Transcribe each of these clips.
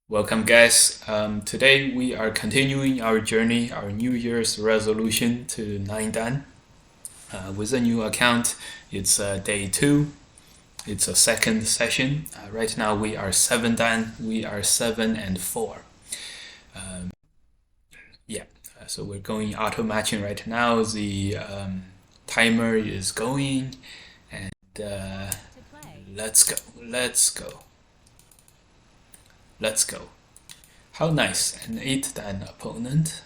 Welcome, guys. Today we are continuing our journey, our New Year's resolution to 9 Dan. With a new account, it's day 2. It's a second session. Right now we are 7 Dan. We are 7 and 4. So we're going auto matching right now. The timer is going, and let's go. Let's go. How nice. An 8 Dan opponent.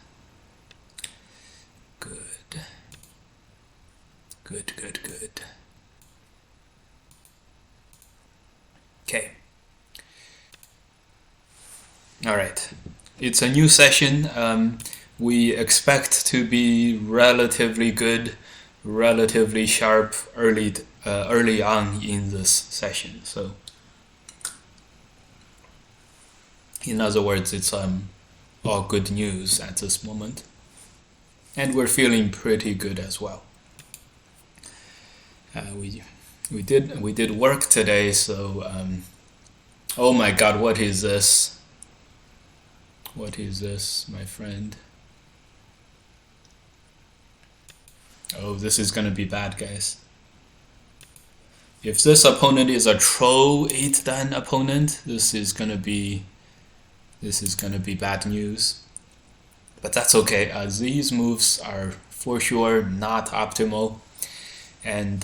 Good. Okay. Alright. It's a new session. We expect to be relatively good, relatively sharp early on in this session. So in other words, it's all good news at this moment. And we're feeling pretty good as well. We did work today, so oh my god, what is this? What is this, my friend? Oh, this is gonna be bad, guys. If this opponent is a troll 8 Dan opponent, this is gonna be bad news. But that's okay. These moves are for sure not optimal. And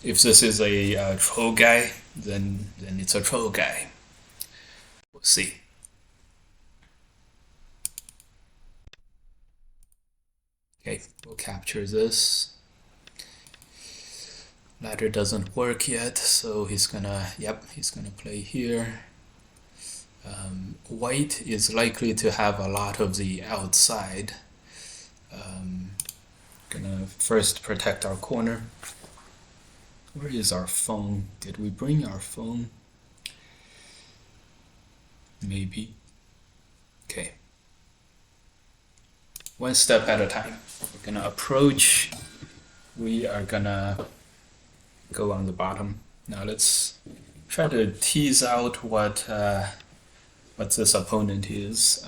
if this is a troll guy, then it's a troll guy. We'll see. Okay, we'll capture this. Ladder doesn't work yet, so he's gonna play here. White is likely to have a lot of the outside. Gonna first protect our corner. Where is our phone? Did we bring our phone? Maybe. Okay. One step at a time. We're gonna approach. We are gonna go on the bottom. Now let's try to tease out what this opponent is.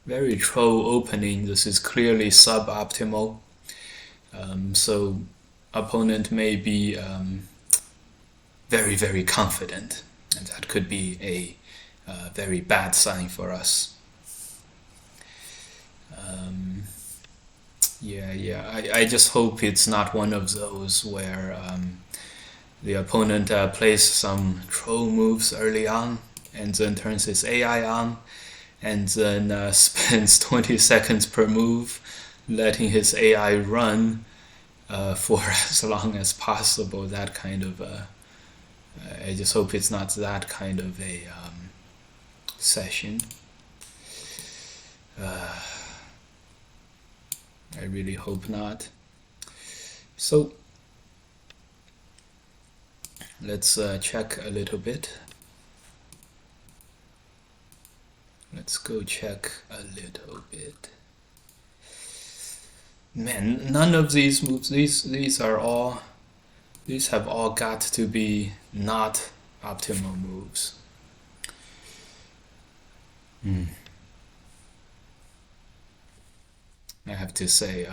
Very troll opening. This is clearly suboptimal. So opponent may be very confident, and that could be a very bad sign for us. I just hope it's not one of those where the opponent plays some troll moves early on and then turns his AI on and then spends 20 seconds per move letting his AI run for as long as possible. That kind of I just hope it's not that kind of a session. I really hope not. So let's check a little bit. Let's go check a little bit. Man, none of these moves, these have all got to be not optimal moves. I have to say,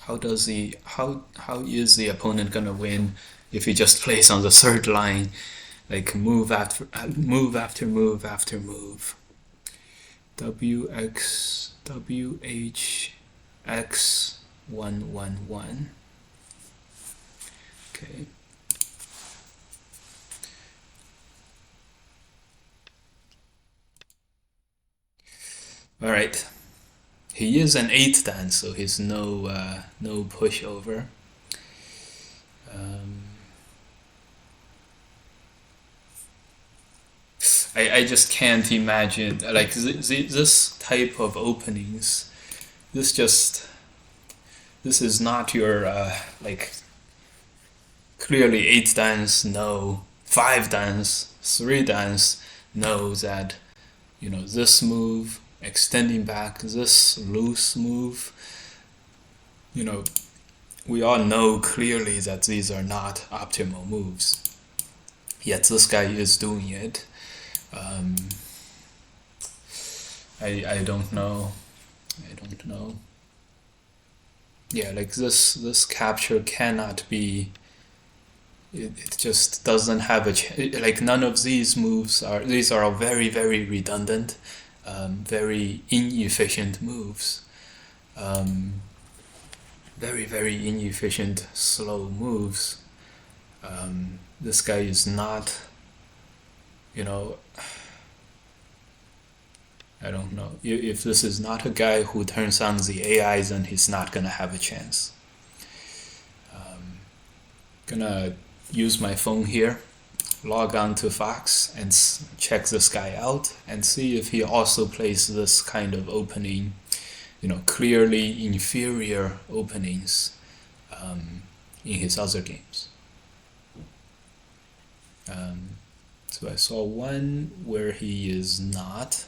how is the opponent gonna win if he just plays on the third line, like move after move after move after move? WX111. Okay. All right. He is an 8 Dan, so he's no pushover. I just can't imagine like this type of openings. This is not your like clearly 8 Dans no, 5 Dans, 3 Dans know that this move, extending back, this loose move, we all know clearly that these are not optimal moves. Yet this guy is doing it. Um, I don't know. I don't know. Yeah, like this capture cannot be. It just doesn't have like none of these moves are. These are all very redundant, very inefficient moves. Um, very inefficient, slow moves. This guy is not, you know, I don't know. If this is not a guy who turns on the AIs, then he's not gonna have a chance. Gonna use my phone here, log on to Fox and check this guy out and see if he also plays this kind of opening, clearly inferior openings in his other games. So I saw one where he is not.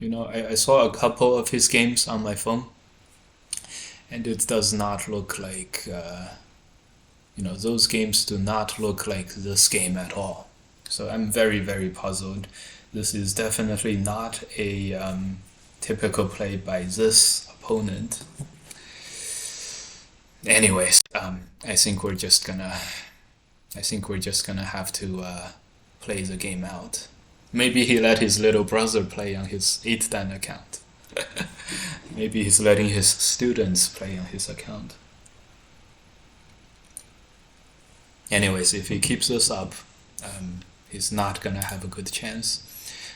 I saw a couple of his games on my phone, and it does not look like, those games do not look like this game at all. So I'm very puzzled. This is definitely not a typical play by this opponent. Anyways, I think we're just gonna have to play the game out. Maybe he let his little brother play on his 8dan account. Maybe he's letting his students play on his account. Anyways, if he keeps this up, he's not gonna have a good chance.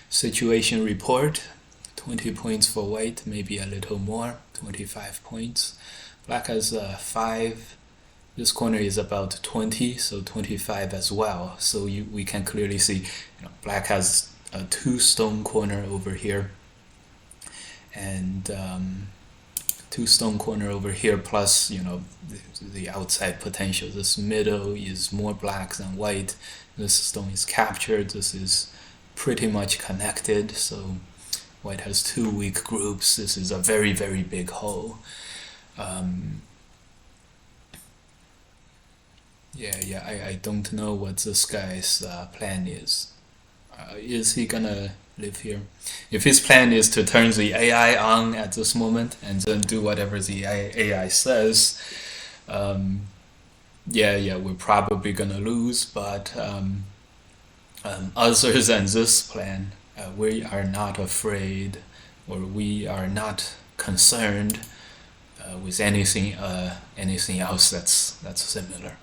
Situation report: 20 points for white, maybe a little more, 25 points. Black has 5. This corner is about 20, so 25 as well. So we can clearly see, black has a 2-stone corner over here, and 2-stone corner over here, plus the outside potential. This middle is more black than white. This stone is captured. This is pretty much connected. So white has 2 weak groups. This is a very big hole. I don't know what this guy's plan is. Is he gonna live here? If his plan is to turn the AI on at this moment and then do whatever the AI says, we're probably gonna lose. But other than this plan, we are not afraid, or we are not concerned with anything else that's similar.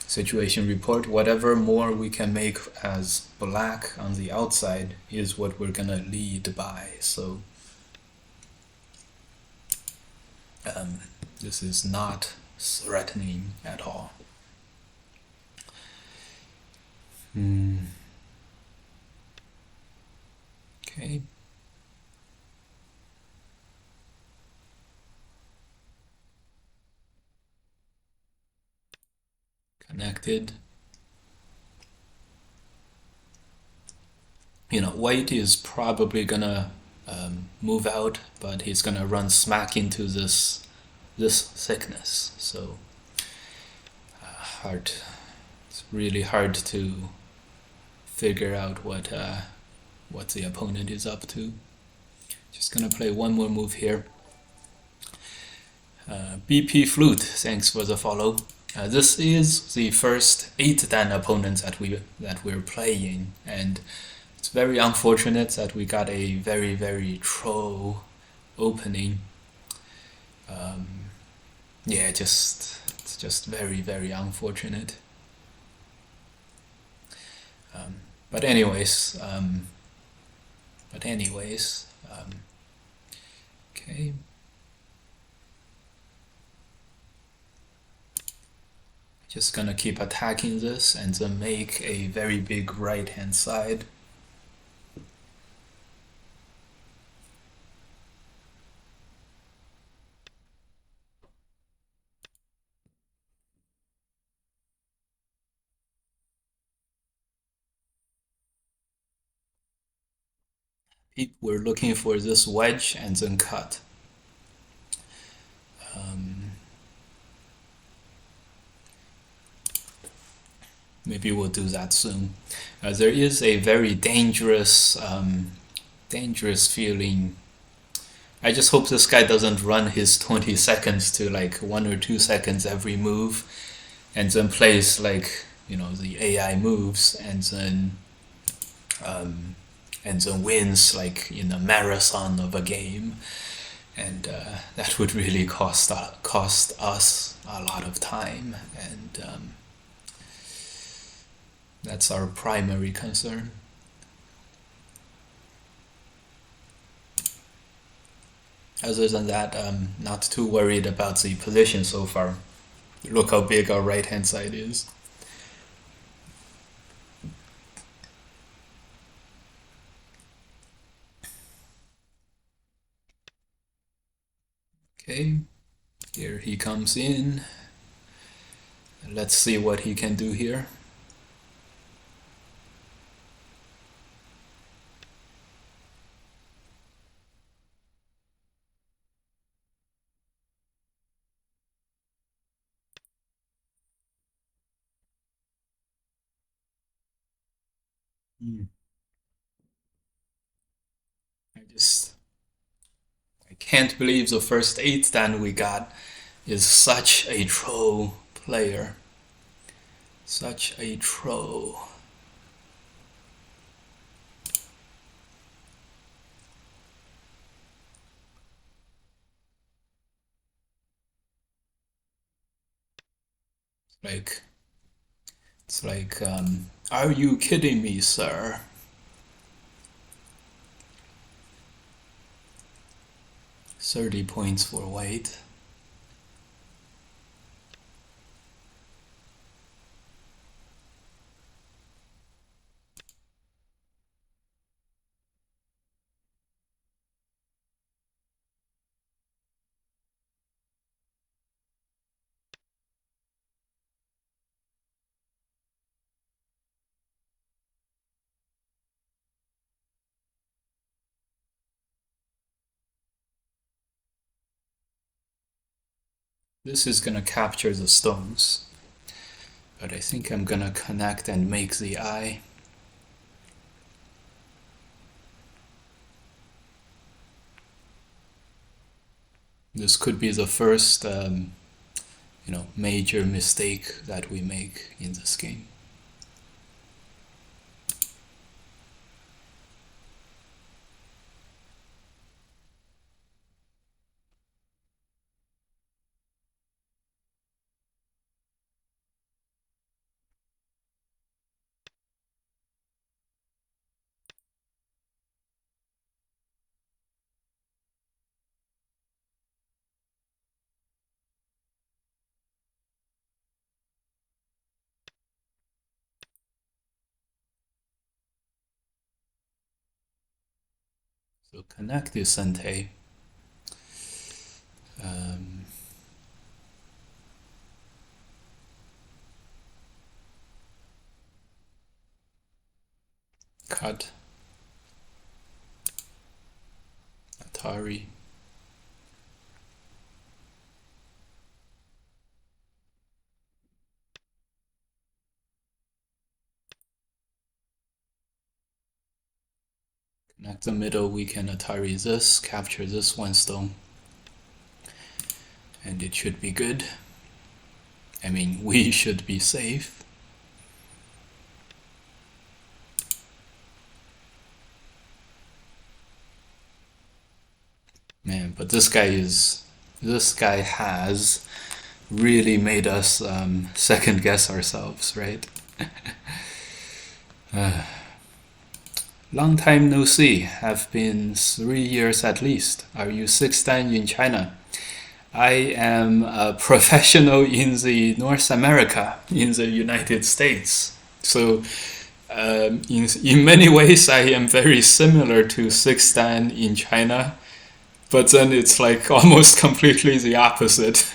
Situation report: whatever more we can make as black on the outside is what we're gonna lead by. So this is not threatening at all. Okay. Connected. White is probably gonna move out, but he's gonna run smack into this thickness. So hard. It's really hard to figure out what the opponent is up to. Just gonna play one more move here. BP Flute, thanks for the follow. This is the first 8dan opponent that we're playing, and it's very unfortunate that we got a very troll opening. It's just very unfortunate. But anyways, okay. Just gonna keep attacking this and then make a very big right hand side. We're looking for this wedge and then cut. Maybe we'll do that soon. There is a very dangerous feeling. I just hope this guy doesn't run his 20 seconds to like 1 or 2 seconds every move, and then plays like the AI moves, um, and then wins like in a marathon of a game, and that would really cost us a lot of time, and that's our primary concern. Other than that, I'm not too worried about the position so far. Look how big our right hand side is. Okay, here he comes in. Let's see what he can do here. Mm. I just I can't believe the first 8 Dan we got is such a troll player. Such a troll. Like, it's like, are you kidding me, sir? 30 points for weight. This is gonna capture the stones, but I think I'm gonna connect and make the eye. This could be the first, major mistake that we make in this game. So connect this Sente. Um, cut Atari. Connect the middle, we can Atari this, capture this 1 stone, and it should be good. I mean, we should be safe. Man, but this guy has really made us second guess ourselves, right? Long time no see. Have been 3 years at least. Are you 6 Dan in China? I am a professional in the North America, in the United States. So in many ways, I am very similar to 6 Dan in China, but then it's like almost completely the opposite.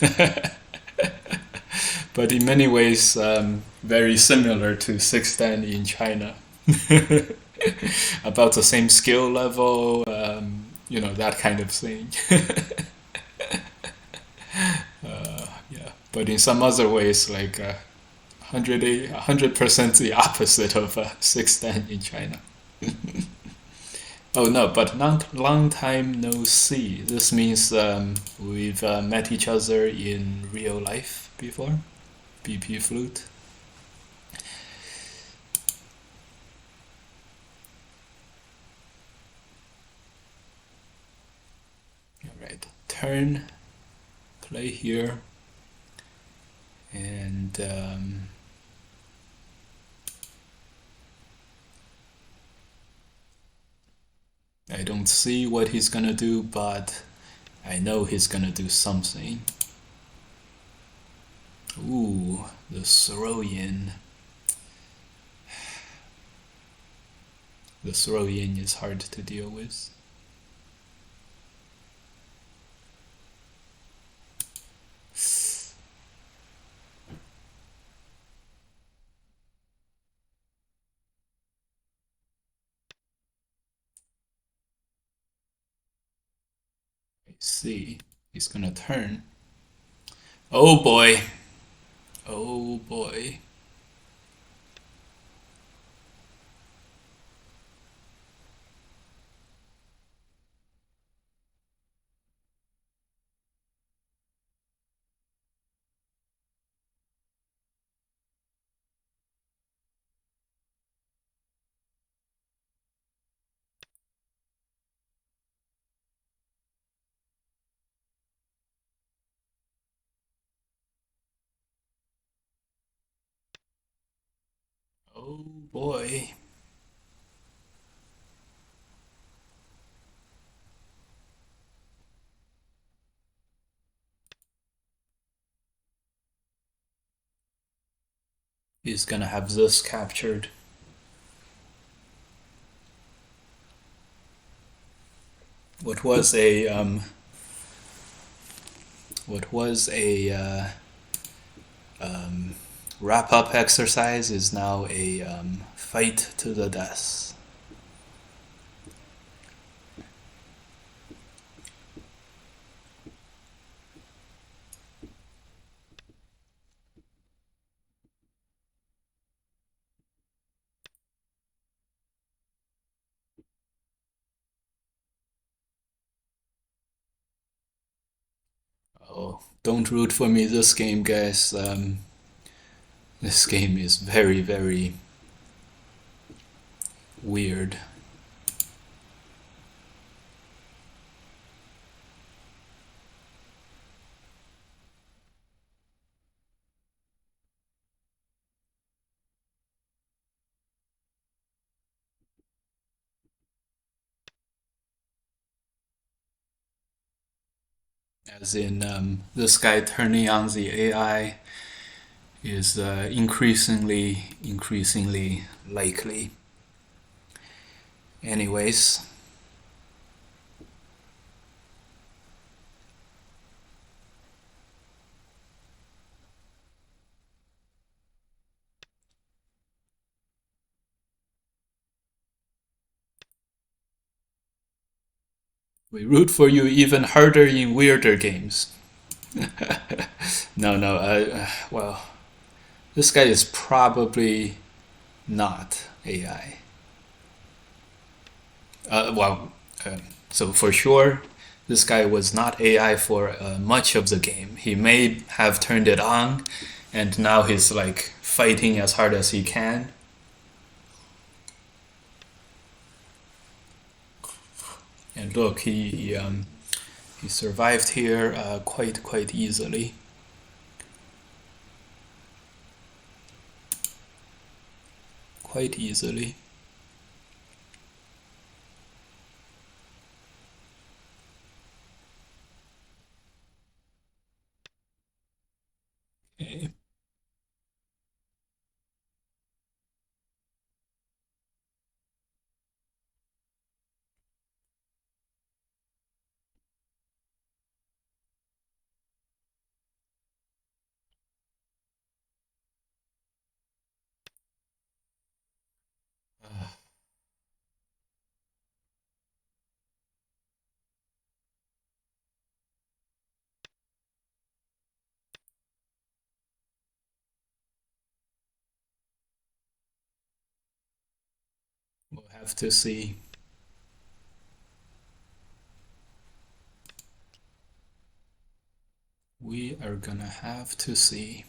But in many ways, very similar to 6 Dan in China. About the same skill level, that kind of thing. Yeah, but in some other ways, like 100% the opposite of 610 in China. Oh no, but long time no see. This means we've met each other in real life before. BP flute. Alright, turn, play here, and I don't see what he's gonna do, but I know he's gonna do something. Ooh, the throw-in. The throw-in is hard to deal with. I see. He's gonna turn. Oh boy. Oh boy. Oh boy. He's gonna have this captured. What was a wrap up exercise is now a fight to the death. Oh, don't root for me this game, guys. This game is very, very weird. As in, this guy turning on the AI is increasingly likely. Anyways, we root for you even harder in weirder games. No, well, this guy is probably not AI. Well, so for sure, this guy was not AI for much of the game. He may have turned it on, and now he's like fighting as hard as he can. And look, he survived here quite easily. Quite easily. Okay. Have to see. We are gonna have to see.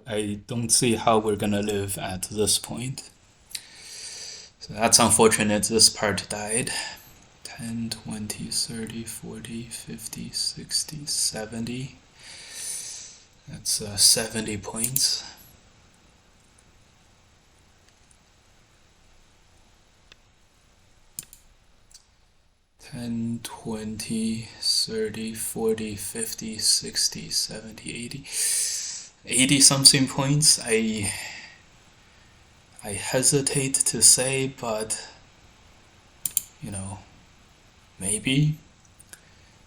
I don't see how we're gonna live at this point. So that's unfortunate. This part died. 10, 20, 30, 40, 50, 60, 70. That's 70 points. 10, 20, 30, 40, 50, 60, 70, 80. 80 something points. I hesitate to say, but you know, maybe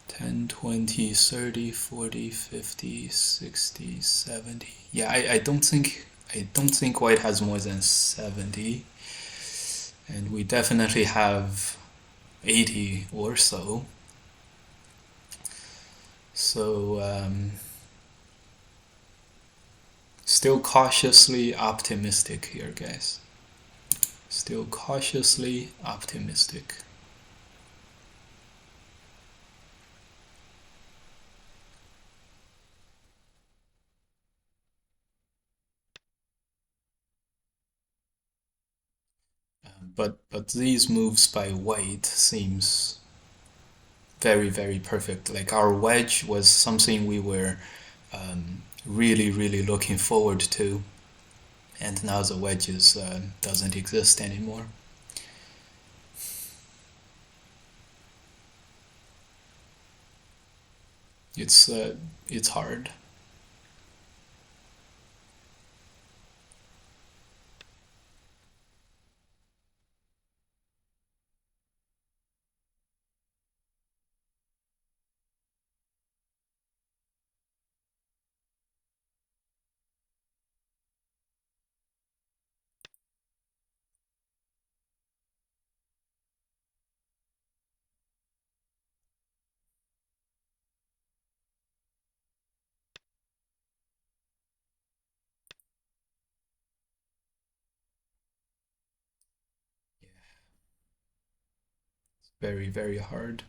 10, 20, 30, 40, 50, 60, 70. Yeah, I don't think white has more than 70, and we definitely have 80 or so. So still cautiously optimistic here, guys. Still cautiously optimistic. But these moves by white seems very very perfect. Like our wedge was something we were really really looking forward to, and now the wedges doesn't exist anymore. It's hard. Very very hard.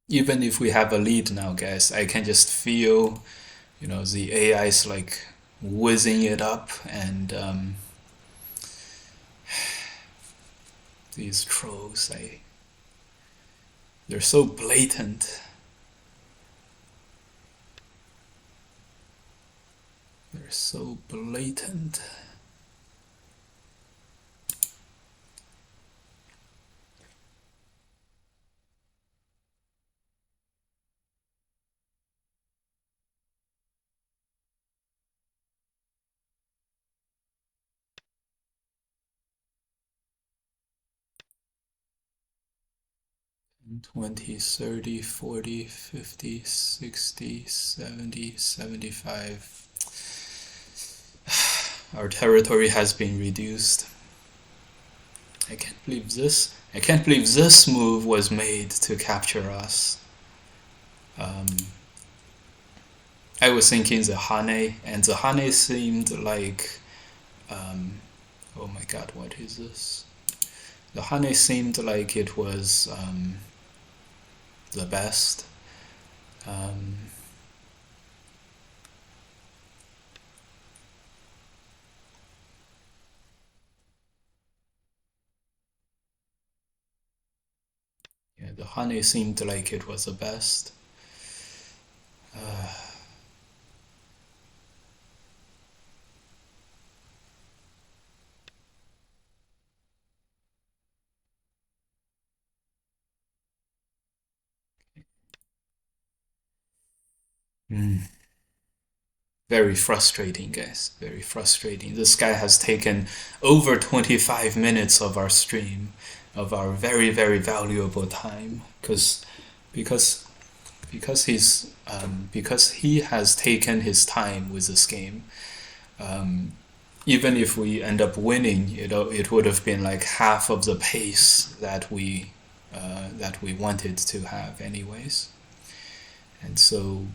Even if we have a lead now, guys, I can just feel, the AI is like whizzing it up, and these trolls, they're so blatant. They're so blatant. 20, 30, 40, 50, 60, 70, 75. Our territory has been reduced. I can't believe this. I can't believe this move was made to capture us. Um, I was thinking the Hane, and the Hane seemed like, oh my god, what is this? The Hane seemed like it was the best. Um, yeah, the Hane seemed like it was the best. Uh, Very frustrating, guys. Very frustrating. This guy has taken over 25 minutes of our stream, of our very, very valuable time, because because he has taken his time with this game. Even if we end up winning, it would have been like half of the pace that we wanted to have, anyways. And so,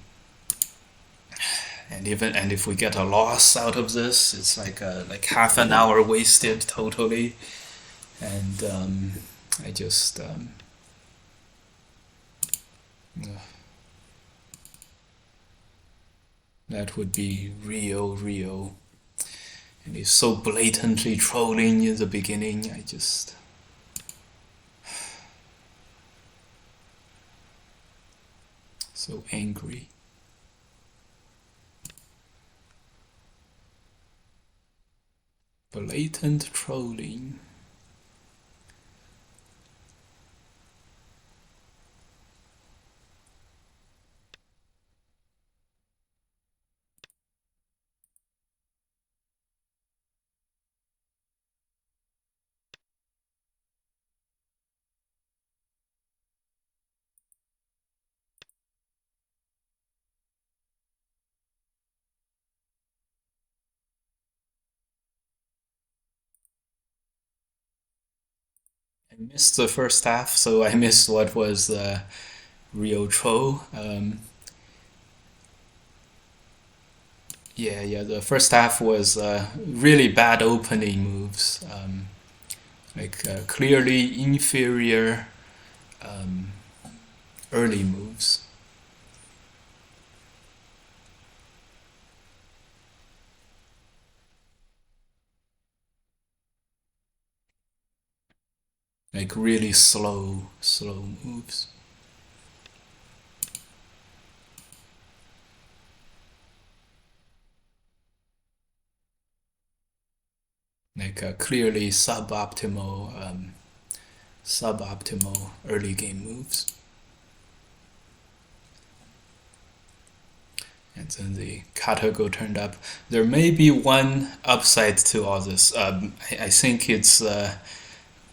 and if we get a loss out of this, it's like half an hour wasted totally. And I just that would be real. And he's so blatantly trolling in the beginning. I just so angry. Blatant trolling. I missed the first half, so I missed what was the real troll. Yeah. The first half was really bad opening moves, clearly inferior early moves. Like really slow moves. Like clearly suboptimal early game moves. And then the Katago turned up. There may be one upside to all this. I think it's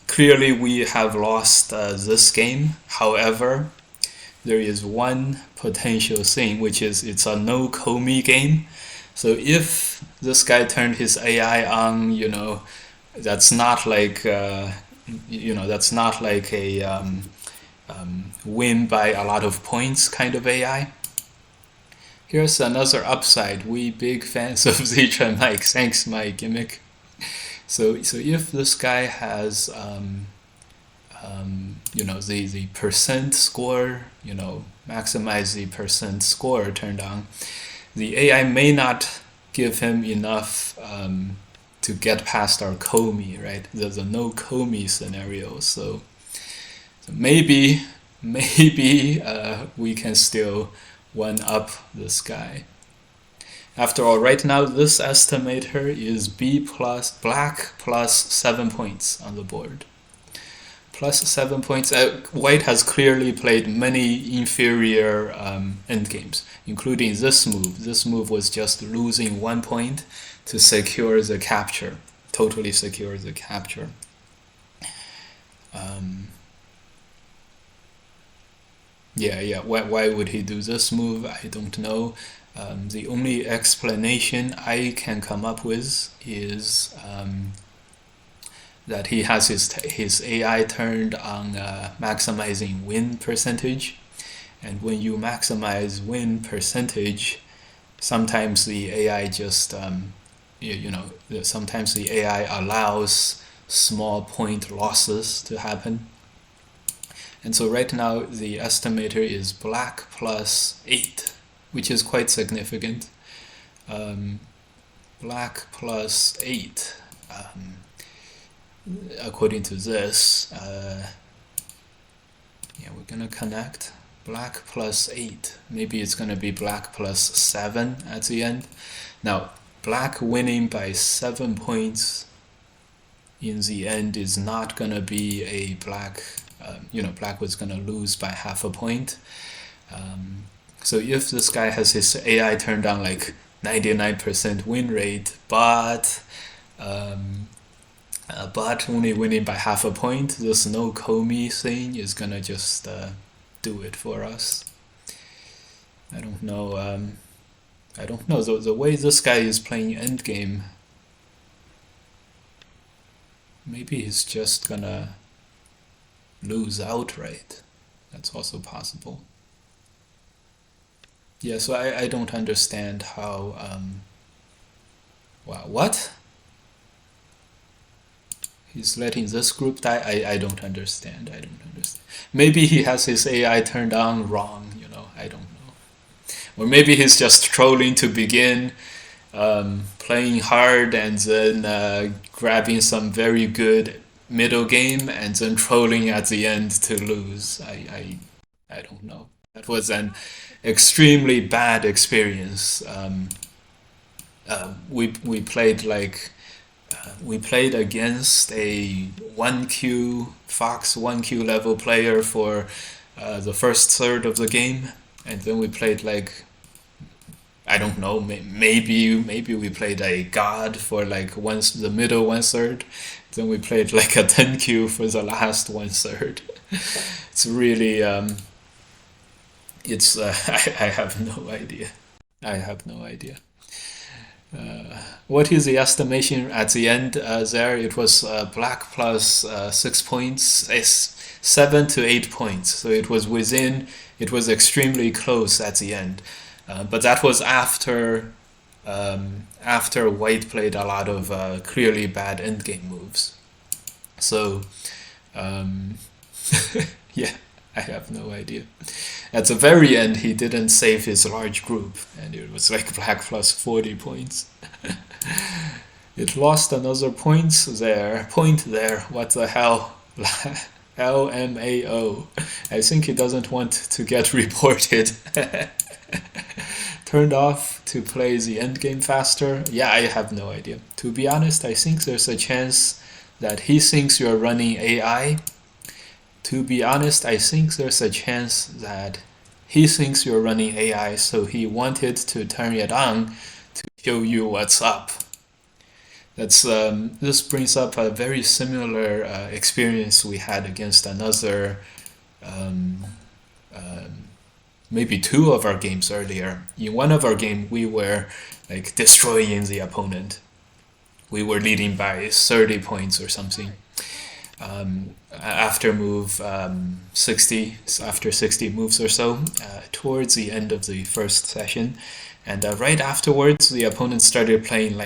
clearly we have lost this game. However, there is one potential thing, which is it's a no Komi game. So if this guy turned his AI on, that's not like that's not like a win by a lot of points kind of AI. Here's another upside. We big fans of Zitra Mike. Thanks, my gimmick. So if this guy has the percent score, maximize the percent score turned on, the AI may not give him enough to get past our Komi, right? The no Komi scenario. So maybe we can still one up this guy. After all, right now this estimator is black plus 7 points on the board. Plus 7 points. White has clearly played many inferior endgames, including this move. This move was just losing 1 point to secure the capture, totally secure the capture. Yeah. Why would he do this move? I don't know. The only explanation I can come up with is that he has his AI turned on maximizing win percentage, and when you maximize win percentage, sometimes the AI just sometimes the AI allows small point losses to happen. And so right now the estimator is black plus 8, which is quite significant. Black plus 8, according to this, we're gonna connect black plus 8. Maybe it's gonna be black plus 7 at the end. Now, black winning by 7 points in the end is not gonna be a black. Black was gonna lose by half a point. So if this guy has his AI turned on like 99% win rate, but only winning by half a point, this no Comey thing is gonna just do it for us. I don't know. I don't know. The way this guy is playing endgame, maybe he's just gonna lose outright. That's also possible. Yeah, so I don't understand how. Wow, what? He's letting this group die? I don't understand. I don't understand. Maybe he has his AI turned on wrong, I don't know. Or maybe he's just trolling to begin, playing hard and then grabbing some very good middle game and then trolling at the end to lose. I don't know. That was an extremely bad experience. We played we played against a 1Q Fox 1Q level player for the first third of the game, and then we played I don't know, maybe we played a god for the middle one third. Then we played a 10Q for the last one third. It's really it's I have no idea. I have no idea. What is the estimation at the end there? It was black plus 6 points, 7 to 8 points. So it was extremely close at the end. But that was after white played a lot of clearly bad endgame moves. So, yeah, I have no idea. At the very end, he didn't save his large group, and it was black plus 40 points. It lost another point there. What the hell? LMAO. I think he doesn't want to get reported. Turned off to play the endgame faster. Yeah, I have no idea. To be honest, I think there's a chance that he thinks you're running AI. To be honest, I think there's a chance that he thinks you're running AI, so he wanted to turn it on to show you what's up. This brings up a very similar experience we had against another, maybe two of our games earlier. In one of our games, we were destroying the opponent. We were leading by 30 points or something. After move 60, after 60 moves or so, towards the end of the first session, and right afterwards, the opponent started playing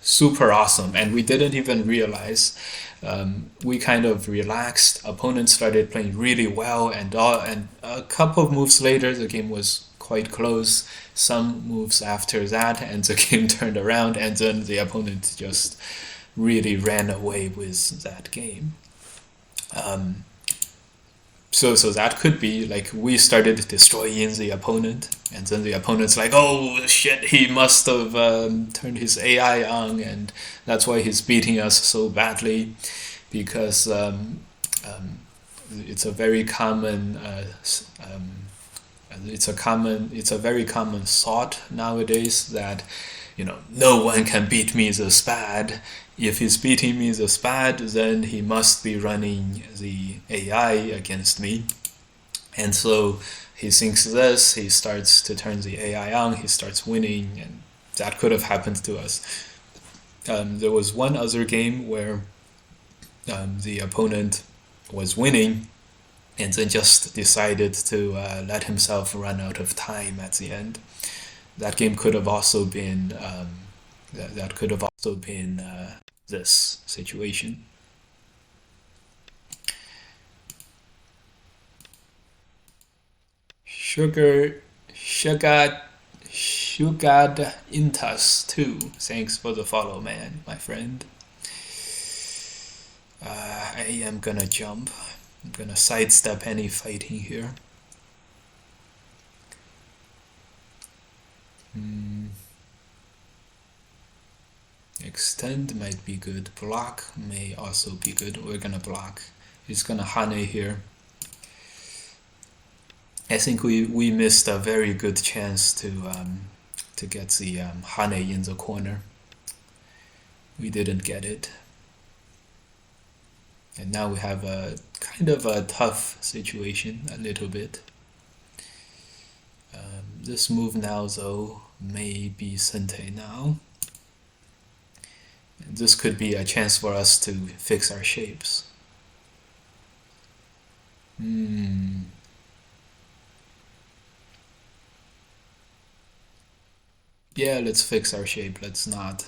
super awesome, and we didn't even realize. We kind of relaxed. Opponent started playing really well, and a couple of moves later, the game was quite close. Some moves after that, and the game turned around, and then the opponent just really ran away with that game. So that could be we started destroying the opponent, and then the opponent's oh shit, he must have turned his AI on, and that's why he's beating us so badly, because it's a very common it's a very common thought nowadays that no one can beat me this bad. If he's beating me this bad, then he must be running the AI against me. And so he thinks this, he starts to turn the AI on, he starts winning, and that could have happened to us. There was one other game where the opponent was winning and then just decided to let himself run out of time at the end. That game could have also been that could have also been this situation. Sugar Intas too. Thanks for the follow, man, my friend. I am gonna jump. I'm gonna sidestep any fighting here. Extend might be good. Block may also be good. We're gonna block. He's gonna Hane here. I think we missed a very good chance to get the Hane in the corner. We didn't get it. And now we have a kind of a tough situation, a little bit. This move now, though, may be Sente now. And this could be a chance for us to fix our shapes. Yeah, let's fix our shape. Let's not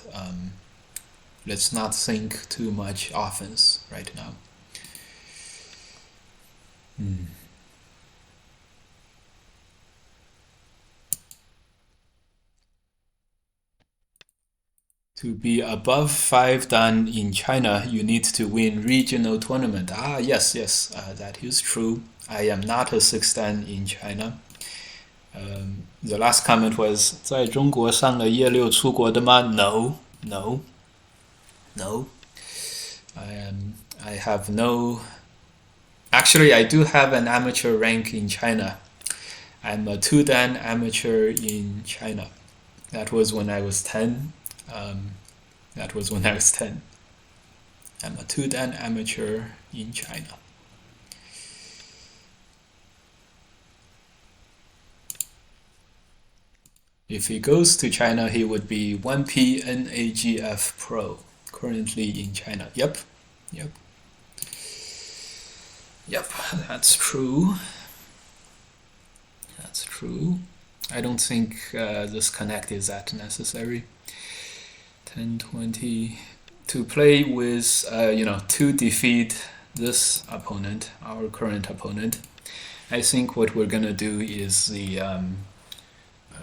think too much offense right now. To be above 5 dan in China, you need to win regional tournament. Yes, that is true. I am not a 6 dan in China. The last comment was 在中国上了夜六出国的吗 No. I have no. Actually, I do have an amateur rank in China. I'm a 2 dan amateur in China. That was when I was 10. I'm a 2 dan amateur in China. If he goes to China, he would be 1P NAGF Pro, currently in China. Yep, that's true. I don't think this connect is that necessary. 10-20 to play with, to defeat this opponent, our current opponent. I think what we're gonna do is the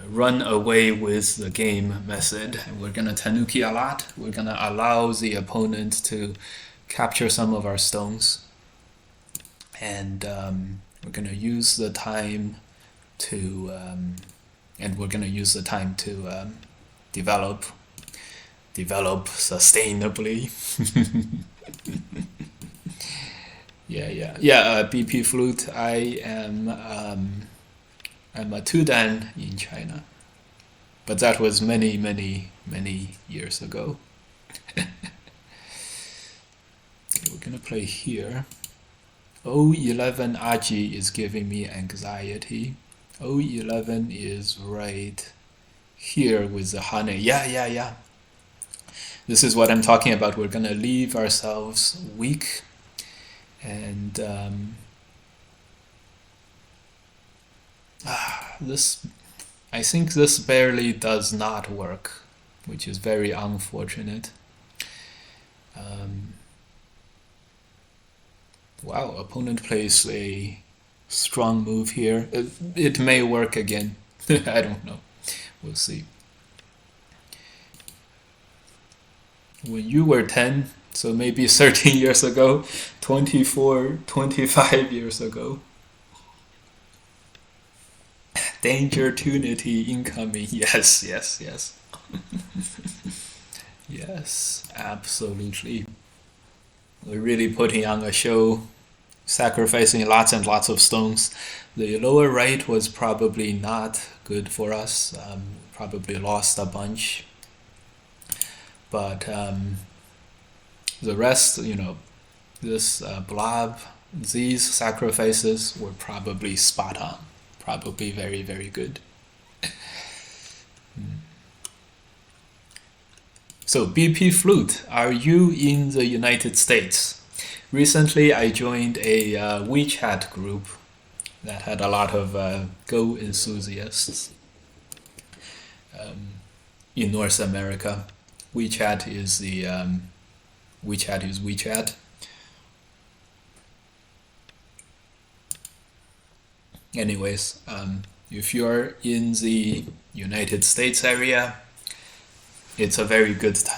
run away with the game method. We're gonna tanuki a lot. We're gonna allow the opponent to capture some of our stones, and we're gonna use the time to develop sustainably. BP Flute. I'm a 2 dan in China, but that was many years ago. Okay, we're gonna play here. 011 Aji is giving me anxiety. 011 is right here with the Hane. Yeah. This is what I'm talking about. We're gonna leave ourselves weak, and I think this barely does not work, which is very unfortunate. Wow, opponent plays a strong move here. It may work again. I don't know. We'll see. When you were 10, so maybe 13 years ago, 24, 25 years ago. Danger tunity incoming. Yes. Yes, absolutely. We're really putting on a show, sacrificing lots and lots of stones. The lower right was probably not good for us. Probably lost a bunch. But the rest, this blob, these sacrifices were probably spot on. Probably very, very good. So BP Flute, are you in the United States? Recently I joined a WeChat group that had a lot of Go enthusiasts in North America. WeChat is WeChat. Anyways, if you're in the United States area, it's a very good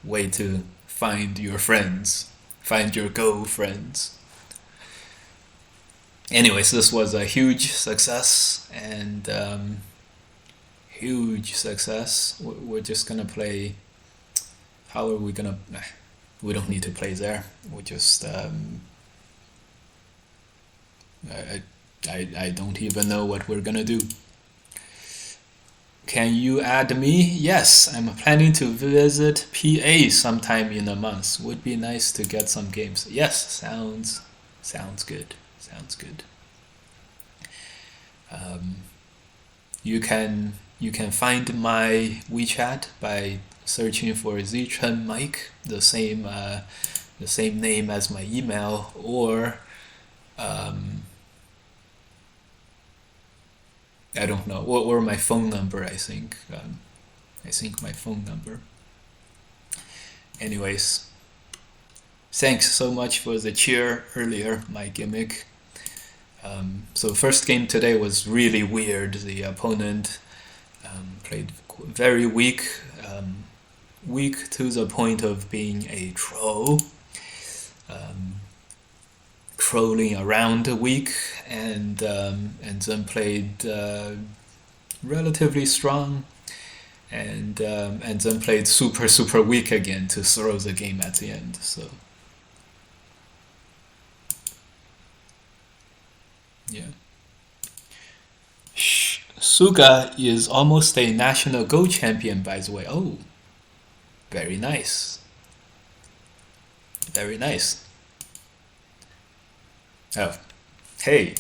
way to find your friends, find your Go friends. Anyways, this was a huge success, and huge success. We're just gonna play. How are we gonna? we don't need to play there. We just I don't even know what we're gonna do. Can you add me? Yes, I'm planning to visit PA sometime in a month. Would be nice to get some games. Yes, sounds good. Sounds good. You can find my WeChat by searching for Zichen Mike, the same name as my email, or I don't know, or my phone number. I think my phone number. Anyways, thanks so much for the cheer earlier, my gimmick. So first game today was really weird. The opponent played very weak, weak to the point of being a troll, trolling around a week, and then played relatively strong, and then played super weak again to throw the game at the end. So yeah. Suga is almost a national Go champion, by the way. Oh, very nice. Very nice. Oh, hey,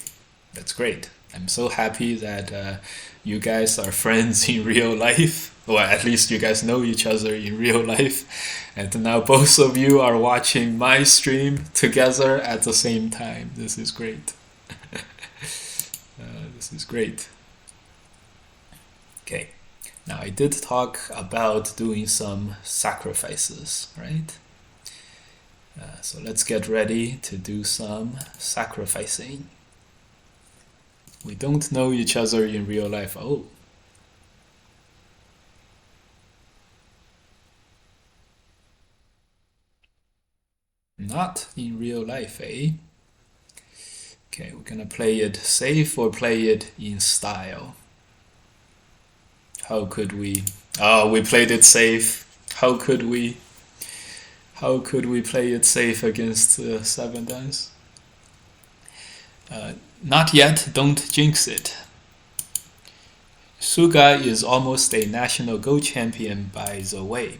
that's great. I'm so happy that you guys are friends in real life. Well, at least you guys know each other in real life. And now both of you are watching my stream together at the same time. This is great. This is great. Okay, now I did talk about doing some sacrifices, right? So let's get ready to do some sacrificing. We don't know each other in real life. Oh. Not in real life, eh? Okay, we're gonna play it safe or play it in style. How could we? Oh, we played it safe. How could we? How could we play it safe against 7 dice? Not yet, don't jinx it. Suga is almost a national Go champion, by the way.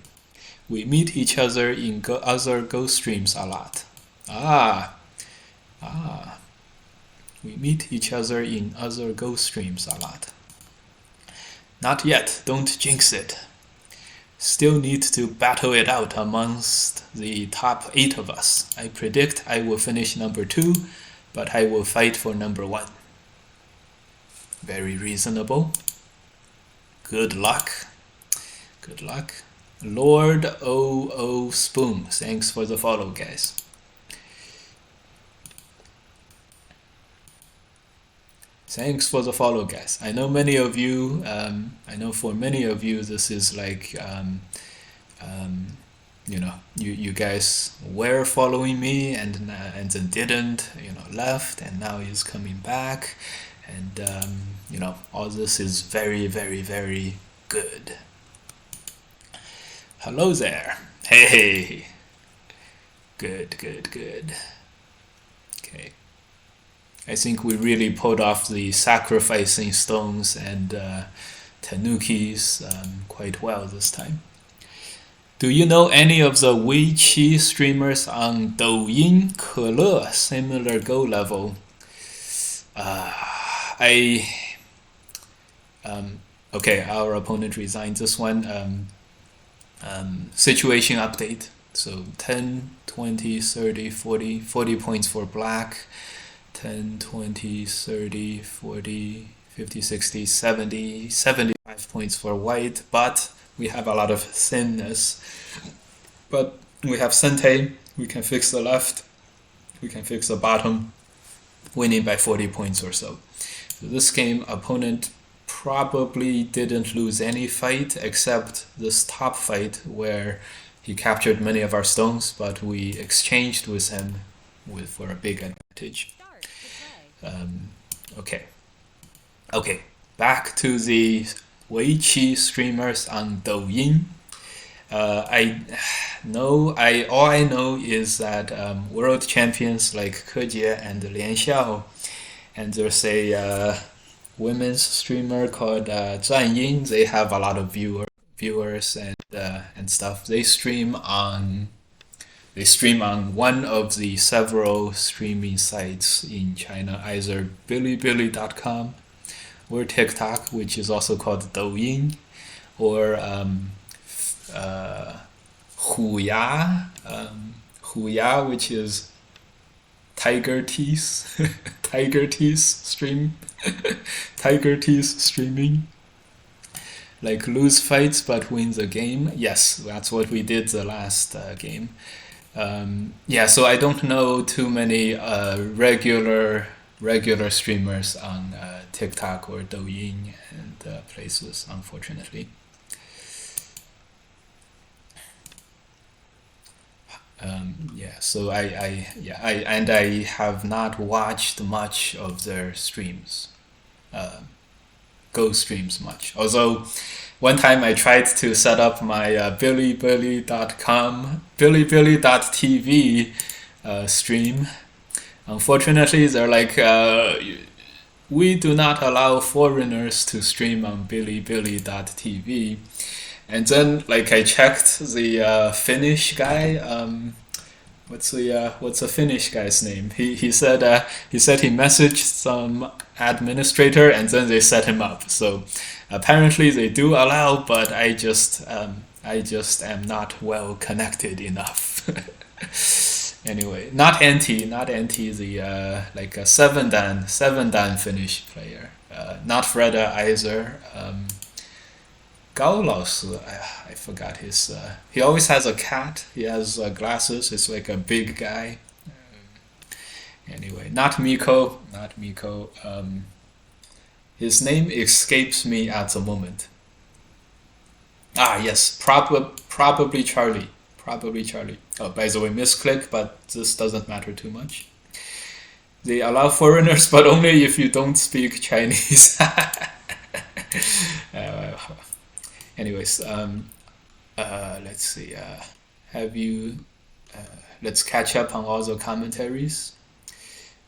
We meet each other in other Go streams a lot. We meet each other in other Go streams a lot. Not yet, don't jinx it. Still need to battle it out amongst the top 8 of us. I predict I will finish number 2, but I will fight for number 1. Very reasonable. Good luck. Good luck. Lord O.O. Spoon, thanks for the follow, guys. Thanks for the follow, guys. I know many of you, I know for many of you this is like, you know, you guys were following me and then didn't, you know, left, and now he's coming back. And, you know, all this is very, very, very good. Hello there. Hey. Good, good, good. Okay. I think we really pulled off the sacrificing stones and tanukis quite well this time. Do you know any of the Weiqi streamers on Douyin, Kele, similar Go level? Okay, our opponent resigned this one. Situation update. So 10, 20, 30, 40, 40 points for black. 10, 20, 30, 40, 50, 60, 70, 75 points for white, but we have a lot of thinness. But we have Sente, we can fix the left, we can fix the bottom, winning by 40 points or so. So this game, opponent probably didn't lose any fight except this top fight where he captured many of our stones, but we exchanged with him for a big advantage. Okay, back to the Weiqi streamers on Douyin. I no, I all I know is that world champions like Ke and Lian Xiao, and there's a women's streamer called Zhan Ying. They have a lot of viewers and stuff. They stream on one of the several streaming sites in China, either Bilibili.com or TikTok, which is also called Douyin, or uh, Huya, Huya, which is Tiger Teeth, Tiger Teeth stream, Tiger Teeth streaming, like lose fights but win the game. Yes, that's what we did the last game. Yeah, so I don't know too many regular streamers on TikTok or Douyin and places, unfortunately. Yeah, so I have not watched much of their streams, Go streams much. Although one time I tried to set up my Bilibili.tv stream. Unfortunately, they're like, we do not allow foreigners to stream on Bilibili.tv. And then, like, I checked the Finnish guy. What's the Finnish guy's name? He said he messaged some administrator, and then they set him up. So apparently they do allow, but I just am not well connected enough. Anyway, not anti the like a seven dan Finnish player. Not Freda either. Gao Lao Shi, I forgot his. He always has a cat. He has glasses. It's like a big guy. Anyway, not Miko. Not Miko. His name escapes me at the moment. Ah, yes, probably Charlie. Probably Charlie. Oh, by the way, misclick, but this doesn't matter too much. They allow foreigners, but only if you don't speak Chinese. uh, Anyways, let's see. Have you? Let's catch up on all the commentaries.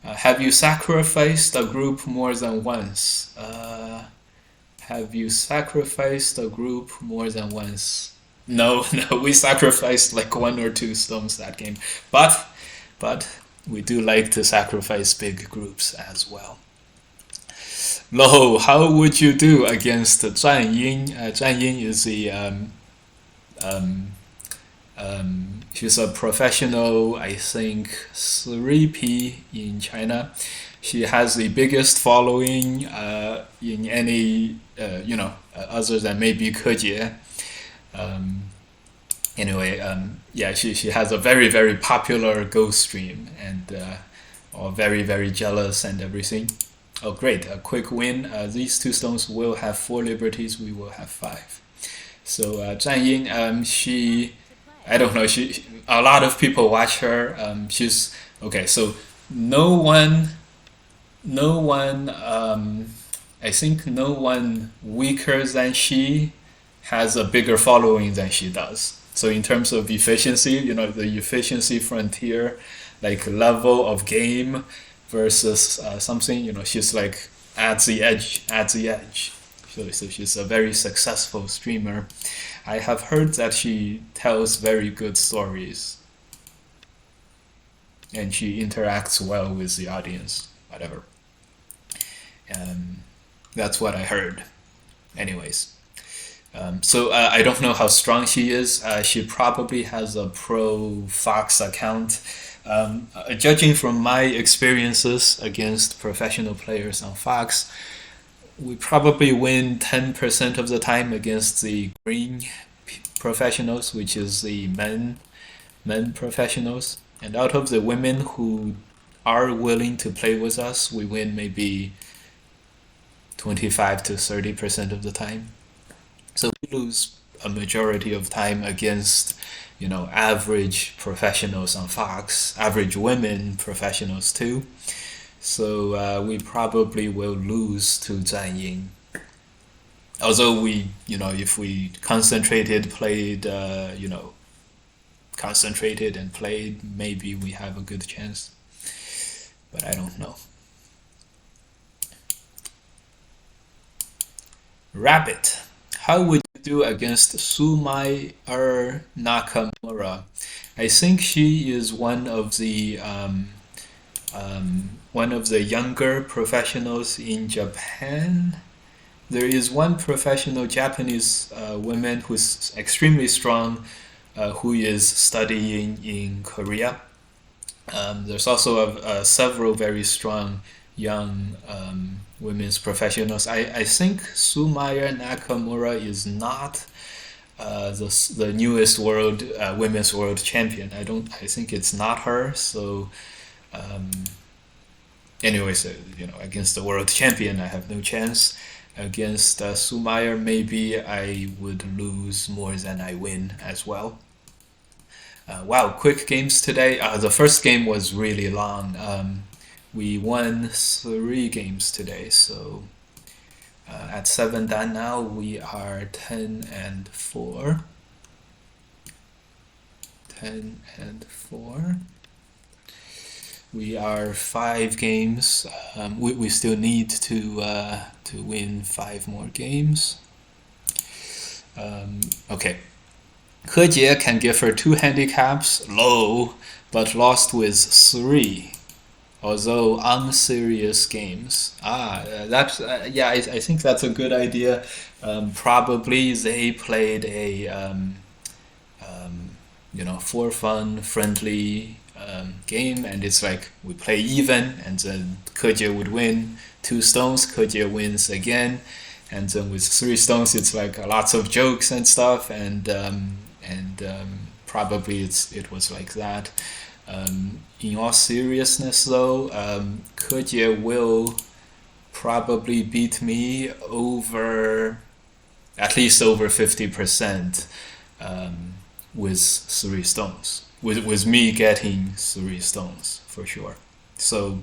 Have you sacrificed a group more than once? Have you sacrificed a group more than once? No, no, we sacrificed like one or two stones that game, but we do like to sacrifice big groups as well. Lo, how would you do against Zhan Ying? Zhan Ying is the she's a professional, I think, 3P in China. She has the biggest following in any other than maybe Ke. Anyway, yeah, she has a very very popular Go stream and are very very jealous and everything. Oh, great! A quick win. These two stones will have 4 liberties. We will have 5. So Zhan Ying, I don't know. A lot of people watch her. She's okay. So no one. I think no one weaker than she has a bigger following than she does. So in terms of efficiency, the efficiency frontier, like level of game versus something, she's like at the edge. So she's a very successful streamer. I have heard that she tells very good stories and she interacts well with the audience, whatever. That's what I heard. Anyways. So I don't know how strong she is. She probably has a pro Fox account. Judging from my experiences against professional players on Fox, we probably win 10% of the time against the green professionals, which is the men professionals. And out of the women who are willing to play with us, we win maybe 25 to 30% of the time. So we lose a majority of time against, average professionals on Fox, average women professionals too. So we probably will lose to Zhan Ying. Although we, if we concentrated, played, concentrated and played, maybe we have a good chance. But I don't know. Rabbit. How would you do against Sumair Nakamura? I think she is one of the younger professionals in Japan. There is one professional Japanese woman who's extremely strong, who is studying in Korea. There's also several very strong young women's professionals. I think Sumaya Nakamura is not the newest world women's world champion. I think it's not her. So, um, anyways, against the world champion, I have no chance. Against Sumaya, maybe I would lose more than I win as well. Wow, quick games today. The first game was really long. We won 3 games today, so at 7 done now, we are 10 and 4. 10 and 4. We are 5 games. We still need to win 5 more games. Okay. He Jie can give her 2 handicaps, low, but lost with 3. Although unserious games. That's yeah. I think that's a good idea. Probably they played a for fun, friendly game, and it's like we play even, and then He Jie would win 2 stones. He Jie wins again, and then with 3 stones, it's like lots of jokes and stuff, and probably it was like that. In all seriousness, though, He Jie will probably beat me over at least over 50% with 3 stones. With me getting 3 stones for sure. So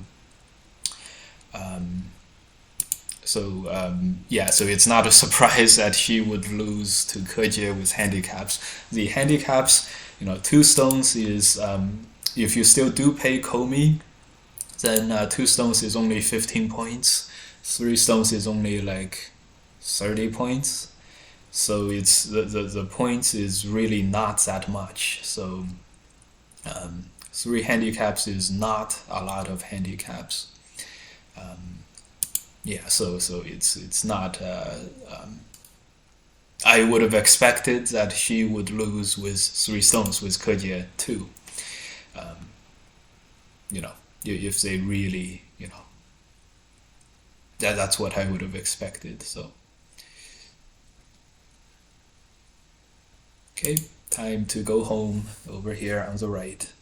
yeah, so it's not a surprise that she would lose to He Jie with handicaps. The handicaps, 2 stones is if you still do pay Komi, then 2 stones is only 15 points. 3 stones is only like 30 points. So it's the points is really not that much. So 3 handicaps is not a lot of handicaps. Yeah, so it's not. I would have expected that she would lose with 3 stones with He Jie too. If they really, that's what I would have expected. So, okay, time to go home over here on the right.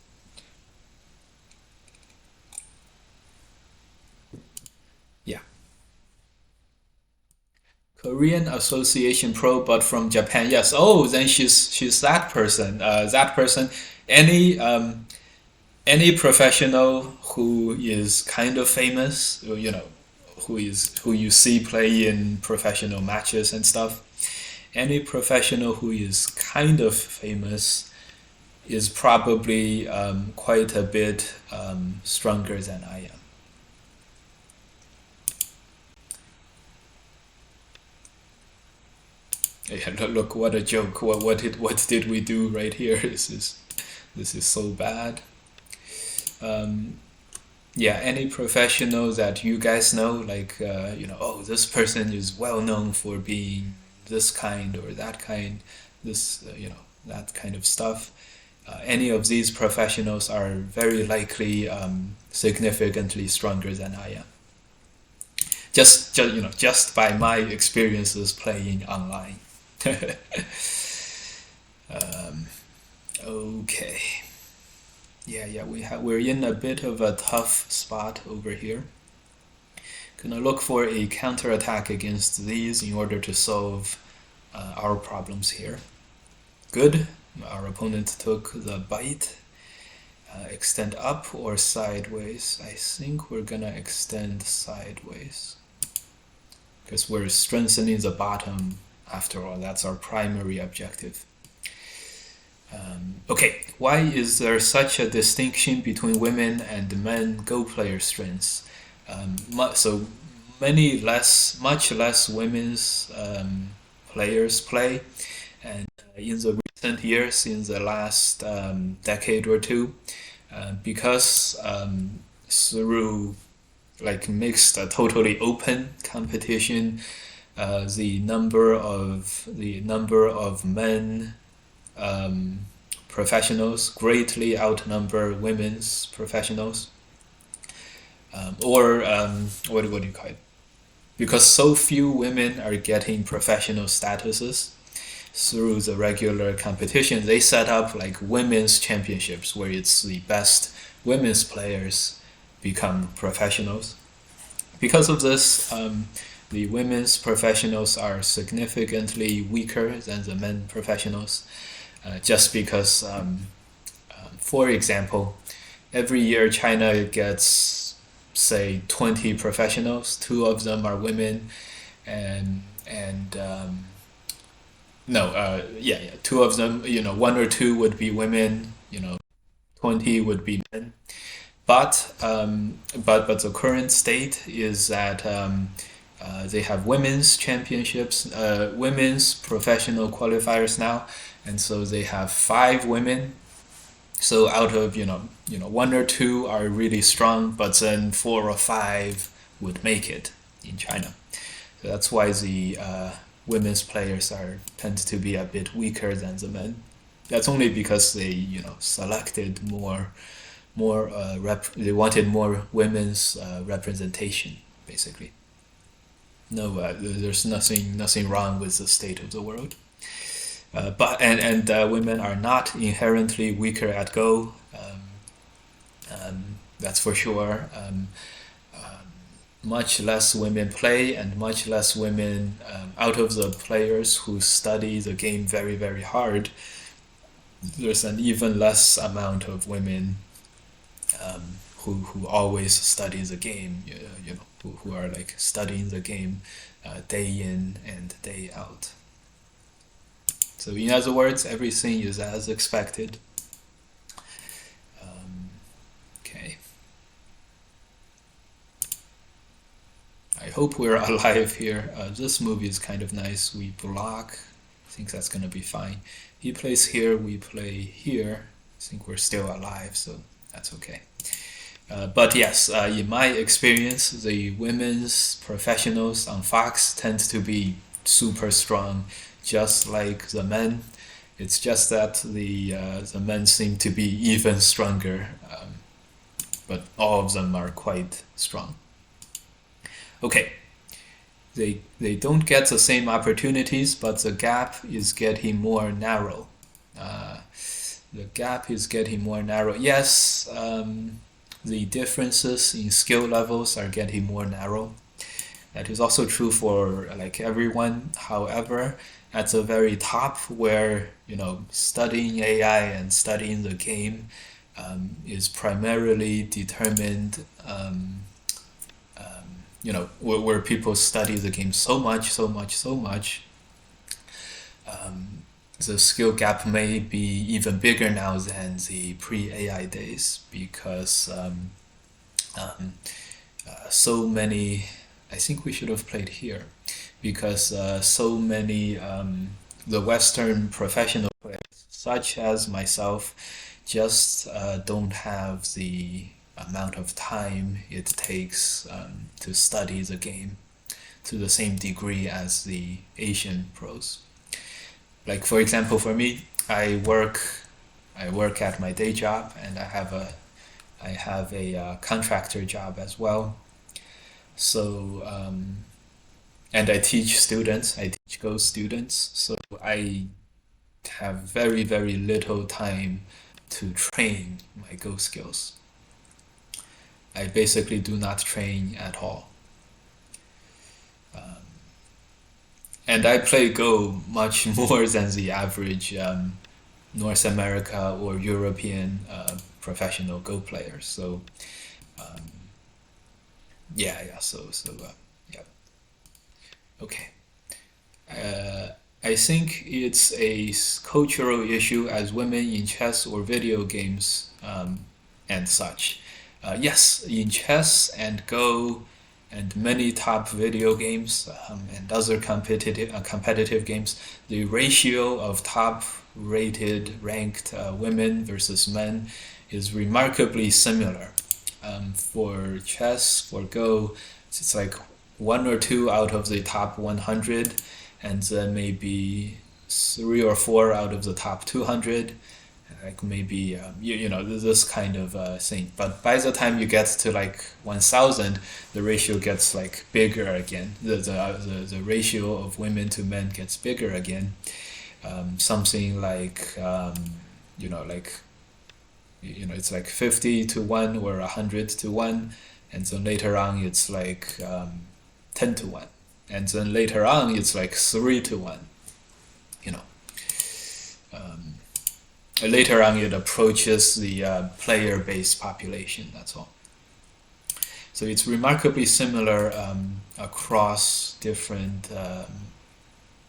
Yeah. Korean Association Pro, but from Japan. Yes. Oh, then she's that person. That person. Any any professional who is kind of famous, who you see play in professional matches and stuff. Any professional who is kind of famous is probably quite a bit stronger than I am. Yeah, look, what a joke! What did we do right here? This is so bad. Yeah, any professional that you guys know, like oh, this person is well known for being this kind or that kind, this that kind of stuff. Any of these professionals are very likely significantly stronger than I am. Just by my experiences playing online. Okay. Yeah, we're in a bit of a tough spot over here. Gonna look for a counterattack against these in order to solve our problems here. Good. Our opponent took the bite. Extend up or sideways. I think we're gonna extend sideways. because we're strengthening the bottom after all. That's our primary objective. Okay, why is there such a distinction between women and men Go player strengths? So much less women's players play, and in the recent years, in the last decade or two, because through like mixed, totally open competition, the number of men professionals greatly outnumber women's professionals. What do you call it? Because so few women are getting professional statuses through the regular competition, they set up like women's championships where it's the best women's players become professionals. Because of this, the women's professionals are significantly weaker than the men professionals, just because, for example, every year China gets, say, 20 professionals. Two of them are women, and no, yeah, two of them, one or two would be women, 20 would be men. But the current state is that they have women's championships, women's professional qualifiers now, and so they have 5 women. So out of one or two are really strong, but then 4 or 5 would make it in China. So that's why the women's players tend to be a bit weaker than the men. That's only because they selected they wanted more women's representation, basically. No, there's nothing wrong with the state of the world. But women are not inherently weaker at Go. That's for sure. Much less women play, and much less women, out of the players who study the game very, very hard, there's an even less amount of women who always study the game, who are like studying the game day in and day out. So in other words, everything is as expected. Okay. I hope we're alive here. This movie is kind of nice. We block. I think that's gonna be fine. He plays here, we play here. I think we're still alive, so that's okay. But yes, in my experience, the women's professionals on Fox tend to be super strong, just like the men. It's just that the men seem to be even stronger, but all of them are quite strong. Okay, they don't get the same opportunities, but the gap is getting more narrow. The gap is getting more narrow. Yes, the differences in skill levels are getting more narrow. That is also true for like everyone. However, at the very top, where studying AI and studying the game is primarily determined, where people study the game so much, the skill gap may be even bigger now than the pre-AI days, because so many. I think we should have played here, because so many the Western professional players, such as myself, just don't have the amount of time it takes to study the game to the same degree as the Asian pros. Like for example, for me, I work at my day job, and I have a contractor job as well. So and I teach students. I teach Go students. So I have very, very little time to train my Go skills. I basically do not train at all. And I play Go much more than the average North America or European professional Go players. So yeah. So yeah. Okay. I think it's a cultural issue as women in chess or video games and such. Yes, in chess and Go and many top video games and other competitive games, the ratio of top rated ranked women versus men is remarkably similar. For chess, for Go, it's like one or two out of the top 100, and then maybe three or four out of the top 200, like maybe you know this kind of thing. But by the time you get to like 1,000, the ratio gets like bigger again. The ratio of women to men gets bigger again. Something like you know like it's like 50 to 1 or 100 to 1, and then later on it's like 10 to 1, and then later on it's like 3 to 1, you know. Later on it approaches the player-based population, that's all. So it's remarkably similar across different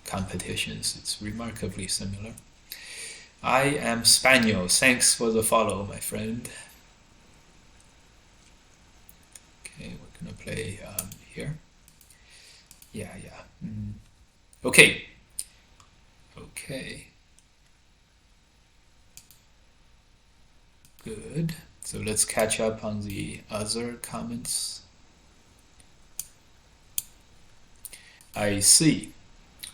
competitions. It's remarkably similar. I am Spaniel. Thanks for the follow, my friend. Okay, we're gonna play here. Yeah. Okay. Okay. Good. So let's catch up on the other comments. I see.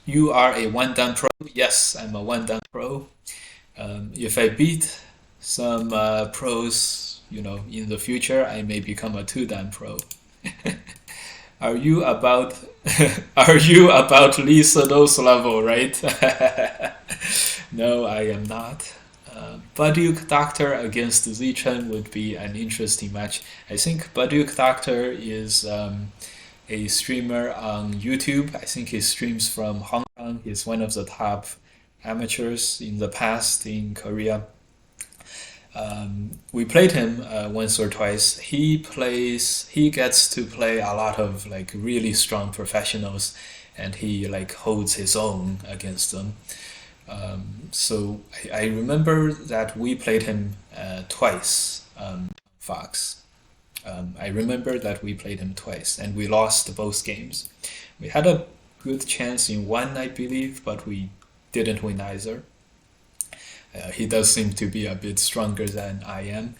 You are a one-dan pro? Yes, I'm a one-dan pro. If I beat some pros, in the future, I may become a two-dan pro. Are you about Lee Sedol's level, right? No, I am not. Baduk Doctor against Zichen would be an interesting match. I think Baduk Doctor is a streamer on YouTube. I think he streams from Hong Kong. He's one of the top amateurs in the past in Korea. We played him once or twice. He gets to play a lot of like really strong professionals, and he like holds his own against them. So I remember that we played him twice, Fox. I remember that we played him twice, and we lost both games. We had a good chance in one, I believe, but we didn't win either. He does seem to be a bit stronger than I am.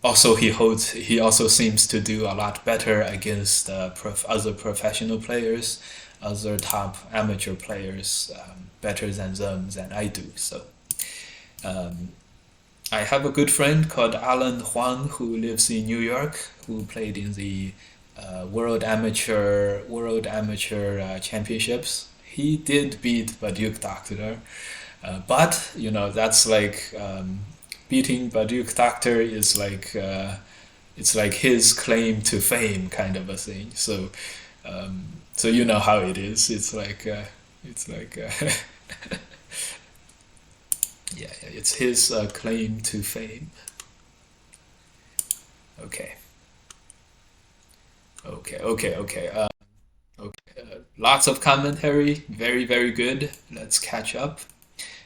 Also, he also seems to do a lot better against other professional players, other top amateur players, better than them than I do. So I have a good friend called Alan Huang who lives in New York, who played in the World Amateur Championships. He did beat Baduk Doctor, but that's like beating Baduk Doctor is like it's like his claim to fame kind of a thing. So so you know how it is. It's like yeah, it's his claim to fame. Okay. Okay. Lots of commentary. Very, very good. Let's catch up.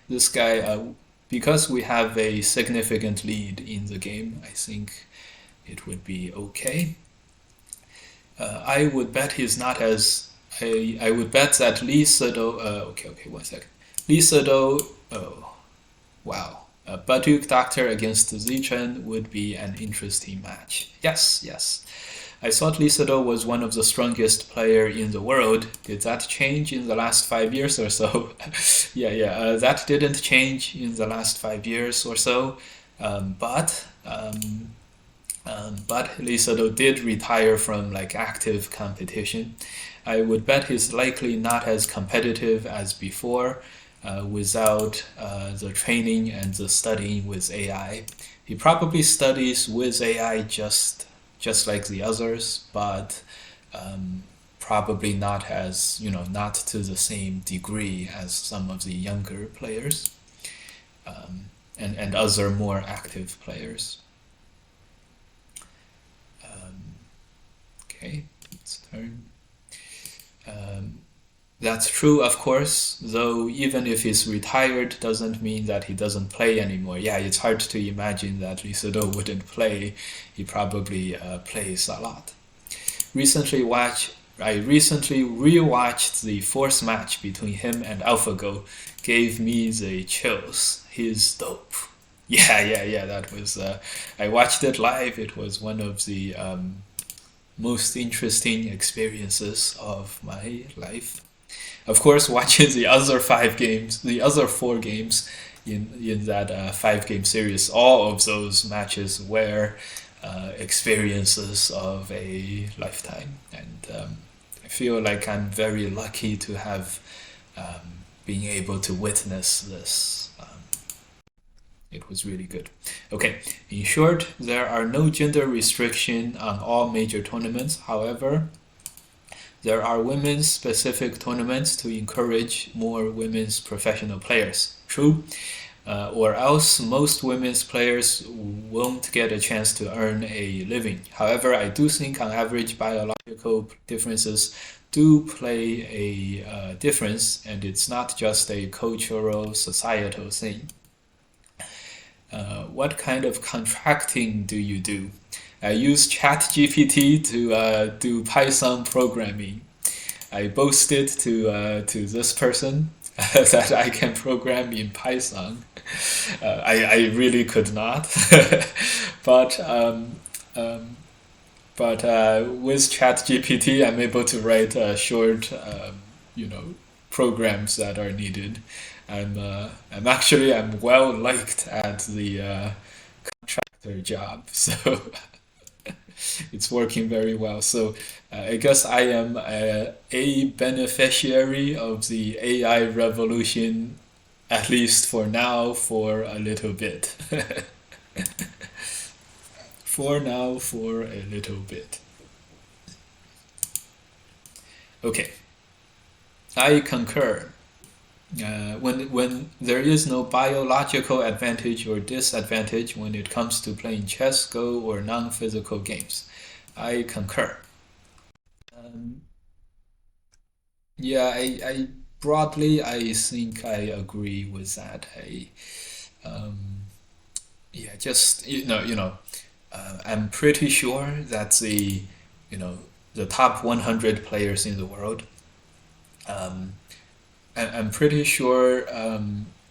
This guy, because we have a significant lead in the game, I think it would be okay. I would bet he's not as. I would bet that Lee Sedol. Okay, 1 second. Lee Sedol. Oh, wow. Baduk Doctor against Zichen would be an interesting match. Yes. I thought Lee Sedol was one of the strongest player in the world. Did that change in the last 5 years or so? Yeah. That didn't change in the last 5 years or so. But Lee Sedol did retire from like active competition. I would bet he's likely not as competitive as before without the training and the studying with AI. He probably studies with AI just like the others, but probably not as not to the same degree as some of the younger players and other more active players. Okay, let's turn. That's true, of course, though even if he's retired, doesn't mean that he doesn't play anymore. Yeah, it's hard to imagine that Lee Sedol wouldn't play. He probably plays a lot. Recently watched I recently rewatched the fourth match between him and AlphaGo. Gave me the chills. He's dope. Yeah. That was. I watched it live. It was one of the most interesting experiences of my life. Of course, watching the other four games in that five-game series, all of those matches were experiences of a lifetime, and I feel like I'm very lucky to have being able to witness this. It was really good. Okay, in short, there are no gender restriction on all major tournaments. However, there are women's specific tournaments to encourage more women's professional players. True. Or else most women's players won't get a chance to earn a living. However, I do think on average biological differences do play a difference, and it's not just a cultural, societal thing. What kind of contracting do you do? I use ChatGPT to do Python programming. I boasted to this person that I can program in Python. I really could not, but with ChatGPT, I'm able to write short, programs that are needed. I'm well liked at the contractor job, so it's working very well. So I guess I am a beneficiary of the AI revolution, at least for now, for a little bit. For now, for a little bit. Okay, I concur. When there is no biological advantage or disadvantage when it comes to playing chess, Go, or non-physical games, I concur. Um, yeah, I broadly I think I agree with that. Um, yeah, just I'm pretty sure that you know the top 100 players in the world. Um, I'm pretty sure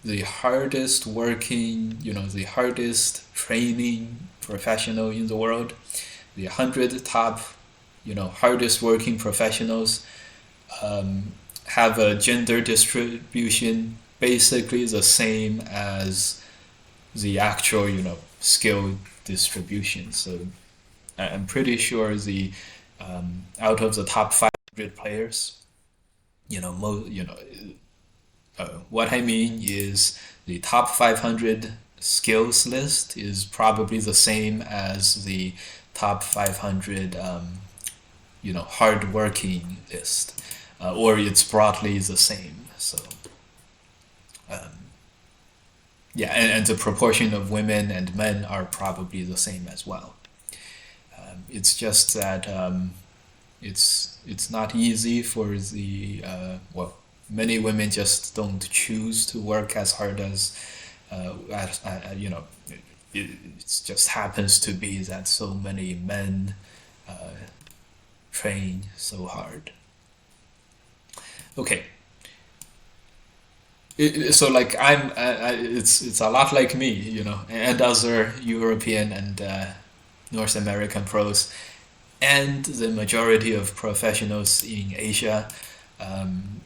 the hardest working, the hardest training professional in the world, the 100 top, hardest working professionals um, have a gender distribution basically the same as the actual, skill distribution. So I'm pretty sure the out of the top 500 players, what I mean is the top 500 skills list is probably the same as the top 500, hard working list, or it's broadly the same. So, um, yeah, and the proportion of women and men are probably the same as well. It's just that it's not easy for the many women just don't choose to work as hard as it just happens to be that so many men uh, train so hard. Okay, so like it's a lot like me, and other European and North American pros, and the majority of professionals in Asia. Um,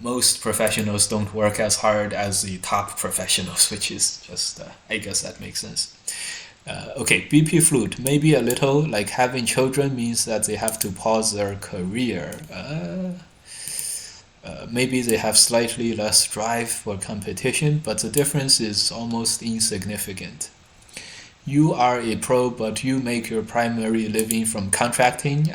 Most professionals don't work as hard as the top professionals, which is just, I guess that makes sense. Okay, BP Flute. Maybe a little like having children means that they have to pause their career. Maybe they have slightly less drive for competition, but the difference is almost insignificant. You are a pro, but you make your primary living from contracting.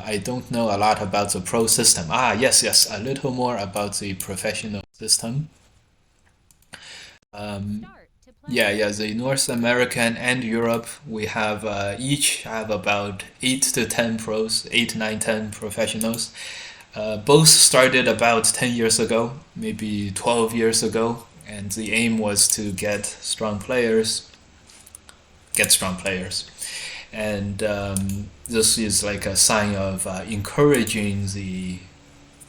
I don't know a lot about the pro system. Yes, a little more about the professional system. Um, yeah, the North American and Europe, we have each have about 8 to 10 pros, 8, 9, 10 professionals. Both started about 10 years ago, maybe 12 years ago, and the aim was to get strong players. And this is like a sign of encouraging the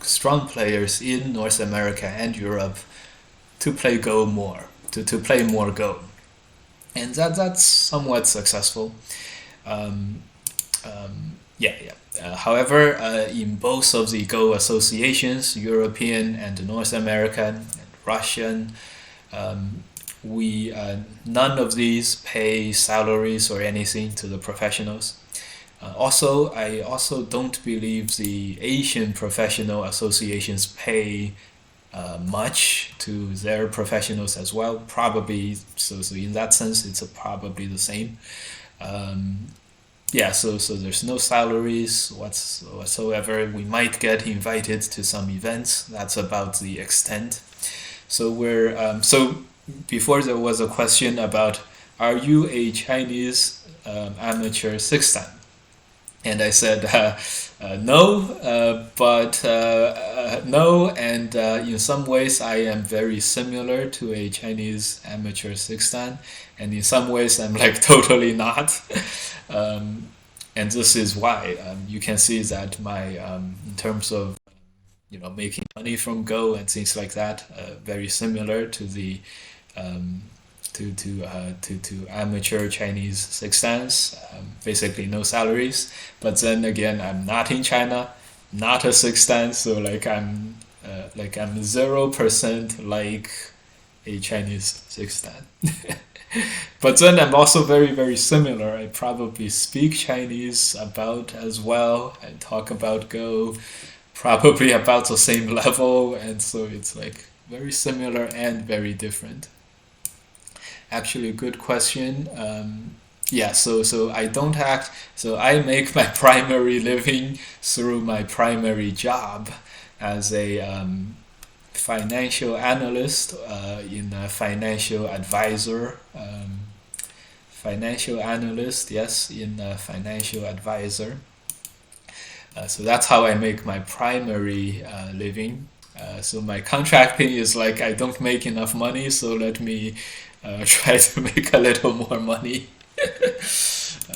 strong players in North America and Europe to play Go more, to play more Go. And that's somewhat successful. Um, yeah, yeah. However, in both of the Go associations, European and North American and Russian, um, we none of these pay salaries or anything to the professionals. I also don't believe the Asian professional associations pay much to their professionals as well. Probably so in that sense, it's probably the same. Um, yeah, so there's no salaries whatsoever. We might get invited to some events. That's about the extent. So before there was a question about, are you a Chinese amateur six dan? And I said no, but no, and in some ways I am very similar to a Chinese amateur six dan, and in some ways I'm like totally not. um, and this is why you can see that my in terms of making money from Go and things like that, very similar to the um, to amateur Chinese six dans. Basically, no salaries. But then again, I'm not in China, not a six dan, so I'm 0% like a Chinese six dan. But then I'm also very similar. I probably speak Chinese about as well and talk about Go, probably about the same level, and so it's like very similar and very different. Actually, a good question. Yeah, so I don't act. So I make my primary living through my primary job as a financial analyst in a financial advisor. Financial analyst, yes, in a financial advisor. So that's how I make my primary living. So my contracting is like, I don't make enough money, so let me try to make a little more money.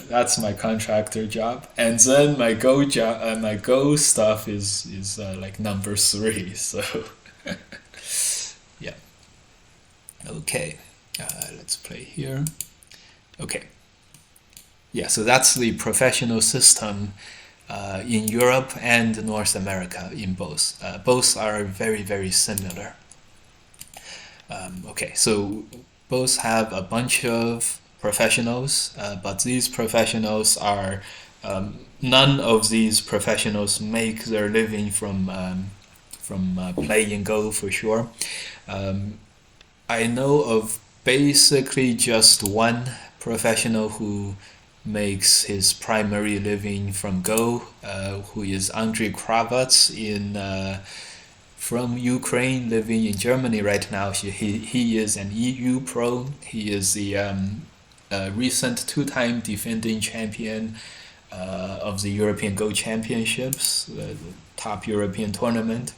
That's my contractor job, and then my Go job, my Go stuff is like number three. So yeah, okay. Let's play here. Okay, yeah. So that's the professional system in Europe and North America. In both, both are very similar. Okay, so both have a bunch of professionals, but these professionals are none of these professionals make their living from playing Go for sure. I know of basically just one professional who makes his primary living from Go, who is Andrei Kravats from Ukraine, living in Germany right now. He is an EU pro. He is the recent two-time defending champion of the European Go Championships, the top European tournament.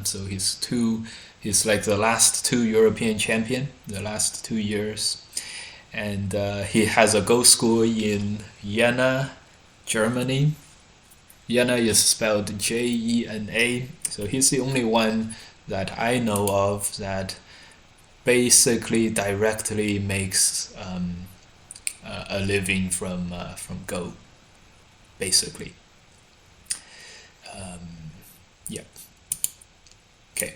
So he's like the last two European champion, the last 2 years. And he has a Go school in Jena, Germany. Jena is spelled Jena. So he's the only one that I know of that basically directly makes a living from Go, basically. Yeah. Okay.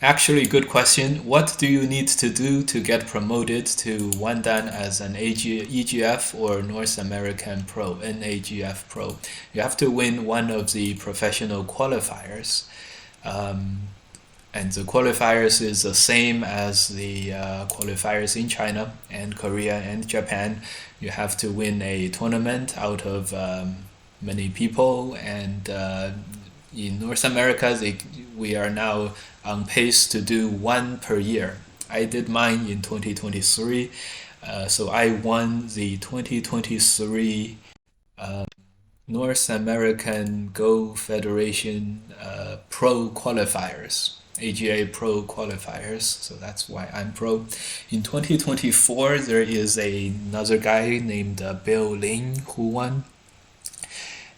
Actually, good question. What do you need to do to get promoted to one dan as an EGF or North American Pro, NAGF Pro? You have to win one of the professional qualifiers. And the qualifiers is the same as the qualifiers in China and Korea and Japan. You have to win a tournament out of many people, and in North America, we are now on pace to do one per year. I did mine in 2023, so I won the 2023 North American Go Federation Pro Qualifiers. AGA Pro Qualifiers, so that's why I'm pro. In 2024, there is another guy named Bill Ling who won.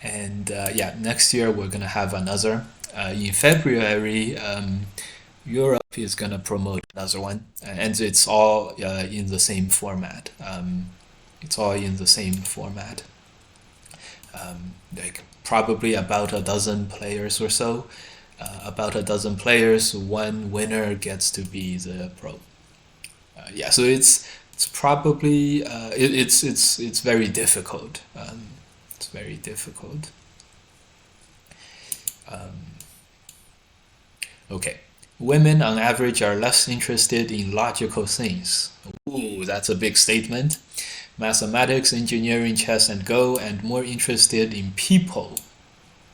And yeah, next year we're gonna have another. In February, Europe is gonna promote another one, and it's all in the same format. It's all in the same format. Like probably about a dozen players or so. About a dozen players, one winner gets to be the pro. Yeah, so it's probably it's very difficult. It's very difficult. Okay. Women on average are less interested in logical things. Ooh, that's a big statement. Mathematics, engineering, chess, and Go, and more interested in people.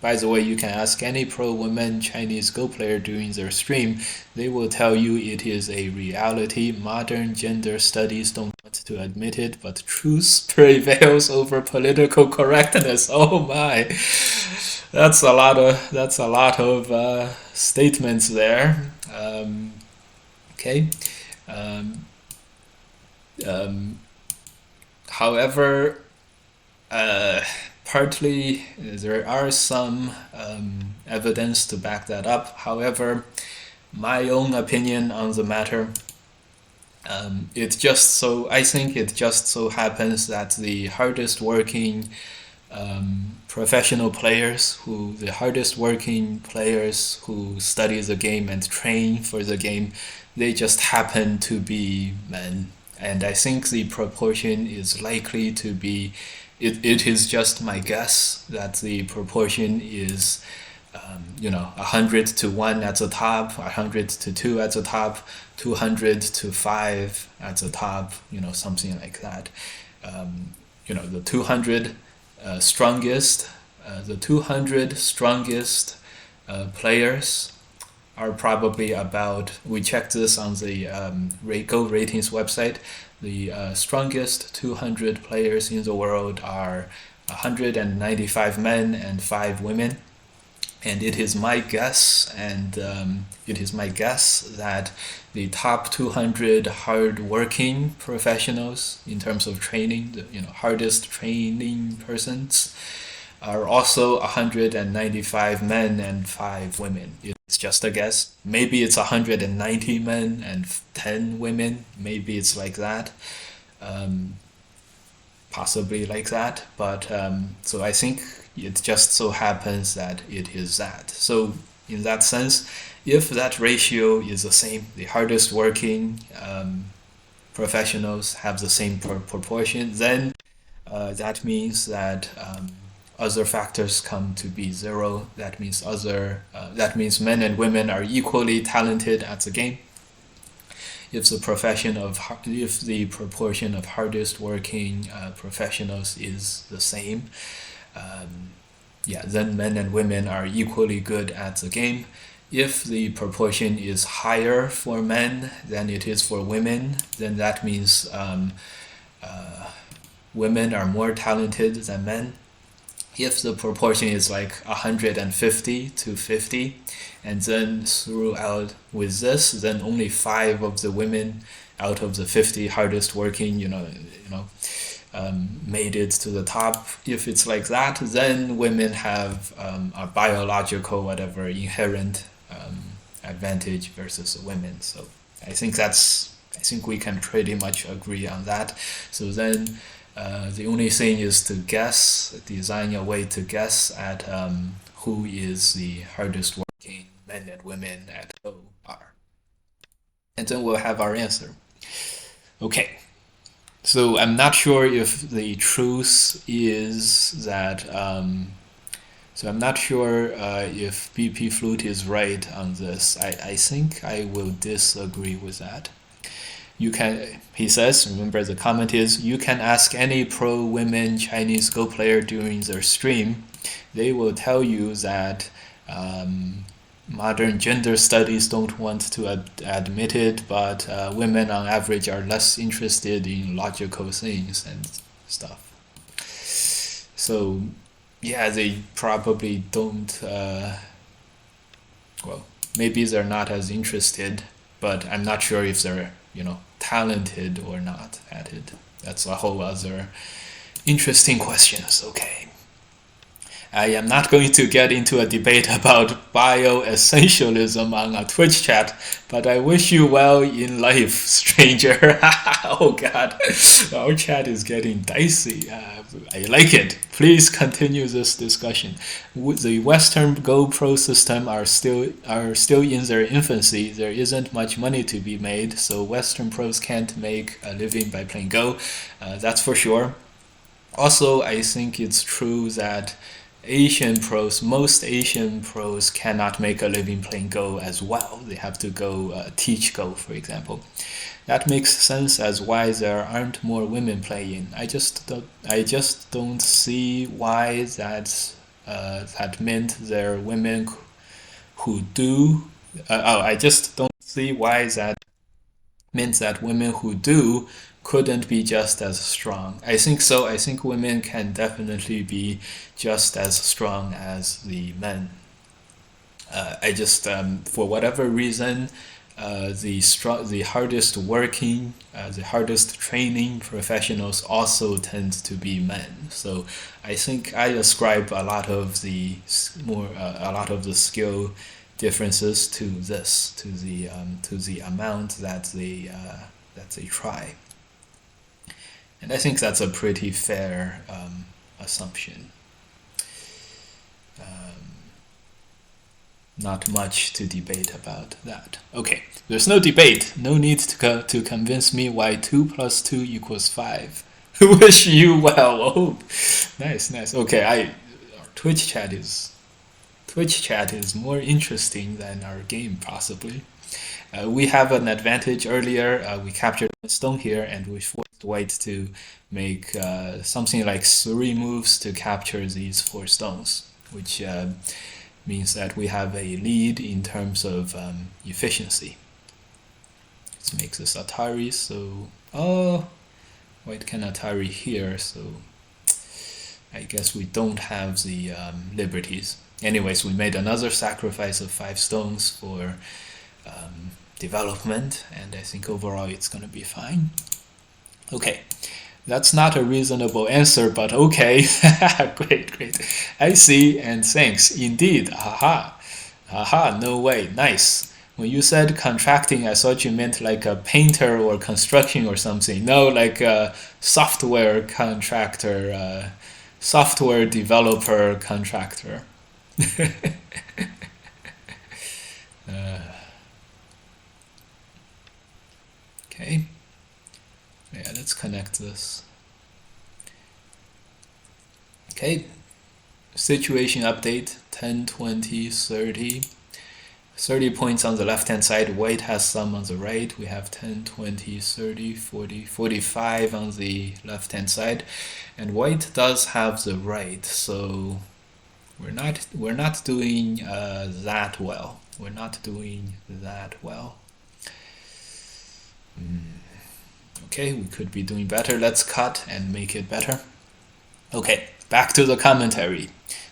By the way, you can ask any pro women Chinese Go player during their stream. They will tell you it is a reality. Modern gender studies don't want to admit it, but truth prevails over political correctness. Oh my, that's a lot of statements there. Okay. Um, um, However, uh, partly there are some evidence to back that up. However, my own opinion on the matter, I think it just so happens that the hardest working the hardest working players who study the game and train for the game, they just happen to be men. And I think the proportion is likely to be, it is just my guess that the proportion is, 100 to 1 at the top, 100 to 2 at the top, 200 to 5 at the top, something like that. The 200 strongest, the 200 strongest players are probably about, we checked this on the Go Ratings website, the strongest 200 players in the world are 195 men and 5 women. And it is my guess, that the top 200 hard-working professionals in terms of training, the hardest training persons, are also 195 men and 5 women. It's just a guess. Maybe it's 190 men and 10 women. Maybe it's like that. Possibly like that. But so I think it just so happens that it is that. So in that sense, if that ratio is the same, the hardest working professionals have the same proportion, then that means that other factors come to be zero. That means men and women are equally talented at the game. If the proportion of hardest working professionals is the same, then men and women are equally good at the game. If the proportion is higher for men than it is for women, then that means women are more talented than men. If the proportion is like 150 to 50, and then throughout with this, then only 5 of the women out of the 50 hardest working, made it to the top. If it's like that, then women have a biological, whatever, inherent advantage versus women. So I think we can pretty much agree on that. So then the only thing is to design a way to guess at who is the hardest working men and women at OR. And then we'll have our answer. Okay. So I'm not sure if the truth is that. So I'm not sure if BP Flute is right on this. I think I will disagree with that. He says, remember the comment is, you can ask any pro women Chinese Go player during their stream. They will tell you that modern gender studies don't want to admit it, but women on average are less interested in logical things and stuff. So, yeah, they probably don't. Well, maybe they're not as interested, but I'm not sure if they're talented or not at it. That's a whole other interesting questions. Okay. I am not going to get into a debate about bioessentialism on a Twitch chat, but I wish you well in life, stranger. Oh god, our chat is getting dicey. I like it. Please continue this discussion. The Western Go Pro system are still in their infancy. There isn't much money to be made, so Western pros can't make a living by playing Go. That's for sure. Also, I think it's true that most Asian pros cannot make a living playing Go as well. They have to go teach Go, for example. That makes sense as why there aren't more women playing. I just don't see why that meant there are women who do. I just don't see why that meant that women who do couldn't be just as strong. I think so. I think women can definitely be just as strong as the men. I just, for whatever reason, the hardest working, the hardest training professionals also tend to be men. So I think I ascribe a lot of the skill differences to this, to the amount that they try. And I think that's a pretty fair assumption. Not much to debate about that. Okay, there's no debate. No need to convince me why 2 plus 2 equals 5. Wish you well. Oh, nice. Okay, our Twitch chat is more interesting than our game, possibly. We have an advantage earlier. We captured a stone here, and we forced white to make something like 3 moves to capture these 4 stones, which means that we have a lead in terms of efficiency. Let's make this Atari. So, white can Atari here. So, I guess we don't have the liberties. Anyways, we made another sacrifice of 5 stones for development, and I think overall it's going to be fine. Okay, that's not a reasonable answer, but okay. Great. I see, and thanks. Indeed, haha, no way, nice. When you said contracting, I thought you meant like a painter or construction or something. No, like a software contractor, software developer contractor. Okay. Yeah, let's connect this. Okay. Situation update 10, 20, 30. 30 points on the left hand side. White has some on the right. We have 10, 20, 30, 40, 45 on the left hand side. And white does have the right, so we're not doing that well. We're not doing that well. Okay, we could be doing better. Let's cut and make it better. Okay, back to the commentary.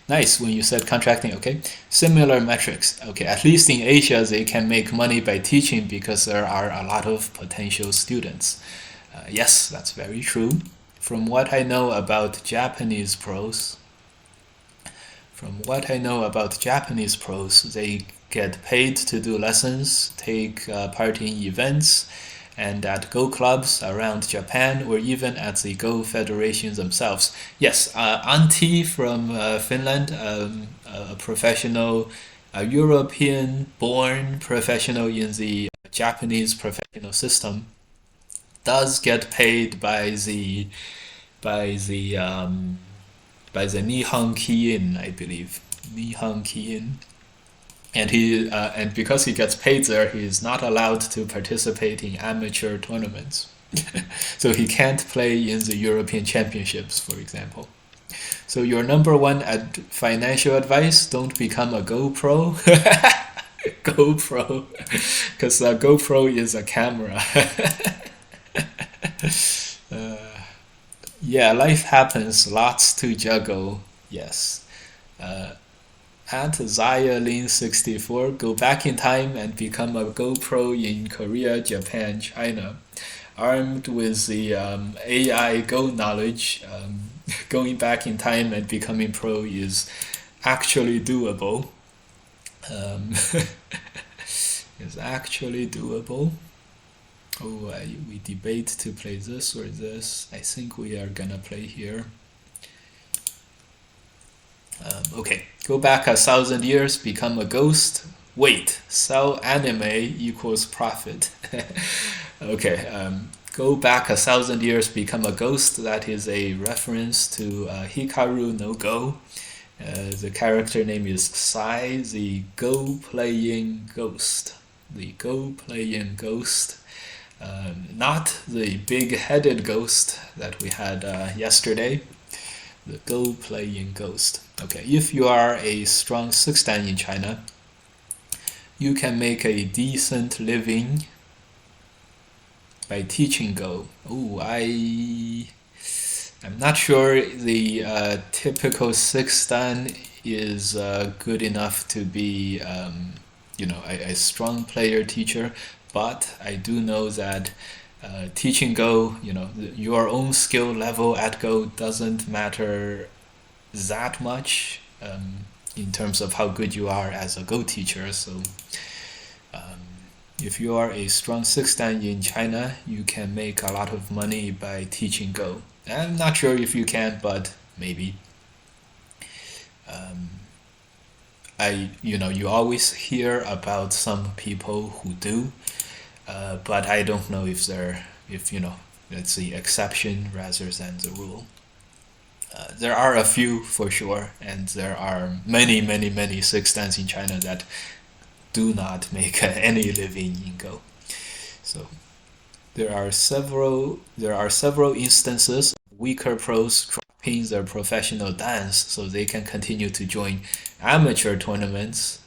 Nice, when you said contracting, okay. Similar metrics. Okay, at least in Asia, they can make money by teaching because there are a lot of potential students. Yes, that's very true. From what I know about Japanese pros, they get paid to do lessons, take part in events, and at Go clubs around Japan, or even at the Go federations themselves. Yes, Antti from Finland, a professional, a European-born professional in the Japanese professional system, does get paid by the Nihon Kiin, I believe. Nihon Kiin. And because he gets paid there, he is not allowed to participate in amateur tournaments. So he can't play in the European Championships, for example. So your number one financial advice: don't become a GoPro. GoPro, because a GoPro is a camera. Yeah, life happens. Lots to juggle. Yes. At Xialin64, go back in time and become a GoPro in Korea, Japan, China. Armed with the AI Go knowledge, going back in time and becoming pro is actually doable. Is actually doable. Oh, we debate to play this or this. I think we are gonna play here. Okay, go back 1,000 years, become a ghost. Wait, sell anime equals profit. Okay, go back 1,000 years, become a ghost. That is a reference to Hikaru no Go. The character name is Sai, the Go playing ghost. The Go playing ghost. Not the big headed ghost that we had yesterday. The Go playing ghost. Okay, if you are a strong 6-dan in China, you can make a decent living by teaching Go. Oh, I'm not sure the typical 6-dan is good enough to be, a strong player teacher, but I do know that teaching Go, your own skill level at Go doesn't matter that much in terms of how good you are as a Go teacher. So if you are a strong 6-dan in China, you can make a lot of money by teaching Go. I'm not sure if you can, but maybe. You always hear about some people who do, but I don't know if that's the exception rather than the rule. There are a few for sure, and there are many, many, many 6-dans in China that do not make any living in Go. So there are several instances of weaker pros dropping their professional dance so they can continue to join amateur tournaments.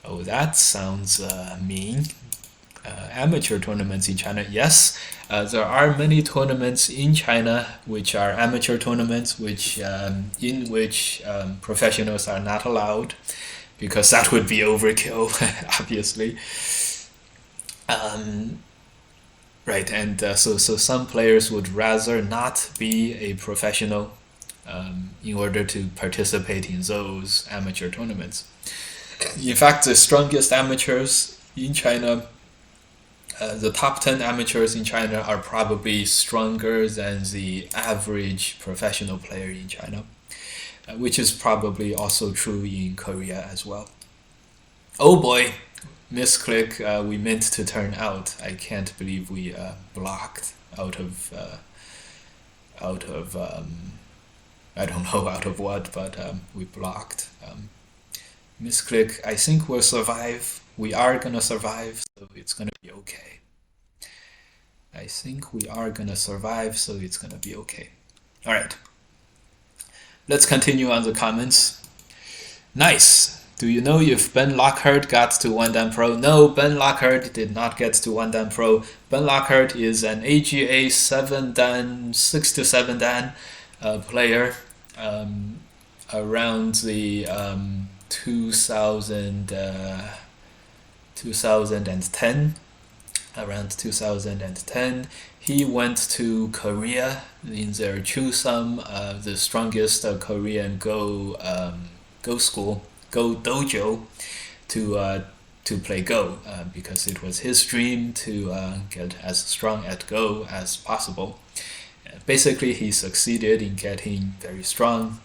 Oh, that sounds mean. Amateur tournaments in China. Yes, there are many tournaments in China which are amateur tournaments, in which professionals are not allowed, because that would be overkill, obviously. Right, and so some players would rather not be a professional in order to participate in those amateur tournaments. In fact, the strongest amateurs in China, the top 10 amateurs in China are probably stronger than the average professional player in China, which is probably also true in Korea as well. Oh boy, misclick, we meant to turn out. I can't believe we blocked out of I don't know out of what, but we blocked. Misclick, I think we'll survive. We are gonna survive, so it's gonna be okay. I think we are gonna survive, so it's gonna be okay. Alright. Let's continue on the comments. Nice! Do you know if Ben Lockhart got to 1-dan Pro? No, Ben Lockhart did not get to 1-dan Pro. Ben Lockhart is an AGA 7-dan, 6 to 7-dan player around the 2010. Around 2010, he went to Korea in their Chusum, the strongest Korean Go school, Go dojo, to play Go, because it was his dream to get as strong at Go as possible. Basically, he succeeded in getting very strong.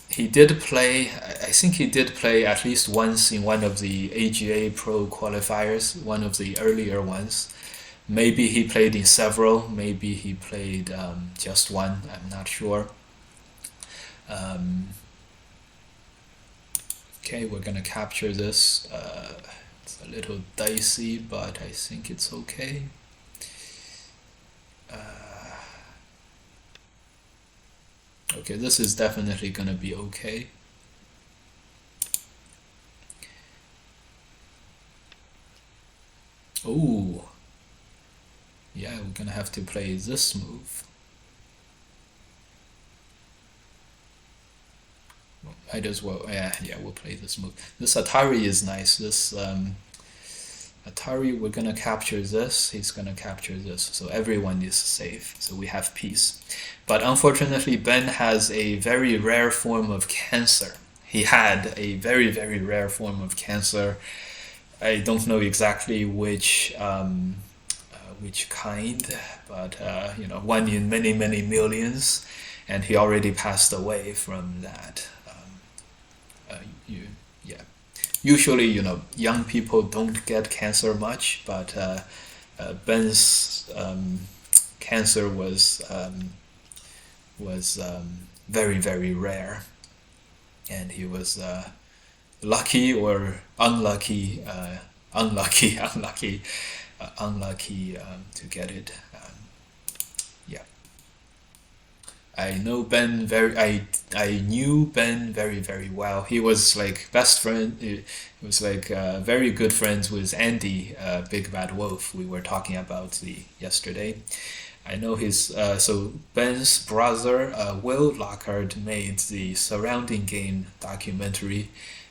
He did play, I think he did play at least once in one of the AGA Pro qualifiers, one of the earlier ones. Maybe he played in several, maybe he played just one, I'm not sure. Okay, we're gonna capture this. It's a little dicey, but I think it's okay. Okay, this is definitely gonna be okay. Oh, yeah, we're gonna have to play this move. might as well. Yeah, we'll play this move. This Atari is nice. This Atari, we're gonna capture this. He's gonna capture this. So everyone is safe. So we have peace. But unfortunately, Ben has a very rare form of cancer. He had a very, very rare form of cancer. I don't know exactly which kind, but one in many, many millions, and he already passed away from that. Yeah. Usually, young people don't get cancer much, but Ben's cancer was very, very rare, and he was lucky or unlucky, unlucky to get it. Yeah, I know Ben very. I knew Ben very, very well. He was like best friend. He was like very good friends with Andy, Big Bad Wolf. We were talking about the yesterday. I know his. So Ben's brother, Will Lockhart, made the Surrounding Game documentary,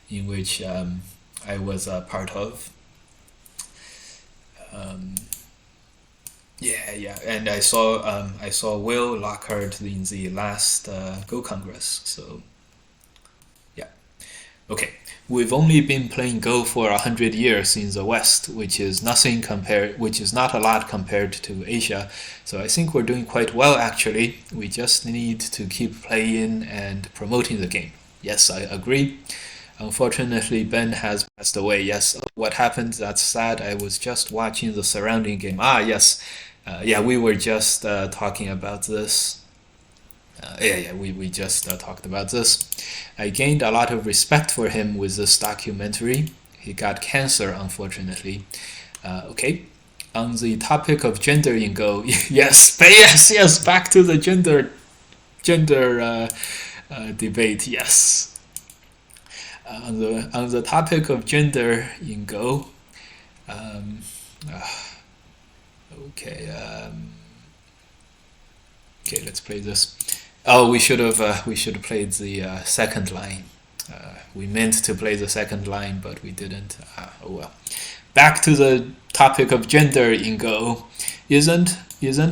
in which I was a part of. Um, yeah, and I saw Will Lockhart in the last Go Congress. So yeah, okay. We've only been playing Go for 100 years in the West, which is not a lot compared to Asia. So I think we're doing quite well actually. We just need to keep playing and promoting the game. Yes, I agree. Unfortunately, Ben has passed away. Yes, what happened? That's sad. I was just watching the Surrounding Game. Ah, yes. Yeah, we were just talking about this. We just talked about this. I gained a lot of respect for him with this documentary. He got cancer, unfortunately. Okay. On the topic of gender in Go, yes, back to the gender debate. Yes. On the topic of gender in Go, um, uh, okay, okay, let's play this. Oh, we should have played the second line. We meant to play the second line, but we didn't. Oh well. Back to the topic of gender in Go. Isn't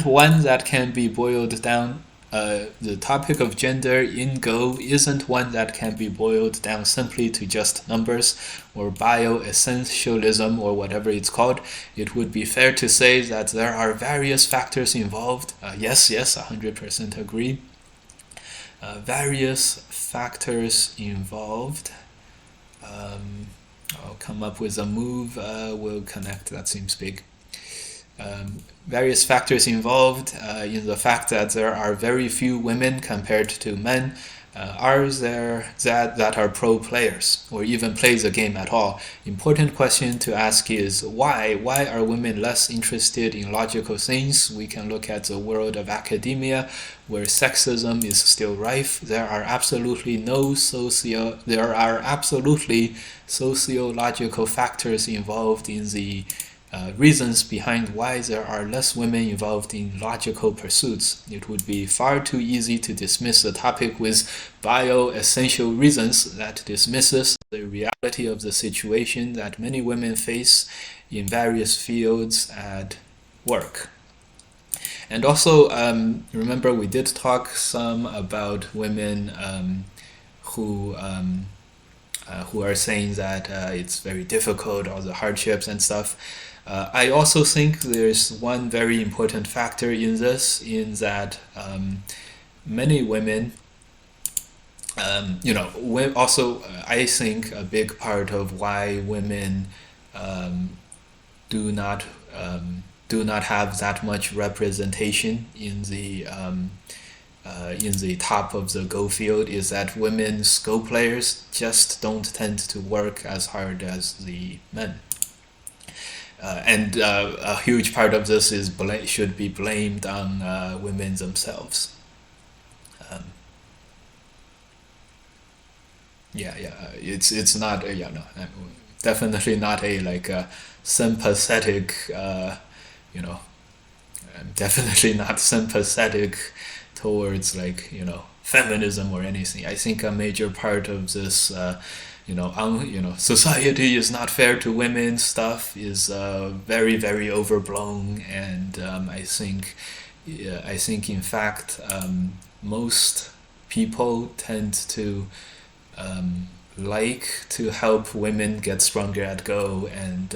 one that can be boiled down the topic of gender in Go isn't one that can be boiled down simply to just numbers or bioessentialism or whatever it's called. It would be fair to say that there are various factors involved. Yes, 100% agree. Various factors involved. I'll come up with a move. We'll connect. That seems big. Various factors involved in the fact that there are very few women compared to men. Are there that are pro players or even play the game at all? Important question to ask is why? Why are women less interested in logical things? We can look at the world of academia where sexism is still rife. There are absolutely sociological factors involved in the reasons behind why there are less women involved in logical pursuits. It would be far too easy to dismiss the topic with bioessential reasons that dismisses the reality of the situation that many women face in various fields at work. And also, remember we did talk some about women who are saying that it's very difficult, all the hardships and stuff. I also think there's one very important factor in this, in that many women, also I think a big part of why women do not have that much representation in the top of the Go field is that women's Go players just don't tend to work as hard as the men. And a huge part of this should be blamed on women themselves. Um, it's not definitely not a sympathetic. I'm definitely not sympathetic towards feminism or anything. I think a major part of this, society is not fair to women stuff is very, very overblown, and I think in fact most people tend to like to help women get stronger at Go, and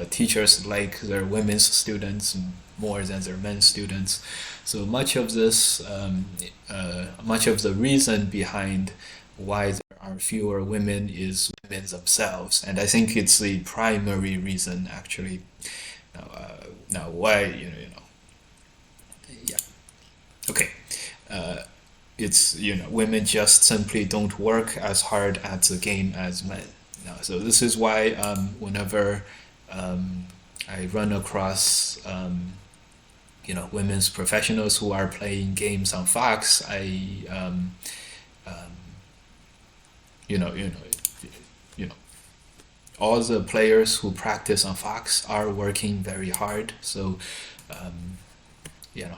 teachers like their women's students more than their men's students. So much of the reason behind why there are fewer women is women themselves, and I think it's the primary reason actually. Now why yeah, okay. It's women just simply don't work as hard at the game as men. So this is why whenever I run across women's professionals who are playing games on Fox, I you know you know you know all the players who practice on Fox are working very hard. So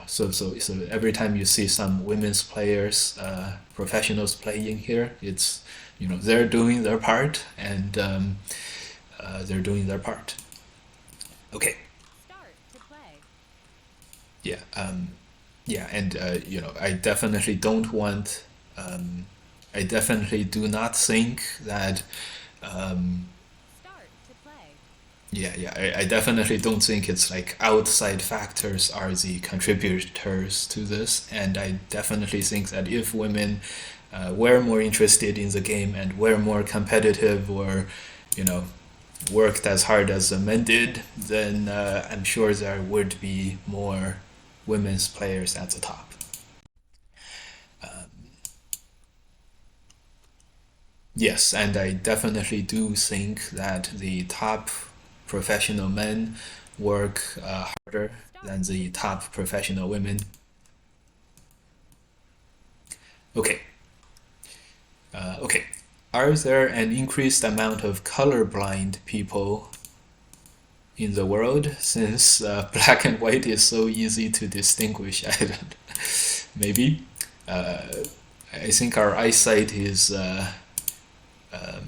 so every time you see some women's players, professionals playing here, it's they're doing their part, and they're doing their part. Okay. Start to play. Yeah. And I definitely don't want. I definitely do not think that. Start to play. I definitely don't think it's like outside factors are the contributors to this, and I definitely think that if women were more interested in the game and were more competitive, or worked as hard as the men did, then I'm sure there would be more women's players at the top. Yes, and I definitely do think that the top professional men work harder Start than the top professional women. Okay. Okay. Are there an increased amount of colorblind people in the world, since black and white is so easy to distinguish? I don't. Maybe. Uh, I think our eyesight is. Um,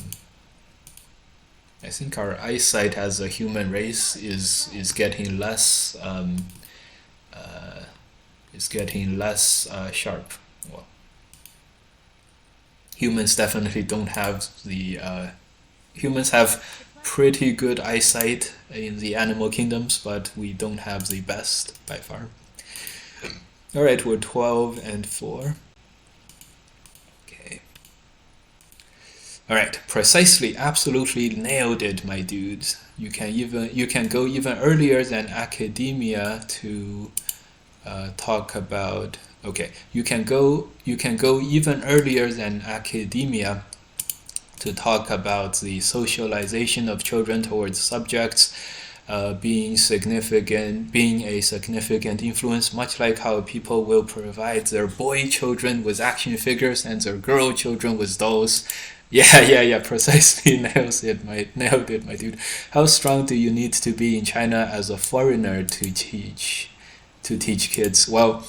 I think our eyesight as a human race is getting less uh, sharp. Well, humans definitely don't have the humans have to play. pretty good eyesight in the animal kingdoms, but we don't have the best by far. All right, we're 12 and 4. Okay. All right, precisely, absolutely nailed it, my dudes. You can go even earlier than academia to talk about. Okay, you can go even earlier than academia to talk about the socialization of children towards subjects being a significant influence, much like how people will provide their boy children with action figures and their girl children with dolls. Yeah, precisely nailed it, my dude. How strong do you need to be in China as a foreigner to teach kids? Well,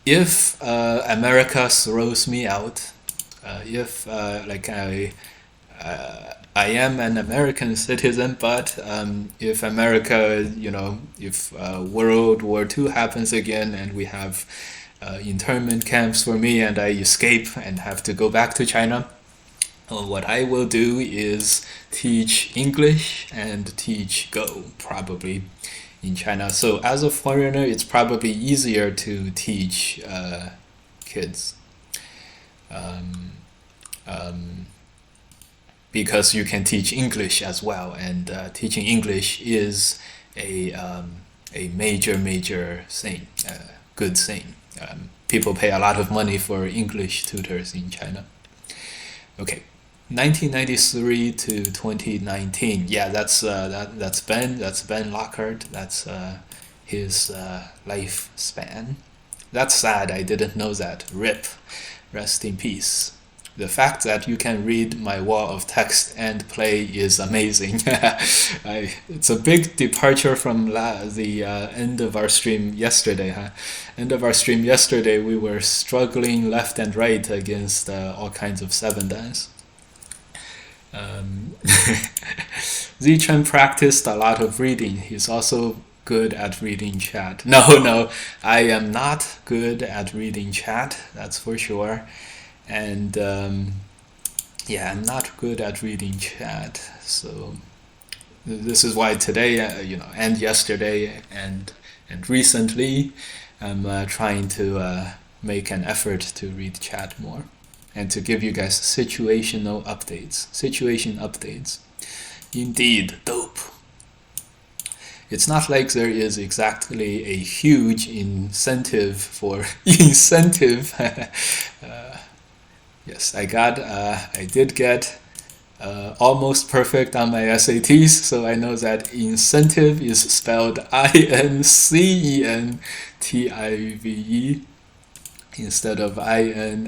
if America throws me out, if I am an American citizen, but if America, if World War II happens again and we have internment camps for me and I escape and have to go back to China, what I will do is teach English and teach Go, probably, in China. So as a foreigner, it's probably easier to teach kids. Um, um, because you can teach English as well, and teaching English is a major thing, good thing. People pay a lot of money for English tutors in China. Okay, 1993 to 2019. Yeah, that's Ben Lockhart. That's his lifespan. That's sad. I didn't know that. RIP. Rest in peace. the fact that you can read my wall of text and play is amazing. It's a big departure from the end of our stream yesterday. End of our stream yesterday, we were struggling left and right against all kinds of 7-dans. Zichen practiced a lot of reading. He's also good at reading chat. No, I am not good at reading chat, that's for sure. And yeah, I'm not good at reading chat. So this is why today, and yesterday and recently, I'm trying to make an effort to read chat more and to give you guys situational updates. Situation updates. Indeed, dope. It's not like there is exactly a huge incentive for incentive. Yes, I did get almost perfect on my SATs, so I know that incentive is spelled INCENTIVE instead of INSENTIVE.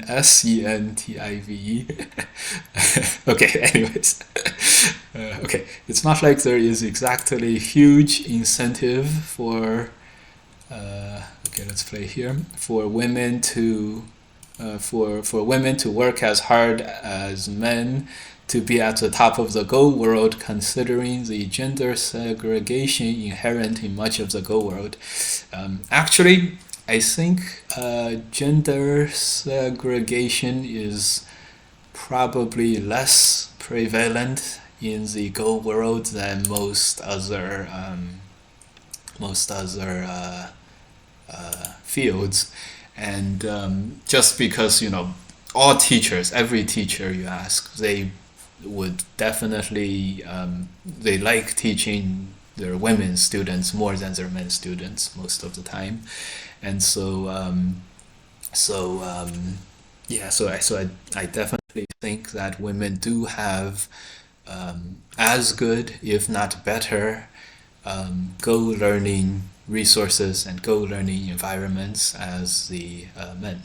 Okay, anyways. Okay, it's not like there is exactly huge incentive for okay, let's play here, for women to work as hard as men to be at the top of the Go world, considering the gender segregation inherent in much of the Go world. Actually, I think gender segregation is probably less prevalent in the Go world than most other fields. And just because, all teachers, every teacher you ask, they would definitely, they like teaching their women students more than their men students most of the time. And so I definitely think that women do have as good, if not better, Go learning resources and Go learning environments as the men.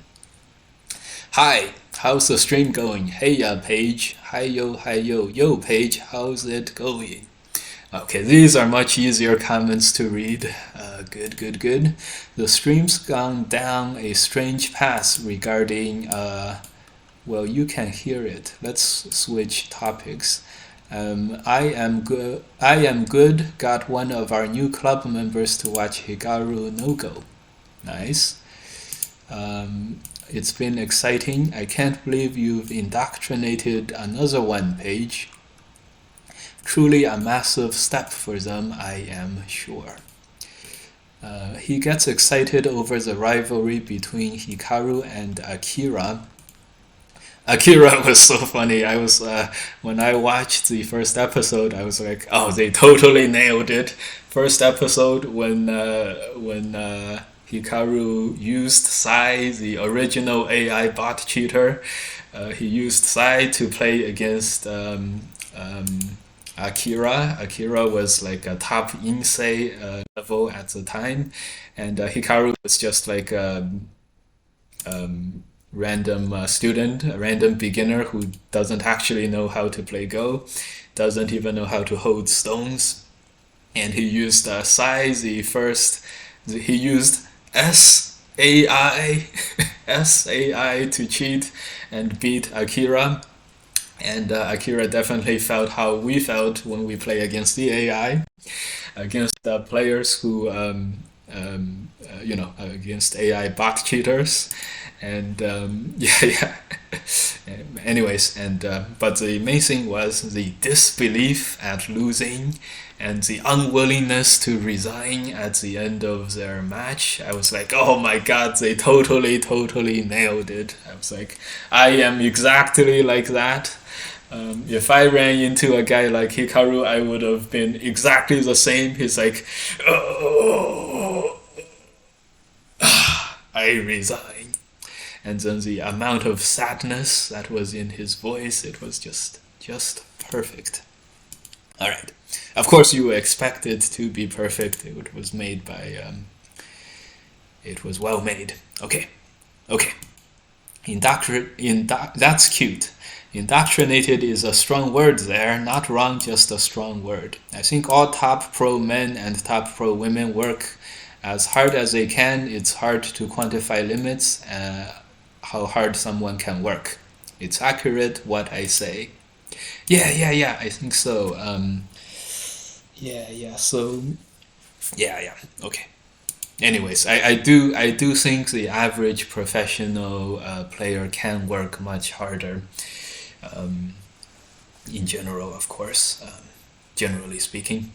Hi, how's the stream going? Hey, Paige. Hi, yo, Paige. How's it going? Okay, these are much easier comments to read. Good. The stream's gone down a strange path regarding, well, you can hear it. Let's switch topics. I am good. Got one of our new club members to watch Hikaru no Go. Nice. It's been exciting. I can't believe you've indoctrinated another one, Paige. Truly a massive step for them, I am sure. He gets excited over the rivalry between Hikaru and Akira. Akira was so funny. I was when I watched the first episode, I was like, "Oh, they totally nailed it." First episode when Hikaru used Sai, the original AI bot cheater. He used Sai to play against Akira. Akira was like a top Insei level at the time, and Hikaru was just like a random student, a random beginner who doesn't actually know how to play Go, doesn't even know how to hold stones, and he used Sai, he used SAI to cheat and beat Akira. And Akira definitely felt how we felt when we play against the AI, against the players who, against AI bot cheaters. And anyways, but the main thing was the disbelief at losing and the unwillingness to resign at the end of their match. I was like, oh my god, they totally nailed it. I was like, I am exactly like that. If I ran into a guy like Hikaru, I would have been exactly the same. He's like, oh, I resign. And then the amount of sadness that was in his voice, it was just perfect. All right. Of course, you expect it to be perfect. It was made by, it was well made. Okay. That's cute. Indoctrinated is a strong word there, not wrong, just a strong word. I think all top pro men and top pro women work as hard as they can. It's hard to quantify limits, how hard someone can work. It's accurate what I say. Yeah, I think so. So, yeah, okay. Anyways, I do think the average professional player can work much harder, um, in general, of course, generally speaking.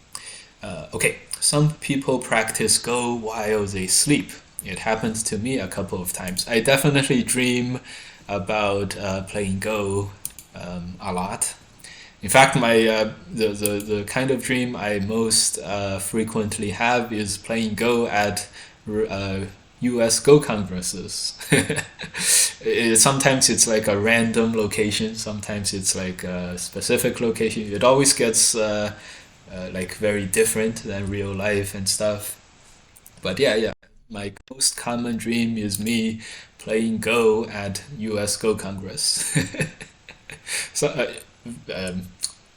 Okay, some people practice Go while they sleep. It happens to me a couple of times. I definitely dream about playing Go a lot. In fact, my the kind of dream I most frequently have is playing Go at U.S. Go congresses. Sometimes it's like a random location. Sometimes it's like a specific location. It always gets like very different than real life and stuff. But yeah, my most common dream is me playing Go at U.S. Go Congress. So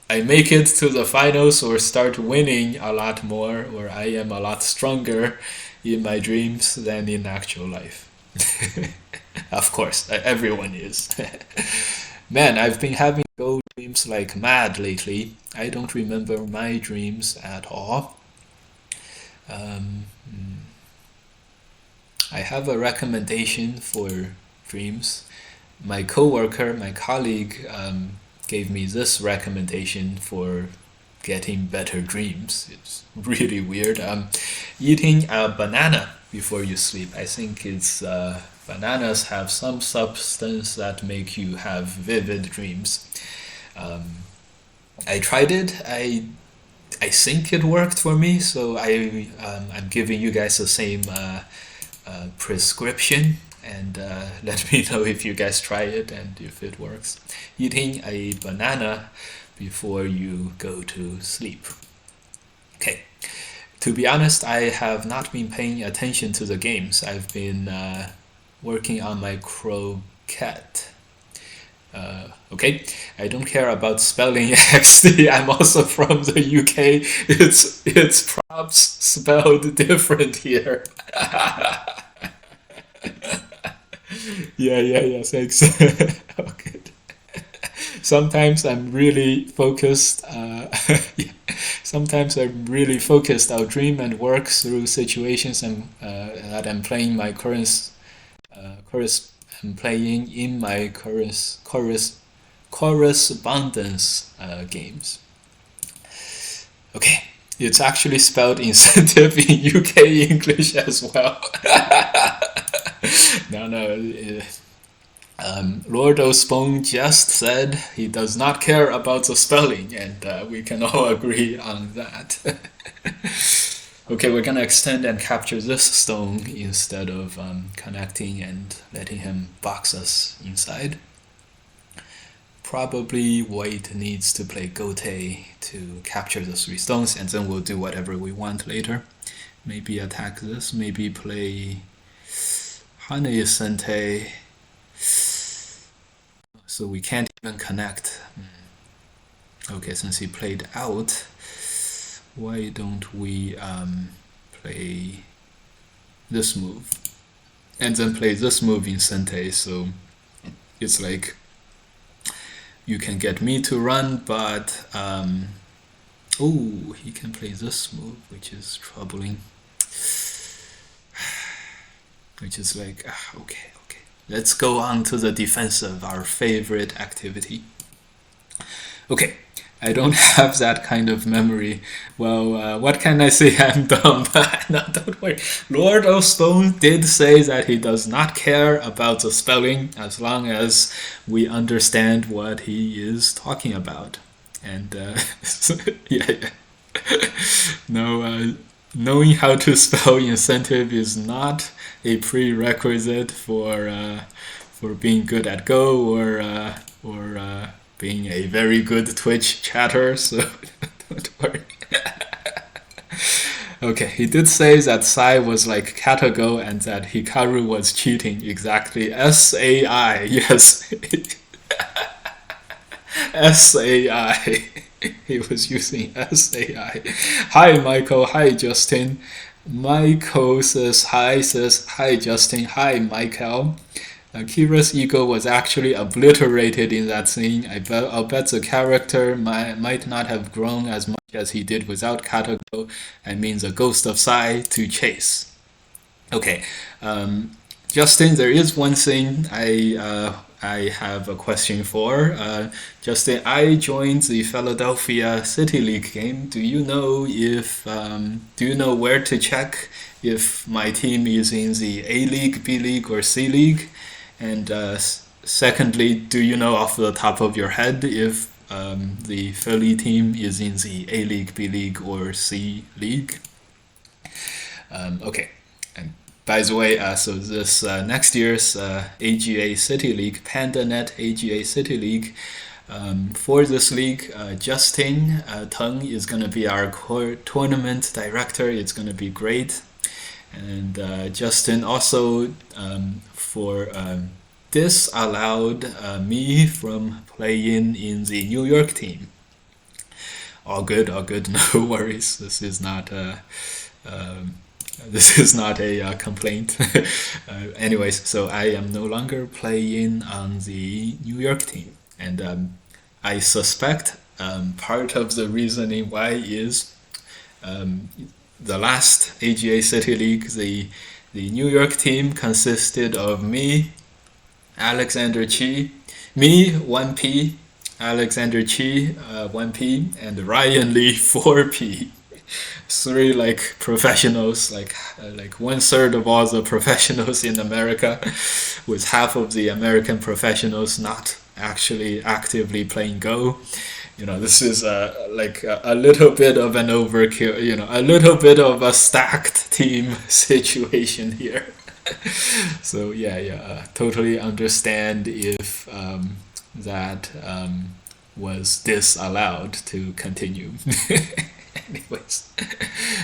I make it to the finals or start winning a lot more, or I am a lot stronger in my dreams than in actual life. Of course, everyone is. Man, I've been having Go dreams like mad lately. I don't remember my dreams at all. Um, I have a recommendation for dreams. My coworker, my colleague, gave me this recommendation for getting better dreams. It's really weird. Eating a banana before you sleep. I think it's bananas have some substance that make you have vivid dreams. Um, I tried it. I think it worked for me, so I'm giving you guys the same prescription, and let me know if you guys try it and if it works. Eating a banana before you go to sleep. Okay. To be honest, I have not been paying attention to the games. I've been working on my croquette. Okay, I don't care about spelling XD. I'm also from the UK. It's props spelled different here. Yeah. Thanks. Okay. Sometimes I'm really focused. Yeah. Sometimes I'm really focused. I'll dream and work through situations that I'm playing my I'm playing in my correspondence games. Okay, it's actually spelled incentive in UK English as well. No. Lord Osbone just said he does not care about the spelling, and we can all agree on that. Okay, we're gonna extend and capture this stone instead of connecting and letting him box us inside. Probably White needs to play Gote to capture the 3 stones, and then we'll do whatever we want later. Maybe attack this, maybe play Hane Sente, so we can't even connect. Okay, since he played out, why don't we play this move and then play this move in Sente, so it's like you can get me to run, but oh, he can play this move, which is troubling. Which is like, okay. Let's go on to the defensive, our favorite activity. Okay, I don't have that kind of memory. Well, what can I say? I'm dumb. No, don't worry. Lord of Stone did say that he does not care about the spelling as long as we understand what he is talking about. And yeah. No, knowing how to spell incentive is not a prerequisite for being good at Go or being a very good Twitch chatter. So don't worry. Okay, he did say that Sai was like Katago and that Hikaru was cheating. Exactly. SAI. Yes. SAI. He was using SAI. Hi, Michael. Hi, Justin. Michael says hi, Justin. Hi, Michael. Kira's ego was actually obliterated in that scene. I'll bet the character might not have grown as much as he did without Katago. I mean, the ghost of Sai to chase. Okay, Justin, there is one thing I have a question for. Justin, I joined the Philadelphia City League game. Do you know where to check if my team is in the A League, B League, or C League? And secondly, do you know off the top of your head if the Philly team is in the A League, B League, or C League? Okay. And by the way, so this next year's AGA City League, PandaNet AGA City League, for this league, Justin Teng is going to be our core tournament director. It's going to be great. And Justin also disallowed me from playing in the New York team. All good, no worries. This is not a complaint. Anyways, so I am no longer playing on the New York team, and I suspect part of the reasoning why is the last AGA City League, the New York team consisted of me, Alexander Chi, me 1P, Alexander Chi 1P, and Ryan Lee 4P. Three like professionals, like 1/3 of all the professionals in America, with half of the American professionals not actually actively playing Go. This is like a little bit of an overkill, a little bit of a stacked team situation here. So yeah, totally understand if that was disallowed to continue. Anyways,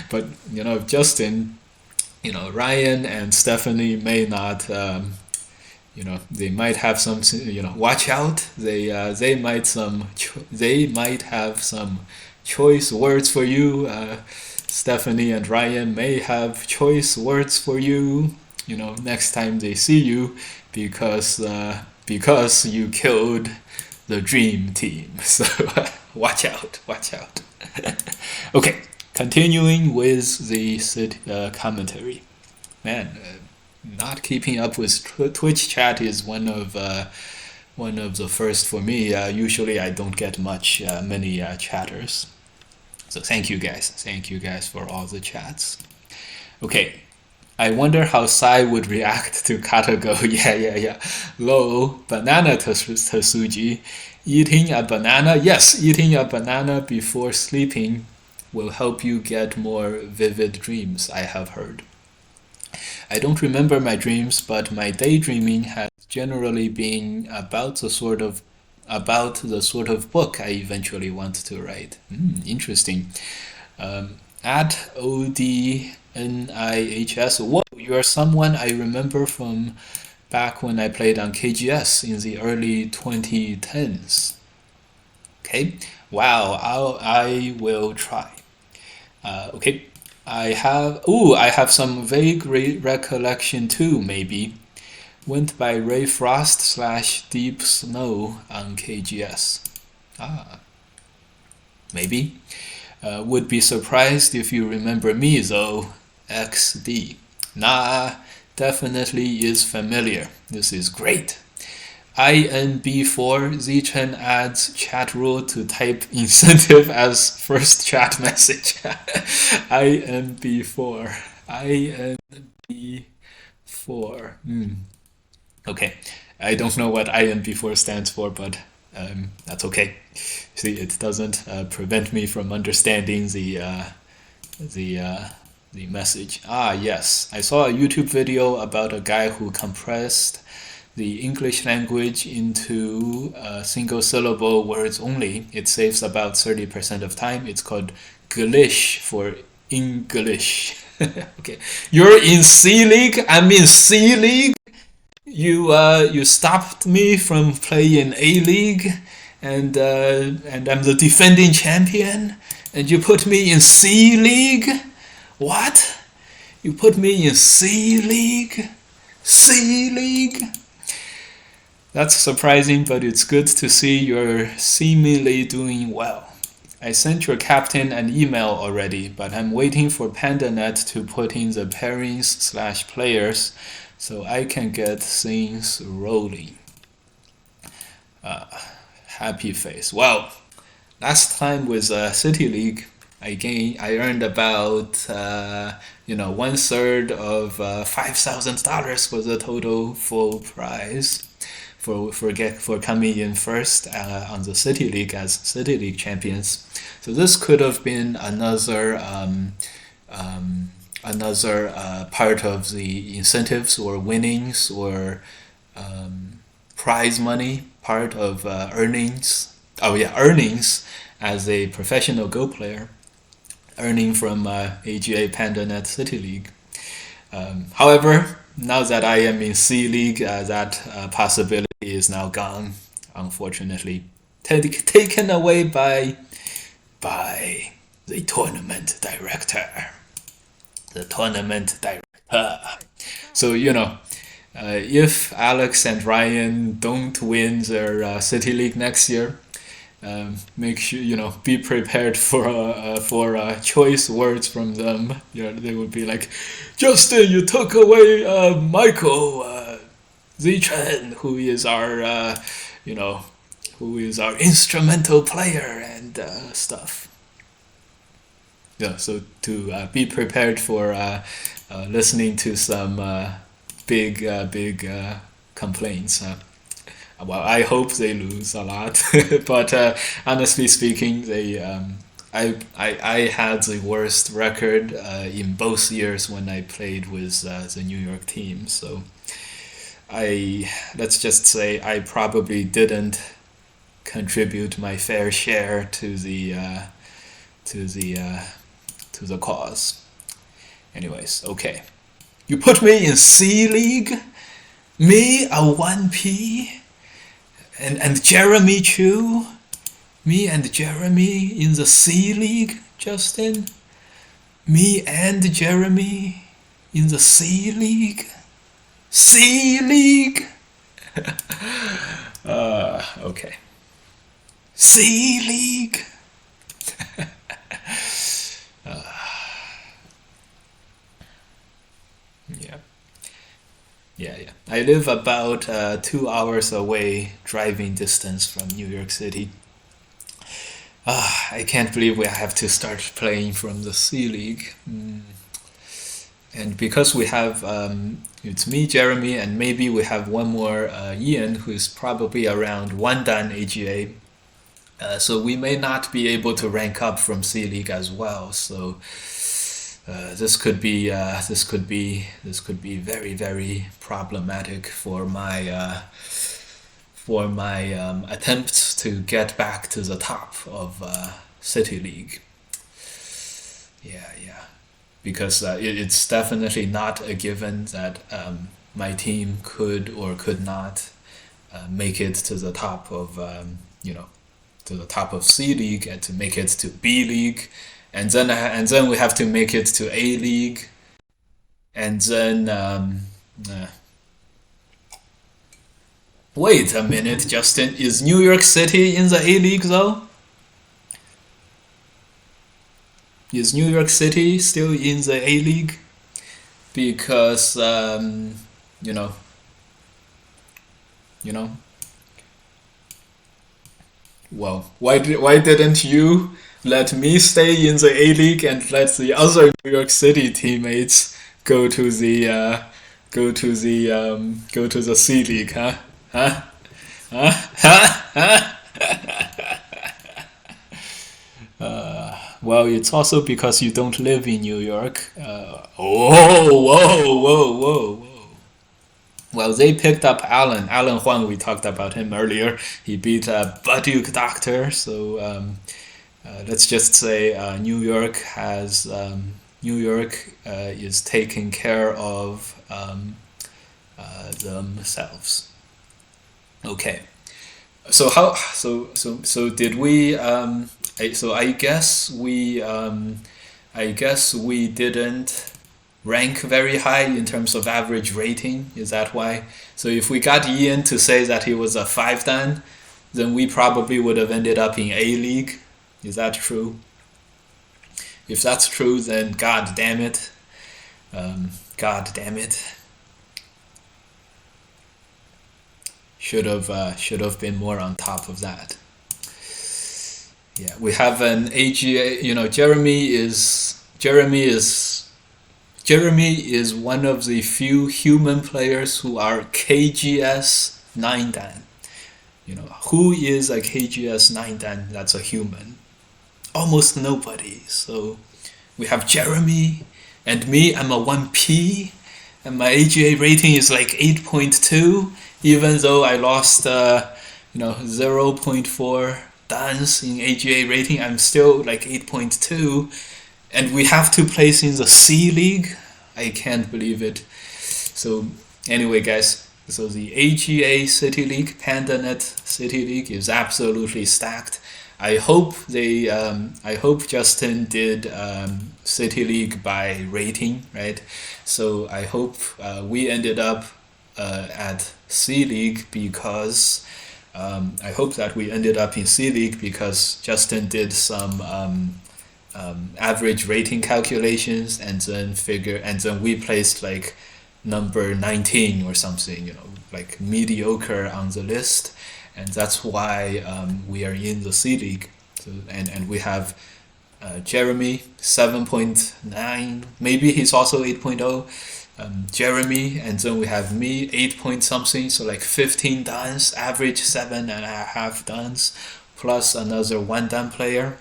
but Justin, Ryan and Stephanie may not, they might have some, watch out. They might have some choice words for you. Stephanie and Ryan may have choice words for you. Next time they see you, because you killed the dream team. So watch out. Okay, continuing with the commentary. Man, not keeping up with Twitch chat is one of the first for me. Usually I don't get many chatters. So thank you guys for all the chats. Okay, I wonder how Sai would react to Katago. Yeah. Low banana Tasuji. Eating a banana? Yes, eating a banana before sleeping will help you get more vivid dreams, I have heard. I don't remember my dreams, but my daydreaming has generally been about the sort of book I eventually want to write. Interesting. At ODNIHS, whoa, you are someone I remember from back when I played on KGS in the early 2010s. Okay, wow, I will try. Okay, I have some vague recollection too, maybe. Went by Ray Frost / Deep Snow on KGS. Maybe. Would be surprised if you remember me though, XD. Nah, definitely is familiar. This is great. INB4, Zichen adds chat rule to type incentive as first chat message. INB4. INB4. Okay. I don't know what INB4 stands for, but that's okay. See, it doesn't prevent me from understanding the message. Yes. I saw a YouTube video about a guy who compressed the English language into single syllable words only. It saves about 30% of time. It's called Glish for English. Okay, you're in C League. I'm in C League. You stopped me from playing A League, and I'm the defending champion, and you put me in C League. What? You put me in C League? C League? That's surprising, but it's good to see you're seemingly doing well. I sent your captain an email already, but I'm waiting for PandaNet to put in the pairings/players so I can get things rolling. Happy face. Well, last time with City League, I earned about 1/3 of $5,000 was the total full prize for coming in first on the City League as City League champions. So this could have been another part of the incentives or winnings or prize money part of earnings. Oh yeah, earnings as a professional Go player, earning from AGA PandaNet City League. However, now that I am in C League, that possibility is now gone, unfortunately, taken away by the tournament director. The tournament director. So if Alex and Ryan don't win their City League next year, make sure be prepared for choice words from them. They would be like, Justin, you took away Michael Zichen, who is our instrumental player and stuff. Yeah, so to be prepared for listening to some big complaints. Well, I hope they lose a lot, but honestly speaking, I had the worst record in both years when I played with the New York team. So let's just say I probably didn't contribute my fair share to the cause. Anyways, okay. You put me in C League, me a 1P. And Jeremy Chu, me and Jeremy in the C League, Justin. Me and Jeremy in the C League. C League. Okay. C League. Yeah. I live about 2 hours away driving distance from New York City. I can't believe we have to start playing from the C League. And because we have, it's me, Jeremy, and maybe we have one more, Ian, who is probably around 1 Dan AGA. So we may not be able to rank up from C League as well. So this could be very, very problematic for my attempts to get back to the top of City League. Yeah, because it's definitely not a given that my team could or could not make it to the top of to the top of C League and to make it to B League. And then we have to make it to A League, and then wait a minute, Justin, is New York City in the A League though? Is New York City still in the A League? Because well, why didn't you let me stay in the A League and let the other New York City teammates go to the C League, huh? Well, it's also because you don't live in New York. Whoa. Well, they picked up Alan Huang. We talked about him earlier. He beat Baduk Doctor, so let's just say New York is taking care of themselves. Okay. So how so did we so I guess we didn't rank very high in terms of average rating. Is that why? So if we got Ian to say that he was a 5 dan, then we probably would have ended up in A League. Is that true? If that's true, then God damn it. God damn it. Should have been more on top of that. Yeah, we have an AGA. You know, Jeremy is one of the few human players who are KGS 9 dan. You know, who is a KGS 9 dan that's a human? Almost nobody. So we have Jeremy and me. I'm a 1P, and my AGA rating is like 8.2. Even though I lost 0.4 dans in AGA rating, I'm still like 8.2, and we have to place in the C League. I can't believe it. So anyway, guys, so the AGA City League, PandaNet City League is absolutely stacked. I hope Justin did City League by rating, right? So I hope we ended up at C League because I hope that we ended up in C League because Justin did some average rating calculations and then we placed like number 19 or something, you know, like mediocre on the list, and that's why we are in the C League. So, and we have Jeremy 7.9, maybe he's also 8.0. Jeremy, and then we have me 8 point something, so like 15 dans, average 7.5 dans, plus another 1 dan player,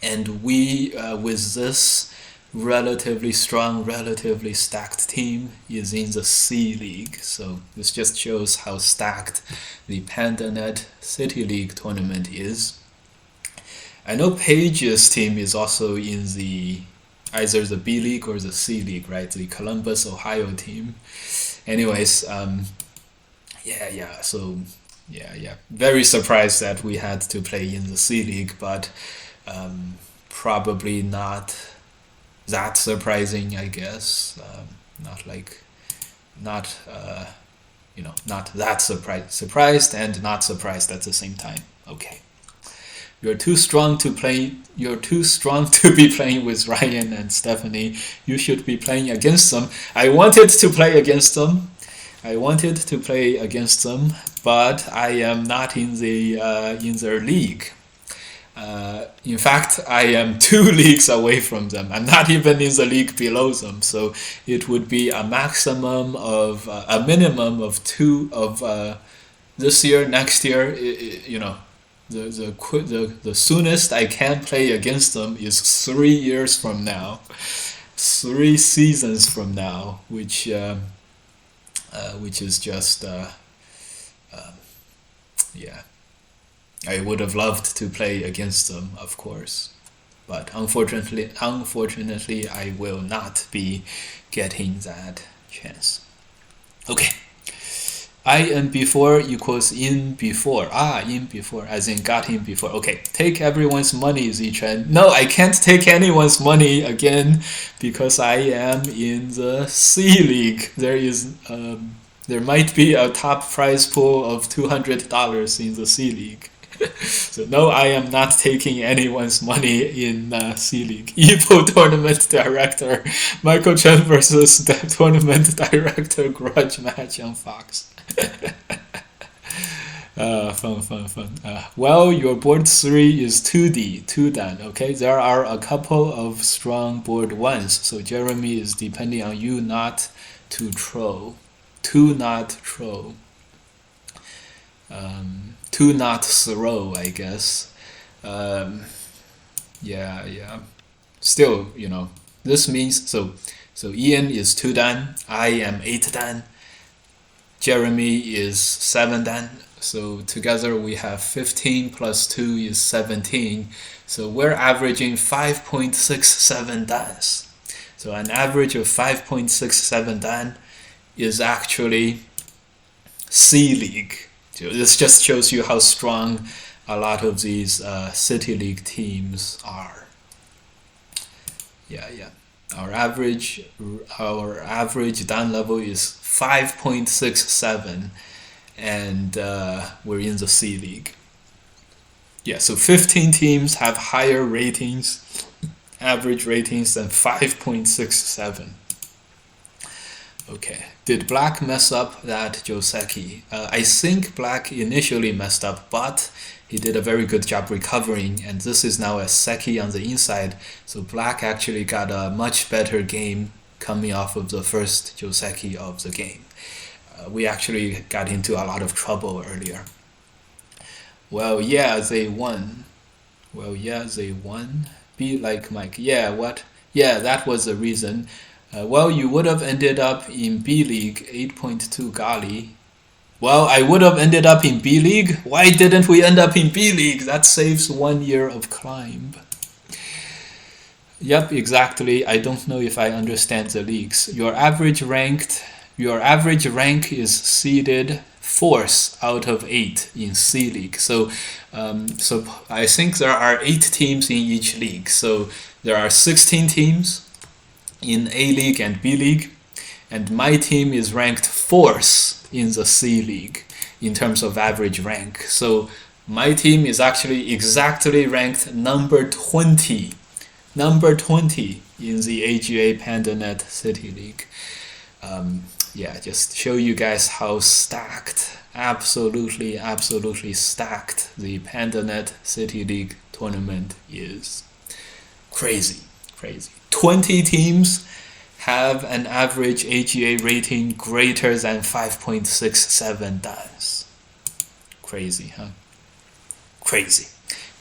and we with this relatively strong, relatively stacked team is in the C League. So this just shows how stacked the PandaNet City League tournament is. I know Paige's team is also in the either the B League or the C League, right? The Columbus, Ohio team. Anyways, so very surprised that we had to play in the C League, but probably not that surprising, I guess. Not that surprised and not surprised at the same time. Okay. You're too strong to be playing with Ryan and Stephanie. You should be playing against them. I wanted to play against them, but I am not in their league. In fact, I am 2 leagues away from them. I'm not even in the league below them. So it would be a minimum of 2 of this year, next year. The soonest I can play against them is 3 years from now, 3 seasons from now, which is just I would have loved to play against them, of course, but unfortunately I will not be getting that chance. Okay. I am before equals in before. In before, as in got in before. Okay, take everyone's money, Zichen. No, I can't take anyone's money again because I am in the C League. There might be a top prize pool of $200 in the C League. So no, I am not taking anyone's money in C League. Evo tournament director, Michael Chen versus the tournament director grudge match on Fox. Fun. Well, your board 3 is 2D, 2 dan. Okay, there are a couple of strong board 1s, so Jeremy is depending on you not to troll. To not throw, I guess. Still, this means so Ian is 2 dan, I am 8 dan, Jeremy is 7 dan. So together we have 15 plus 2 is 17. So we're averaging 5.67 dans. So an average of 5.67 dan is actually C League. This just shows you how strong a lot of these City League teams are. Yeah. Our average dan level is 5.67, and we're in the C League. Yeah, so 15 teams have higher ratings, average ratings than 5.67. Okay, did Black mess up that Joseki? I think Black initially messed up, but he did a very good job recovering, and this is now a Seki on the inside, so Black actually got a much better game coming off of the first Joseki of the game. We actually got into a lot of trouble earlier. Well, yeah, they won. Be like Mike. Yeah, what? Yeah, that was the reason. Well, you would have ended up in B League, 8.2 Gali. Well, I would have ended up in B League. Why didn't we end up in B League? That saves 1 year of climb. Yep, exactly. I don't know if I understand the leagues. Your average rank is seeded 4th out of 8 in C League. So I think there are 8 teams in each league. So there are 16 teams in A League and B League, and my team is ranked 4th in the C League in terms of average rank. So my team is actually exactly ranked number 20 in the AGA PandaNet City League. Yeah, just show you guys how stacked, absolutely stacked the PandaNet City League tournament is. Crazy. 20 teams have an average AGA rating greater than 5.67 dans. Crazy, huh? Crazy.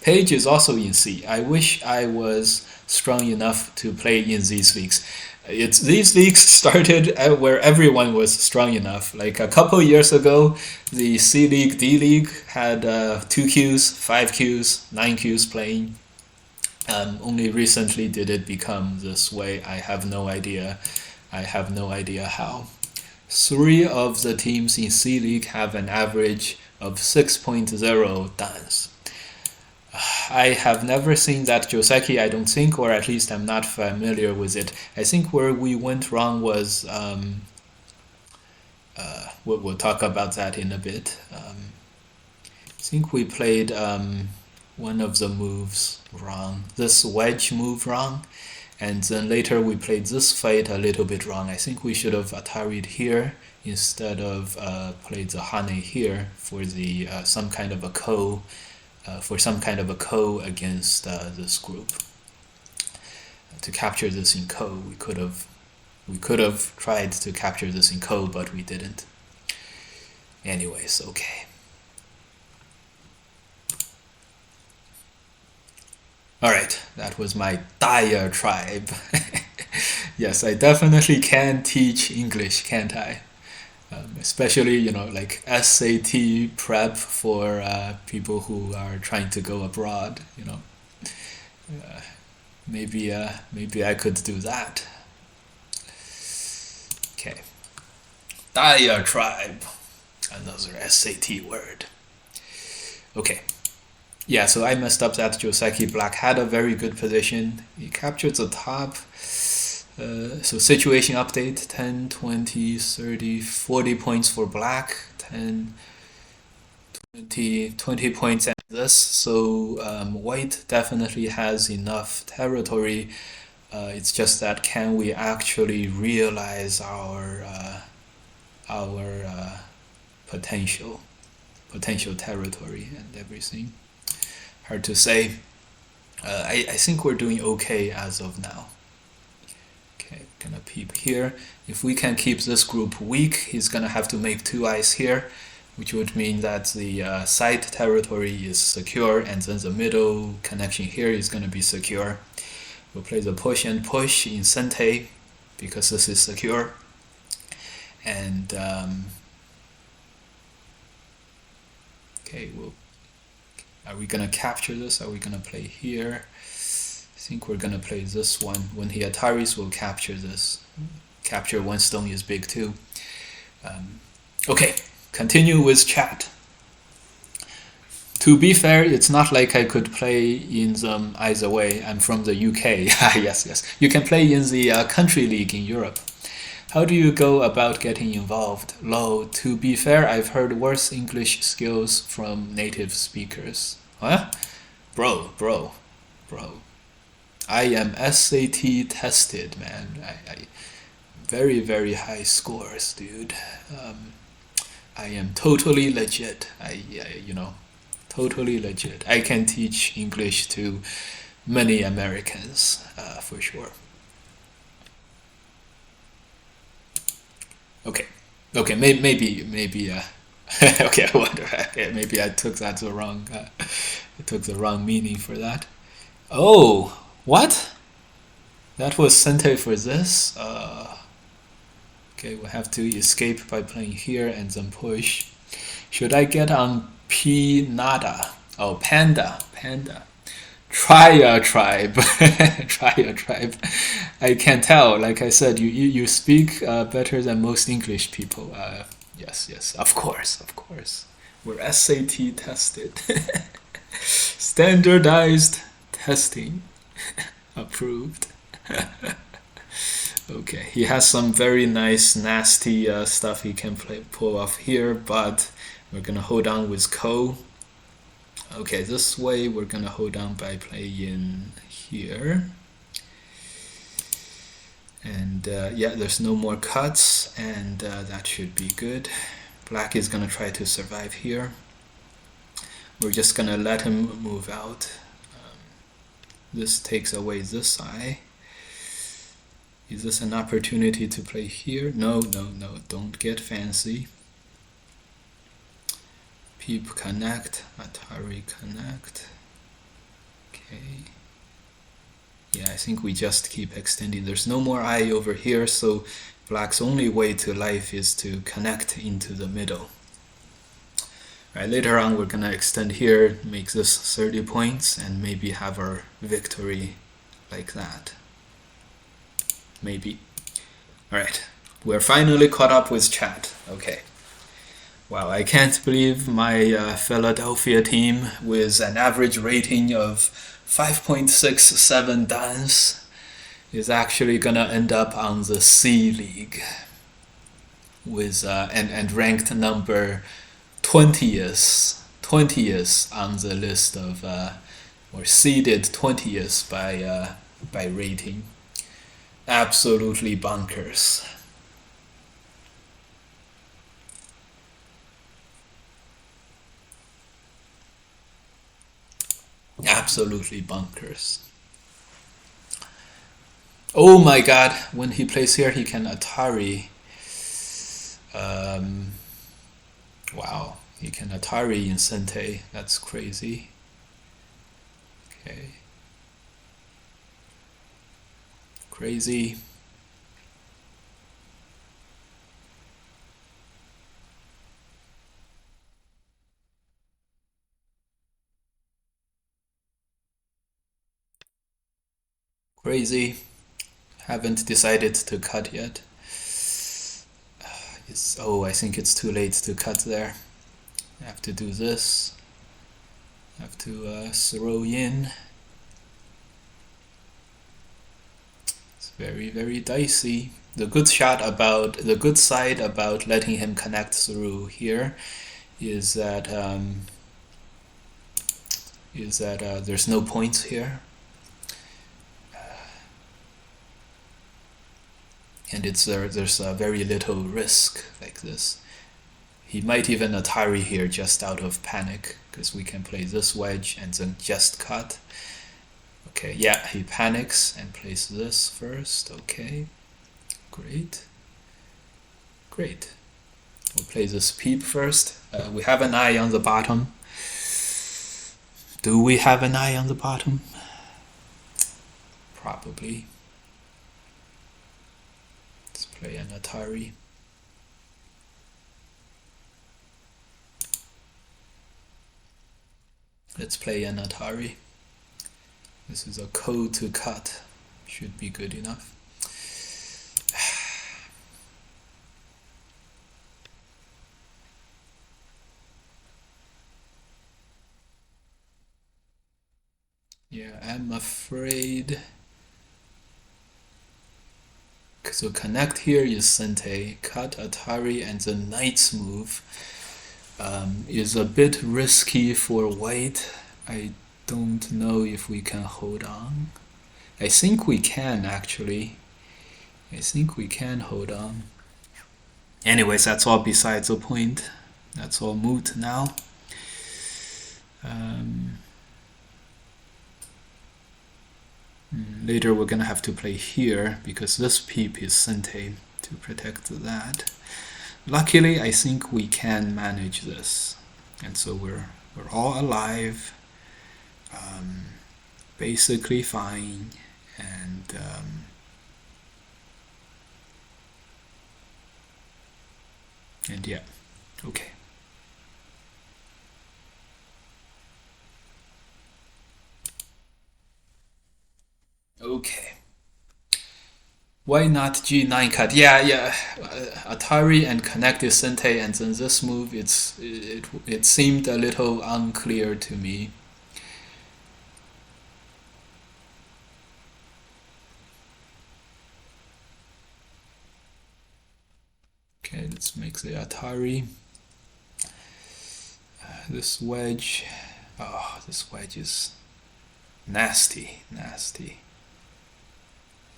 Page is also in C. I wish I was strong enough to play in these leagues. These leagues started where everyone was strong enough. Like a couple years ago, the C League, D League had 2 queues, 5 queues, 9 queues playing. Only recently did it become this way. I have no idea how. 3 of the teams in C League have an average of 6.0 dans. I have never seen that Joseki, I don't think, or at least I'm not familiar with it. I think where we went wrong was, we'll talk about that in a bit. I think we played one of the moves wrong, this wedge move wrong, and then later we played this fight a little bit wrong. I think we should have Atari'd here instead of played the Hane here for the some kind of a ko against this group. To capture this in ko, we could have tried to capture this in ko, but we didn't. Anyways, okay. Alright, that was my Daya tribe. Yes, I definitely can teach English, can't I? Especially, like SAT prep for people who are trying to go abroad, maybe I could do that. Okay. Daya tribe, another SAT word. Okay. Yeah, so I messed up that Joseki. Black had a very good position. He captured the top. So situation update, 10, 20, 30, 40 points for Black, 10, 20 points and this. So White definitely has enough territory. It's just that can we actually realize our potential territory and everything? Hard to say. I think we're doing okay as of now. Okay, gonna peep here. If we can keep this group weak, he's gonna have to make 2 eyes here, which would mean that the side territory is secure, and then the middle connection here is gonna be secure. We'll play the push and push in Sente because this is secure. And Okay, are we gonna capture this? Are we gonna play here? I think we're gonna play this one. When he Ataris, we'll capture this. Capture one stone is big too. Okay, continue with chat. To be fair, it's not like I could play in them either way. I'm from the UK. Yes. You can play in the country league in Europe. How do you go about getting involved? Lol, to be fair, I've heard worse English skills from native speakers. Huh? Bro. I am SAT tested, man. I very, very high scores, dude. I am totally legit. Totally legit. I can teach English to many Americans, for sure. Okay, maybe. Okay, I wonder. Maybe I took that the wrong. I took the wrong meaning for that. Oh, what? That was Sente for this. Okay, we'll have to escape by playing here and then push. Should I get on P Nada? Oh, Panda. Try a tribe. Try a tribe. I can tell. Like I said, you speak better than most English people. Yes. Of course. We're SAT tested. Standardized testing. Approved. Okay, he has some very nice, nasty stuff he can pull off here, but we're gonna hold on with Ko. Okay, this way we're gonna hold on by playing here. And yeah, there's no more cuts, and that should be good. Black is gonna try to survive here. We're just gonna let him move out. This takes away this eye. Is this an opportunity to play here? No, don't get fancy. Peep connect, Atari connect. Okay. Yeah, I think we just keep extending. There's no more eye over here, so Black's only way to life is to connect into the middle. Alright, later on we're gonna extend here, make this 30 points, and maybe have our victory like that. Maybe. Alright, we're finally caught up with chat. Okay. Wow, I can't believe my Philadelphia team with an average rating of 5.67 dans is actually gonna end up on the C League with and ranked number 20th on the list of or seeded 20th by rating. Absolutely bonkers. Absolutely bonkers. Oh my god, when he plays here he can Atari. Wow, he can Atari in Sente. That's crazy. Okay. Crazy. Crazy. Haven't decided to cut yet. I think it's too late to cut there. I have to do this. I have to throw in. It's very, very dicey. The good side about letting him connect through here is that there's no points here. And there's very little risk like this. He might even Atari here just out of panic, because we can play this wedge and then just cut. Okay, yeah, he panics and plays this first. Okay, great. We'll play this peep first. We have an eye on the bottom. Do we have an eye on the bottom? Probably. Let's play an Atari. Let's play an Atari. This is a code to cut. Should be good enough. Yeah, I'm afraid. So connect here is Sente, cut Atari, and the knight's move is a bit risky for white. I don't know if we can hold on. I think we can actually. I think we can hold on. Anyways, that's all besides the point. That's all moot now. Later we're gonna have to play here because this peep is Sente to protect that. Luckily, I think we can manage this, and so we're all alive, basically fine, and yeah, okay. Okay. Why not G9 cut? Yeah. Atari and connected Sente, and then this move. It seemed a little unclear to me. Okay, let's make the Atari. This wedge. Oh, this wedge is nasty.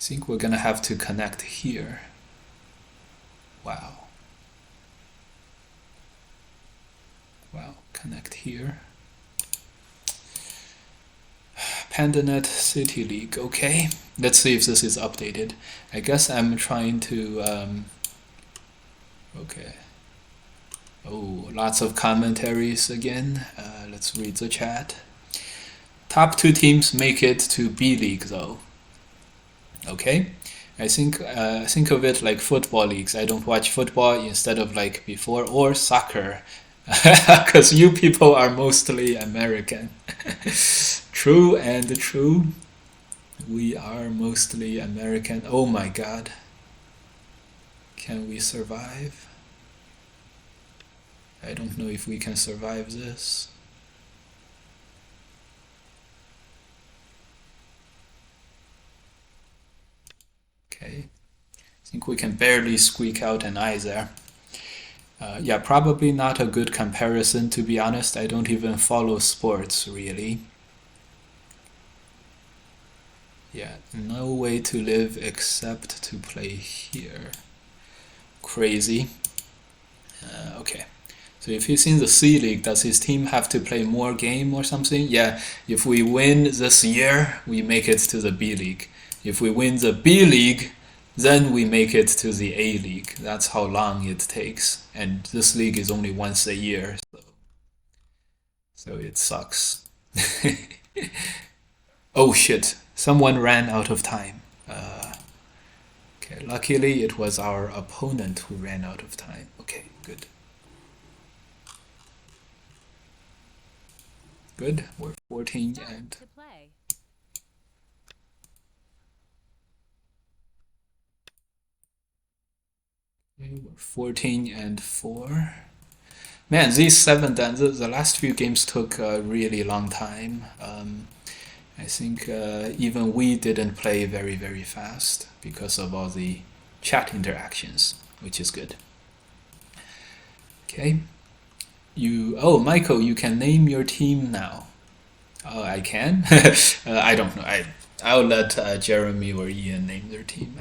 I think we're gonna have to connect here. Wow, connect here. Pandanet City League, okay. Let's see if this is updated. I guess I'm trying to, okay. Oh, lots of commentaries again. Let's read the chat. Top 2 teams make it to B League though. Okay, I think of it like football leagues. I don't watch football instead of like before, or soccer, because you people are mostly American. True and true. We are mostly American. Oh my God. Can we survive? I don't know if we can survive this. Okay, I think we can barely squeak out an eye there. Yeah, probably not a good comparison, to be honest. I don't even follow sports, really. Yeah, no way to live except to play here. Crazy. Okay, so if he's in the C League, does his team have to play more game or something? Yeah, if we win this year, we make it to the B League. If we win the B League, then we make it to the A League. That's how long it takes. And this league is only once a year, so it sucks. Oh shit, someone ran out of time. Okay, luckily it was our opponent who ran out of time. Okay, good. Good, we're 14 and... Okay, we're 14 and 4. Man, these 7 dances, the last few games took a really long time. I think even we didn't play very, very fast because of all the chat interactions, which is good. Okay. Oh, Michael, you can name your team now. Oh, I can? I don't know. I'll let Jeremy or Ian name their team.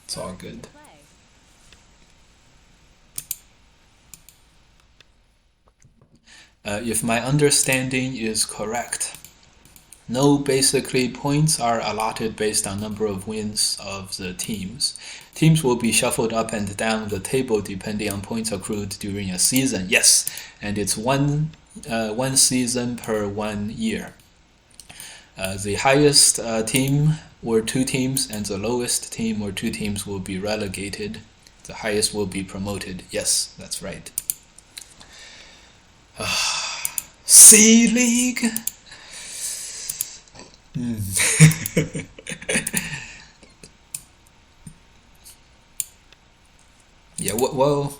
It's all good. If my understanding is correct, no, basically points are allotted based on number of wins of the teams. Teams will be shuffled up and down the table depending on points accrued during a season. Yes, and it's one season per 1 year. The highest team or 2 teams and the lowest team or 2 teams will be relegated. The highest will be promoted. Yes, that's right. C League. Yeah. Well.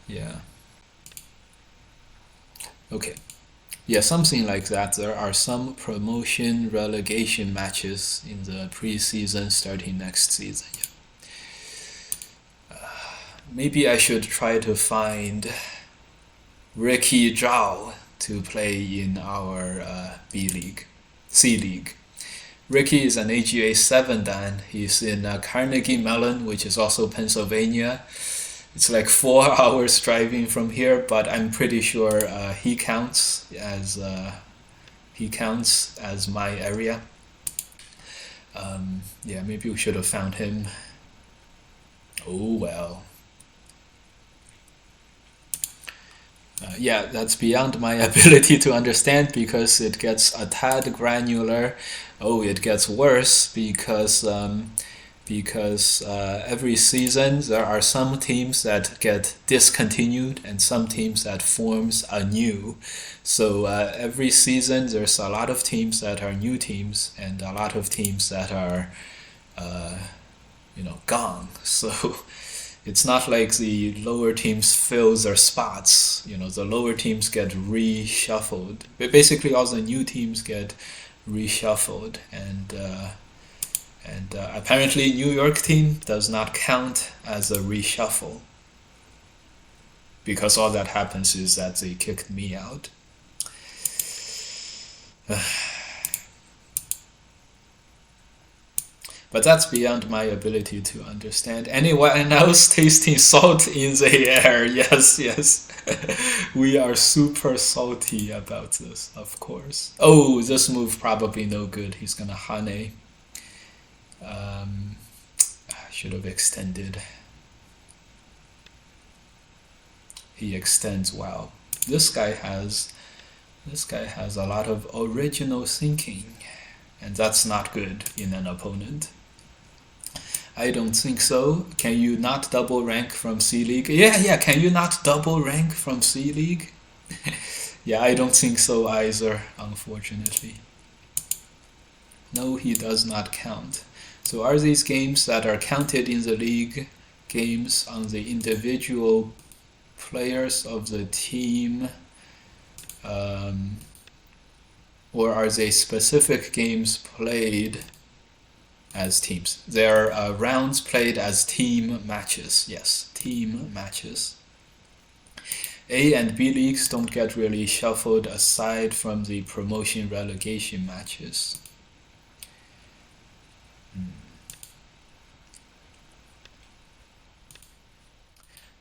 Yeah. Okay. Yeah, something like that. There are some promotion relegation matches in the preseason starting next season. Yeah. Maybe I should try to find Ricky Zhao to play in our B League, C League. Ricky is an AGA 7 Dan. He's in Carnegie Mellon, which is also Pennsylvania. It's like 4 hours driving from here, but I'm pretty sure he counts as my area. Yeah, maybe we should have found him. Oh well. Yeah, that's beyond my ability to understand because it gets a tad granular. Oh, it gets worse because every season there are some teams that get discontinued and some teams that forms anew. So every season there's a lot of teams that are new teams and a lot of teams that are gone. So it's not like the lower teams fill their spots. The lower teams get reshuffled. But basically, all the new teams get reshuffled, and apparently, New York team does not count as a reshuffle because all that happens is that they kicked me out. But that's beyond my ability to understand. Anyone else tasting salt in the air? Yes, yes. We are super salty about this, of course. Oh, this move probably no good. He's gonna Hane. I should have extended. He extends well. This guy has a lot of original thinking, and that's not good in an opponent. I don't think so. Can you not double rank from C League? Yeah, can you not double rank from C League? Yeah, I don't think so either, unfortunately. No, he does not count. So are these games that are counted in the league games on the individual players of the team? Or are they specific games played as teams? They're rounds played as team matches. Yes, team matches. A and B leagues don't get really shuffled aside from the promotion relegation matches.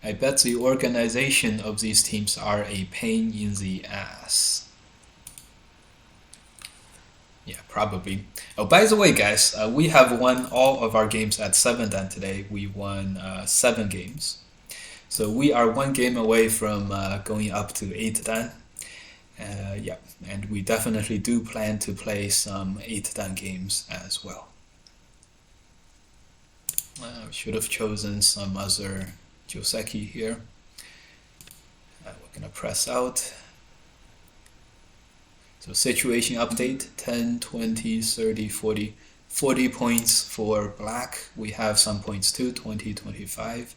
I bet the organization of these teams are a pain in the ass. Yeah, probably. Oh, by the way, guys, we have won all of our games at 7 Dan today. We won 7 games. So we are 1 game away from going up to 8 Dan. Yeah, and we definitely do plan to play some 8 Dan games as well. We should have chosen some other Joseki here. We're gonna press out. So situation update, 10, 20, 30, 40, 40 points for black. We have some points too, 20, 25.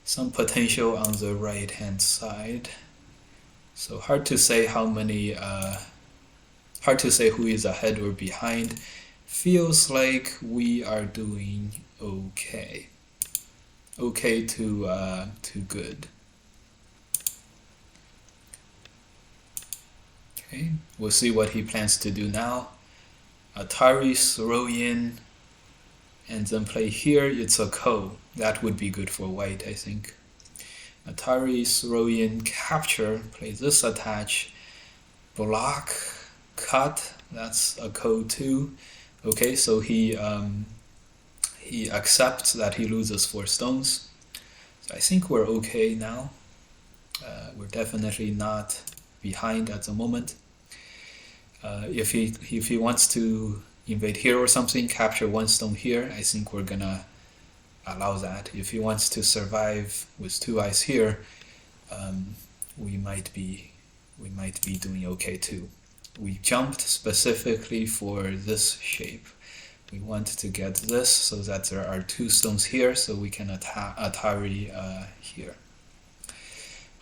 Some potential on the right hand side. So hard to say how many, hard to say who is ahead or behind. Feels like we are doing okay. Okay to good. Okay, we'll see what he plans to do now. Atari throw in and then play here. It's a ko. That would be good for white, I think. Atari throw in capture. Play this attach. Block cut. That's a ko too. Okay, so he accepts that he loses 4 stones. So I think we're okay now. We're definitely not behind at the moment. If he wants to invade here or something, capture 1 stone here, I think we're gonna allow that. If he wants to survive with 2 eyes here, we might be we might be doing okay too. We jumped specifically for this shape. We want to get this so that there are 2 stones here, so we can Atari here.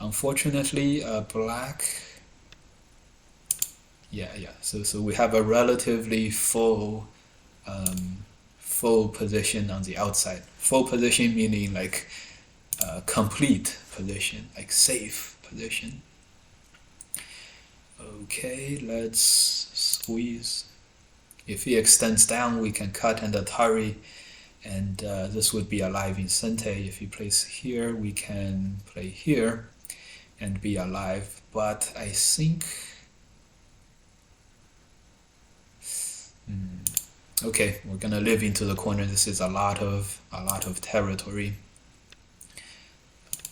Unfortunately, black. Yeah. So we have a relatively full position on the outside. Full position meaning like complete position, like safe position. Okay, let's squeeze. If he extends down, we can cut and Atari, and this would be alive in Sente. If he plays here, we can play here and be alive. But I think, okay, we're gonna live into the corner. This is a lot of territory.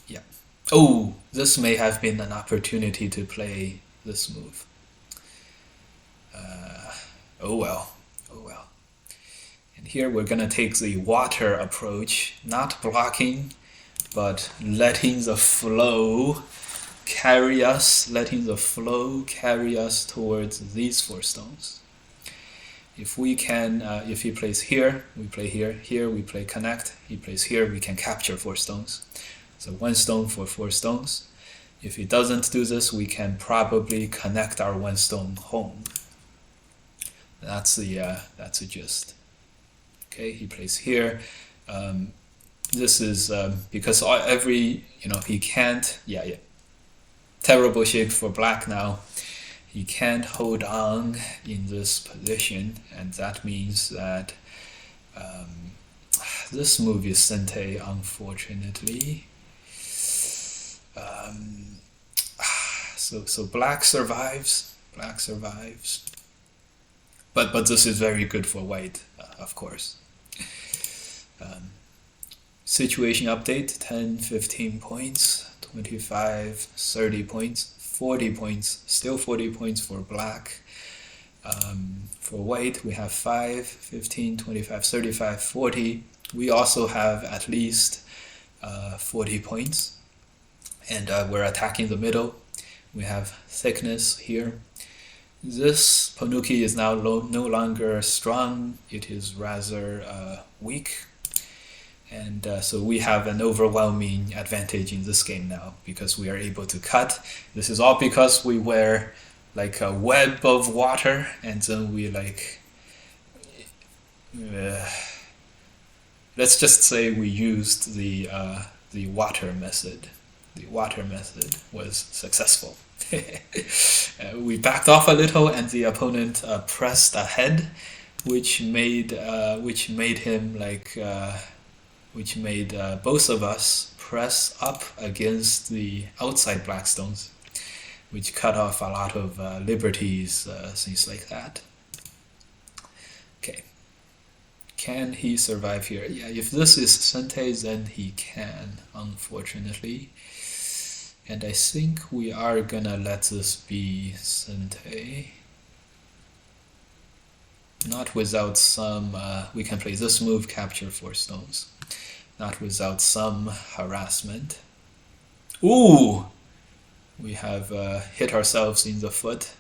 Yeah. Oh, this may have been an opportunity to play this move. Oh well. And here we're gonna take the water approach, not blocking, but letting the flow carry us towards these 4 stones. If we can, if he plays here, we play here. Here we play connect. He plays here, we can capture 4 stones. So 1 stone for 4 stones. If he doesn't do this, we can probably connect our 1 stone home. That's the gist. Okay, he plays here. This is because he can't. Yeah. Terrible shape for black now. He can't hold on in this position, and that means that this move is Sente, unfortunately. So black survives. But this is very good for white, of course. Situation update, 10, 15 points, 25, 30 points, 40 points, still 40 points for black. For white, we have 5, 15, 25, 35, 40. We also have at least 40 points. And we're attacking the middle. We have thickness here. This Panuki is now no longer strong. It is rather weak. And so we have an overwhelming advantage in this game now because we are able to cut. This is all because we wear like a web of water, and then we like let's just say we used the water method. The water method was successful. We backed off a little, and the opponent pressed ahead, which made him like. Which made both of us press up against the outside black stones, which cut off a lot of liberties, things like that. Okay. Can he survive here? Yeah, if this is Sente, then he can, unfortunately. And I think we are gonna let this be Sente. Not without some, we can play this move, capture 4 stones. Not without some harassment. Ooh! We have hit ourselves in the foot.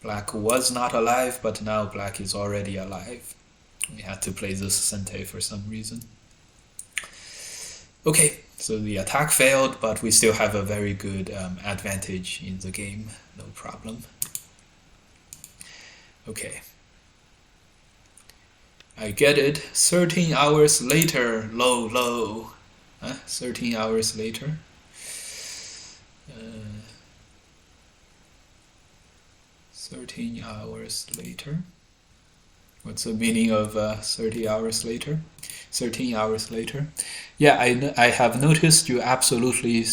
Black was not alive, but now black is already alive. We had to play this Sente for some reason. Okay, so the attack failed, but we still have a very good advantage in the game. No problem. Okay. I get it. 13 hours later. Low. 13 hours later. 13 hours later. What's the meaning of 30 hours later? 13 hours later. Yeah, I have noticed you absolutely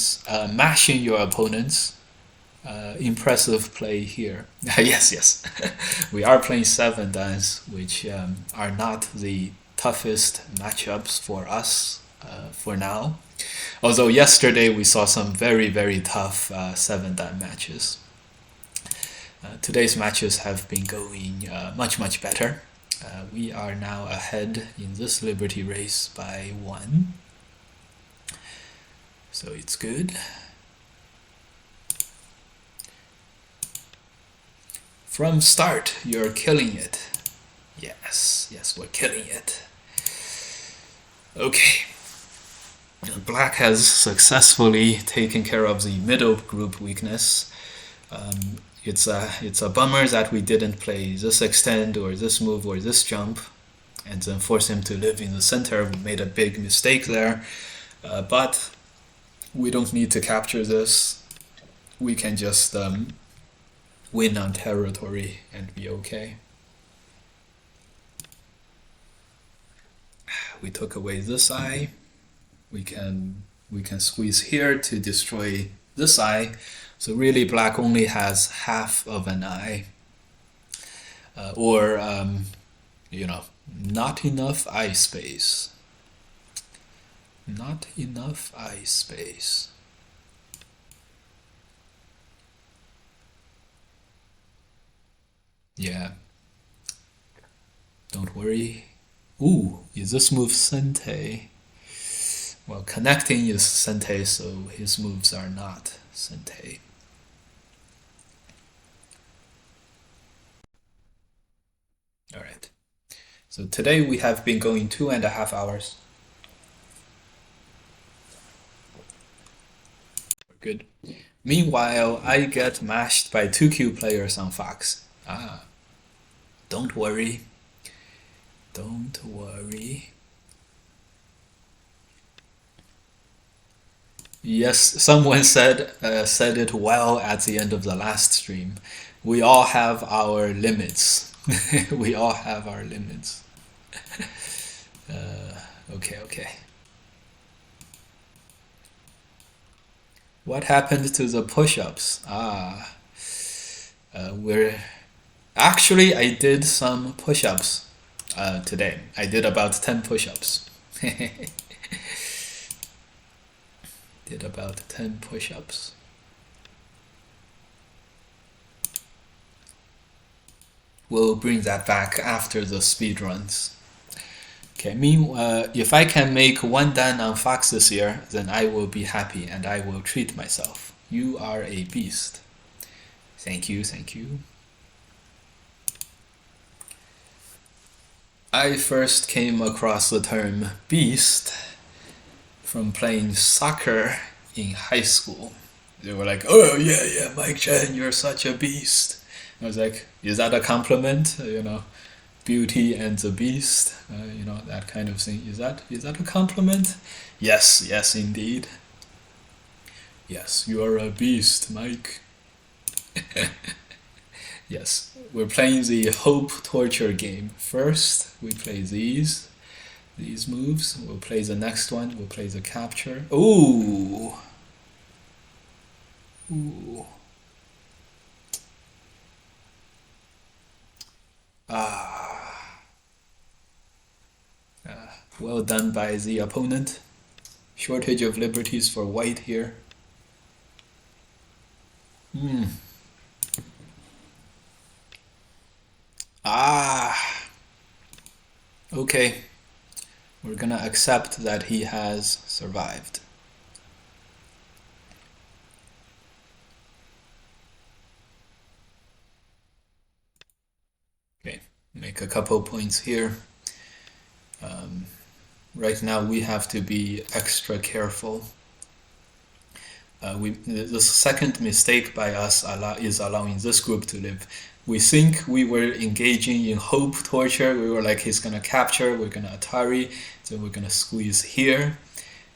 mashing your opponents. Impressive play here. Yes. We are playing 7 dans, which are not the toughest matchups for us for now. Although yesterday we saw some very, very tough 7 dan matches. Today's matches have been going much, much better. We are now ahead in this Liberty race by 1. So it's good. From start, you're killing it. Yes, yes, we're killing it. Okay. Black has successfully taken care of the middle group weakness. It's a bummer that we didn't play this extend or this move or this jump and then force him to live in the center. We made a big mistake there, but we don't need to capture this. We can just win on territory and be okay. We took away this eye. We can squeeze here to destroy this eye. So really black only has half of an eye. Or not enough eye space. Not enough eye space. Yeah. Don't worry. Ooh, is this move Sente? Well, connecting is Sente, so his moves are not Sente. Alright. So today we have been going 2.5 hours. Good. Meanwhile, I get mashed by 2Q players on Fox. Don't worry. Don't worry. Yes, someone said it well at the end of the last stream. We all have our limits. We all have our limits. Okay. What happened to the push-ups? Actually, I did some push-ups today. I did about 10 push-ups. Did about 10 push-ups. We'll bring that back after the speed runs. Okay, if I can make 1 dan on Fox this year, then I will be happy and I will treat myself. You are a beast. Thank you. I first came across the term beast from playing soccer in high school. They were like, oh yeah, Mike Chen, you're such a beast. I was like, is that a compliment? Beauty and the beast, that kind of thing. Is that a compliment? Yes, indeed. Yes, you are a beast, Mike. Yes, we're playing the hope torture game. First, we play these moves. We'll play the next one. We'll play the capture. Ooh. Well done by the opponent. Shortage of liberties for white here. Okay. We're gonna accept that he has survived. Okay, make a couple points here. Right now we have to be extra careful. The second mistake by us is allowing this group to live. We think we were engaging in hope torture. We were like, he's gonna capture, we're gonna Atari, then we're gonna squeeze here.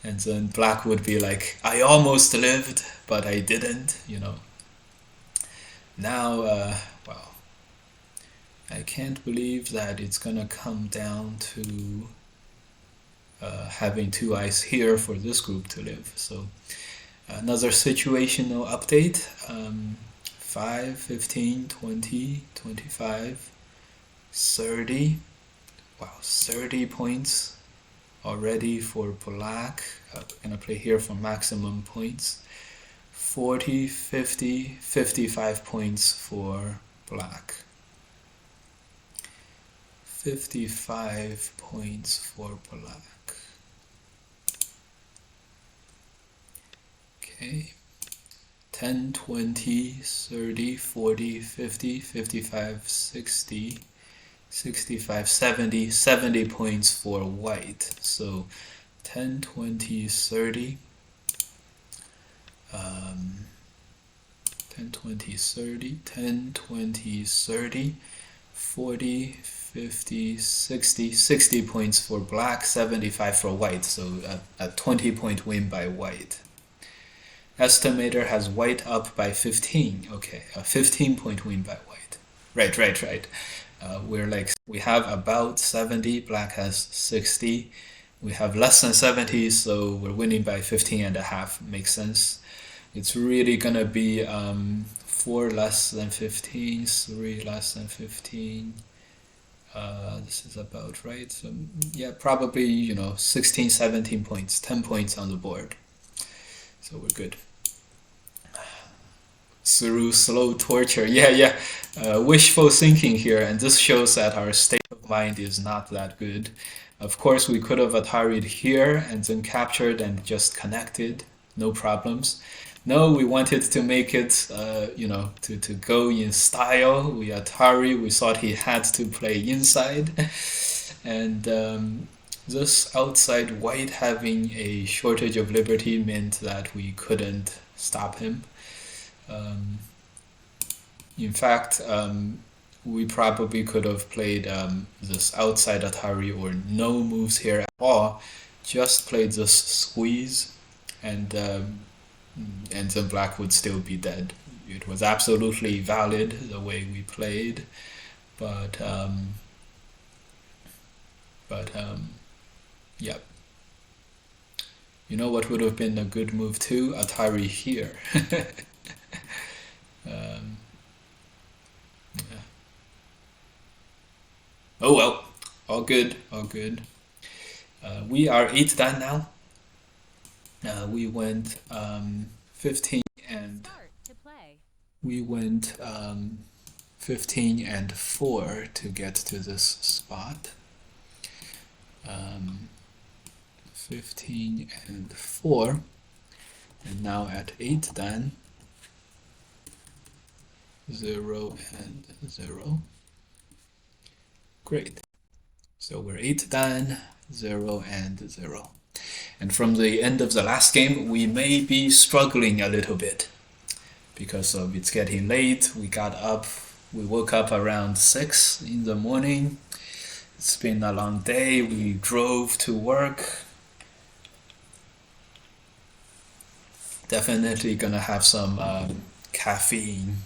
And then black would be like, I almost lived, but I didn't, Now, well, I can't believe that it's gonna come down to having 2 eyes here for this group to live. So another situational update. 5, 15, 20, 25, 30. Wow, 30 points already for black. We're gonna play here for maximum points. 40, 50, 55 points for black. 55 points for black. Okay. 10, 20, 30, 40, 50, 55, 60, 65, 70, 70 points for white. So 10, 20, 30, 10, 20, 30, 10, 20, 30, 40, 50, 60, 60 points for black, 75 for white. So a 20-point win by white. Estimator has white up by 15. Okay, a 15-point win by white. Right. We have about 70, black has 60. We have less than 70, so we're winning by 15 and a half. Makes sense. It's really gonna be 4 less than 15, 3 less than 15. This is about right. So yeah, probably 16, 17 points, 10 points on the board. So we're good. Through slow torture, wishful thinking here, and this shows that our state of mind is not that good. Of course, we could have Atari'd here and then captured and just connected, no problems. No, we wanted to make it, to go in style. We Atari, we thought he had to play inside. And this outside white having a shortage of liberty meant that we couldn't stop him. In fact, we probably could have played this outside Atari or no moves here at all, just played this squeeze, and then black would still be dead. It was absolutely valid the way we played, but yeah. You know what would have been a good move too? Atari here. Yeah. Oh well, all good. We are 8 dan now. We went 15 and we went 15 and 4 to get to this spot. 15 and 4, and now at 8 dan. 0 and 0. Great. So we're 8 dan, 0 and 0. And from the end of the last game, we may be struggling a little bit because of it's getting late. We woke up around 6 in the morning. It's been a long day. We drove to work. Definitely gonna have some caffeine.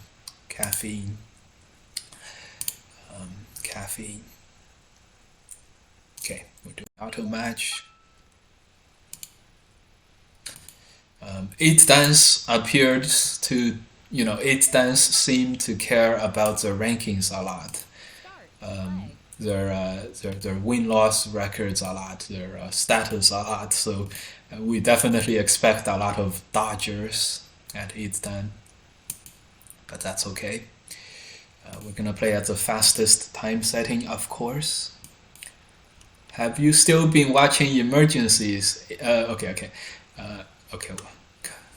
Okay, we're doing auto match. 8 dans appeared to, 8 dans seem to care about their rankings a lot. Their win-loss records a lot, their status a lot. So we definitely expect a lot of dodgers at 8 dan. But that's okay. We're gonna play at the fastest time setting, of course. Have you still been watching Emergencies? Okay.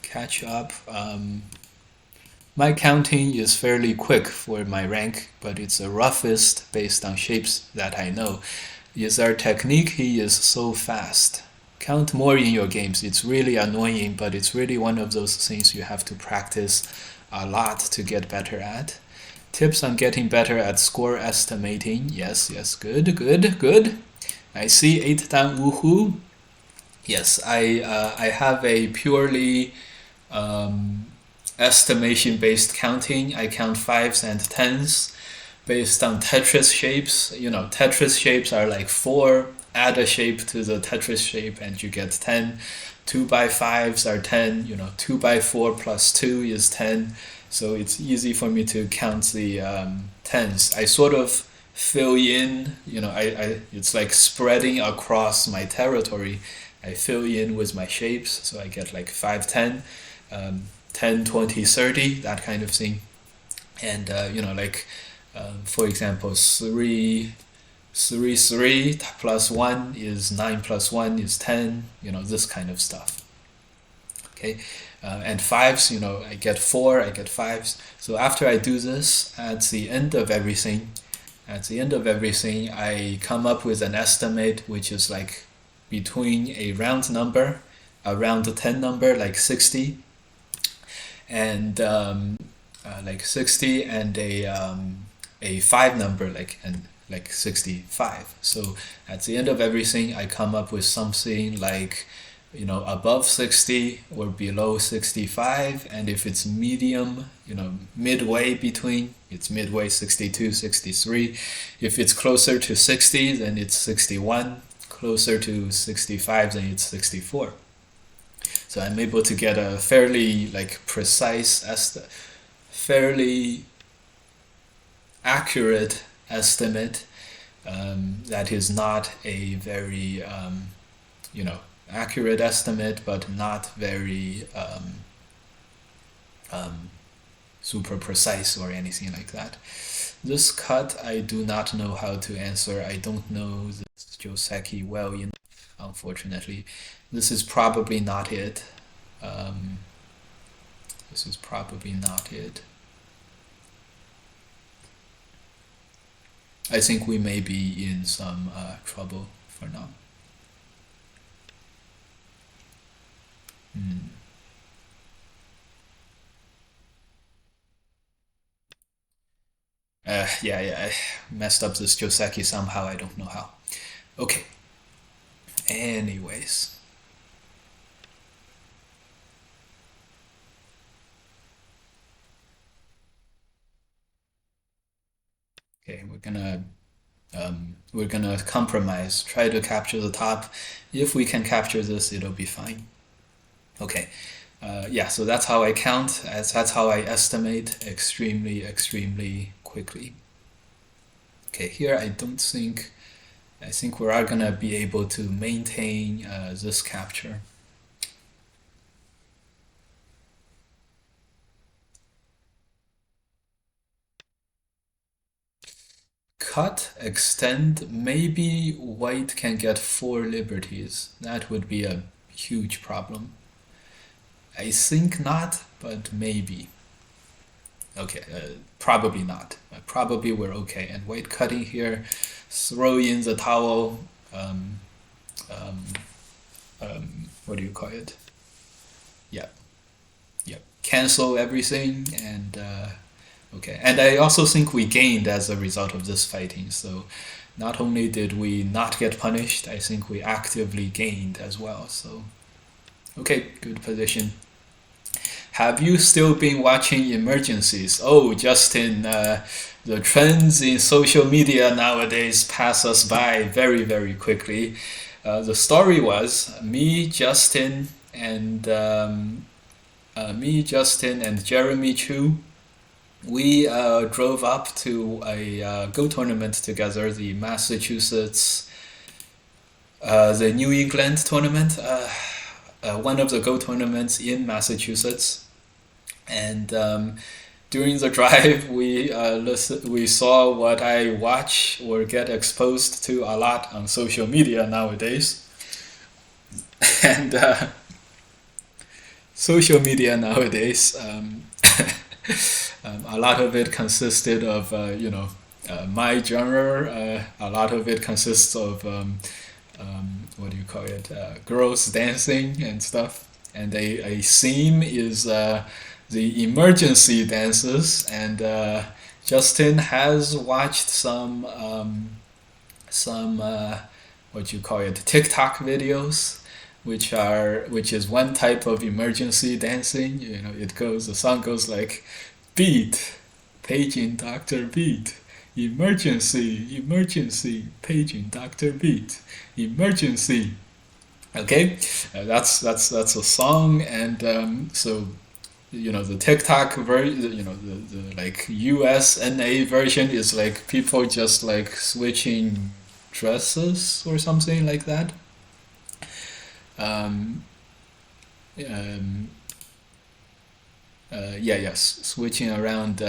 Catch up. My counting is fairly quick for my rank, but it's the roughest based on shapes that I know. Is our technique? He is so fast. Count more in your games. It's really annoying, but it's really one of those things you have to practice a lot to get better at. Tips on getting better at score estimating. Yes, good. I see 8 dan, woohoo. Yes, I have a purely estimation-based counting. I count 5s and 10s based on Tetris shapes. Tetris shapes are like 4. Add a shape to the Tetris shape and you get 10. 2x5s are 10. 2x4 plus 2 is 10. So it's easy for me to count the 10s. I sort of fill in. It's like spreading across my territory. I fill in with my shapes, so I get like 5, 10, 10, 20, 30, that kind of thing. And for example, 3 plus 1 is 9 plus 1 is 10, this kind of stuff. Okay, and fives, I get four, I get fives. So after I do this, at the end of everything, I come up with an estimate which is like between a round number, a round 10 number, like 60, and like 60, and a five number, like 65. So at the end of everything, I come up with something like, above 60 or below 65. And if it's medium, midway between, it's midway 62, 63. If it's closer to 60, then it's 61. Closer to 65, then it's 64. So I'm able to get a fairly precise, fairly accurate estimate, that is not a very accurate estimate, but not very super precise or anything like that. This cut, I do not know how to answer. I don't know this Joseki well enough, unfortunately. This is probably not it. This is probably not it. I think we may be in some trouble for now. Yeah, I messed up this Joseki somehow. I don't know how. Okay. Anyways. Okay, we're gonna compromise. Try to capture the top. If we can capture this, it'll be fine. Okay. Yeah, so that's how I count. That's how I estimate extremely, extremely quickly. Okay, here I think we are gonna be able to maintain this capture. Cut, extend, maybe white can get four liberties. That would be a huge problem. I think not, but maybe. Okay, probably not. Probably we're okay. And white cutting here, throw in the towel. Um, what do you call it? Yeah, yeah. Cancel everything, and okay. And I also think we gained as a result of this fighting. So not only did we not get punished, I think we actively gained as well. So okay, good position. Have you still been watching emergencies? Oh, Justin, the trends in social media nowadays pass us by very, very quickly. The story was me, Justin, and Jeremy Chu. We drove up to a Go tournament together, the Massachusetts, the New England tournament, one of the Go tournaments in Massachusetts. And during the drive, we saw what I watch or get exposed to a lot on social media nowadays. And social media nowadays, a lot of it consisted of my genre. A lot of it consists of what do you call it? Girls dancing and stuff. And a theme is the emergency dances, and Justin has watched some what you call it, TikTok videos, which is one type of emergency dancing. The song goes like, beat, paging Dr. Beat, emergency, emergency, paging Dr. Beat, emergency. Okay, that's a song, and so the TikTok version, the like USNA version is like people just like switching dresses or something like that. Um, um, yeah, yes, switching around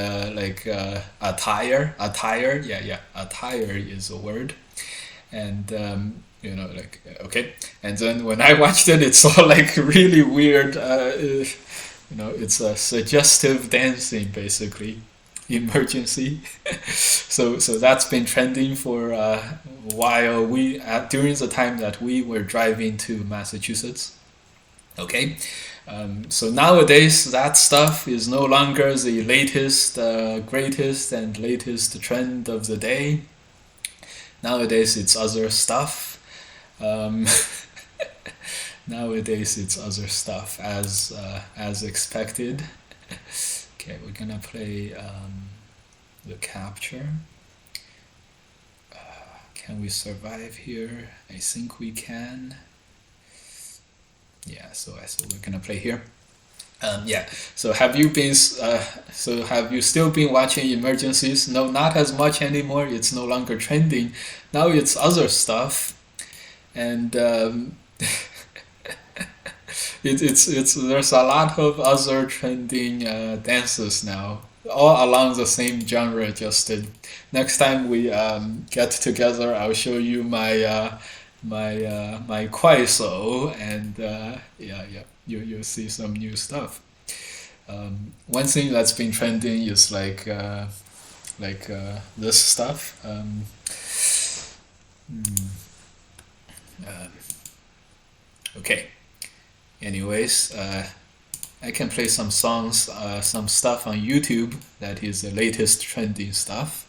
attire. Yeah, attire is a word, and like okay. And then when I watched it, it's all like really weird. It's a suggestive dancing basically. Emergency. So that's been trending for a while. During the time that we were driving to Massachusetts. Okay. So nowadays, that stuff is no longer the latest, greatest, and latest trend of the day. Nowadays, it's other stuff. Um, Nowadays, it's other stuff as expected. Okay, we're gonna play the capture. Can we survive here? I think we can. Yeah, so we're gonna play here. Yeah. So have you been? Have you still been watching emergencies? No, not as much anymore. It's no longer trending. Now it's other stuff, and it's there's a lot of other trending dances now, all along the same genre. Just next time we get together, I'll show you my Kuaiso, and yeah, you'll see some new stuff. One thing that's been trending is this stuff. Okay. Anyways, I can play some songs, some stuff on YouTube that is the latest trending stuff.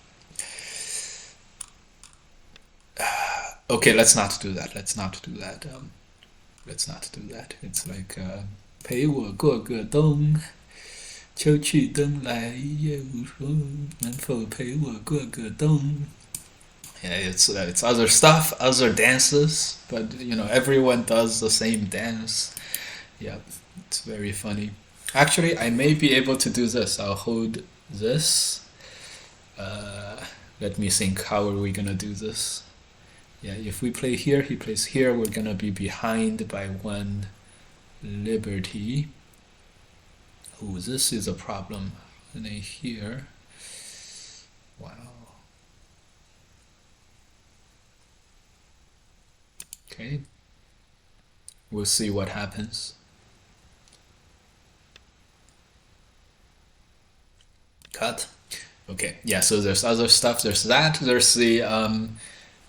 Okay, let's not do that. Let's not do that. Let's not do that. It's like 陪我过个冬，秋去冬来夜无风，能否陪我过个冬？ Yeah, it's other stuff, other dances, but everyone does the same dance. Yeah, it's very funny. Actually, I may be able to do this. I'll hold this. Let me think. How are we gonna do this? Yeah, if we play here, he plays here. We're gonna be behind by 1 liberty. Oh, this is a problem. And here. Wow. Okay. We'll see what happens. Cut. Okay. Yeah. So there's other stuff. There's that. There's the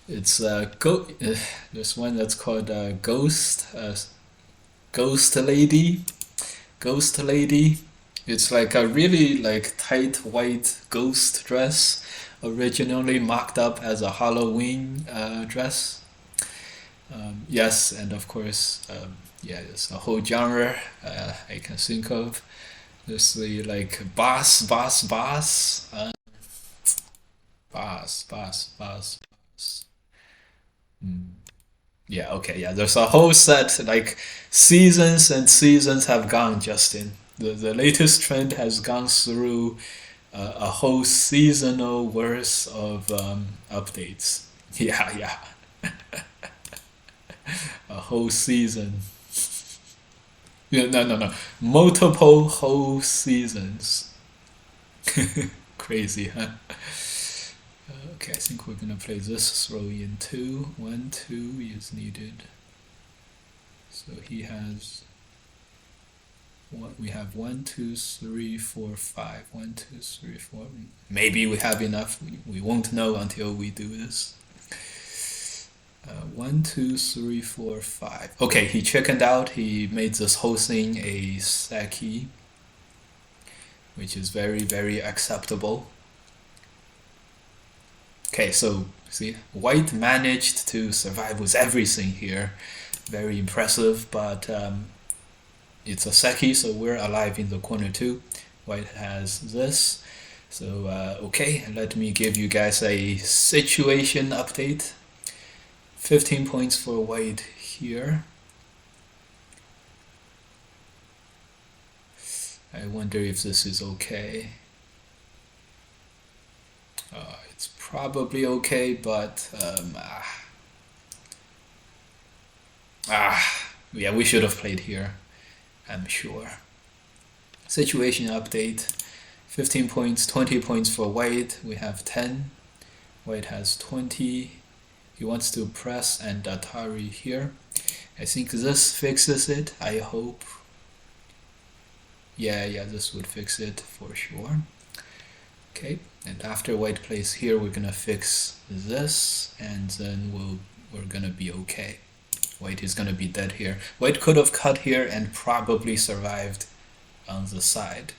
it's there's one that's called Ghost Lady. Ghost Lady. It's like a really like tight white ghost dress, originally mocked up as a Halloween dress. Yes, and of course, yeah, there's a whole genre I can think of. There's the like boss. Yeah, okay, yeah. There's a whole set, like seasons and seasons have gone, Justin. The latest trend has gone through a whole seasonal worth of updates. Yeah, a whole season. Yeah, no. Multiple whole seasons. Crazy, huh? Okay, I think we're gonna play this throw in 2. 1, 2 is needed. So he has what we have 1, 2, 3, 4, 5. 1, 2, 3, 4. Maybe we have enough. We won't know until we do this. 1, 2, 3, 4, 5. Okay, he chickened out. He made this whole thing a Seki, which is very, very acceptable. Okay, so see, white managed to survive with everything here. Very impressive, but it's a Seki, so we're alive in the corner too. White has this. So, okay, let me give you guys a situation update. 15 points for white here. I wonder if this is okay. It's probably okay, but yeah, we should have played here, I'm sure. Situation update. 15 points, 20 points for white. We have 10. White has 20. He wants to press and Atari here. I think this fixes it, I hope. Yeah, this would fix it for sure. Okay, and after white plays here, we're gonna fix this, and then we're gonna be okay. White is gonna be dead here. White could have cut here and probably survived on the side.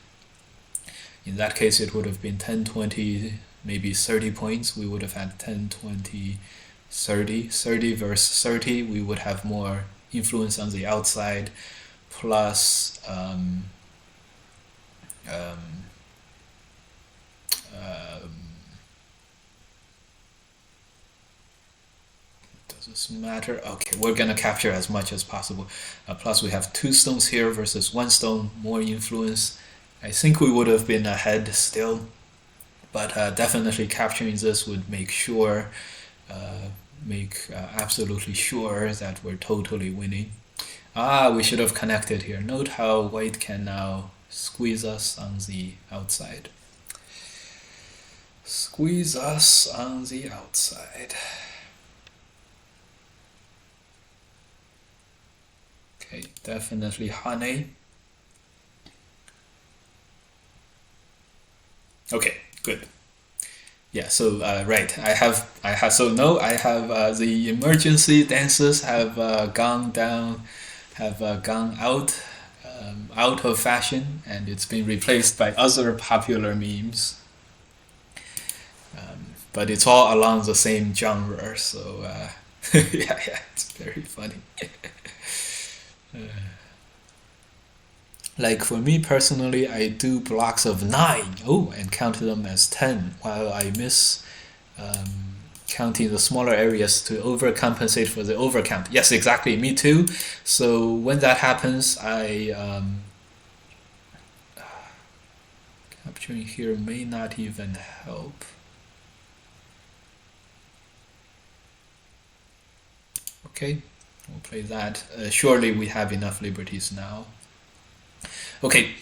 In that case, it would have been 10, 20, maybe 30 points. We would have had 10, 20, 30. 30 versus 30, we would have more influence on the outside, plus does this matter? Okay, we're gonna capture as much as possible. Plus we have 2 stones here versus 1 stone, more influence. I think we would have been ahead still, but definitely capturing this would make sure, absolutely sure that we're totally winning. We should have connected here. Note how white can now squeeze us on the outside. Squeeze us on the outside. Okay, definitely honey. Okay, good. Yeah, so right, I have the emergency dances have gone down, have gone out of fashion, and it's been replaced by other popular memes. But it's all along the same genre, so yeah, it's very funny. Like for me personally, I do blocks of 9, and count them as 10, while I miss counting the smaller areas to overcompensate for the overcount. Yes, exactly, me too. So when that happens, capturing here may not even help. Okay, we'll play that. Surely we have enough liberties now. Okay,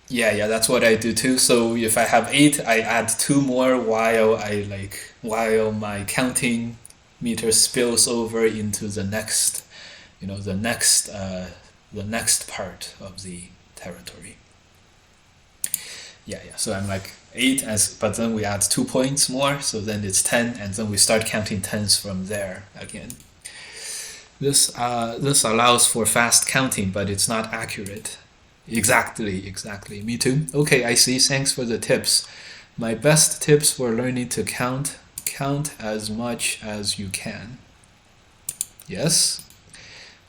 yeah, that's what I do too. So if I have 8, I add 2 more while my counting meter spills over into the next, the next part of the territory. Yeah. So I'm like 8, but then we add 2 points more, so then it's 10, and then we start counting 10s from there again. This allows for fast counting, but it's not accurate. Exactly. Me too. Okay, I see. Thanks for the tips. My best tips for learning to count as much as you can. Yes.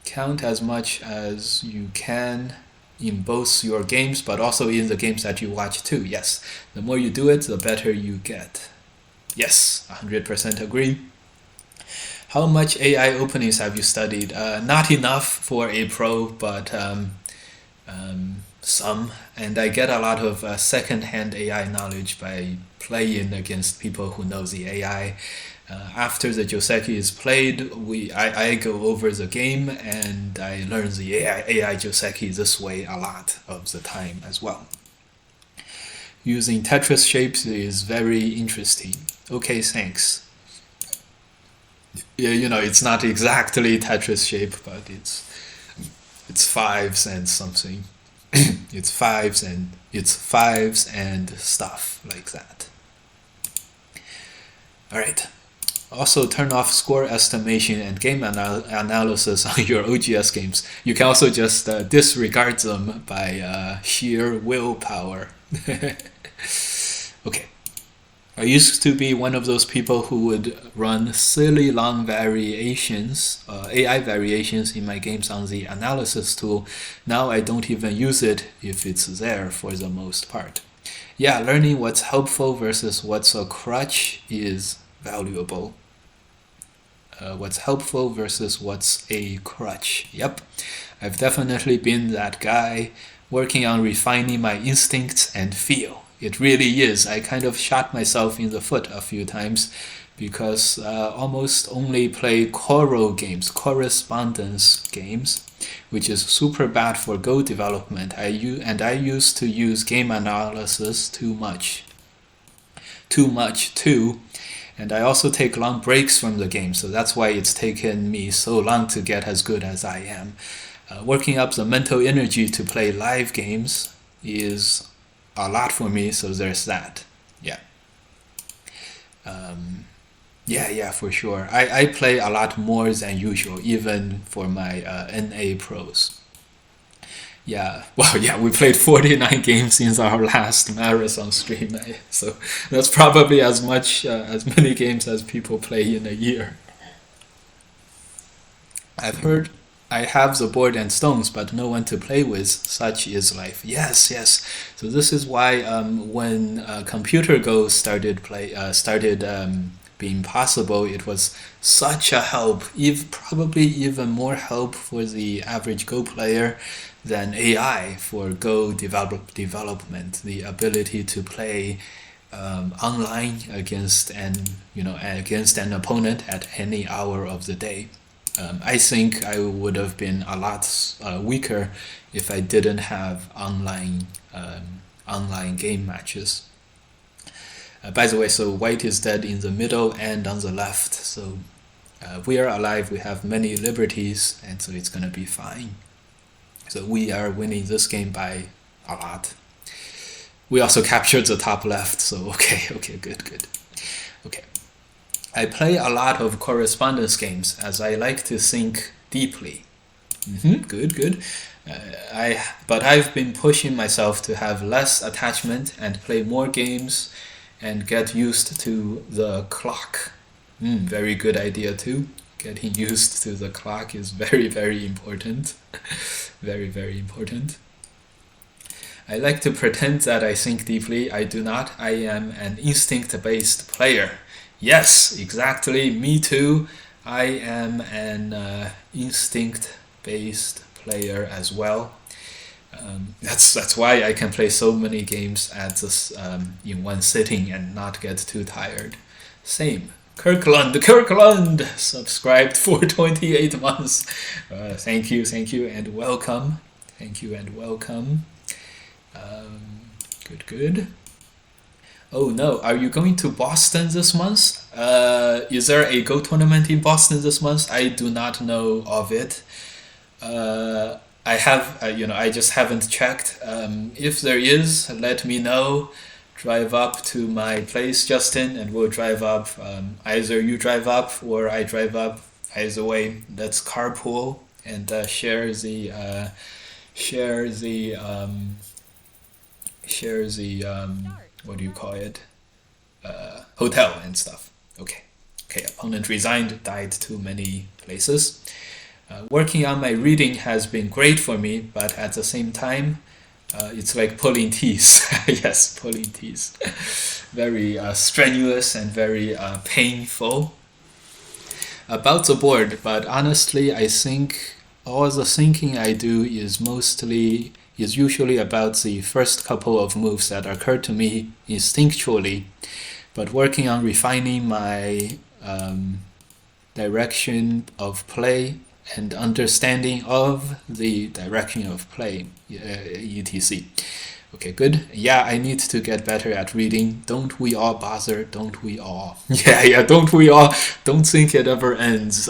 Count as much as you can in both your games, but also in the games that you watch too. Yes. The more you do it, the better you get. Yes, 100% agree. How much AI openings have you studied? Not enough for a pro, but some. And I get a lot of second-hand AI knowledge by playing against people who know the AI. After the Joseki is played, I go over the game and I learn the AI Joseki this way a lot of the time as well. Using Tetris shapes is very interesting. Okay, thanks. Yeah, it's not exactly Tetris shape, but it's 5s and something. it's 5s and stuff like that. All right. Also, turn off score estimation and game analysis on your OGS games. You can also just disregard them by sheer willpower. Okay. I used to be one of those people who would run silly long variations, AI variations in my games on the analysis tool. Now I don't even use it if it's there for the most part. Yeah, learning what's helpful versus what's a crutch is valuable. What's helpful versus what's a crutch. Yep, I've definitely been that guy, working on refining my instincts and feel. It really is. I kind of shot myself in the foot a few times because almost only play Coro games, correspondence games, which is super bad for Go development. I used to use game analysis too much too. And I also take long breaks from the game, so that's why it's taken me so long to get as good as I am. Working up the mental energy to play live games is a lot for me, so there's that. Yeah. Yeah, for sure. I play a lot more than usual, even for my NA pros. Yeah, well, yeah, we played 49 games since our last marathon stream, so that's probably as many games as people play in a year. I've heard I have the board and stones, but no one to play with. Such is life. Yes, yes. So this is why when Computer Go started being possible, it was such a help. Probably even more help for the average Go player than AI for Go development. The ability to play online against an opponent at any hour of the day. I think I would have been a lot weaker if I didn't have online game matches. By the way, so white is dead in the middle and on the left. So we are alive. We have many liberties, and so it's gonna be fine. So we are winning this game by a lot. We also captured the top left. So okay, good. Okay. I play a lot of correspondence games as I like to think deeply. Good. But I've been pushing myself to have less attachment and play more games and get used to the clock. Very good idea too. Getting used to the clock is very important. Very important. I like to pretend that I think deeply. I do not. I am an instinct-based player. Yes, exactly. Me too. I am an instinct-based player as well. That's why I can play so many games at this in one sitting and not get too tired. Same. Kirkland subscribed for 28 months. Thank you, and welcome. Thank you and welcome. Good. Oh no, are you going to Boston this month? Is there a Go tournament in Boston this month? I do not know of it. I have, I just haven't checked. If there is, let me know. Drive up to my place, Justin, and we'll drive up. Either you drive up or I drive up. Either way, let's carpool and share the what do you call it? Hotel and stuff. Okay. Opponent resigned, died to many places. Working on my reading has been great for me, but at the same time, it's like pulling teeth. Yes, pulling teeth. Very strenuous and very painful. About the board, but honestly, I think all the thinking I do is usually about the first couple of moves that occur to me instinctually, but working on refining my direction of play and understanding of the direction of play, etc. Okay, good. Yeah, I need to get better at reading. Don't we all bother? Don't we all? Yeah, don't we all? Don't think it ever ends.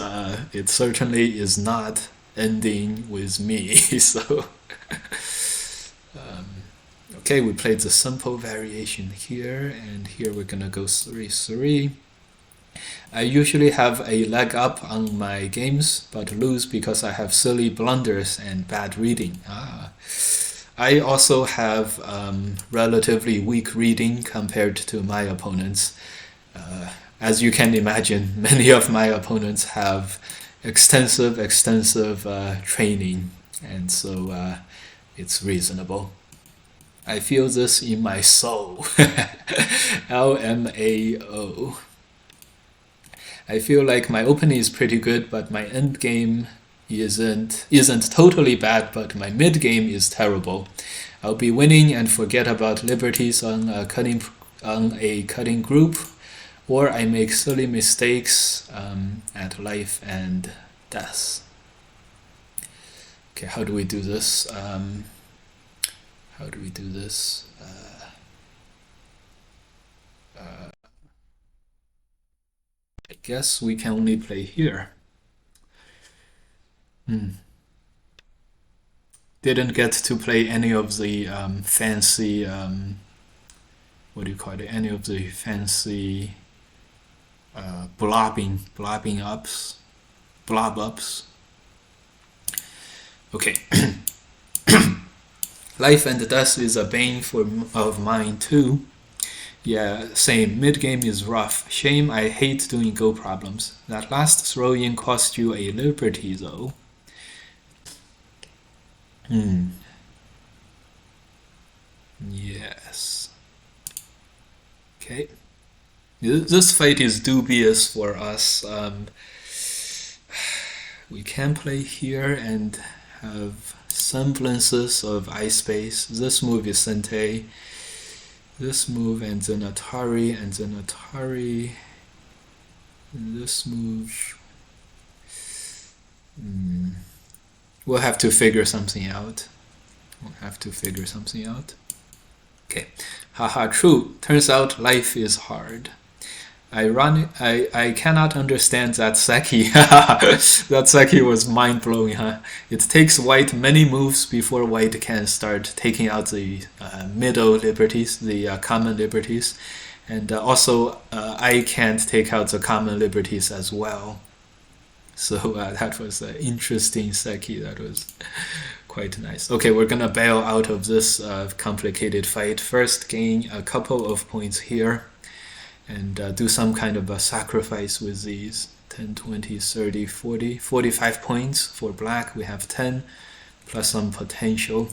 It certainly is not ending with me. So, okay, we played the simple variation here, and here we're gonna go 3-3. I usually have a leg up on my games, but lose because I have silly blunders and bad reading. I also have relatively weak reading compared to my opponents. As you can imagine, many of my opponents have extensive training, and so it's reasonable. I feel this in my soul. LMAO. I feel like my opening is pretty good, but my end game isn't totally bad, but my mid game is terrible. I'll be winning and forget about liberties on a cutting group, or I make silly mistakes at life and death. Okay, how do we do this? guess we can only play here. Didn't get to play any of the fancy, what do you call it? Any of the fancy blob ups. Okay. Life and death is a bane of mine too. Yeah, same. Mid-game is rough. Shame, I hate doing go problems. That last throw-in cost you a liberty though. Yes. Okay. This fight is dubious for us. We can play here and have semblances of ice space. This move is Sente. This move and then Atari and then Atari. This move. We'll have to figure something out. Okay. Haha, true. Turns out life is hard. Ironic. I cannot understand that Seki. That Seki was mind blowing, huh? It takes white many moves before white can start taking out the middle liberties, the common liberties, and also I can't take out the common liberties as well. So that was an interesting Seki. That was quite nice. Okay, we're gonna bail out of this complicated fight. First, gain a couple of points here and do some kind of a sacrifice with these. 10, 20, 30, 40, 45 points for black. We have 10 plus some potential.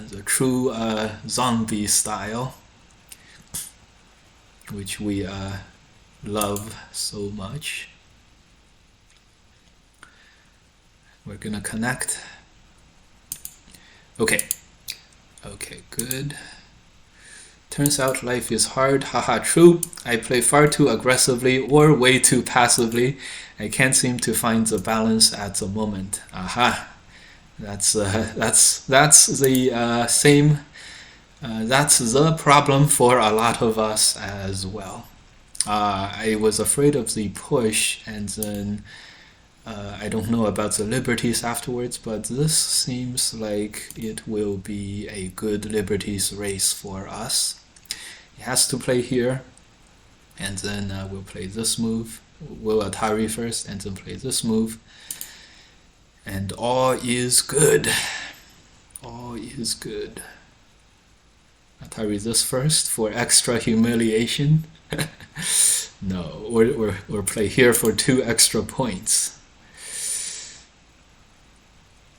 The true zombie style, which we love so much. We're gonna connect. Okay, good. Turns out life is hard. Haha, true. I play far too aggressively or way too passively. I can't seem to find the balance at the moment. Aha. That's the same. That's the problem for a lot of us as well. I was afraid of the push, and then I don't know about the liberties afterwards, but this seems like it will be a good liberties race for us. He has to play here, and then we'll play this move. We'll Atari first, and then play this move. And all is good. All is good. Atari this first for extra humiliation. No, or play here for 2 extra points.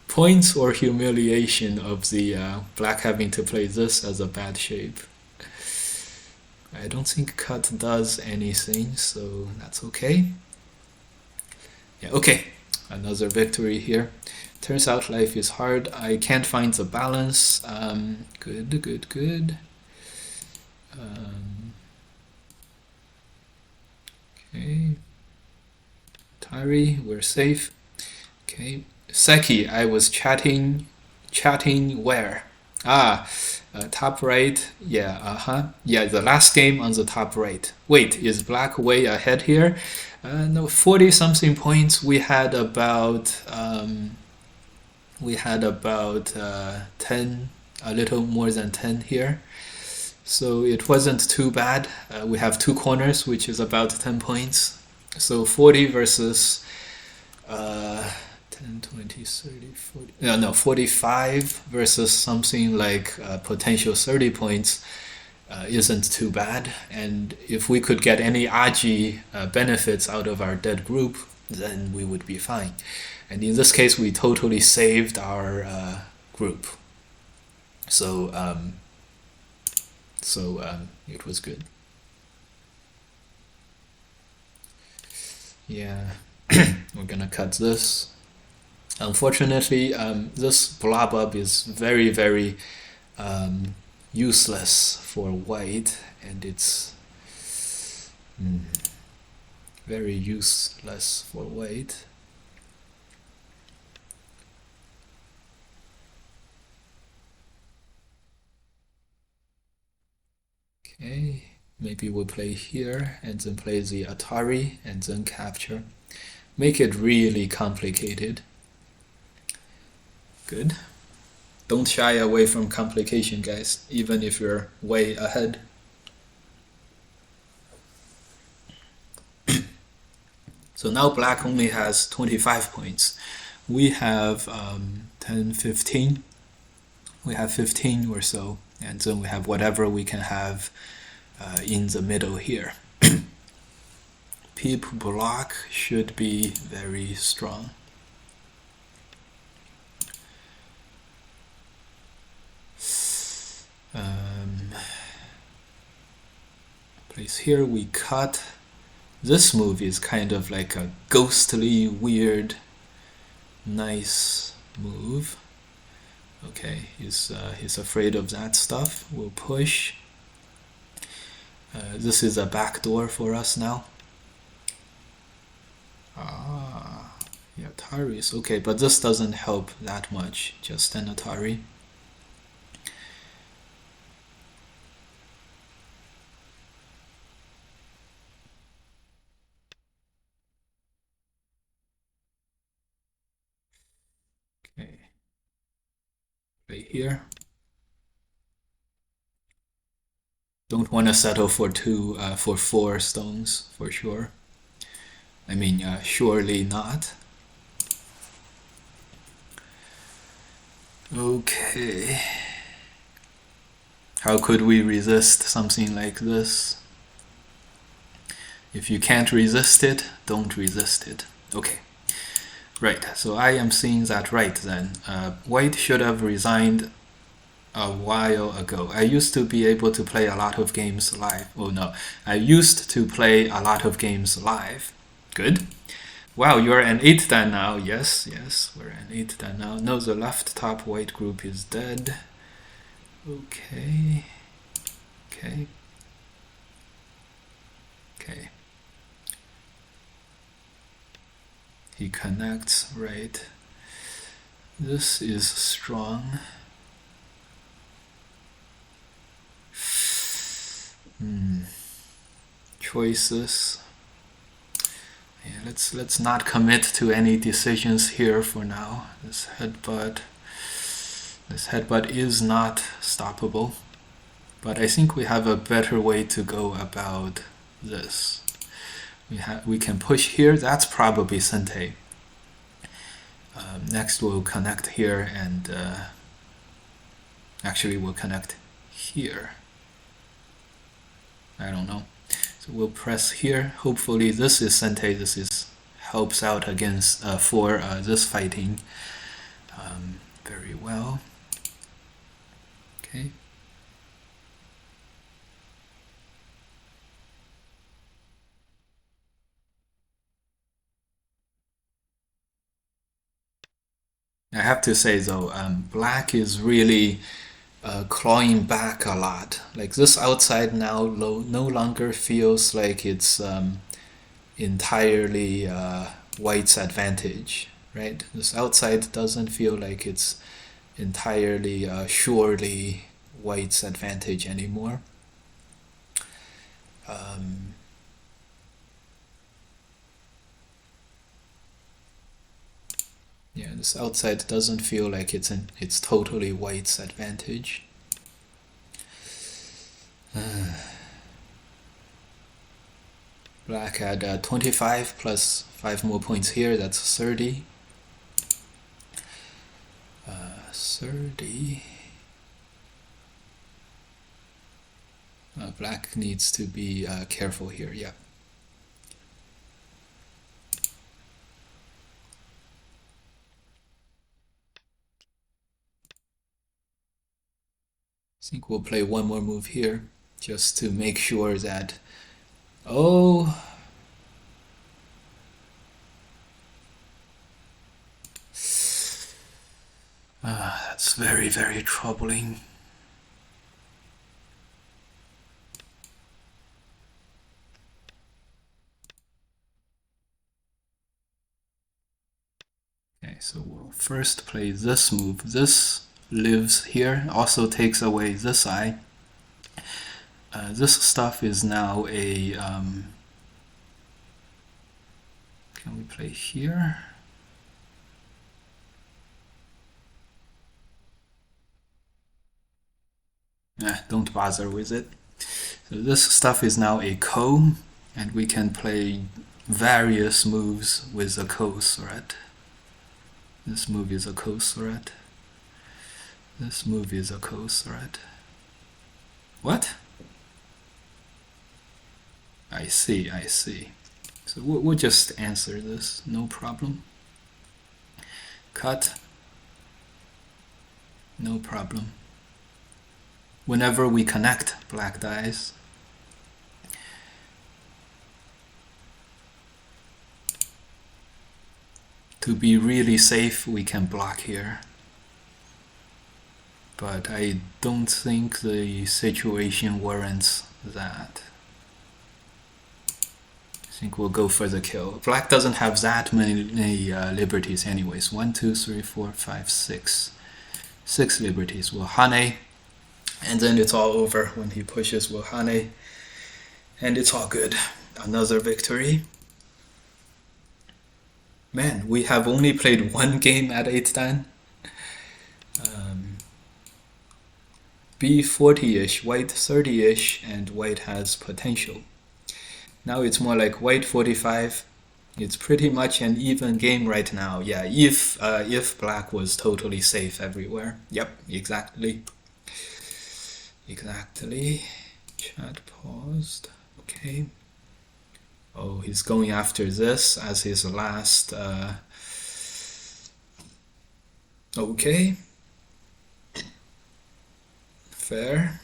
Points or humiliation of the black having to play this as a bad shape. I don't think cut does anything, so that's okay. Yeah, okay. Another victory here. Turns out life is hard. I can't find the balance. Good. Okay. Atari, we're safe. Okay. Seki, I was chatting where? Top right. Yeah, Yeah, the last game on the top right. Wait, is black way ahead here? No, 40 something points. We had about 10, a little more than 10 here. So it wasn't too bad. We have 2 corners, which is about 10 points. So 40 versus 10, 20, 30, 40. No, 45 versus something like potential 30 points isn't too bad. And if we could get any Aji benefits out of our dead group, then we would be fine. And in this case, we totally saved our group. So it was good. Yeah, we're gonna cut this. Unfortunately, this blob up is very, very useless for white, and it's very useless for white. Okay. Maybe we'll play here and then play the Atari and then capture. Make it really complicated. Good. Don't shy away from complication, guys, even if you're way ahead. So now black only has 25 points. We have 10, 15. We have 15 or so, and then we have whatever we can have in the middle here. Peep block should be very strong. Place here, we cut. This move is kind of like a ghostly, weird, nice move. Okay, he's afraid of that stuff. We'll push. This is a backdoor for us now. Yeah, Atari's okay, but this doesn't help that much. Just an Atari. Okay, play here. Don't want to settle for for 4 stones for sure. I mean, surely not. Okay. How could we resist something like this? If you can't resist it, don't resist it. Okay. Right, so I am seeing that right then. White should have resigned a while ago. I used to be able to play a lot of games live. Oh no, I used to play a lot of games live. Good. Wow, you're an 8 dan now. Yes, we're an 8 dan now. No, the left top white group is dead. Okay. Okay. He connects, right? This is strong. Choices. Yeah, let's not commit to any decisions here for now. This headbutt is not stoppable, but I think we have a better way to go about this. We can push here. That's probably Sente. Next we'll connect here, and actually we'll connect here. I don't know. So we'll press here. Hopefully this is Sente. This helps out against for this fighting very well. Okay. I have to say though, black is really clawing back a lot. Like this outside now no longer feels like it's entirely white's advantage, right? This outside doesn't feel like it's entirely surely white's advantage anymore. Yeah, this outside doesn't feel like it's totally white's advantage. Black had 25 plus 5 more points here, that's 30. 30. Black needs to be careful here, yeah. I think we'll play one more move here, just to make sure that... Oh! That's very, very troubling. Okay, so we'll first play this move. This lives here, also takes away this eye. This stuff is now a... can we play here? Don't bother with it. So this stuff is now a ko, and we can play various moves with a ko threat. This move is a ko threat. This move is a ko threat. What? I see, I see. So we'll just answer this, no problem. Cut. No problem. Whenever we connect black dice, to be really safe, we can block here. But I don't think the situation warrants that. I think we'll go for the kill. Black doesn't have that many liberties anyways. 1, 2, 3, 4, 5, 6. 6 liberties. We'll hane, and then it's all over when he pushes. We'll hane, and it's all good. Another victory. Man, we have only played one game at 8-10. B 40-ish, white 30-ish, and white has potential. Now it's more like white 45. It's pretty much an even game right now. Yeah, if black was totally safe everywhere. Yep, exactly. Exactly. Chat paused. Okay. Oh, he's going after this as his last... okay. Fair.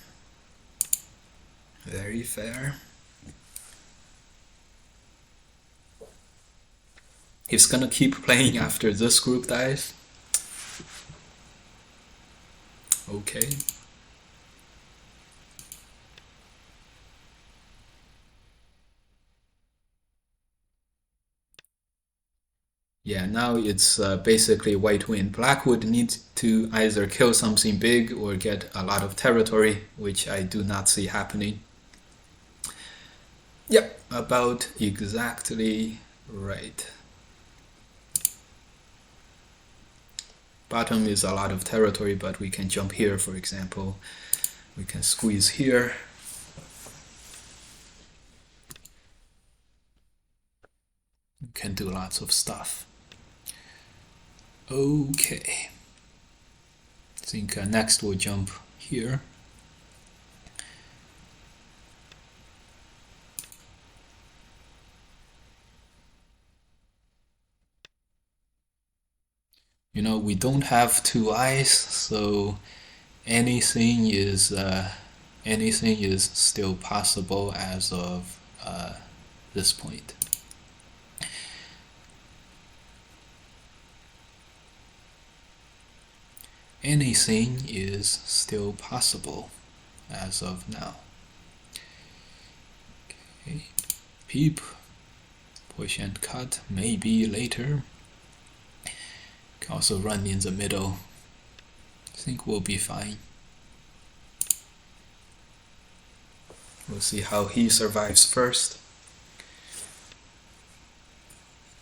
Very fair. He's gonna keep playing after this group dies. Okay. Yeah, now it's basically white win. Black would need to either kill something big or get a lot of territory, which I do not see happening. Yep, about exactly right. Bottom is a lot of territory, but we can jump here, for example. We can squeeze here. We can do lots of stuff. Okay. I think next we'll jump here. You know, we don't have 2 eyes, so anything is still possible as of this point. Anything is still possible as of now. Okay, peep, push and cut, maybe later. Can also run in the middle. I think we'll be fine. We'll see how he survives first.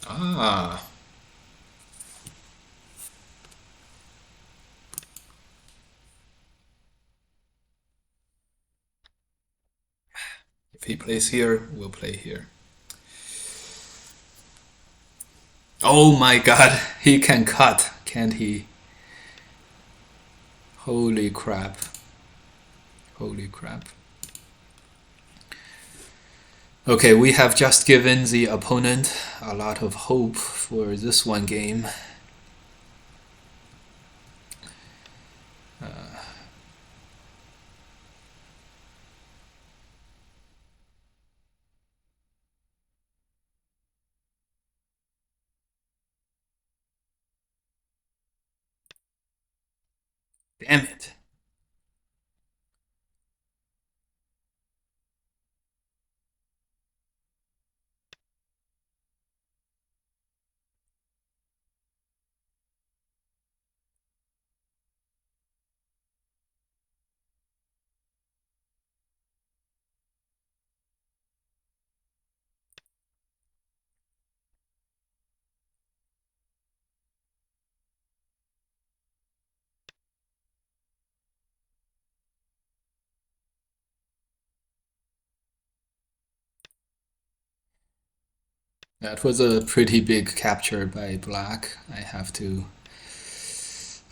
Ah. If he plays here, we'll play here. Oh my god, he can cut, can't he? Holy crap. Holy crap. Okay, we have just given the opponent a lot of hope for this one game. Damn it. That was a pretty big capture by black. I have to,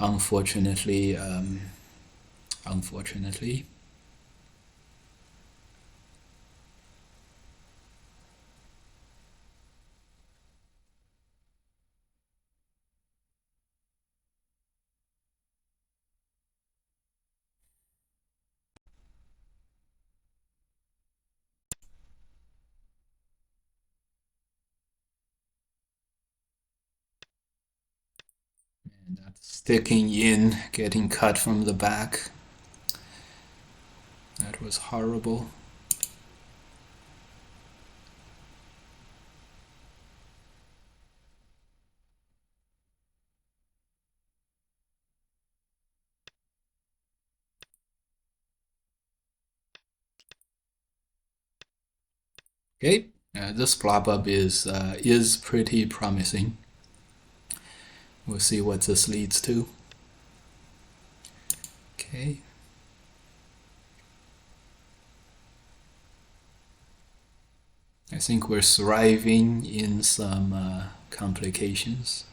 unfortunately, unfortunately. And that sticking in, getting cut from the back. That was horrible. Okay, this blob up is pretty promising. We'll see what this leads to. Okay. I think we're thriving in some complications.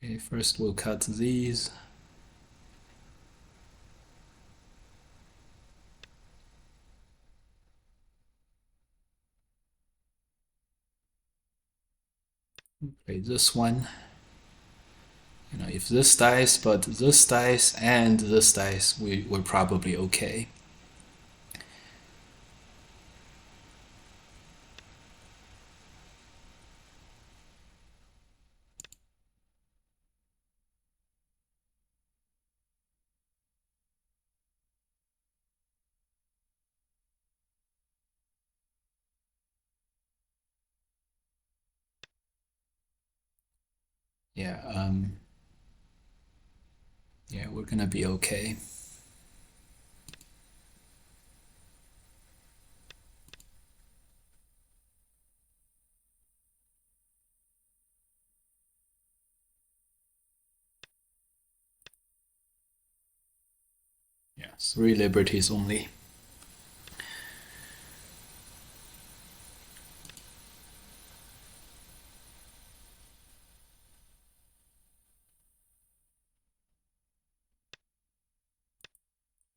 Okay, first we'll cut these. Play this one. You know, if this dies, but this dies and this dies, we're probably okay. Yeah, yeah, we're gonna be okay. Yeah, 3 liberties only.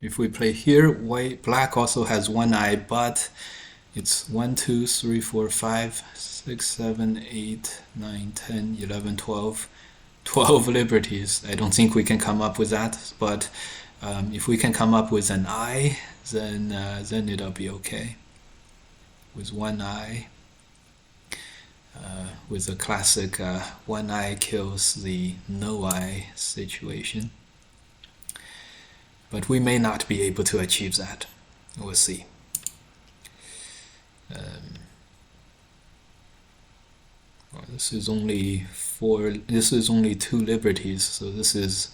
If we play here, black also has 1 eye, but it's 1, 2, 3, 4, 5, 6, 7, 8, 9, 10, 11, 12. 12 liberties. I don't think we can come up with that, but if we can come up with an eye, then it'll be okay. With 1 eye, with the classic 1 eye kills the no eye situation. But we may not be able to achieve that. We'll see. Well, this is only 2 liberties, so this is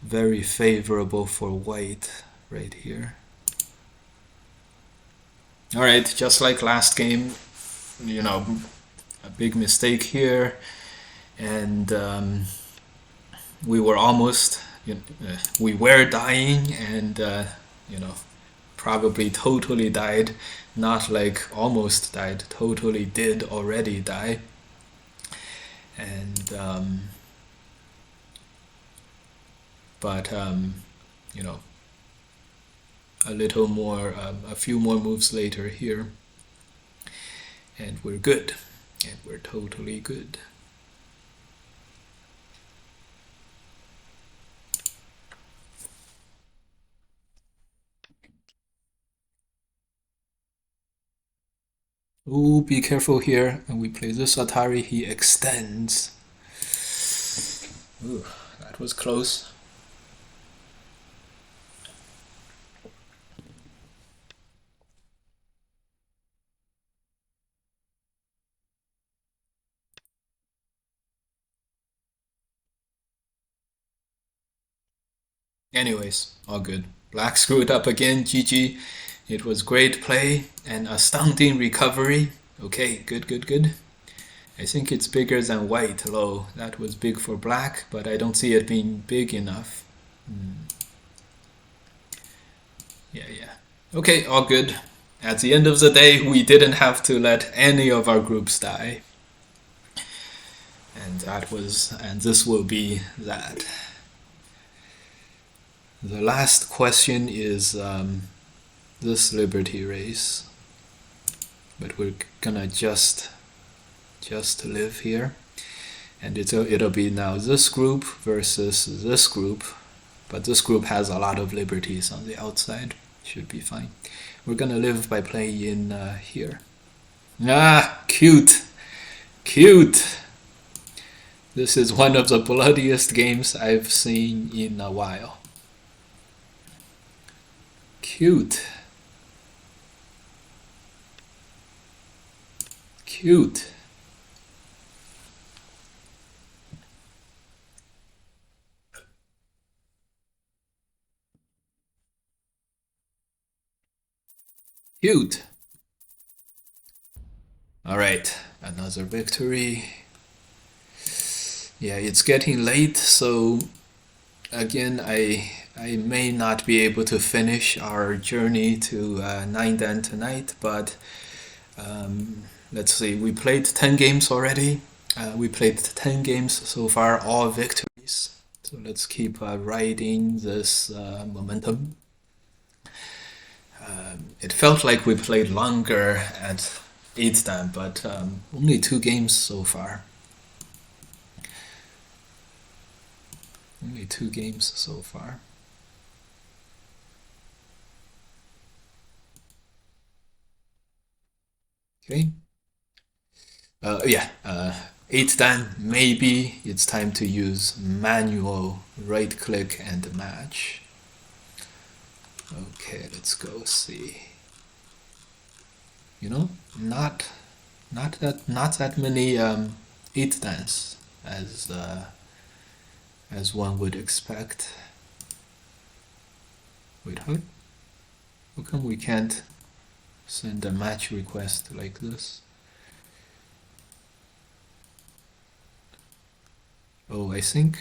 very favorable for white right here. All right, just like last game, you know, a big mistake here, and we were almost, we were dying, and you know, probably totally died, not like almost died, totally did already die, and but you know, a little more, a few more moves later here, and we're good, and we're totally good. Ooh, be careful here. And we play this Atari, he extends. Ooh, that was close. Anyways, all good. Black screwed up again, GG. It was great play and astounding recovery. Okay, good, good, good. I think it's bigger than white low. That was big for black, but I don't see it being big enough. Yeah, yeah. Okay, all good. At the end of the day, we didn't have to let any of our groups die. And this will be that. The last question is this liberty race, but we're gonna just live here, and it'll be now this group versus this group, but this group has a lot of liberties on the outside. Should be fine. We're gonna live by playing in here. Ah, cute, cute. This is one of the bloodiest games I've seen in a while. Cute. Cute. Cute. Alright, another victory. Yeah, it's getting late, so again, I may not be able to finish our journey to 9 Dan tonight, but let's see, we played 10 games already. We played 10 games so far, all victories. So let's keep riding this momentum. It felt like we played longer at 8 Dan, but only 2 games so far. Only 2 games so far. Okay. 8 Dan, maybe it's time to use manual right click and match. Okay, let's go see. You know, not that many 8 Dans as one would expect. Wait, how come we can't send a match request like this? Oh, I think.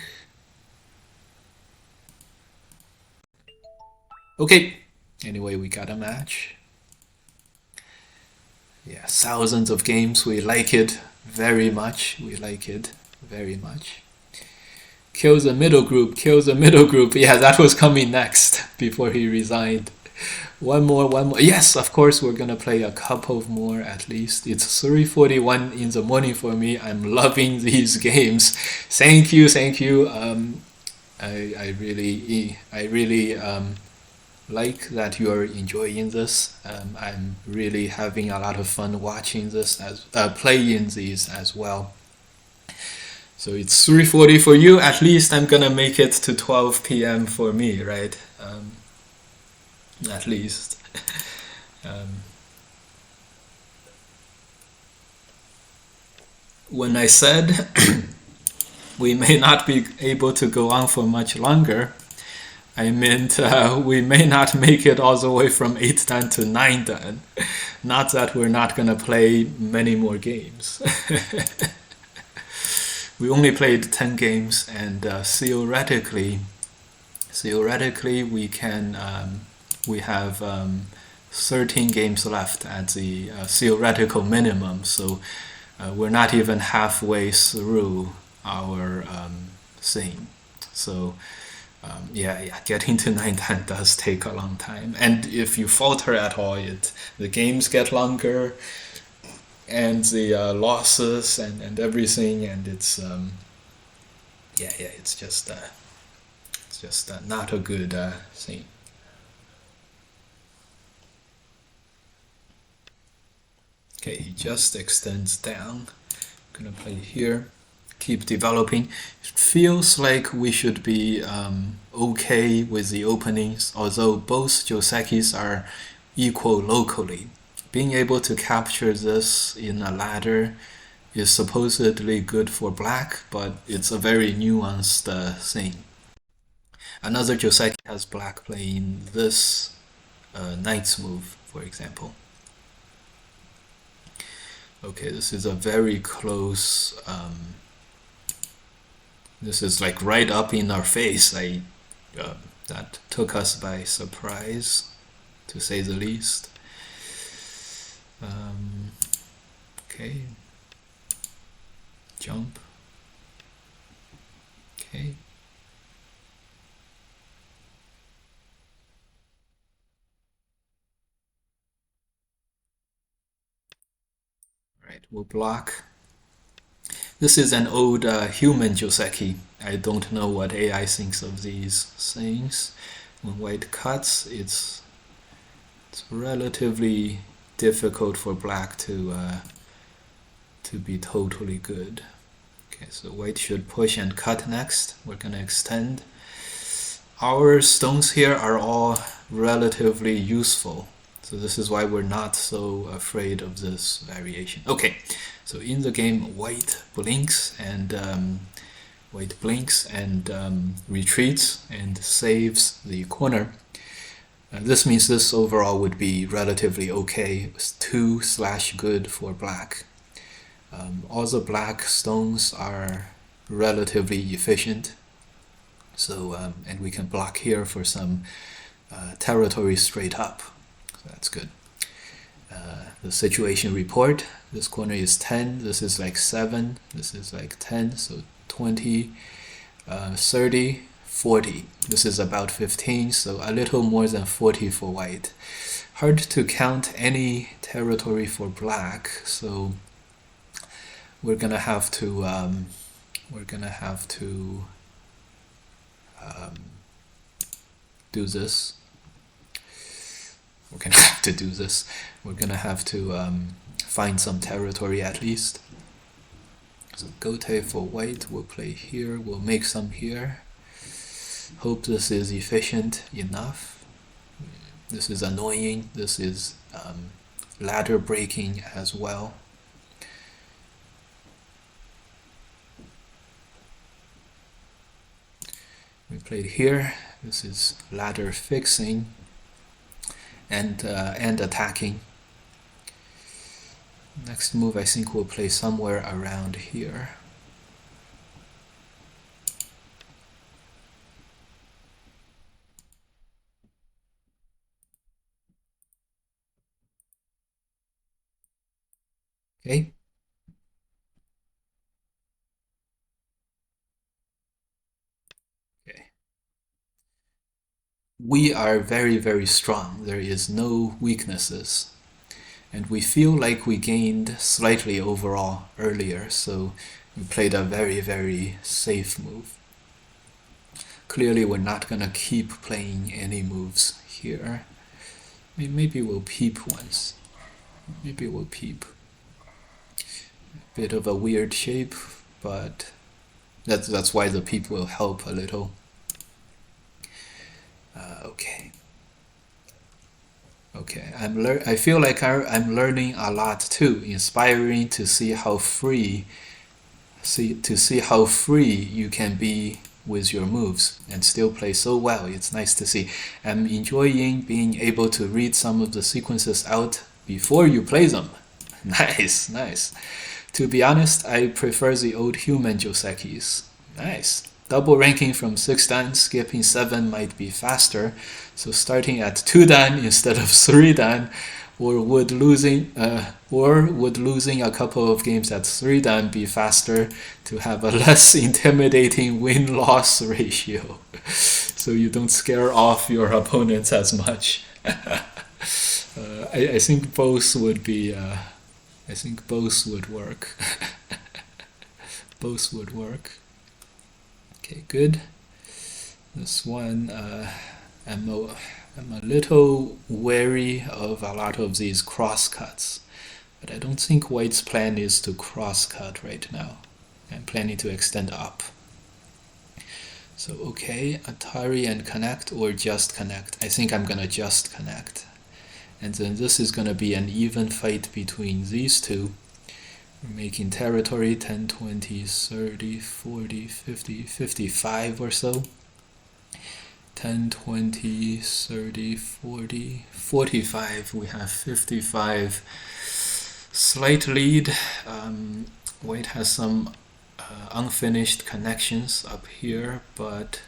Okay. Anyway, we got a match. Yeah, thousands of games. We like it very much. We like it very much. Kill the middle group. Kill the middle group. Yeah, that was coming next before he resigned. One more. Yes, of course, we're gonna play a couple more at least. It's 3:41 in the morning for me. I'm loving these games. Thank you. I really like that you're enjoying this. I'm really having a lot of fun watching this playing these as well. So it's 3:40 for you. At least I'm gonna make it to 12 p.m. for me, right? At least. When I said we may not be able to go on for much longer, I meant we may not make it all the way from 8 Dan to 9 Dan. Not that we're not gonna play many more games. We only played 10 games, and theoretically we can we have 13 games left at the theoretical minimum. So we're not even halfway through our thing. So getting to 9 Dan does take a long time, and if you falter at all, the games get longer, and the losses and everything, and it's it's just not a good thing. Okay, he just extends down. I'm gonna play here. Keep developing. It feels like we should be okay with the openings, although both Josekis are equal locally. Being able to capture this in a ladder is supposedly good for black, but it's a very nuanced thing. Another Joseki has black playing this knight's move, for example. Okay, this is a very close. This is like right up in our face. Uh, that took us by surprise, to say the least. Okay, jump. Okay. Right, we'll block. This is an old human Joseki. I don't know what AI thinks of these things. When white cuts, it's relatively difficult for black to be totally good. Okay, so white should push and cut next. We're gonna extend. Our stones here are all relatively useful. So this is why we're not so afraid of this variation. Okay, so in the game, white blinks and retreats and saves the corner. This means this overall would be relatively okay. It's 2/good for black. All the black stones are relatively efficient. So, and we can block here for some territory straight up. So that's good. The situation report, this corner is 10, this is like 7, this is like 10, so 20, 30, 40. This is about 15, so a little more than 40 for white. Hard to count any territory for black, so we're gonna have to do this. We're gonna have to do this. We're gonna have to find some territory at least. So Gote for white, we'll play here, we'll make some here. Hope this is efficient enough. This is annoying, this is ladder breaking as well. We played here, this is ladder fixing and attacking. Next move I think we'll play somewhere around here. Okay. Okay. We are very, very strong. There is no weaknesses. And we feel like we gained slightly overall earlier, so we played a very, very safe move. Clearly we're not gonna keep playing any moves here. Maybe we'll peep once. Maybe we'll peep. Bit of a weird shape, but that's why the peep will help a little. Okay. Okay, I feel like I'm learning a lot too. Inspiring to see how free you can be with your moves and still play so well. It's nice to see. I'm enjoying being able to read some of the sequences out before you play them. Nice, nice. To be honest, I prefer the old human Josekis. Nice. Double ranking from 6 dan, skipping 7 might be faster, so starting at 2 dan instead of 3 dan, or would losing a couple of games at 3 dan be faster to have a less intimidating win-loss ratio, so you don't scare off your opponents as much. I think both would be. I think both would work. Both would work. Okay, good. This one, I'm a little wary of a lot of these crosscuts, but I don't think white's plan is to crosscut right now. I'm planning to extend up. So okay, Atari and connect or just connect. I think I'm gonna just connect. And then this is gonna be an even fight between these two. We're making territory 10, 20, 30, 40, 50, 55 or so. 10, 20, 30, 40, 45. We have 55 Slight lead. White has some unfinished connections up here, but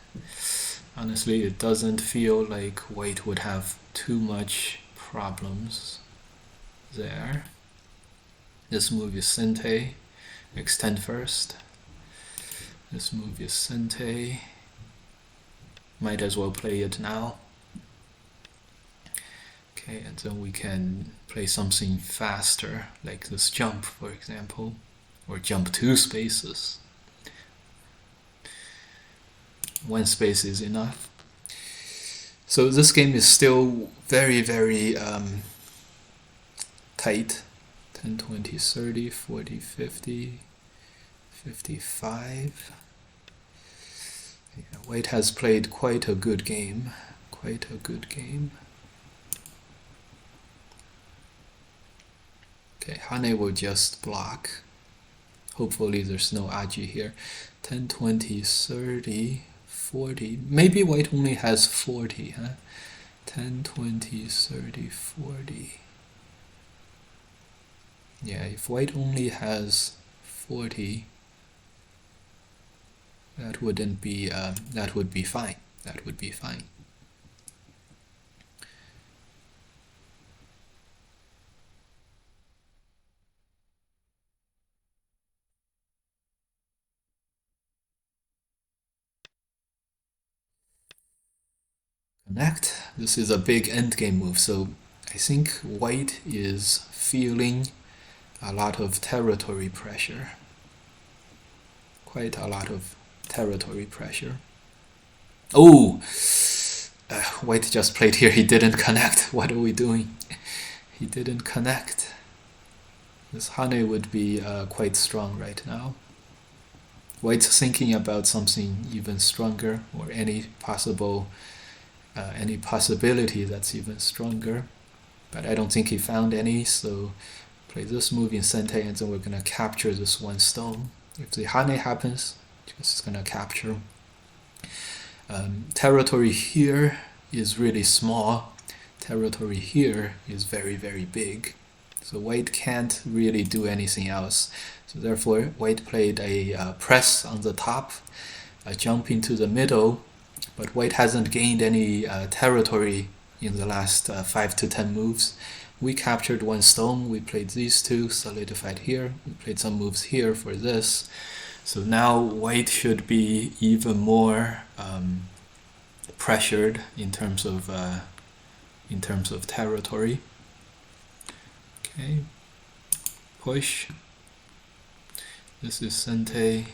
honestly, it doesn't feel like white would have too much problems there. This move is Sente. Extend first. This move is Sente. Might as well play it now. Okay, and then we can play something faster, like this jump, for example, or jump 2 spaces. 1 space is enough. So this game is still very, very tight. 10, 20, 30, 40, 50, 55. Yeah, white has played quite a good game. Quite a good game. Okay, Hane will just block. Hopefully there's no Aji here. 10, 20, 30, 40. Maybe white only has 40, huh? 10, 20, 30, 40. Yeah, if white only has 40, that wouldn't be, that would be fine. That would be fine. Connect. This is a big endgame move, so I think white is feeling a lot of territory pressure. Quite a lot of territory pressure. Oh! White just played here, he didn't connect. What are we doing? He didn't connect. This Hane would be quite strong right now. White's thinking about something even stronger, or any possibility that's even stronger. But I don't think he found any, so play this move in Sente, and then we're gonna capture this 1 stone. If the Hane happens, just gonna capture. Territory here is really small. Territory here is very, very big. So white can't really do anything else. So therefore, white played a press on the top, a jump into the middle, but white hasn't gained any territory in the last 5 to 10 moves. We captured 1 stone, we played these 2, solidified here, we played some moves here for this. So now white should be even more pressured in terms of territory. Okay, push. This is Sente.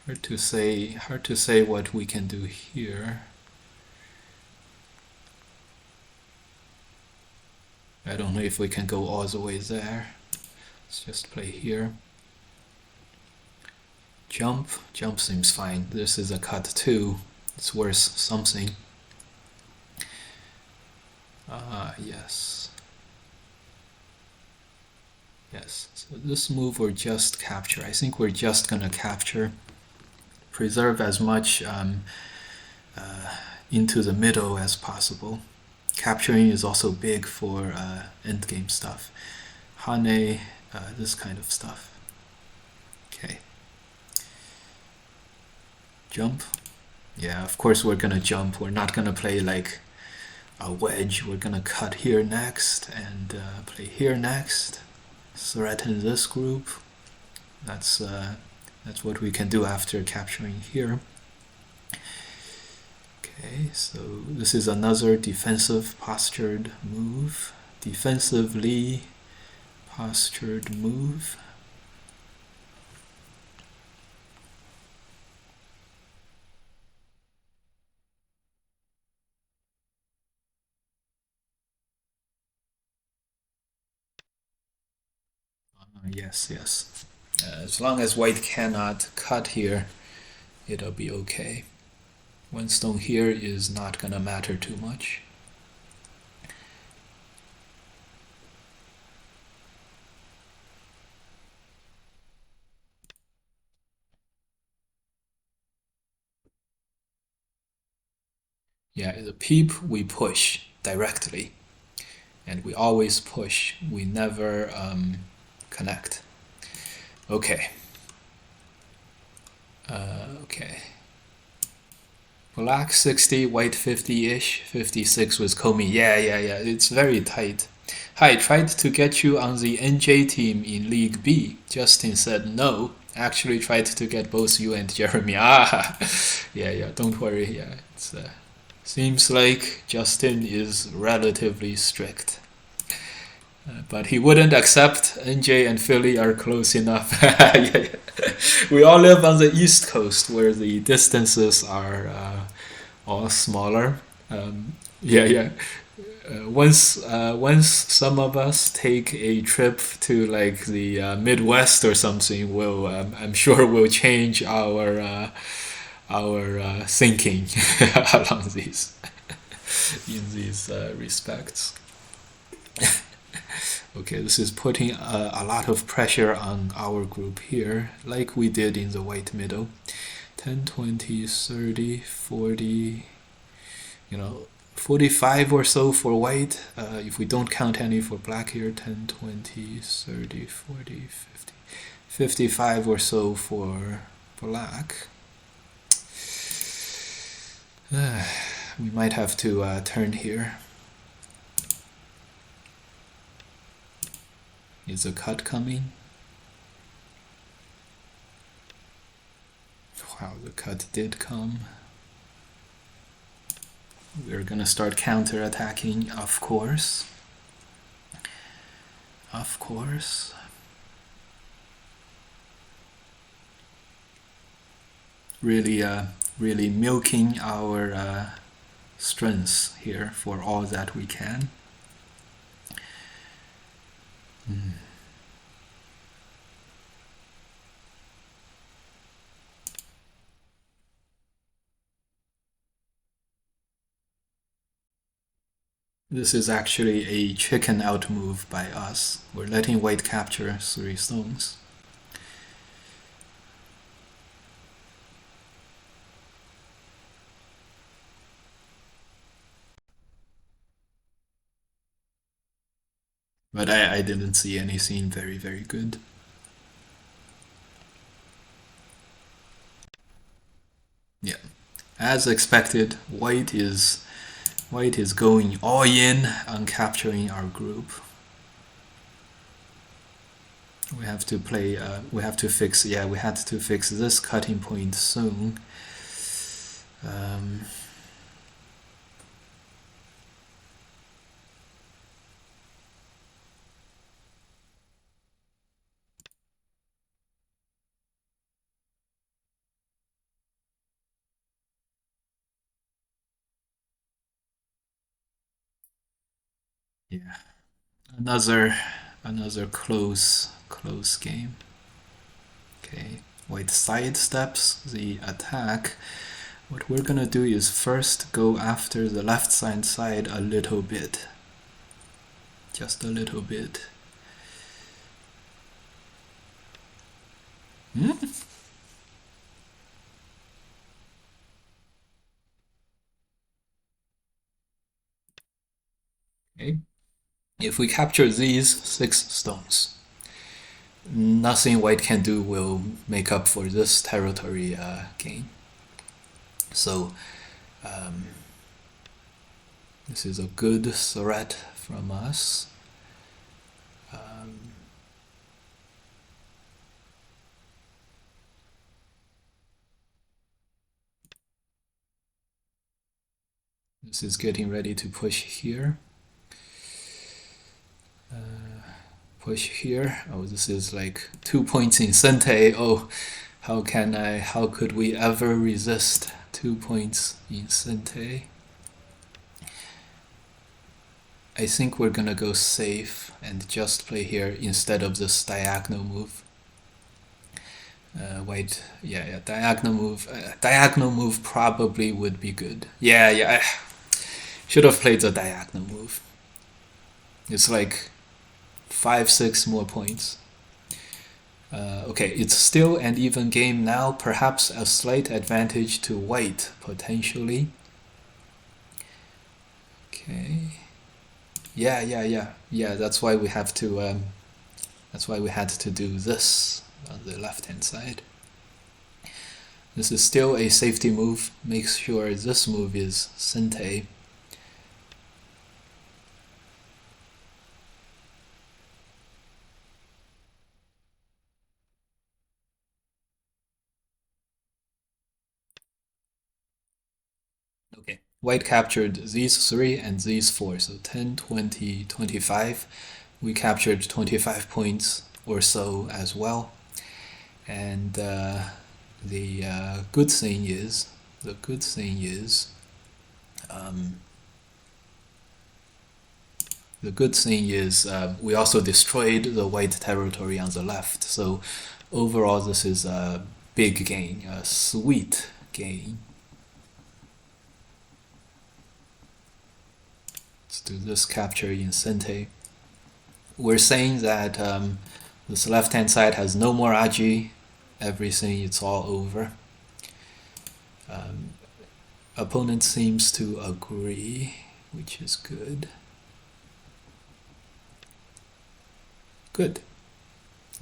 Hard to say what we can do here. I don't know if we can go all the way there. Let's just play here. Jump seems fine. This is a cut too. It's worth something. Yes. Yes, so this move or just capture. I think we're just gonna capture. Preserve as much into the middle as possible. Capturing is also big for endgame stuff. Hane, this kind of stuff. Okay. Jump. Yeah, of course we're gonna jump. We're not gonna play like a wedge. We're gonna cut here next and play here next. Threaten this group. That's what we can do after capturing here. Okay, so this is another defensive postured move. Defensively postured move. Yes. As long as white cannot cut here, it'll be okay. 1 stone here is not gonna matter too much. Yeah, the peep we push directly. and we always push. We never connect. Okay. Okay. Black 60, white 50-ish, 56 with Comey. Yeah. It's very tight. Hi, tried to get you on the NJ team in League B. Justin said no. Actually tried to get both you and Jeremy. Yeah. Don't worry. Yeah, it's seems like Justin is relatively strict. But he wouldn't accept NJ and Philly are close enough. Yeah. We all live on the East Coast where the distances are all smaller. Yeah. Once some of us take a trip to like the Midwest or something, I'm sure we'll change our thinking along these in these respects. Okay, this is putting a lot of pressure on our group here, like we did in the white middle. 10, 20, 30, 40, 45 or so for white. If we don't count any for black here, 10, 20, 30, 40, 50, 55 or so for black. We might have to turn here. Is a cut coming? Wow, the cut did come. We're gonna start counter-attacking, of course. Of course. Really milking our strengths here for all that we can. This is actually a chicken out move by us. We're letting white capture 3 stones. But I didn't see anything very good. Yeah. As expected, white is going all in on capturing our group. We have to play. We have to fix. Yeah, we had to fix this cutting point soon. Yeah, another close game. Okay, white sidesteps the attack. What we're gonna do is first go after the left side a little bit. Just a little bit. Okay. If we capture these 6 stones, nothing white can do will make up for this territory gain. So this is a good threat from us. This is getting ready to push here. Push here. Oh, this is like 2 points in Sente. Oh, how could we ever resist 2 points in Sente? I think we're gonna go safe and just play here instead of this diagonal move. White, yeah, diagonal move. Diagonal move probably would be good. Yeah. Should have played the diagonal move. It's like 5-6 more points. Okay, it's still an even game now. Perhaps a slight advantage to white potentially. Okay. Yeah. That's why we have to. That's why we had to do this on the left-hand side. This is still a safety move. Make sure this move is Sente. Okay. White captured these three and these four, so 10, 20, 25. We captured 25 points or so as well. And the good thing is, we also destroyed the white territory on the left. So overall, this is a big gain, a sweet gain. Let's do this capture in Sente. We're saying that this left-hand side has no more Aji. Everything, it's all over. Opponent seems to agree, which is good. Good.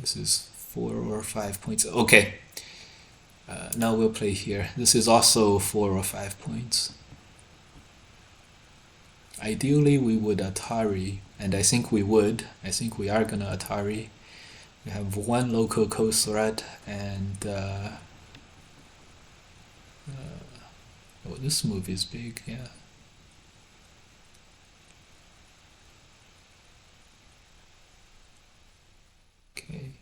This is 4 or 5 points. Okay. Now we'll play here. This is also 4 or 5 points. Ideally, we would Atari, and I think we would. I think we are gonna Atari. We have one local coast threat, and oh, this move is big, yeah. Okay,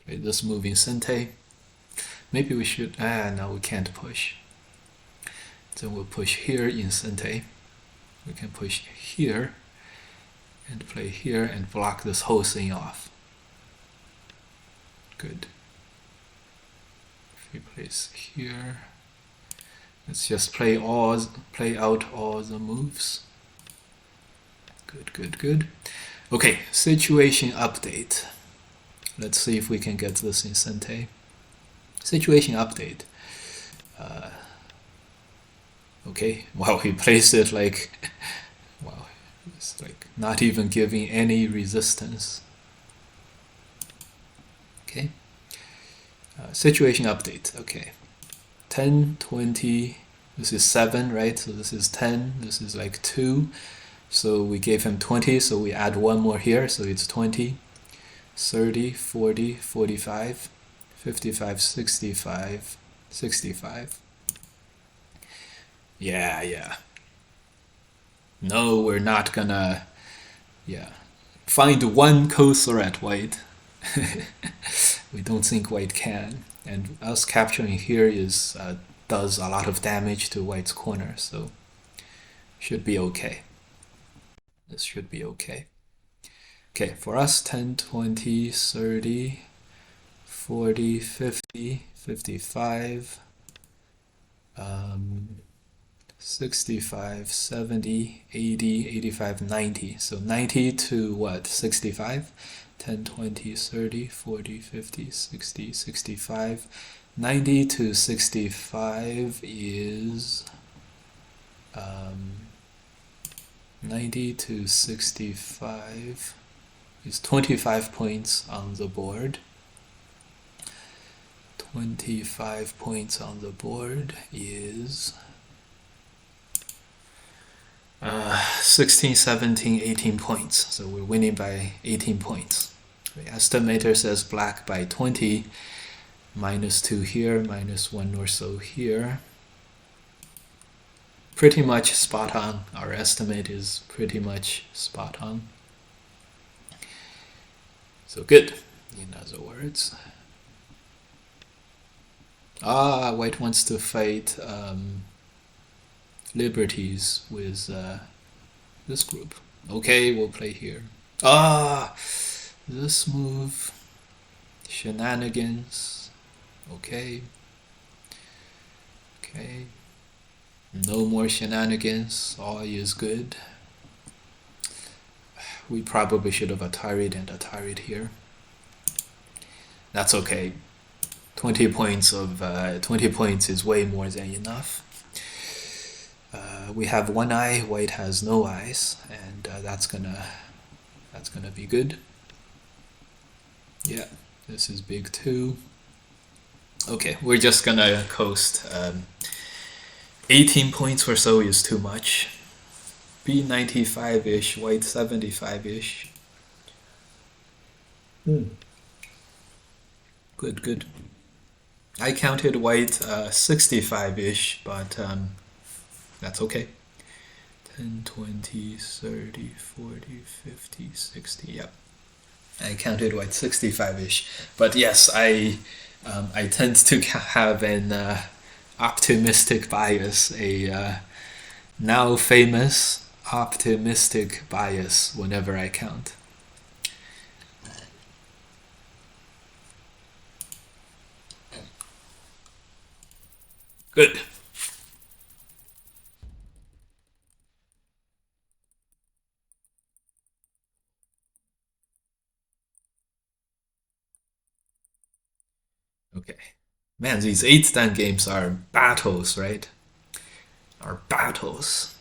play this move in Sente. Maybe we should, no, we can't push. Then we'll push here in Sente. We can push here and play here and block this whole thing off. Good. If we place here, let's just play out all the moves. Good. Okay, situation update. Let's see if we can get this in Sente. Situation update. Okay, wow, he placed it like, wow, it's like not even giving any resistance. Okay, situation update. Okay, 10, 20, this is 7, right? So this is 10, this is like 2. So we gave him 20, so we add one more here, so it's 20, 30, 40, 45, 55, 65, 65. Yeah. No, we're not gonna, find one coast threat, White. We don't think White can. And us capturing here is does a lot of damage to White's corner, so should be okay. This should be okay. Okay, for us, 10, 20, 30, 40, 50, 55, 65, 70, 80, 85, 90. So 90 to what? 65? 10, 20, 30, 40, 50, 60, 65. 90 to 65 is... 90 to 65 is 25 points on the board. 25 points on the board is 16, 17, 18 points. So we're winning by 18 points. The estimator says black by 20, -2 here, -1 or so here. Pretty much spot on. Our estimate is pretty much spot on. So good, in other words. White wants to fight liberties with this group. Okay, we'll play here. This move. Shenanigans. Okay. No more shenanigans. All is good. We probably should have Atari'd here. That's okay. 20 points is way more than enough. we have one eye, white has no eyes, and that's gonna be good. Yeah, this is big too. Okay, we're just gonna coast. 18 points or so is too much. B 95-ish, white 75-ish. Good, good. I counted white 65-ish, but that's okay. 10, 20, 30, 40, 50, 60, yep. I counted white 65-ish. But yes, I tend to have an optimistic bias, a now famous optimistic bias whenever I count. Good. Okay. Man, these 8-dan games are battles, right? Are battles.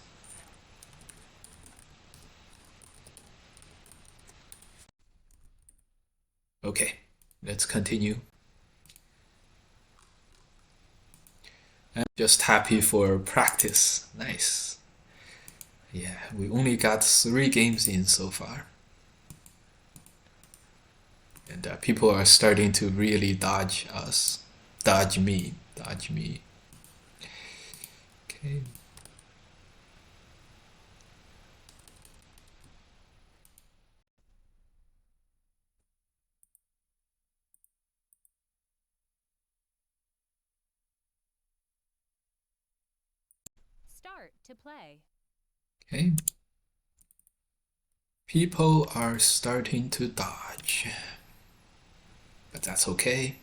Okay, let's continue. I'm just happy for practice. Nice. Yeah, we only got 3 games in so far. And people are starting to really dodge us. Dodge me. Dodge me. Okay. Start to play. Okay. People are starting to dodge. But that's okay.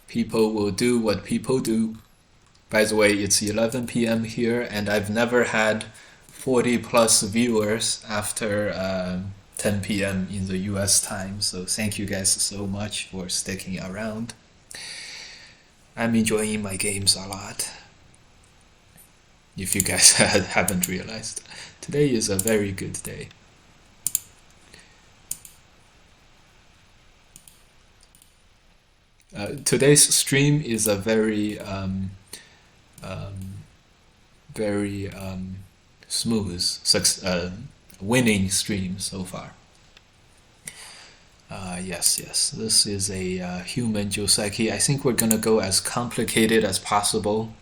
People will do what people do. By the way, it's 11 p.m. here, and I've never had 40 plus viewers after 10 p.m. in the US time. So thank you guys so much for sticking around. I'm enjoying my games a lot. If you guys haven't realized, today is a very good day. Today's stream is a very smooth, winning stream so far. Yes, this is a human Joseki. I think we're gonna go as complicated as possible.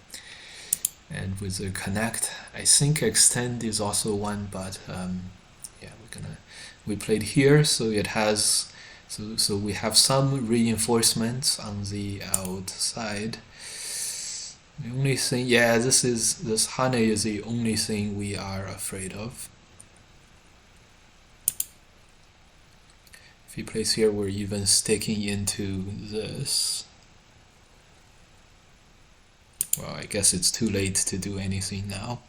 And with the connect, I think extend is also one, but yeah, we played here, so it has, so we have some reinforcements on the outside. The only thing, yeah, this Hane is the only thing we are afraid of. If he plays here, we're even sticking into this. Well, I guess it's too late to do anything now.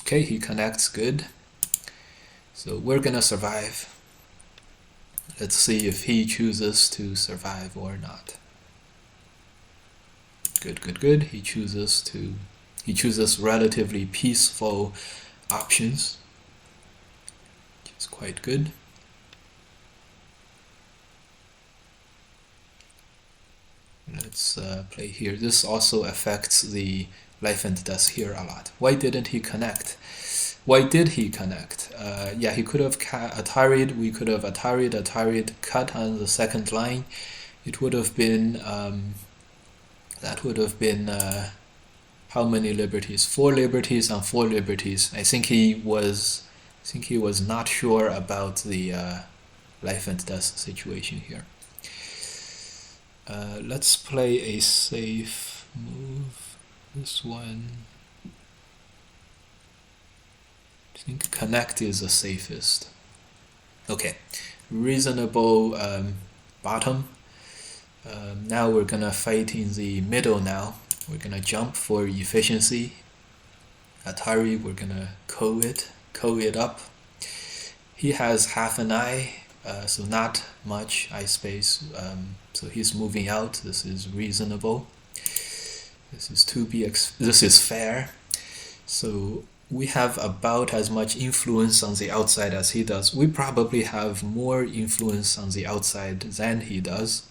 Okay, he connects, good. So we're gonna survive. Let's see if he chooses to survive or not. Good, good, good. He chooses relatively peaceful options, which is quite good. Let's play here. This also affects the life and death here a lot. Why didn't he connect? Why did he connect? Yeah, he could have Atari'd. We could have Atari'd, cut on the second line. It would have been, that would have been, how many liberties? 4 liberties on 4 liberties. I think he was not sure about the life and death situation here. Let's play a safe move. This one. I think connect is the safest. Okay, reasonable bottom. Now we're gonna fight in the middle now. We're gonna jump for efficiency. Atari, we're gonna co it up. He has half an eye, so not much eye space. So he's moving out. This is reasonable. This is fair. So we have about as much influence on the outside as he does. We probably have more influence on the outside than he does.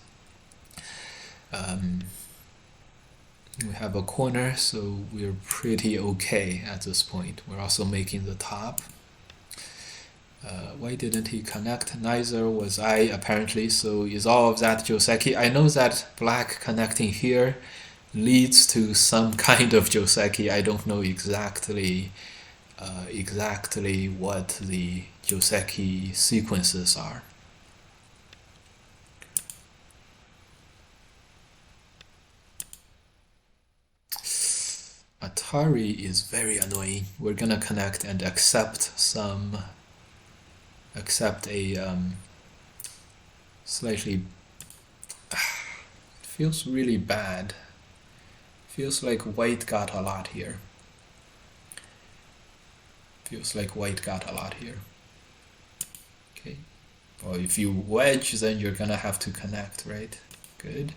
We have a corner, so we're pretty okay at this point. We're also making the top. Why didn't he connect? Neither was I, apparently, so is all of that Joseki? I know that black connecting here leads to some kind of Joseki. I don't know exactly what the Joseki sequences are. Atari is very annoying. We're gonna connect and accept a slightly. It feels really bad. Feels like white got a lot here. Okay. Well, if you wedge, then you're gonna have to connect, right? Good.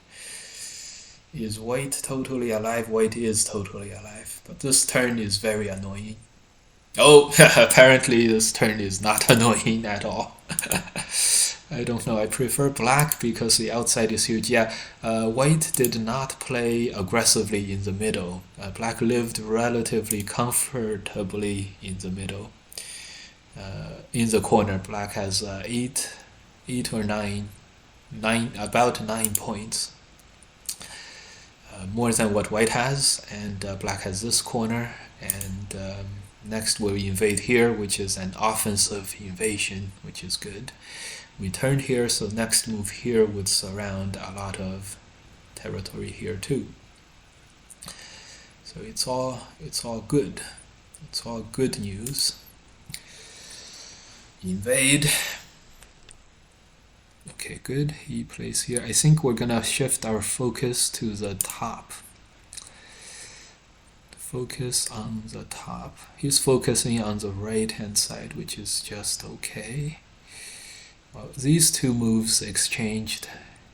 Is white totally alive? White is totally alive. But this turn is very annoying. Oh, apparently this turn is not annoying at all. I don't know, I prefer black because the outside is huge. Yeah, white did not play aggressively in the middle. Black lived relatively comfortably in the middle. In the corner, black has eight or nine, about 9 points. More than what white has, and black has this corner, and next we'll invade here, which is an offensive invasion, which is good. We turned here, so next move here would surround a lot of territory here too. So it's all good. It's all good news. Invade. Okay, good. He plays here. I think we're gonna shift our focus to the top. Focus on the top. He's focusing on the right hand side, which is just okay. Well, these two moves exchanged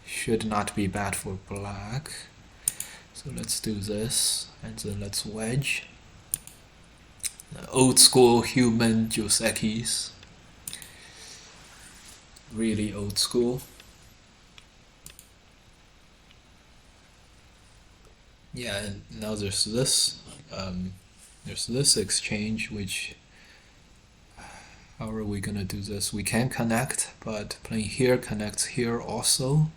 should not be bad for black. So let's do this, and then let's wedge. Old school human Josekis. Really old school. Yeah, and now there's this. There's this exchange, which. How are we gonna do this? We can connect, but playing here connects here also.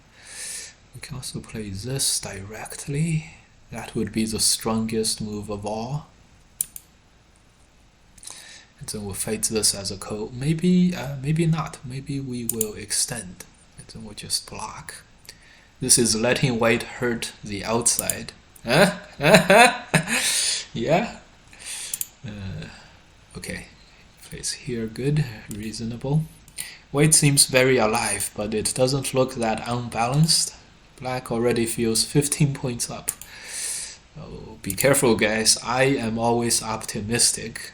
We can also play this directly. That would be the strongest move of all. And then we'll fight this as a ko. Maybe not. Maybe we will extend. And then we'll just block. This is letting white hurt the outside. Huh? Yeah? Okay. Place here, good, reasonable. White seems very alive, but it doesn't look that unbalanced. Black already feels 15 points up. Oh, be careful, guys. I am always optimistic.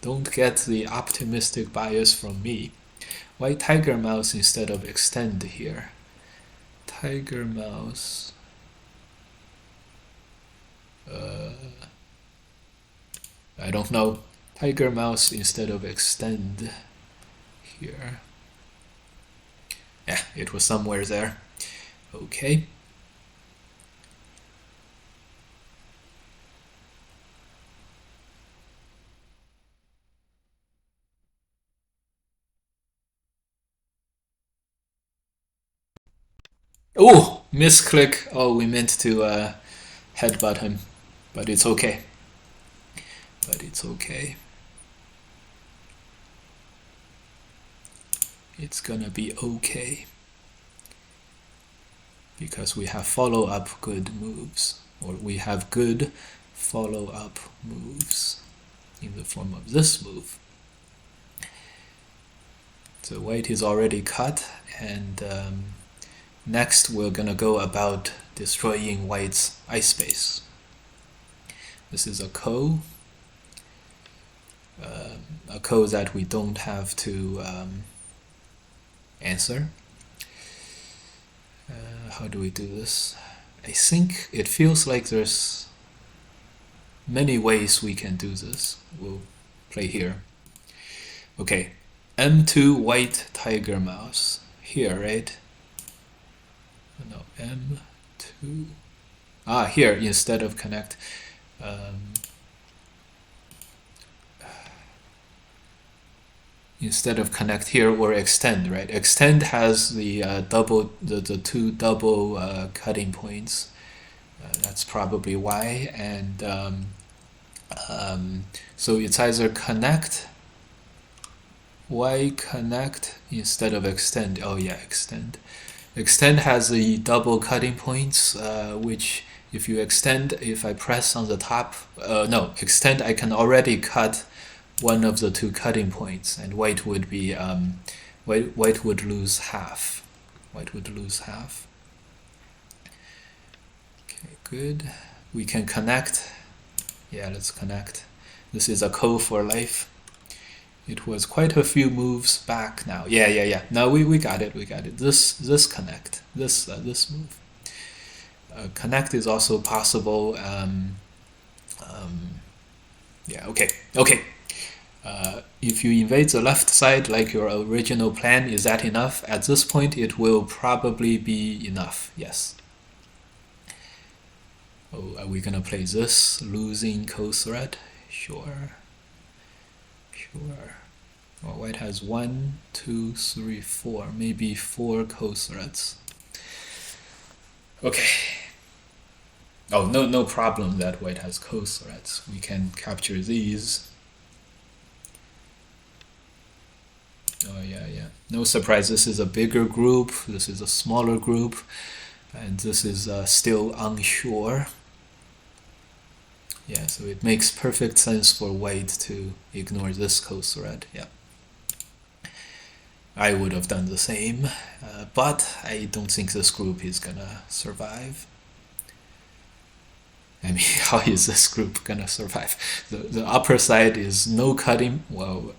Don't get the optimistic bias from me. White tiger mouse instead of extend here. Tiger mouse. I don't know. Tiger mouse instead of extend here. Yeah, it was somewhere there. Okay. Oh, misclick. Oh, we meant to headbutt him, but it's okay. It's gonna be okay. Because we have follow-up good moves. Or we have good follow-up moves in the form of this move. So white is already cut, and next we're gonna go about destroying white's ice space. This is a ko that we don't have to answer. How do we do this? I think it feels like there's many ways we can do this. We'll play here. Okay, M2 white tiger mouse. Here, right? No, M2. Ah, here, instead of connect. Instead of connect here or extend, right? Extend has the the two double cutting points. That's probably why. And so it's either connect. Why connect instead of extend? Oh yeah, extend. Extend has the double cutting points, which if you extend, if I press on the top, no, extend, I can already cut one of the two cutting points, and white would be white would lose half. White would lose half. Okay, good. We can connect. Yeah, let's connect. This is a code for life. It was quite a few moves back now. Yeah. Now we got it. We got it. This connect. This move. Connect is also possible. Yeah. Okay. If you invade the left side like your original plan, is that enough? At this point, it will probably be enough. Yes. Oh, are we gonna play this losing co-threat? Sure. Well, white has 1, 2, 3, 4, maybe 4 co-threats. Okay. Oh, no problem that white has co-threats. We can capture these. Oh yeah. No surprise, this is a bigger group, this is a smaller group, and this is still unsure. Yeah, so it makes perfect sense for white to ignore this co-threat. Yeah. I would have done the same, but I don't think this group is gonna survive. I mean, how is this group gonna survive? The upper side is no cutting. Well,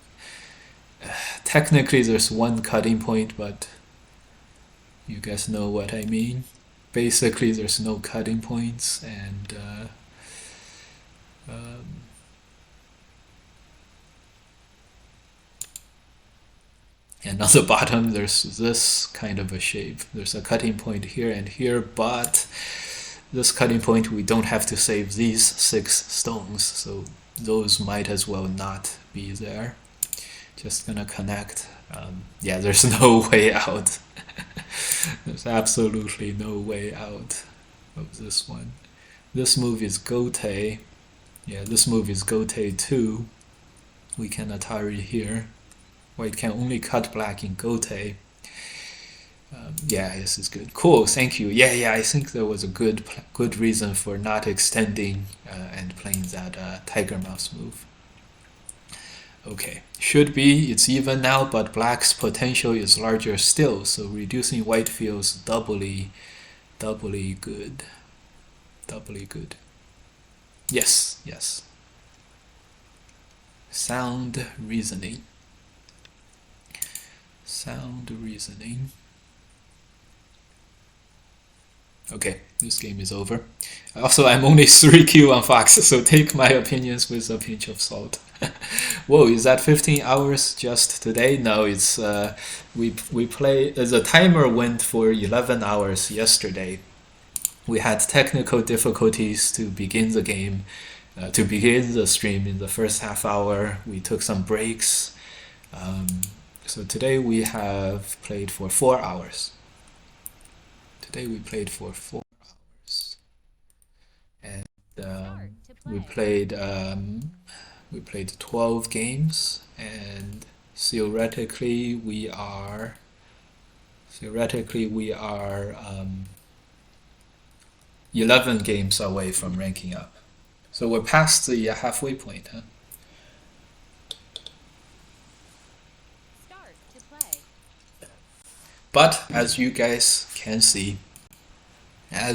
technically there's one cutting point, but you guys know what I mean. Basically, there's no cutting points, and and on the bottom there's this kind of a shape. There's a cutting point here and here, but this cutting point, we don't have to save these 6 stones, so those might as well not be there. Just gonna connect. Yeah, there's no way out. There's absolutely no way out of this one. This move is Gote. Yeah, this move is Gote 2. We can Atari here. White can only cut black in Gote. Yeah, this is good. Cool, thank you. Yeah, I think there was a good reason for not extending and playing that Tiger Mouse move. Okay, should be, it's even now, but black's potential is larger still, so reducing white feels doubly good. Doubly good. Yes. Sound reasoning. Okay, this game is over. Also, I'm only 3Q on Fox, so take my opinions with a pinch of salt. Whoa, is that 15 hours just today? No, it's we play. The timer went for 11 hours yesterday. We had technical difficulties to begin the game, to begin the stream in the first half hour. We took some breaks. So today we have played for 4 hours. Today we played for 4 hours, and we played 12 games, and theoretically we are 11 games away from ranking up. So we're past the halfway point, huh? Start to play. But as you guys can see, a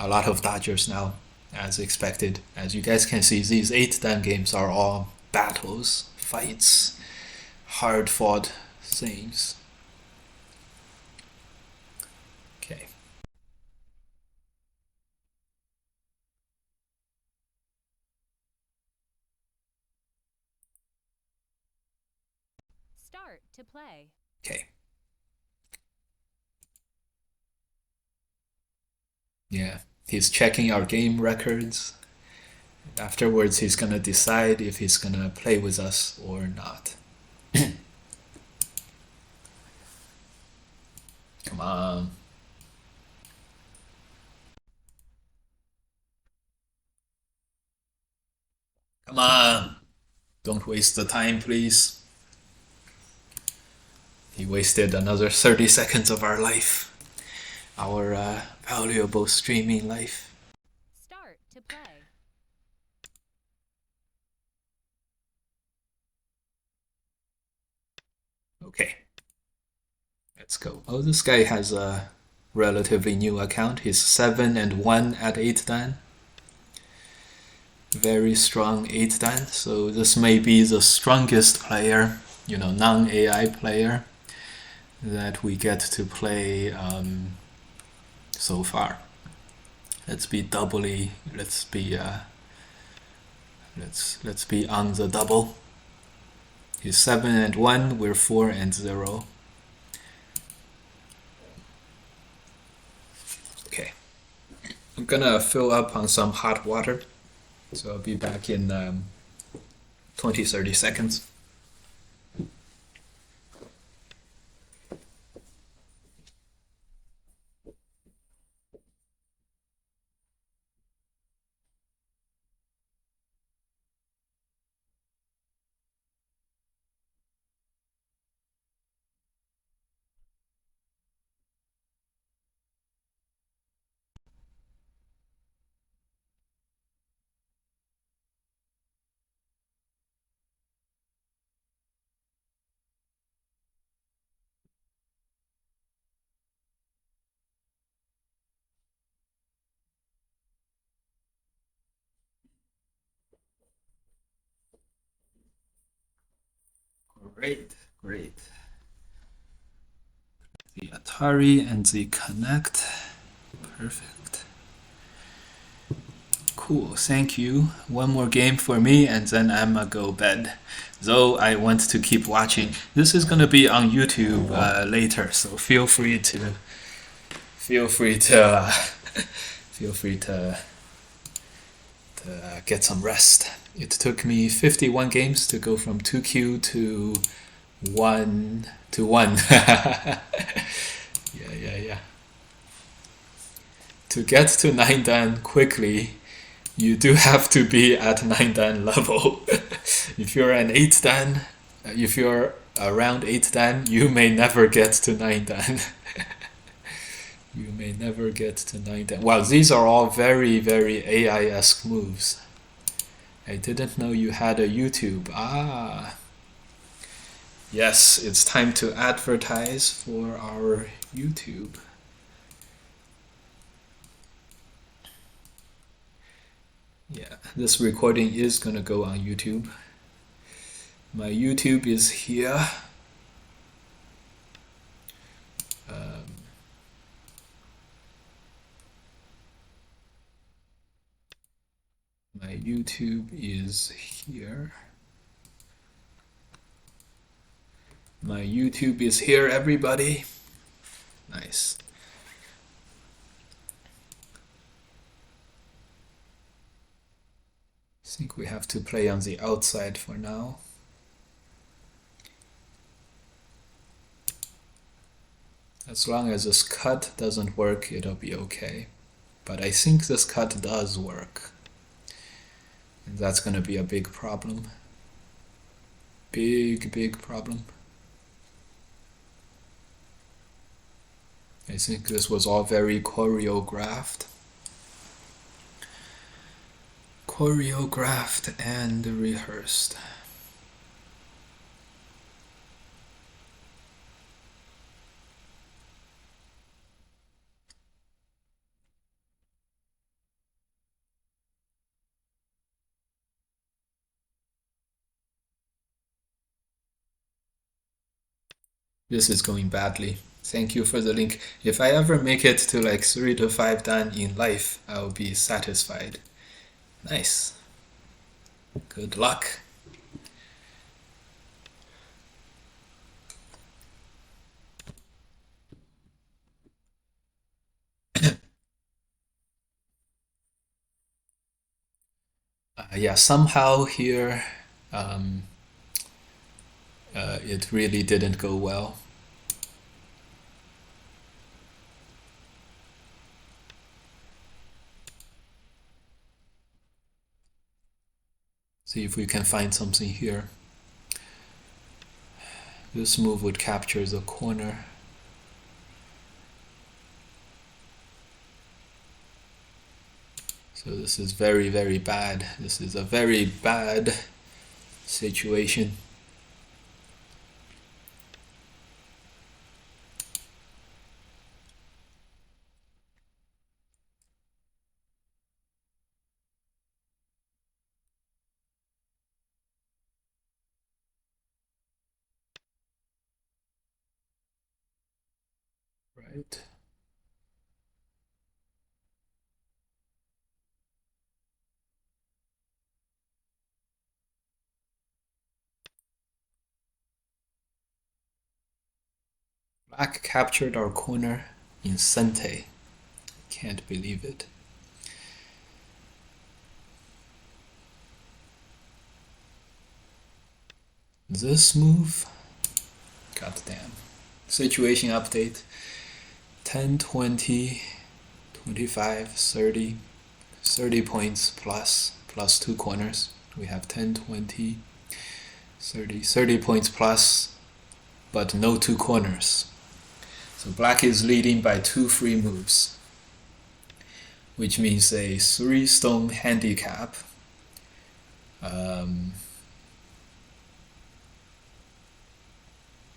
lot of Dodgers now, as expected. As you guys can see, these 8 Dan games are all battles, fights, hard-fought things. Start to play. Okay. Yeah, he's checking our game records. Afterwards, he's gonna decide if he's gonna play with us or not. Come on. Come on. Don't waste the time, please. He wasted another 30 seconds of our life. Our valuable streaming life. Start to play. Okay. Let's go. Oh, this guy has a relatively new account. He's 7-1 at 8 dan. Very strong 8 dan. So this may be the strongest player, non-AI player that we get to play so far. Let's be doubly. Let's be on the double. He's 7-1. We're 4-0. Okay. I'm gonna fill up on some hot water, so I'll be back in 20-30 seconds. Great, great. The Atari and the Connect. Perfect. Cool, thank you. One more game for me and then I'ma go bed. Though I want to keep watching. This is gonna be on YouTube later, so feel free to get some rest. It took me 51 games to go from 2Q to 1 to 1. Yeah. To get to 9 dan quickly, you do have to be at 9 dan level. If you're an 8 dan, if you're around 8 dan, you may never get to 9 dan. You may never get to 9 dan. Wow, these are all very, very AI-esque moves. I didn't know you had a YouTube. Ah. Yes, it's time to advertise for our YouTube. Yeah, this recording is gonna go on YouTube. My YouTube is here. My YouTube is here. My YouTube is here, everybody. Nice. I think we have to play on the outside for now. As long as this cut doesn't work, it'll be okay. But I think this cut does work. And that's gonna be a big problem. Big problem. I think this was all very choreographed. Choreographed and rehearsed. This is going badly. Thank you for the link. If I ever make it to like 3 to 5 dan in life, I'll be satisfied. Nice. Good luck. Yeah, somehow here it really didn't go well. See if we can find something here. This move would capture the corner. So this is very, very bad. This is a very bad situation. Right. Black captured our corner in Sente. Can't believe it. This move, goddamn. Situation update 10, 20, 25, 30, 30 points plus two corners. We have 10, 20, 30, 30 points plus, but no two corners. So black is leading by two free moves, which means a 3-stone handicap.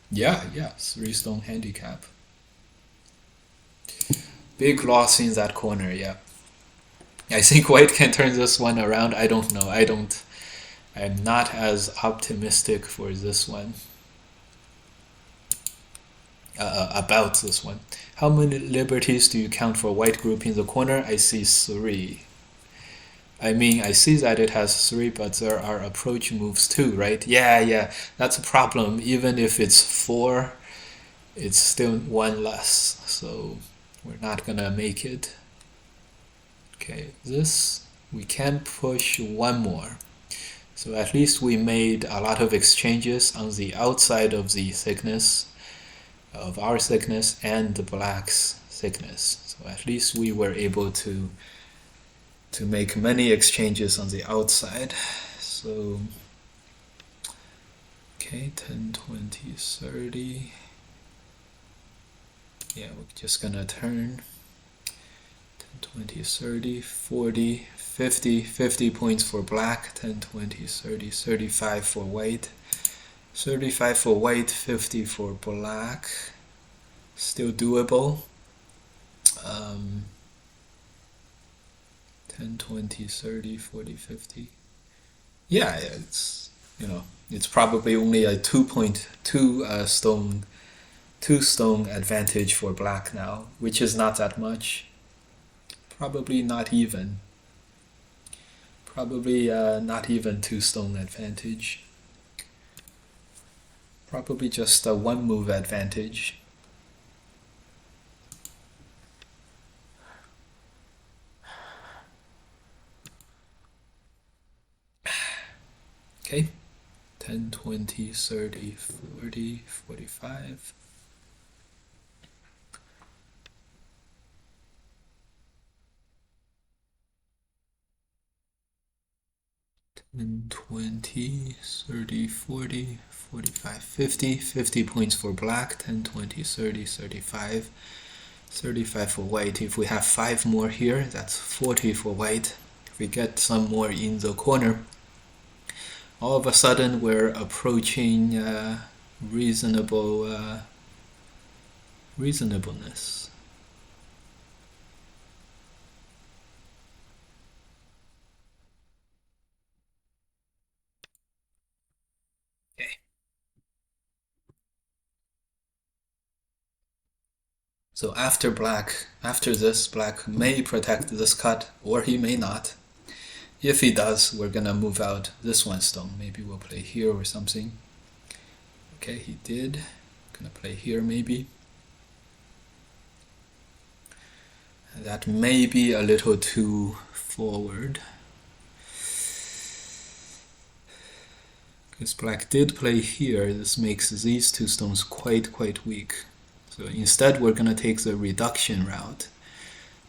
Yeah, 3-stone handicap. Big loss in that corner, yeah. I think white can turn this one around. I don't know. I'm not as optimistic for this one. About this one. How many liberties do you count for white group in the corner? I see 3. I mean, I see that it has 3, but there are approach moves too, right? Yeah, that's a problem. Even if it's 4, it's still 1 less. So we're not gonna make it. Okay, this, we can push 1 more. So at least we made a lot of exchanges on the outside of the thickness, of our thickness and the black's thickness. So at least we were able to make many exchanges on the outside. So okay, 10, 20, 30. Yeah, we're just gonna turn 10, 20, 30, 40, 50, 50 points for black, 10, 20, 30, 35 for white, 35 for white, 50 for black. Still doable. 10, 20, 30, 40, 50. Yeah, it's, it's probably only a 2.2 stone, 2-stone advantage for black now, which is not that much. Probably not even. Probably not even 2-stone advantage. Probably just a 1-move advantage. Okay, 10, 20, 30, 40, 45. 10, 20, 30, 40, 45, 50. 50 points for black, 10, 20, 30, 35. 35 for white. If we have 5 more here, that's 40 for white. If we get some more in the corner, all of a sudden we're approaching reasonableness. Okay. So after this, black may protect this cut, or he may not. If he does, we're gonna move out this 1 stone. Maybe we'll play here or something. Okay, he did. Gonna play here maybe. That may be a little too forward. Because black did play here, this makes these two stones quite weak. So instead we're going to take the reduction route.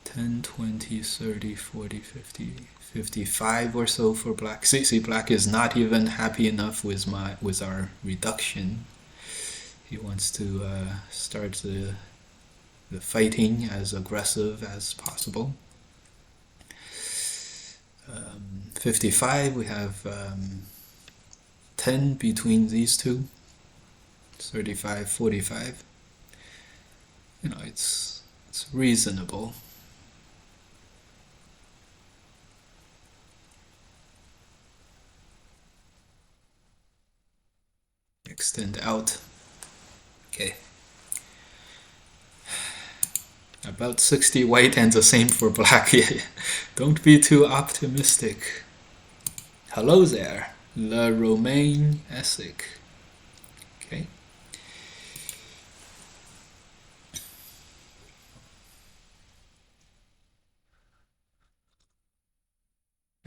10, 20, 30, 40, 50, 55 or so for black. See, black is not even happy enough with our reduction. He wants to start the fighting as aggressive as possible. 55, we have 10 between these two. 35, 45. You know, it's reasonable. Extend out. Okay. About 60 white and the same for black. Don't be too optimistic. Hello there, Le Romain Essig. Okay.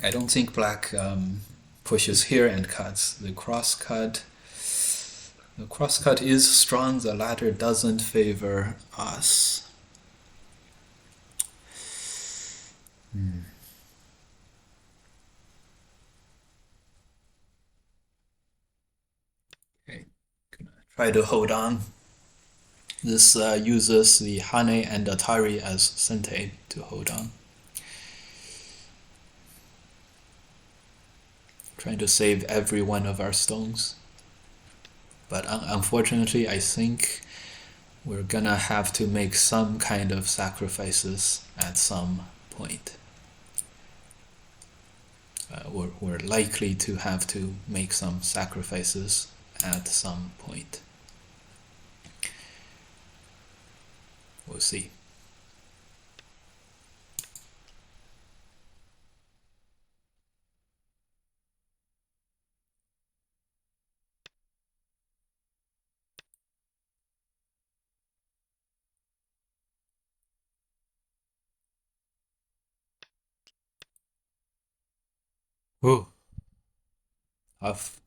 I don't think black pushes here and cuts. The cross cut is strong. The ladder doesn't favor us. Okay, gonna try to hold on. This uses the Hane and Atari as Sente to hold on. Trying to save every one of our stones. But unfortunately, I think we're gonna have to make some kind of sacrifices at some point. We're likely to have to make some sacrifices at some point. We'll see. Oh, tough.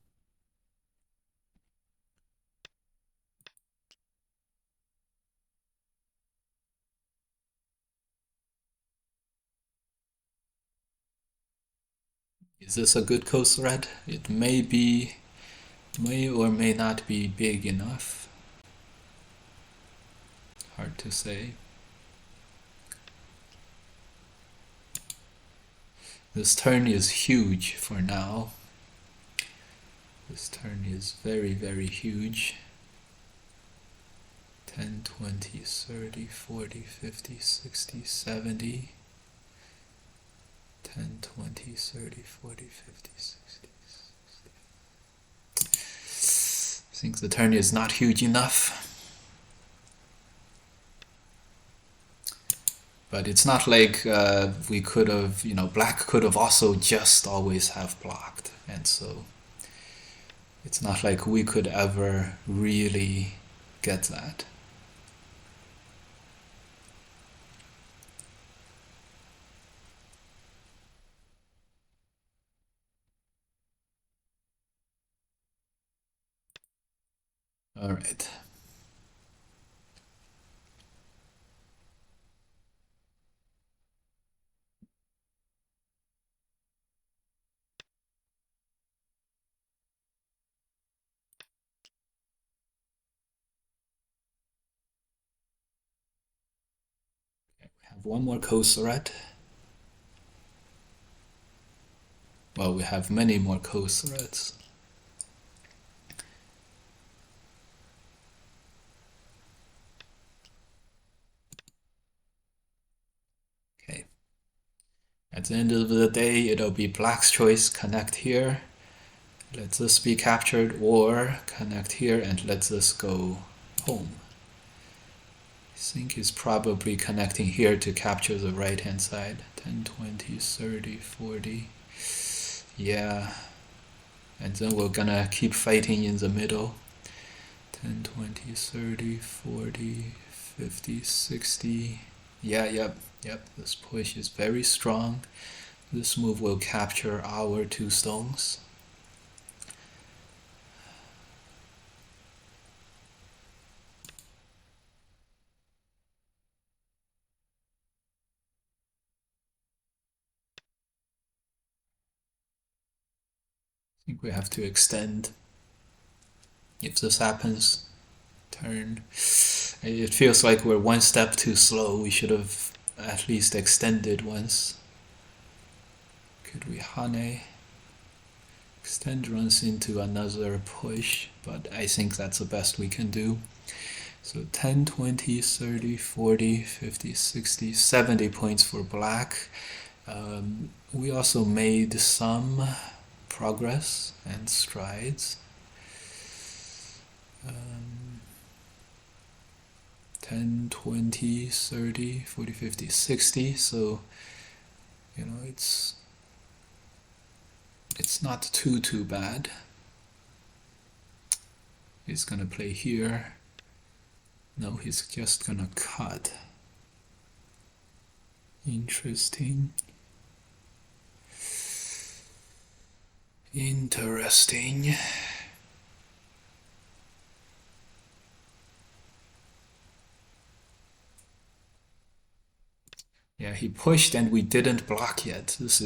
Is this a good coast thread? It may or may not be big enough. Hard to say. This turn is huge for now. This turn is very huge. 10, 20, 30, 40, 50, 60, 70. 10, 20, 30, 40, 50, 60, 60. I think the turn is not huge enough. But it's not like we could have, black could have also just always have blocked. And so it's not like we could ever really get that. All right. Have one more coast thread. Well, we have many more coast threads. Okay. At the end of the day, it'll be black's choice, connect here, let this be captured, or connect here and let this go home. I think he's probably connecting here to capture the right hand side. 10, 20, 30, 40. Yeah. And then we're gonna keep fighting in the middle. 10, 20, 30, 40, 50, 60. Yeah, yep. This push is very strong. This move will capture our two stones. think we have to extend. If this happens, turn. It feels like we're one step too slow. We should have at least extended once. Could we Hane? Extend runs into another push, but I think that's the best we can do. So 10, 20, 30, 40, 50, 60, 70 points for black. We also made some progress and strides. 10, 20, 30, 40, 50, 60. So, it's not too bad. He's gonna play here. No, he's just gonna cut. Interesting. Interesting. Yeah, he pushed and we didn't block yet. This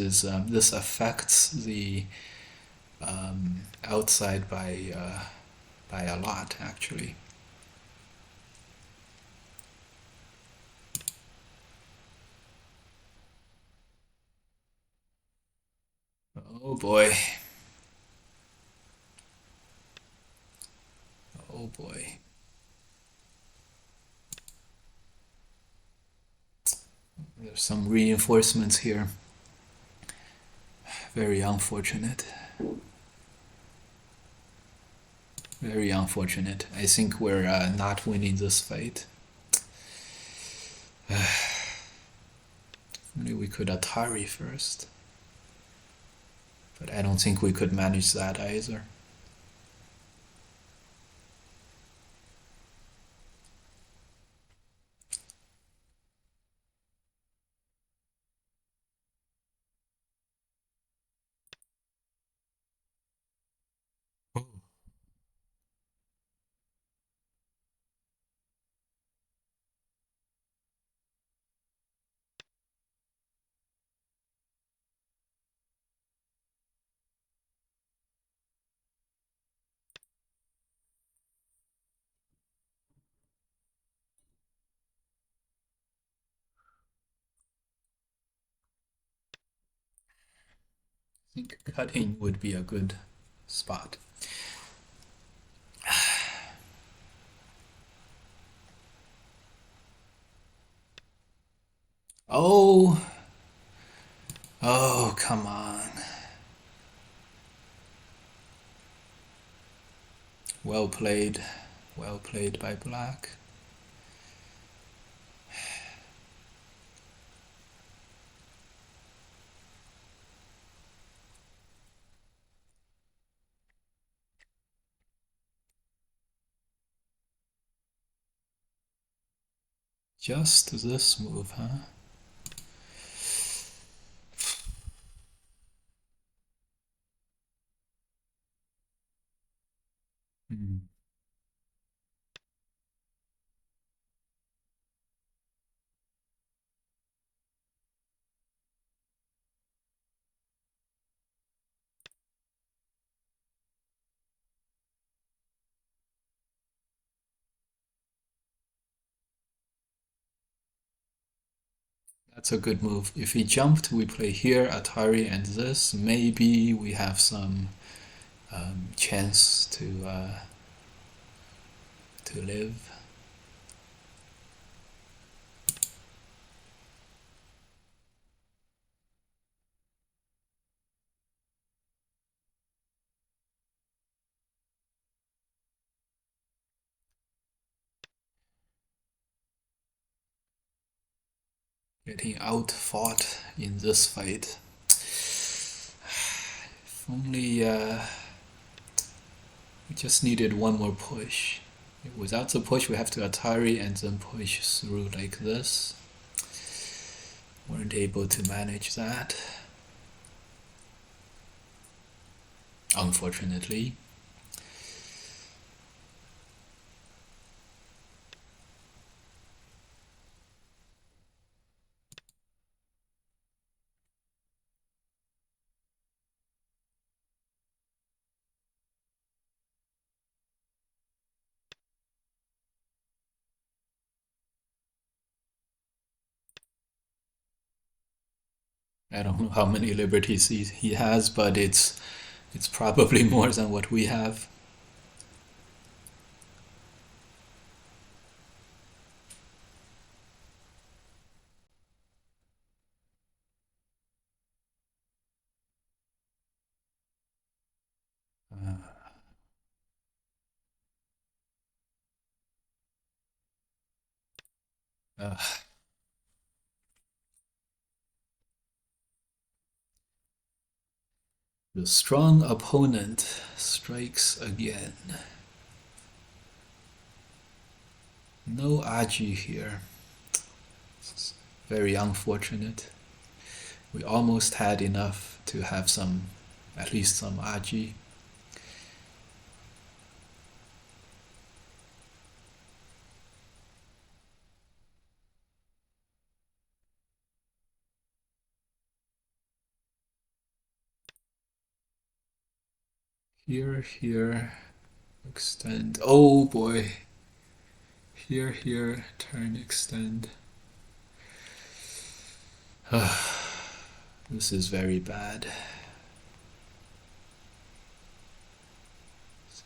affects the outside by a lot actually. Oh boy. Oh boy. There's some reinforcements here. Very unfortunate. Very unfortunate. I think we're not winning this fight. Maybe we could Atari first. But I don't think we could manage that either. I think cutting would be a good spot. Oh! Oh, come on. Well played. Well played by black. Just this move, huh? Hmm. That's a good move. If he jumped, we play here, Atari, and this. Maybe we have some chance to live. Getting outfought in this fight. If only we just needed one more push. Without the push, we have to Atari and then push through like this. Weren't able to manage that, unfortunately. I don't know how many liberties he has, but it's probably more than what we have. Uh, uh, the strong opponent strikes again. No Aji here. It's very unfortunate. We almost had enough to have at least some Aji. Here, extend. Oh boy. Here, turn, extend. This is very bad.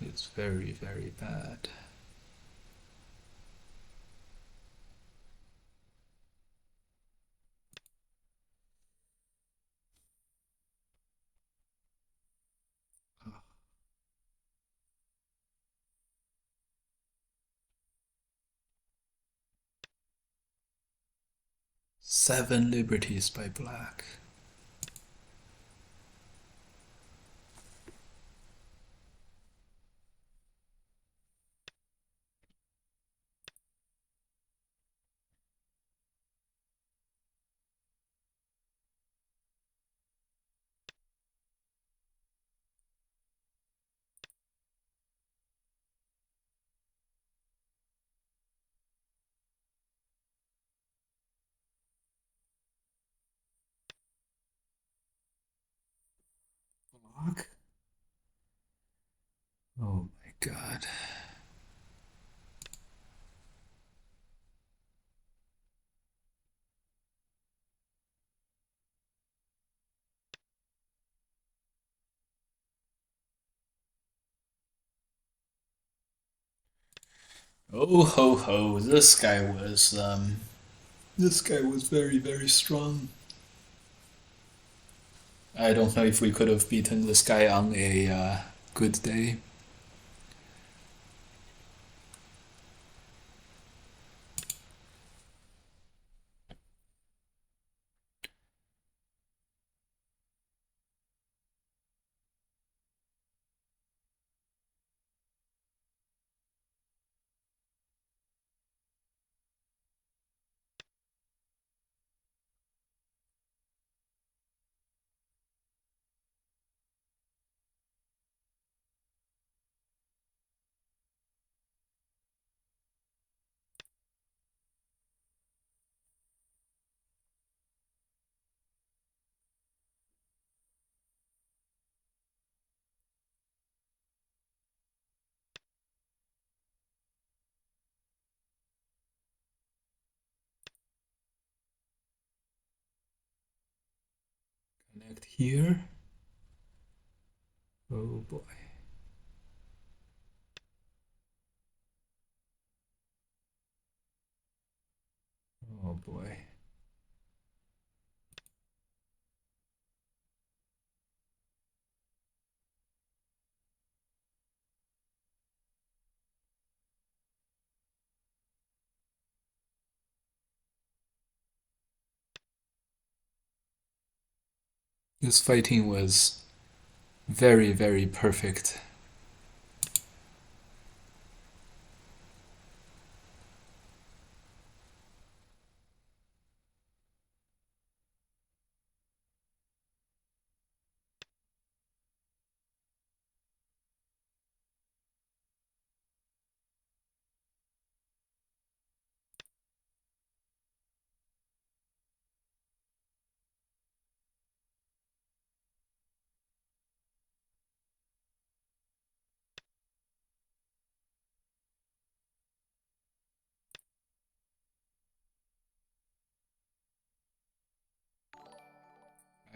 It's very, very bad. Seven liberties by black. Block? Oh my god. Oh ho ho! This guy was very very strong. I don't know if we could have beaten this guy on a good day. Connect here. Oh boy. Oh boy. This fighting was very, very perfect.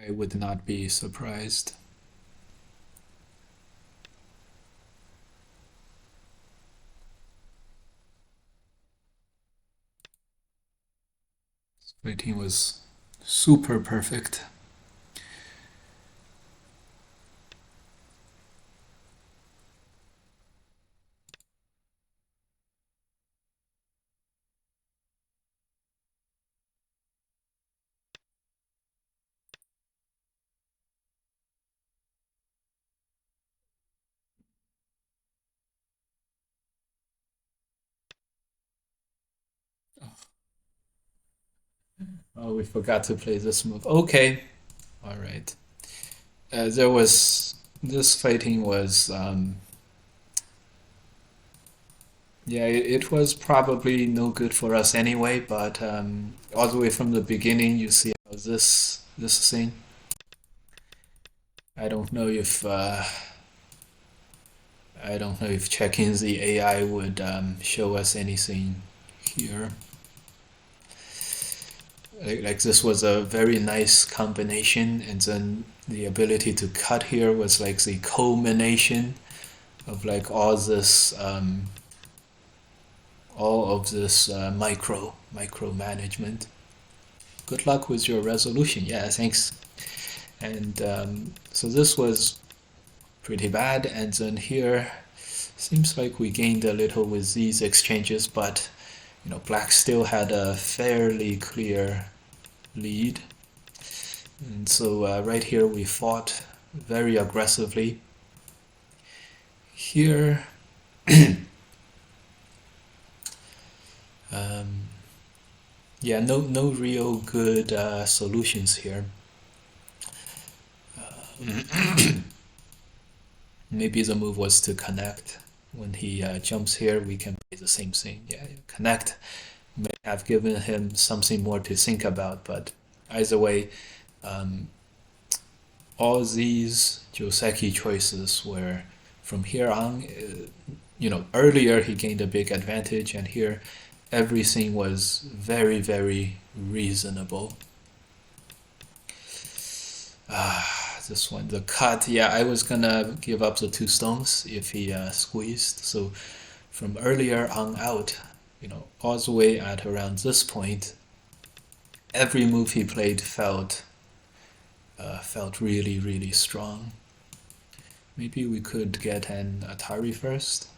I would not be surprised. My team was super perfect. Oh, we forgot to play this move. Okay, all right. There was this fighting was yeah, it was probably no good for us anyway. But all the way from the beginning, you see how this thing. I don't know if I don't know if checking the AI would show us anything here. Like this was a very nice combination, and then the ability to cut here was like the culmination of like all of this micro management. Good luck with your resolution. Yeah, thanks. And so this was pretty bad, and then here seems like we gained a little with these exchanges, but black still had a fairly clear lead. And so right here we fought very aggressively. Here, yeah, no real good solutions here. Maybe the move was to connect. When he jumps here, we can play the same thing. Yeah, connect may have given him something more to think about, but either way, all these Joseki choices were from here on. Earlier he gained a big advantage, and here everything was very, very reasonable. This one, the cut. Yeah, I was gonna give up the 2 stones if he squeezed. So from earlier on out, all the way at around this point, every move he played felt really, really strong. Maybe we could get an Atari first,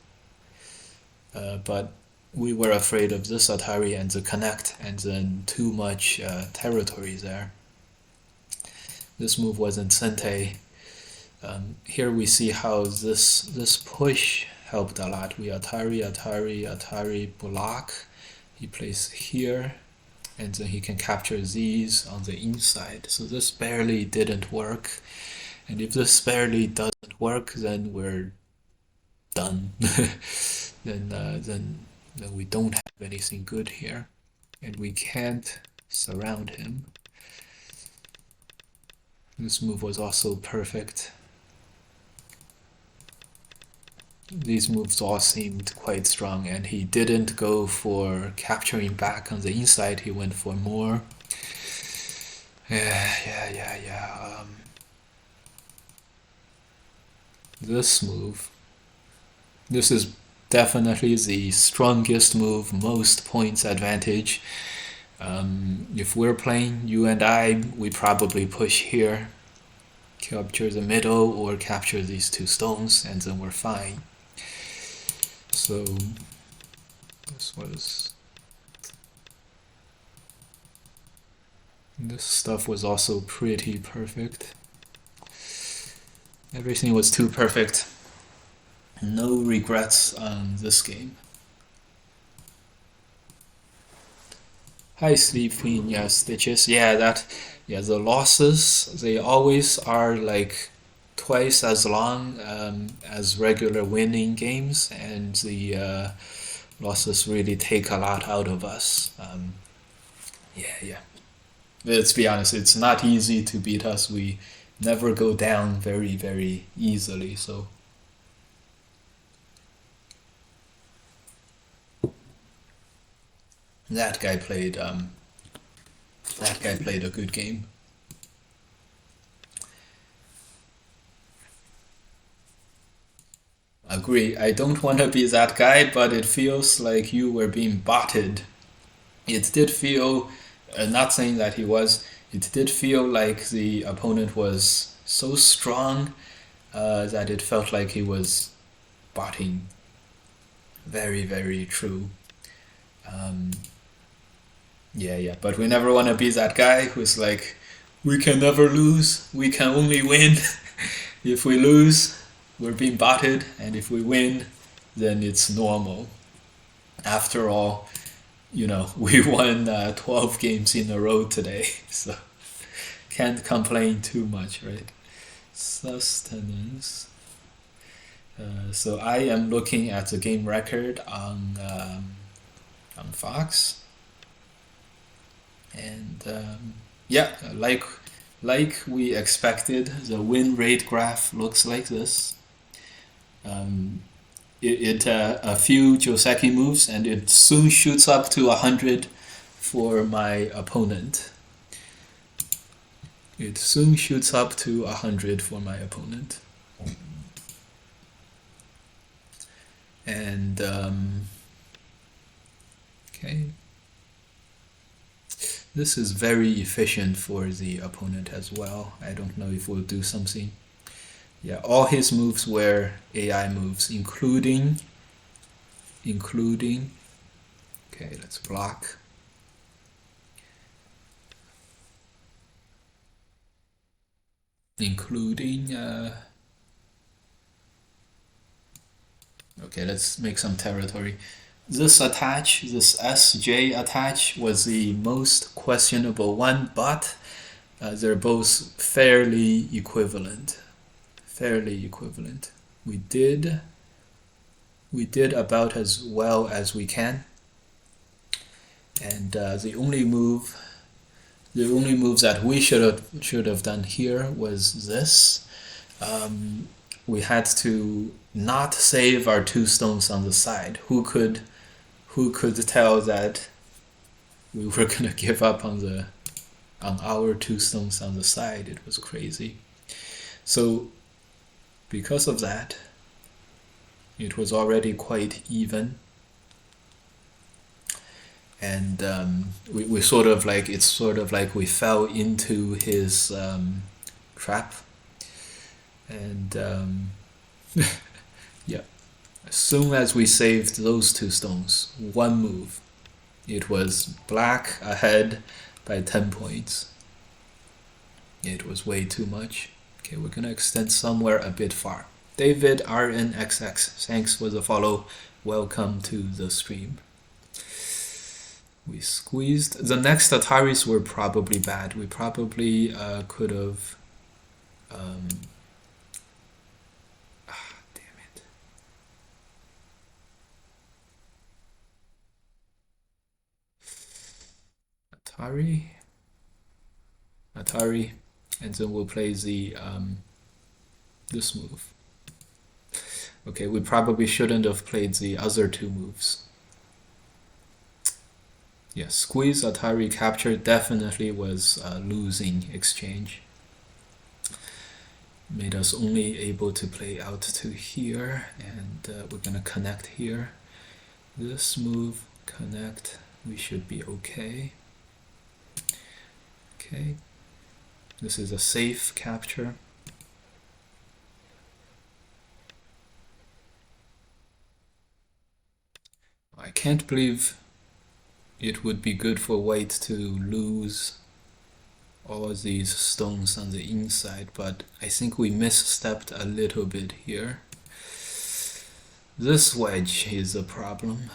but we were afraid of this Atari and the connect, and then too much territory there. This move wasn't Sente. Here we see how this push helped a lot. We Atari block. He plays here, and then he can capture these on the inside. So this barely didn't work. And if this barely doesn't work, then we're done. then we don't have anything good here, and we can't surround him. This move was also perfect. These moves all seemed quite strong, and he didn't go for capturing back on the inside. He went for more. Yeah. This move. This is definitely the strongest move, most points advantage. If we're playing, you and I, we probably push here, capture the middle, or capture these 2 stones, and then we're fine. So this stuff was also pretty perfect. Everything was too perfect. No regrets on this game. Hi, Sleeping, yeah, Stitches. Yeah, the losses, they always are like twice as long as regular winning games, and the losses really take a lot out of us. Yeah. Let's be honest, it's not easy to beat us. We never go down very, very easily, so. That guy played a good game. Agree. I don't want to be that guy, but it feels like you were being botted. It did feel, not saying that he was, it did feel like the opponent was so strong that it felt like he was botting. Very, very true. Um, yeah. But we never want to be that guy who's like, we can never lose, we can only win. If we lose, we're being botted, and if we win, then it's normal. After all, we won 12 games in a row today, so can't complain too much, right? Sustenance. So I am looking at the game record on Fox, and yeah, like we expected, the win rate graph looks like this. A few Joseki moves, and it soon shoots up to 100 for my opponent. It soon shoots up to 100 for my opponent. And okay, this is very efficient for the opponent as well. I don't know if we'll do something. Yeah, all his moves were AI moves, including. Okay, let's block. Including. Okay, let's make some territory. This attach, this SJ attach, was the most questionable one, but they're both fairly equivalent. We did about as well as we can, and the only move that we should have done here was this. We had to not save our 2 stones on the side. Who could tell that we were gonna give up on our 2 stones on the side? It was crazy. So because of that, it was already quite even, and it's sort of like we fell into his trap, and yeah, as soon as we saved those 2 stones, one move, it was black ahead by 10 points. It was way too much. Okay, we're gonna extend somewhere a bit far. David RNXX, thanks for the follow. Welcome to the stream. We squeezed. The next Ataris were probably bad. We probably could have. Damn it. Atari, and then we'll play the this move. Okay, we probably shouldn't have played the other 2 moves. Yeah, squeeze, Atari, capture definitely was a losing exchange. Made us only able to play out to here, and we're gonna connect here. This move, connect, we should be okay. Okay, this is a safe capture. I can't believe it would be good for white to lose all these stones on the inside, but I think we misstepped a little bit here. This wedge is a problem.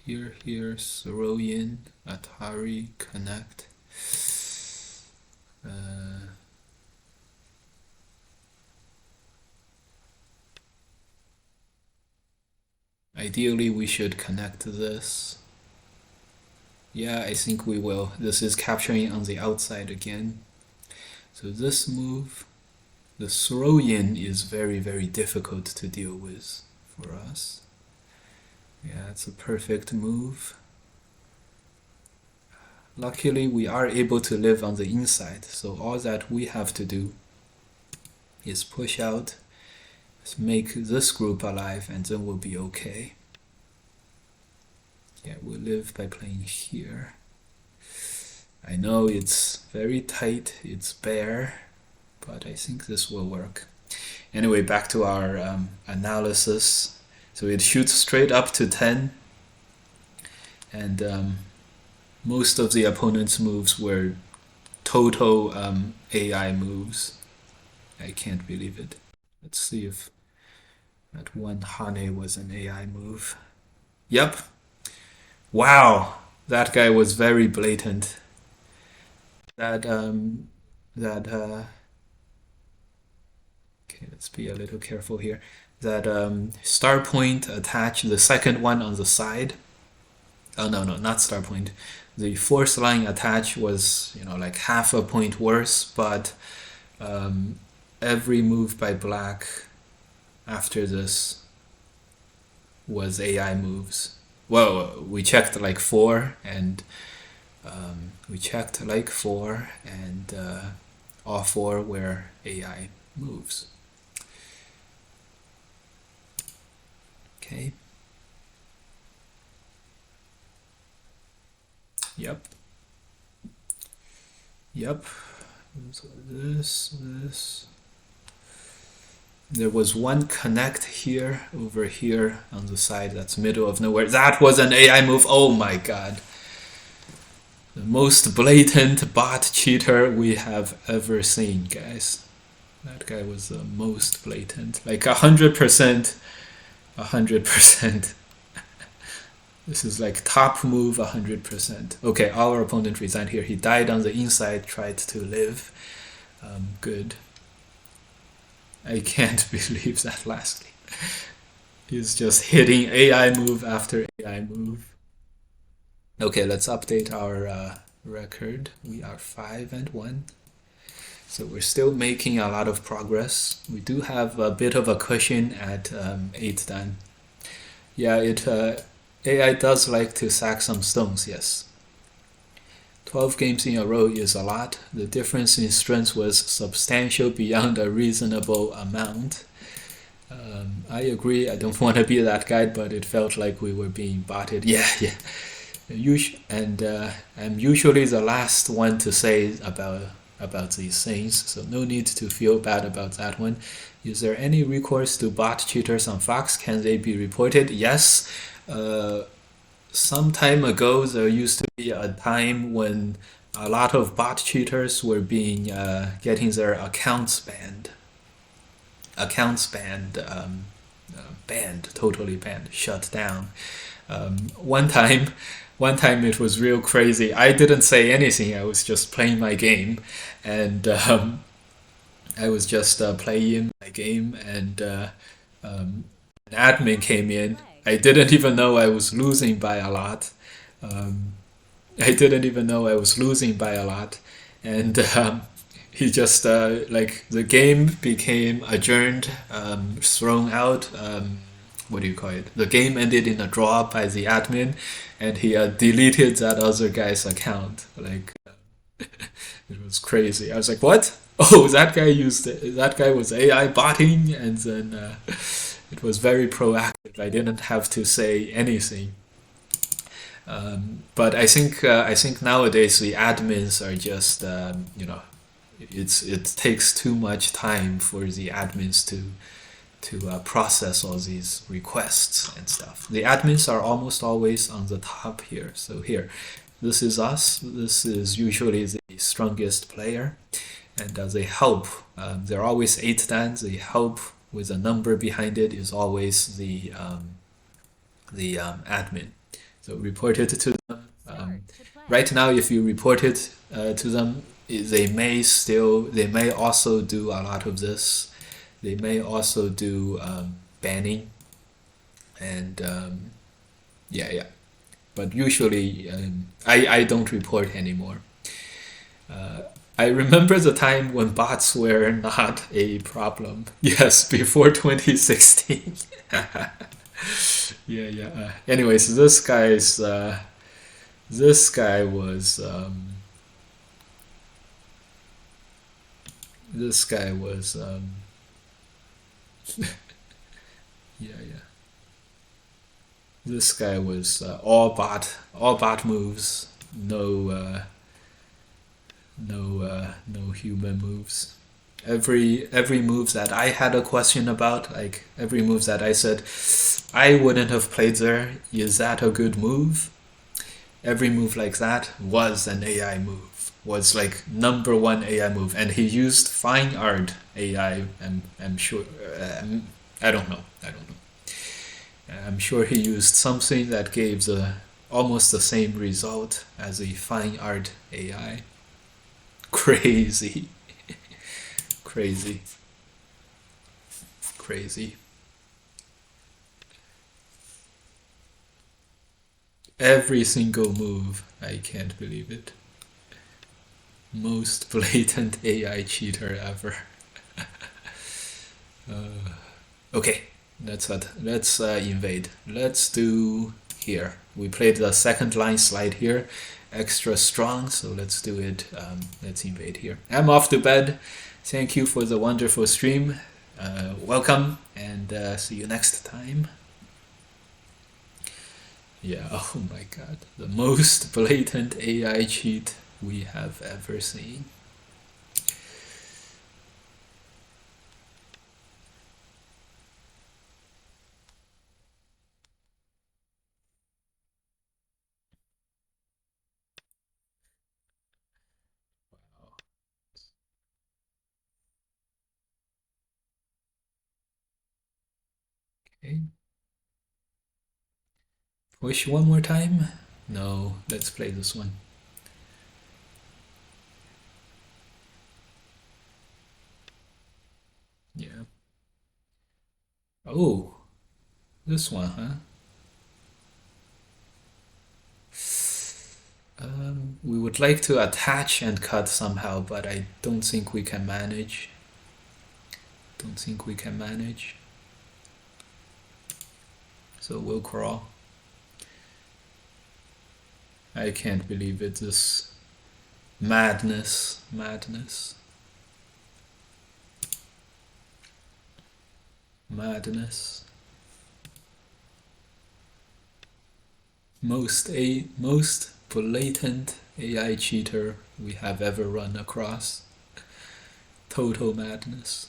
Here, throw in, Atari, connect. Ideally, we should connect this. Yeah, I think we will. This is capturing on the outside again. So this move, the throw-in is very, very difficult to deal with for us. Yeah, it's a perfect move. luckily we are able to live on the inside. So all that we have to do is push out, make this group alive, and then we'll be okay. Yeah, we'll live by playing here. I know it's very tight, it's bare, but I think this will work. Anyway, back to our analysis. So it shoots straight up to 10, and most of the opponent's moves were total AI moves. I can't believe it. Let's see if that one Hane was an AI move. Yep. Wow, that guy was very blatant. That okay, let's be a little careful here. That star point attach the second one on the side. Oh no, not star point. The force line attach was like half a point worse, but every move by black after this was AI moves. Well, we checked like 4, and all 4 were AI moves. Okay. Yep. So this. There was one connect here, over here on the side, that's middle of nowhere. That was an AI move, oh my god. The most blatant bot cheater we have ever seen, guys. That guy was the most blatant. Like 100%. This is like top move 100%. Okay, our opponent resigned here. He died on the inside, tried to live. Good. I can't believe that lastly. He's just hitting AI move after AI move. Okay, let's update our record. We are 5-1. So we're still making a lot of progress. We do have a bit of a cushion at 8 dan. Yeah, AI does like to sack some stones, yes. 12 games in a row is a lot. The difference in strength was substantial beyond a reasonable amount. I agree, I don't want to be that guy, but it felt like we were being botted. Yeah. And I'm usually the last one to say about these things, so no need to feel bad about that one. Is there any recourse to bot cheaters on Fox? Can they be reported? Yes. Some time ago, there used to be a time when a lot of bot cheaters were being getting their accounts banned. Totally banned, shut down. One time it was real crazy. I didn't say anything. I was just playing my game, and I was just playing my game, and an admin came in. I didn't even know I was losing by a lot. And he just like the game became adjourned, thrown out. What do you call it? The game ended in a draw by the admin, and he deleted that other guy's account. Like it was crazy. I was like, what? Oh, that guy was AI botting, and then it was very proactive. I didn't have to say anything. But I think nowadays the admins are just it takes too much time for the admins to process all these requests and stuff. The admins are almost always on the top here. So here, this is us. This is usually the strongest player, and they help. They're always 8 dan. They help with a number behind it is always the admin. So report it to them. Right now, if you report it to them, they may also do a lot of this. They may also do banning, and yeah. But usually, I don't report anymore. I remember the time when bots were not a problem. Yes, before 2016. Yeah. Anyways, this This guy was this guy was yeah, yeah. This guy was all bot moves, no human moves. Every move that I had a question about, like every move that I said I wouldn't have played there. Is that a good move? Every move like that was an AI move. Was like number one AI move, and he used fine art AI. I'm sure. I don't know. I don't know. I'm sure he used something that gave almost the same result as a fine art AI. Crazy, crazy, crazy. Every single move, I can't believe it. Most blatant AI cheater ever. Okay, that's what. Let's invade. Let's do here. We played the second line slide here, extra strong. So let's do it. Let's invade here. I'm off to bed. Thank you for the wonderful stream. Welcome, and see you next time. Yeah. Oh my God, the most blatant AI cheat we have ever seen. Okay. Push one more time? No, let's play this one. Yeah. Oh, this one, huh? We would like to attach and cut somehow, but I don't think we can manage. Don't think we can manage. So we'll crawl. I can't believe it. This madness, madness, madness. Most blatant AI cheater we have ever run across. Total madness.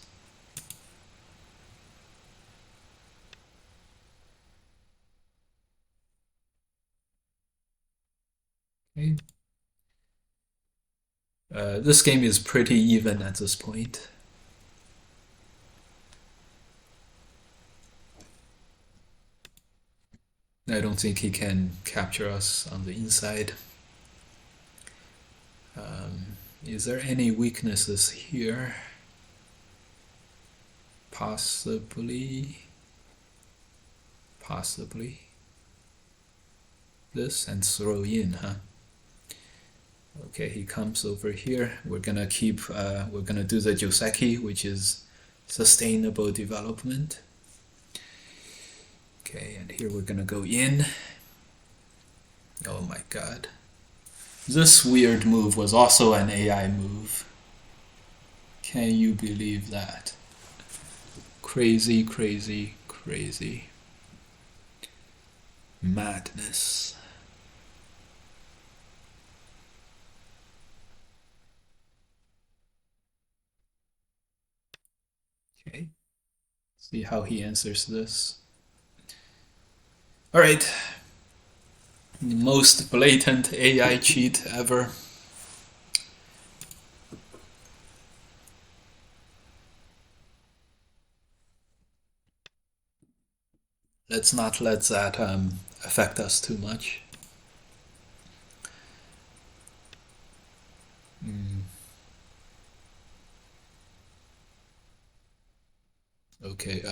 Okay. This game is pretty even at this point. I don't think he can capture us on the inside. Is there any weaknesses here? Possibly. Possibly. This and throw in, huh? Okay, he comes over here. We're gonna do the Joseki, which is sustainable development. Okay, and here we're gonna go in. Oh my God. This weird move was also an AI move. Can you believe that? Crazy, crazy, crazy. Madness. Okay. See how he answers this. Alright. The most blatant AI cheat ever. Let's not let that affect us too much. Okay,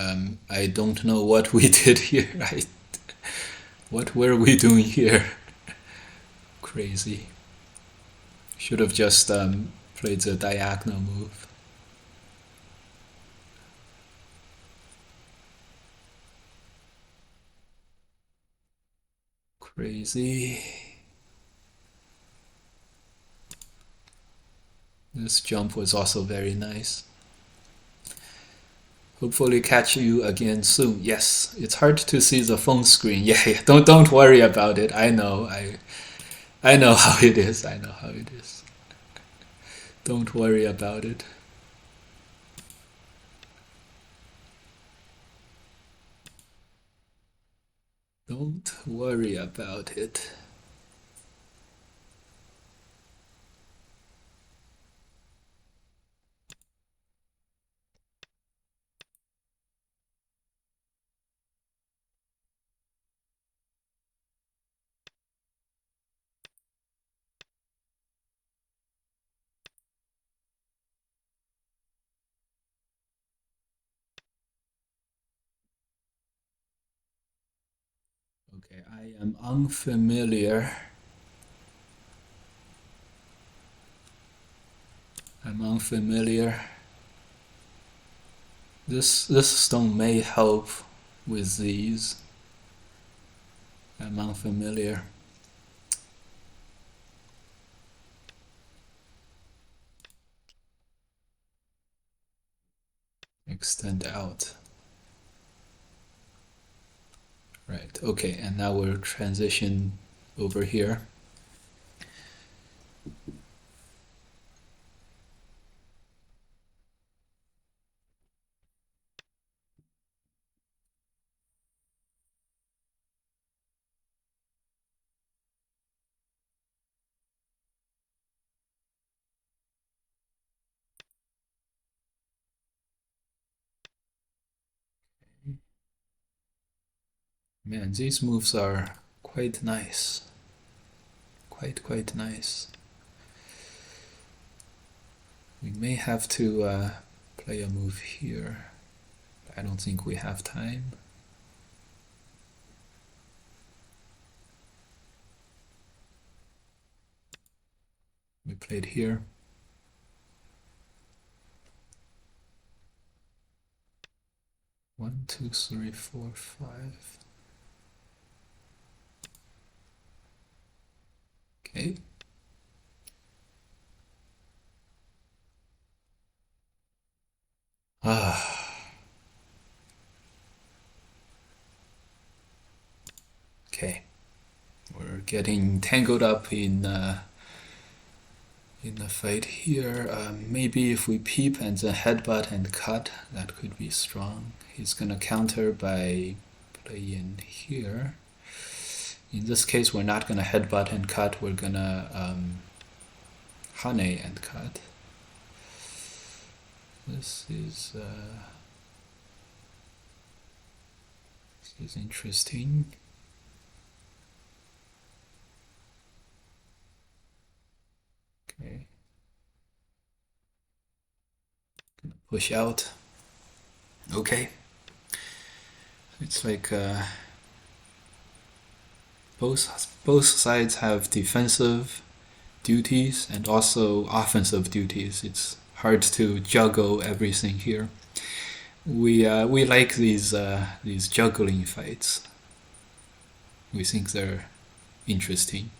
I don't know what we did here. What were we doing here? Crazy. Should have just played the diagonal move. Crazy. This jump was also very nice. Hopefully catch you again soon. Yes, it's hard to see the phone screen. Yeah. Don't worry about it. I know. I know how it is. I know how it is. Don't worry about it. Don't worry about it. Okay, I am unfamiliar. I'm unfamiliar. This stone may help with these. I'm unfamiliar. Extend out. Right, okay, and now we'll transition over here. Man, these moves are quite nice. Quite nice. We may have to play a move here. I don't think we have time. We played here. One, two, three, four, five. Okay. Okay. We're getting tangled up in the fight here. Maybe if we peep and then headbutt and cut, that could be strong. He's gonna counter by playing here. In this case, we're not gonna headbutt and cut. We're gonna Hane and cut. This is interesting. Okay. Push out. Okay. It's like both sides have defensive duties and also offensive duties. It's hard to juggle everything here. We like these juggling fights. We think they're interesting.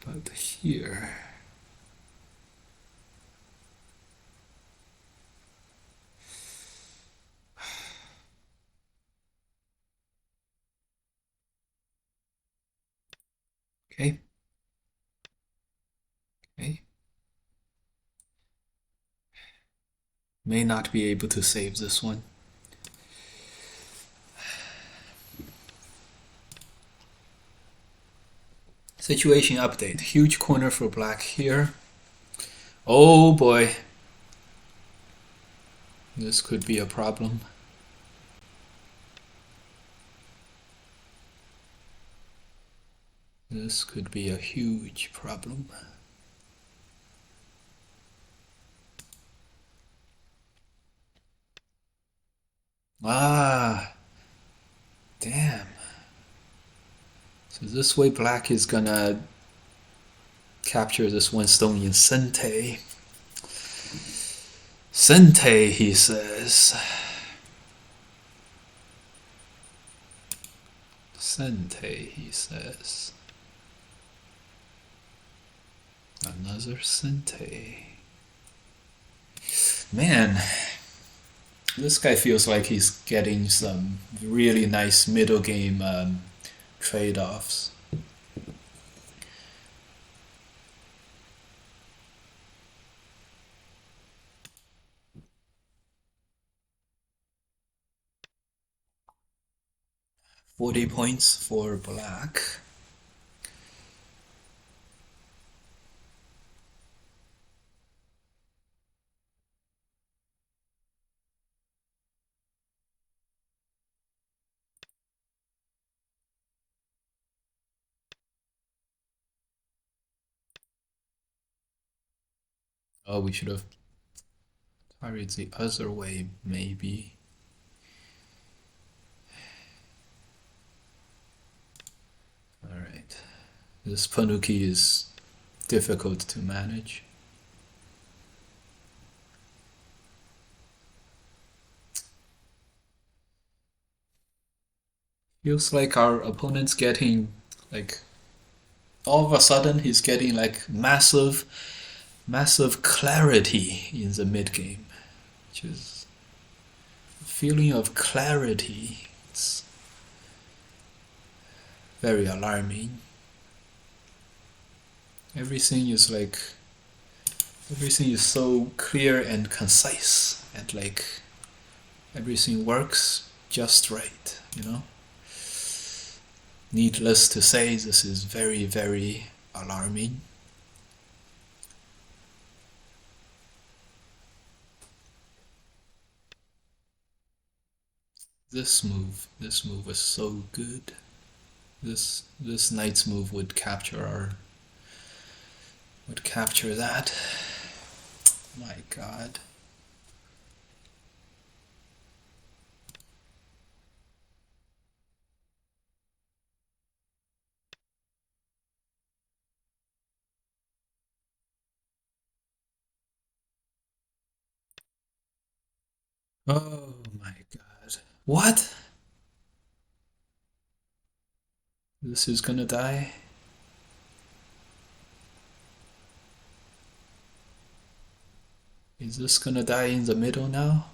But here, okay, okay, may not be able to save this one. Situation update. Huge corner for black here. Oh boy. This could be a problem. This could be a huge problem. Ah, damn. So this way black is gonna capture this one stone in Sente. Sente, he says. Sente, he says. Another Sente. Man, this guy feels like he's getting some really nice middle game trade offs. $40 for black. Oh, we should have targeted the other way, maybe. Alright. This Panuki is difficult to manage. Feels like our opponent's getting, like, all of a sudden he's getting like massive clarity in the mid game, which is a feeling of clarity. It's very alarming. Everything is like everything is so clear and concise, and like everything works just right, you know? Needless to say, this is very, very alarming. This move was so good. This knight's move would capture that. My god. Oh my god. What? This is gonna die? Is this gonna die in the middle now?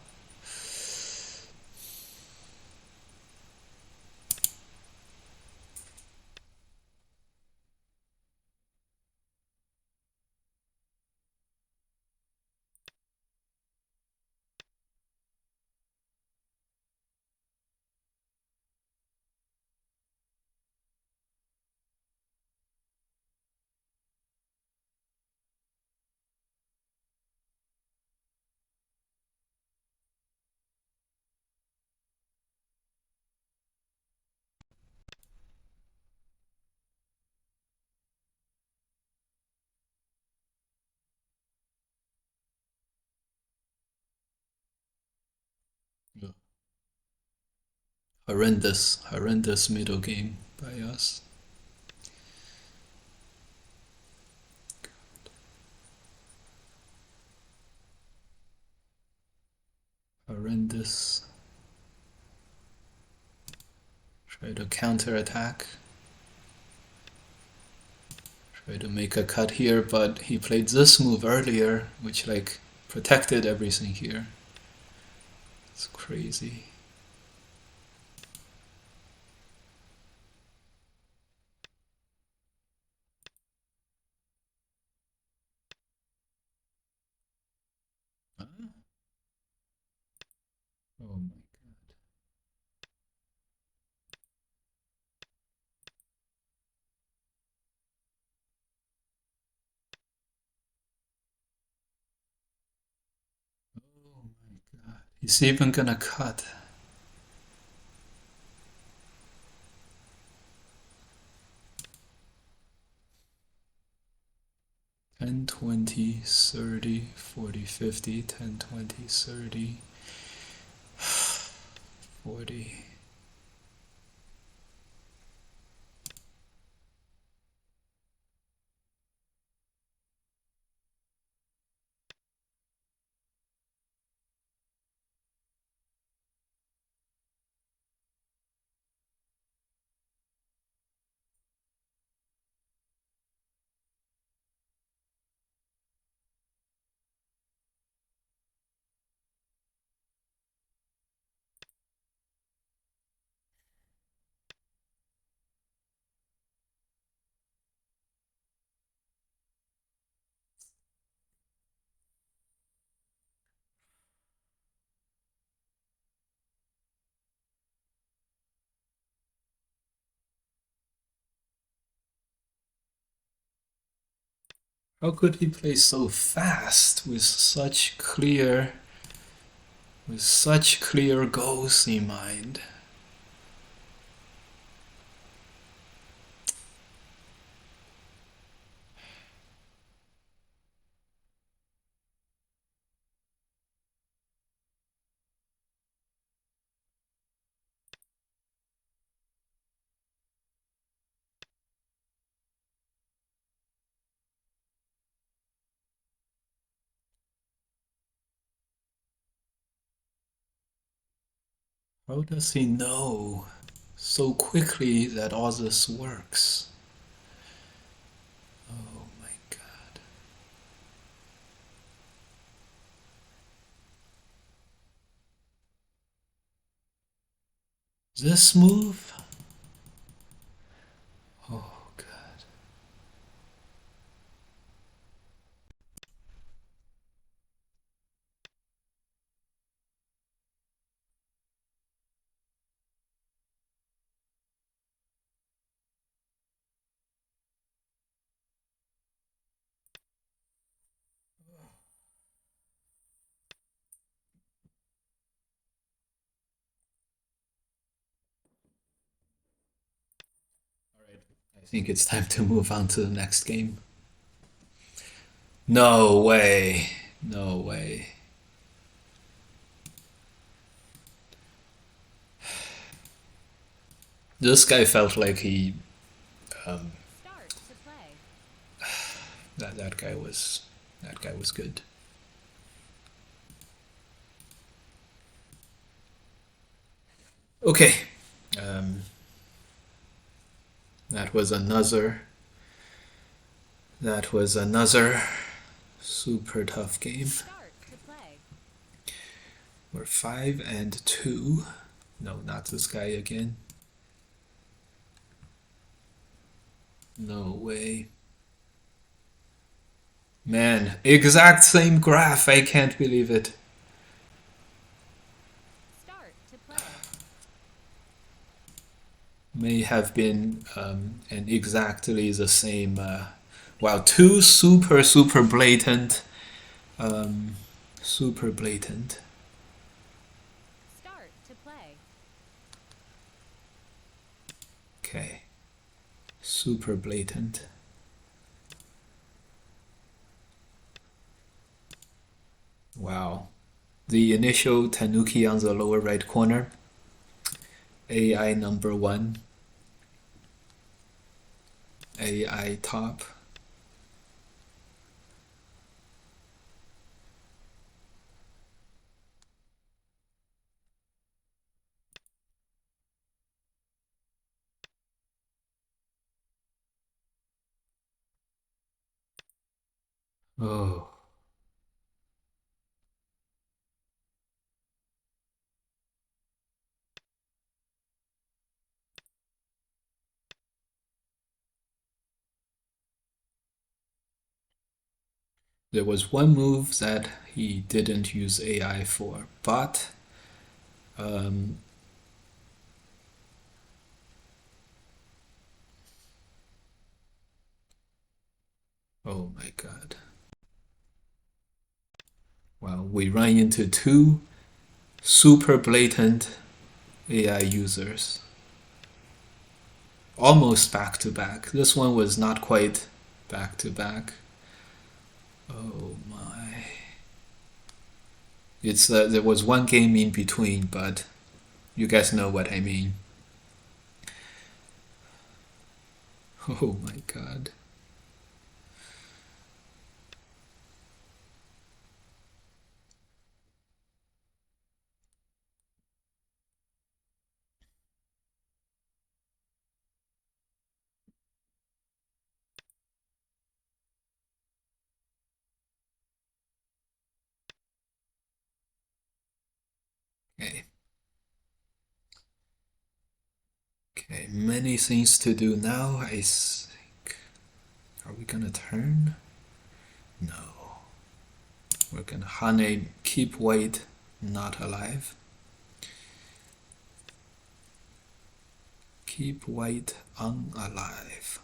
Yeah. Horrendous middle game by us. Horrendous. Try to counter attack. Try to make a cut here, but he played this move earlier, which like protected everything here. It's crazy. Huh? Oh my god. Oh my god. He's even gonna cut. 10, 20, 30, 40, 50, 10, 20, 30, 40. How could he play so fast with such clear goals in mind? How does he know so quickly that all this works? Oh my god. This move? Oh god. Alright, I think it's time to move on to the next game. No way. No way. This guy felt like he Start to play. that guy was good. Okay. Um, that was another super tough game. Start to play. We're 5-2. No, not this guy again. No way. Man, exact same graph. I can't believe it. Start to play. May have been and exactly the same. Wow, two super blatant. Super blatant. Start to play. Okay. Super blatant. Wow. The initial tanuki on the lower right corner. AI number 1. AI top. Oh. There was one move that he didn't use AI for, but um, oh my god. Well, we run into two super blatant AI users. Almost back to back. This one was not quite back to back. Oh my. It's there was one game in between, but you guys know what I mean. Oh my god. Okay. Okay, many things to do now. I think. Are we gonna turn? No. We're gonna Hane keep white not alive. Keep white unalive.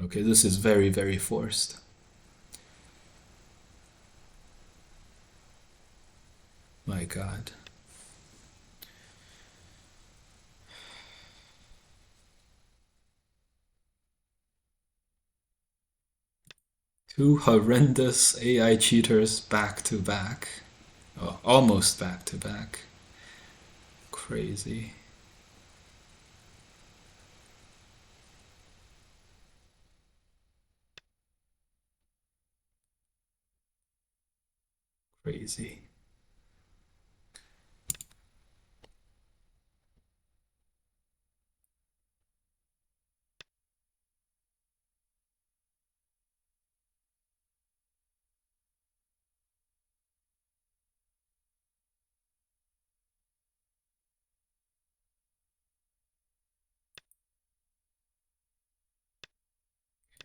Okay, this is very, very forced. My God. Two horrendous AI cheaters back to back. Oh, almost back to back. Crazy. Crazy.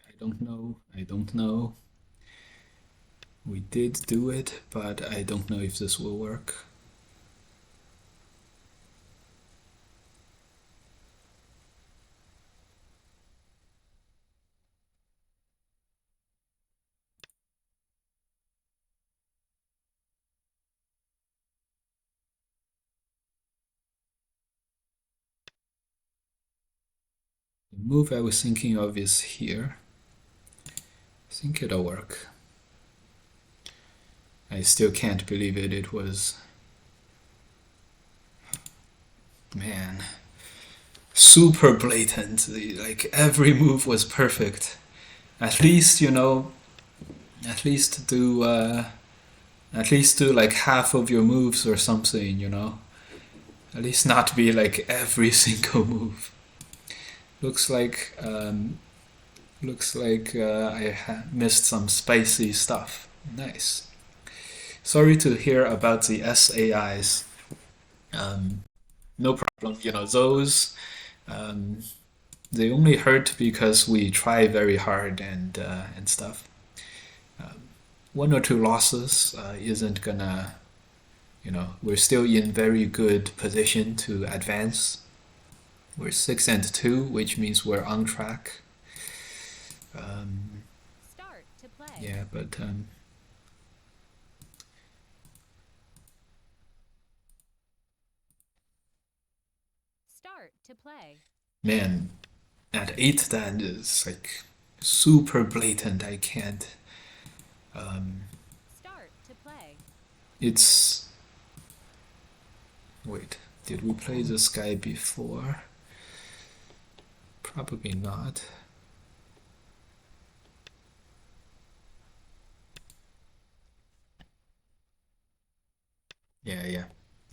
I don't know. I don't know. We did do it, but I don't know if this will work. The move I was thinking of is here. I think it'll work. I still can't believe it. It was, man, super blatant. Like every move was perfect. At least, you know, at least do at least do like half of your moves or something, you know. At least not be like every single move. Looks like I missed some spicy stuff. Nice. Sorry to hear about the SAIs. Um, no problem. You know those. Um, they only hurt because we try very hard and stuff. Um, one or two losses isn't gonna. You know, we're still in very good position to advance. We're 6-2, which means we're on track. Start to play. Yeah, but Start to play. man, at 8 that is like super blatant. I can't. Start to play. It's. Wait, did we play this guy before? Probably not. Yeah, yeah.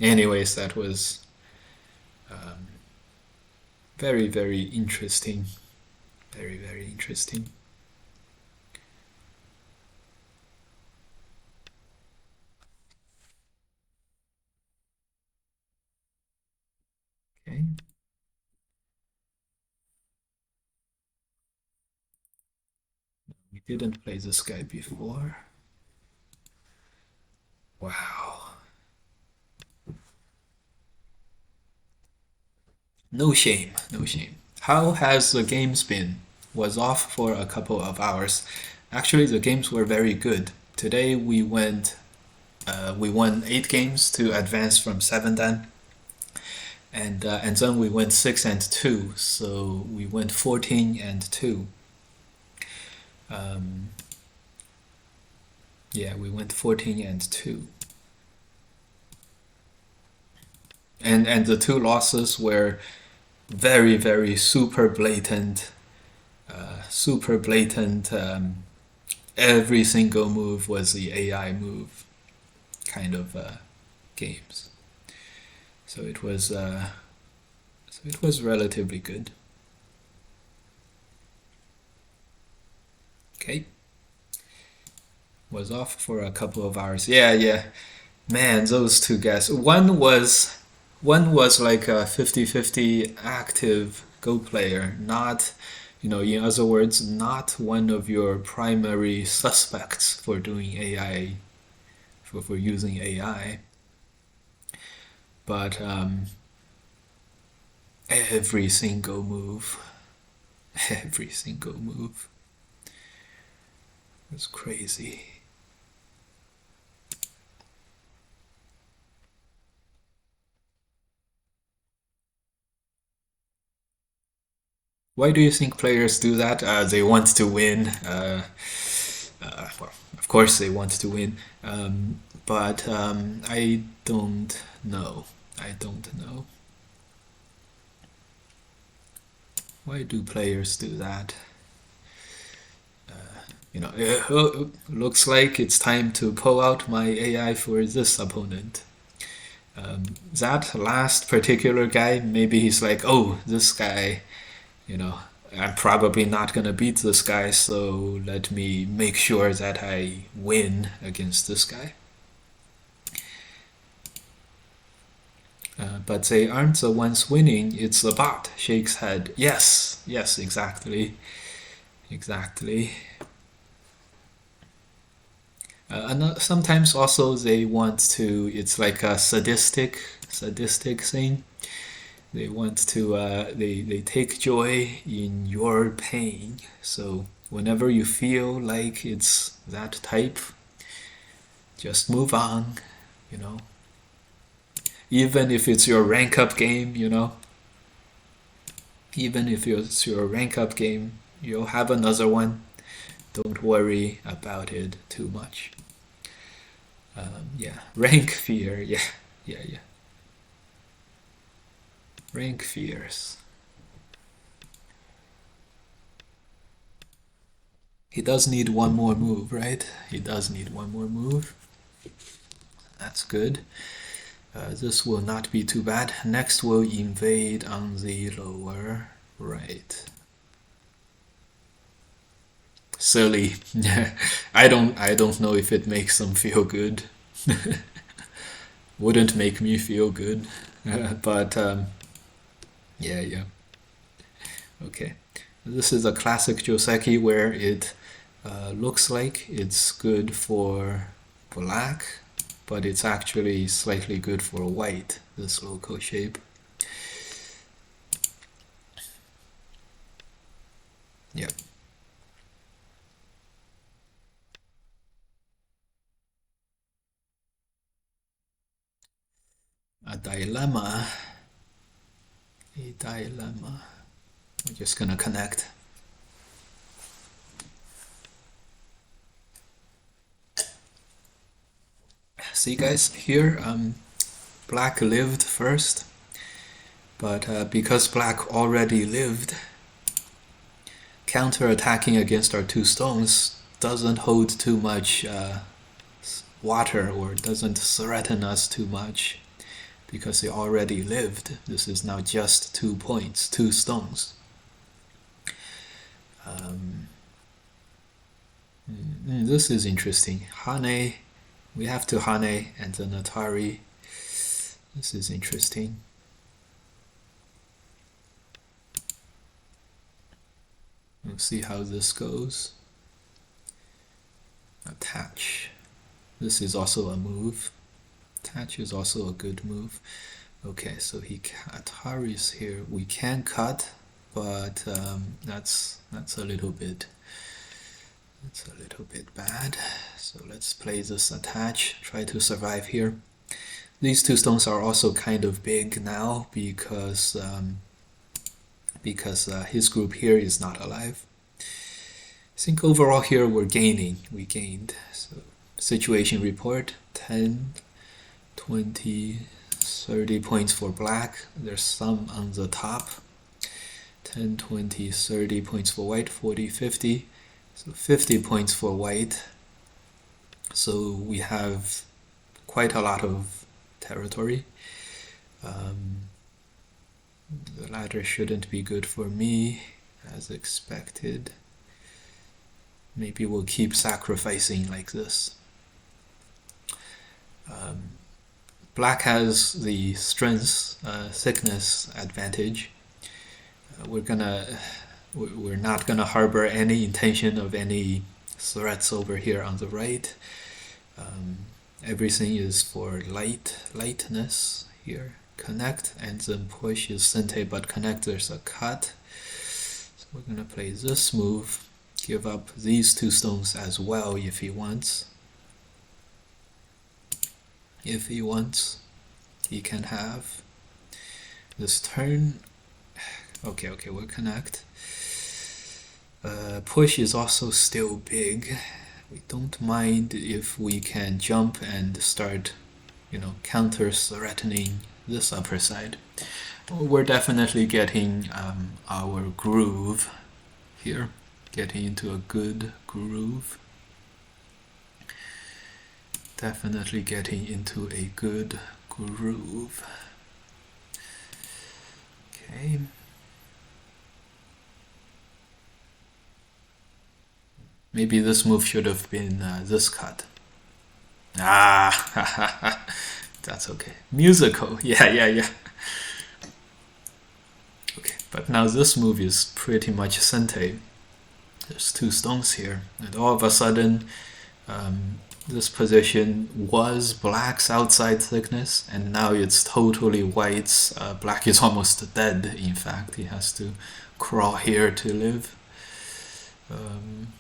Anyways, that was very, very interesting. Very, very interesting. Okay. We didn't play this guy before. Wow. No shame, no shame. How has the games been? Was off for a couple of hours. Actually, the games were very good. Today we won 8 games to advance from 7 dan, and then we went 6-2, so we went 14-2. Yeah, we went 14-2, and the 2 losses were very, very super blatant, super blatant. Every single move was the AI move kind of games. So it was relatively good. Okay, was off for a couple of hours. Yeah, yeah. Man, those 2 guys. One was like a 50-50 active Go player, not, you know, in other words, not one of your primary suspects for doing AI, for using AI. But every single move, every single move. It's crazy. Why do you think players do that? They want to win. Well, of course they want to win. But I don't know. I don't know. Why do players do that? Looks like it's time to pull out my AI for this opponent. That last particular guy, maybe he's like, oh, this guy, I'm probably not gonna beat this guy, so let me make sure that I win against this guy. But they aren't the ones winning, it's the bot. Shakes head. Yes, exactly. And sometimes also they want to, it's like a sadistic thing. They want to, they take joy in your pain. So whenever you feel like it's that type, just move on, Even if it's your rank up game, Even if it's your rank up game, you'll have another one. Don't worry about it too much. Rank fear, yeah. Rank fears. He does need one more move, right? He does need one more move. That's good. This will not be too bad. Next we'll invade on the lower right. Silly. I don't know if it makes them feel good. Wouldn't make me feel good. But yeah. Okay. This is a classic Joseki where it looks like it's good for black, but it's actually slightly good for white, this local shape. Yep. A dilemma. We're just gonna connect. See guys, here black lived first, but because black already lived, counter-attacking against our two stones doesn't hold too much water, or doesn't threaten us too much, because they already lived. This is now just 2 points, 2 stones. This is interesting. Hane, we have to Hane and then Atari. This is interesting. We'll see how this goes. Attach. This is also a move. Attach is also a good move. Okay, so Atari's here. We can cut, but that's a little bit bad. So let's play this attach. Try to survive here. These 2 stones are also kind of big now because his group here is not alive. I think overall here we're gaining. We gained. So situation report: 10, 20, 30 points for black. There's some on the top. 10, 20, 30 points for white. 40, 50. So 50 points for white. So we have quite a lot of territory. The ladder shouldn't be good for me, as expected. Maybe we'll keep sacrificing like this. Black has the strength, thickness advantage. We're not gonna harbor any intention of any threats over here on the right. Everything is for lightness here. Connect and then push is Sente, but connect there's a cut. So we're gonna play this move. give up these 2 stones as well if he wants. If he wants, he can have this turn. Okay, we'll connect. Push is also still big. We don't mind if we can jump and start, counter-threatening this upper side. We're definitely getting our groove here, getting into a good groove. Definitely getting into a good groove. Okay. Maybe this move should have been this cut. Ah, that's okay. Musical, yeah. Okay, but now this move is pretty much sente. There's 2 stones here, and all of a sudden, this position was black's outside thickness, and now it's totally white's. Black is almost dead, in fact. He has to crawl here to live. I'm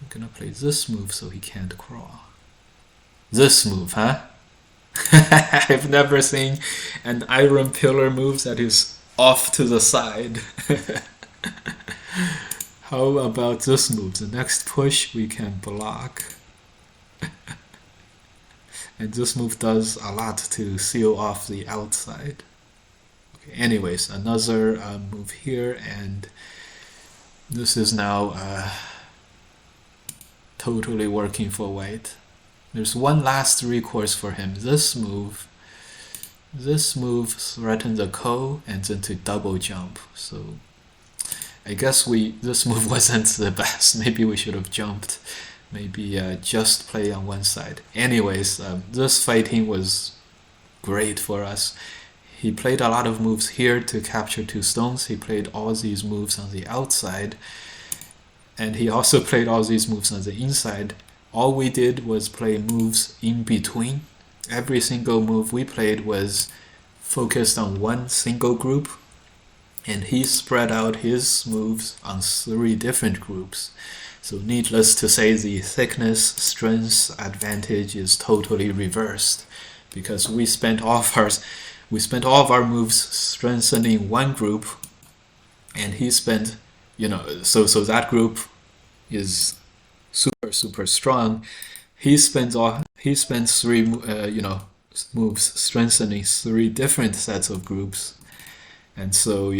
gonna play this move so he can't crawl. This move, huh? I've never seen an iron pillar move that is off to the side. How about this move? The next push we can block. And this move does a lot to seal off the outside. Okay, anyways, another move here, and this is now totally working for white. There's one last recourse for him. This move threatens a ko and then to double jump. So I guess this move wasn't the best. Maybe we should have jumped. Maybe just play on one side. Anyways, this fighting was great for us. He played a lot of moves here to capture 2 stones. He played all these moves on the outside. And he also played all these moves on the inside. All we did was play moves in between. Every single move we played was focused on one single group. And he spread out his moves on 3 different groups. So needless to say, the thickness strength advantage is totally reversed, because we spent all of our moves strengthening one group, and he spent, so that group is super strong. He spends 3 moves strengthening 3 different sets of groups, and so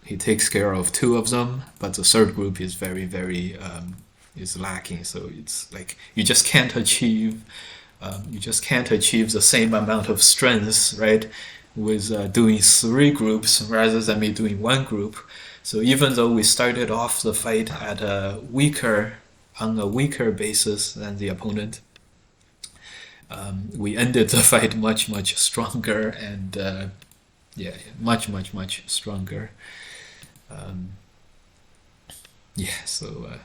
he takes care of 2 of them, but the 3rd group is very is lacking. So it's like you just can't achieve the same amount of strength, right, with doing 3 groups rather than me doing 1 group. So even though we started off the fight on a weaker basis than the opponent, we ended the fight much stronger, and much stronger. So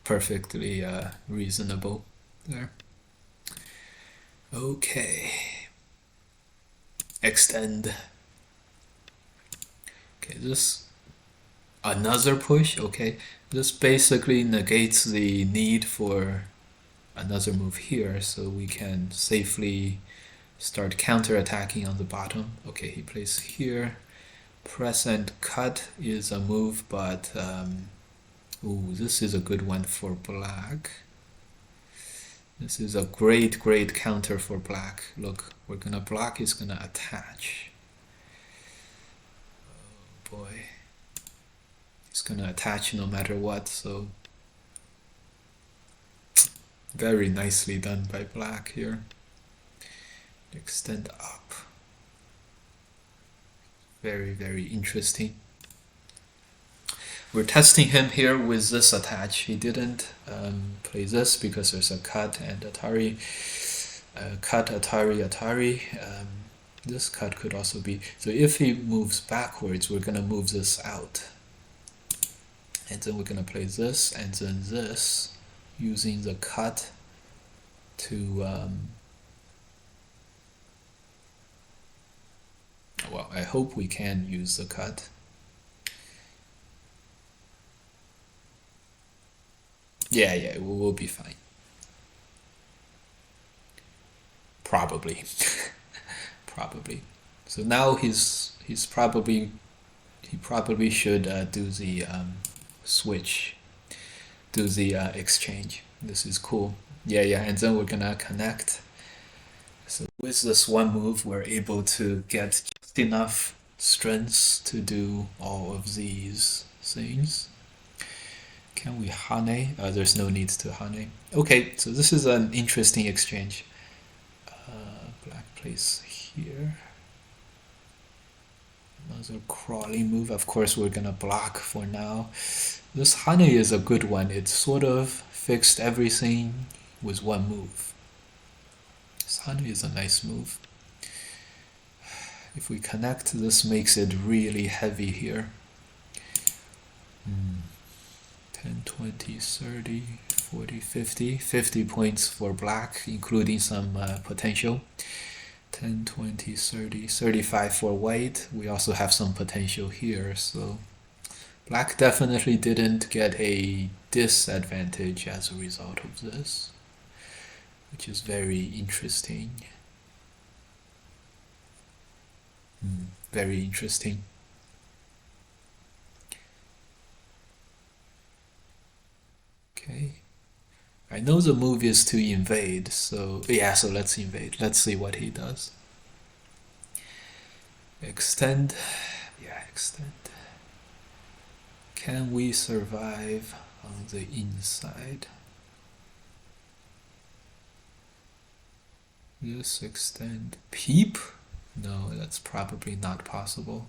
perfectly reasonable there. Okay. Extend. Okay, this another push. Okay, this basically negates the need for another move here, so we can safely start counter-attacking on the bottom. Okay, he plays here. Press and cut is a move, but this is a good one for black. This is a great counter for black. Look, we're gonna block, he's gonna attach. Oh boy. He's gonna attach no matter what, so very nicely done by black here. Extend up. Very interesting. We're testing him here with this attach. He didn't play this because there's a cut and Atari. Cut, Atari. This cut could also be. So if he moves backwards, we're gonna move this out. And then we're gonna play this and then this, using the cut to well, I hope we can use the cut. Yeah, we'll be fine. Probably. Probably. So now he's probably he probably should do the switch, do the exchange. This is cool. Yeah, and then we're gonna connect. So with this one move, we're able to get just enough strength to do all of these things. Can we hane? There's no need to hane. Okay, so this is an interesting exchange. Black place here. Another crawling move. Of course, we're gonna block for now. This hane is a good one. It sort of fixed everything with one move. This hane is a nice move. If we connect, this makes it really heavy here. 10, 20, 30, 40, 50. 50 points for black, including some potential. 10, 20, 30, 35 for white. We also have some potential here, so black definitely didn't get a disadvantage as a result of this, which is very interesting. Very interesting. Okay. I know the move is to invade, so yeah, so let's invade. Let's see what he does. Extend. Yeah, extend. Can we survive on the inside? Yes, extend. Peep? No, that's probably not possible.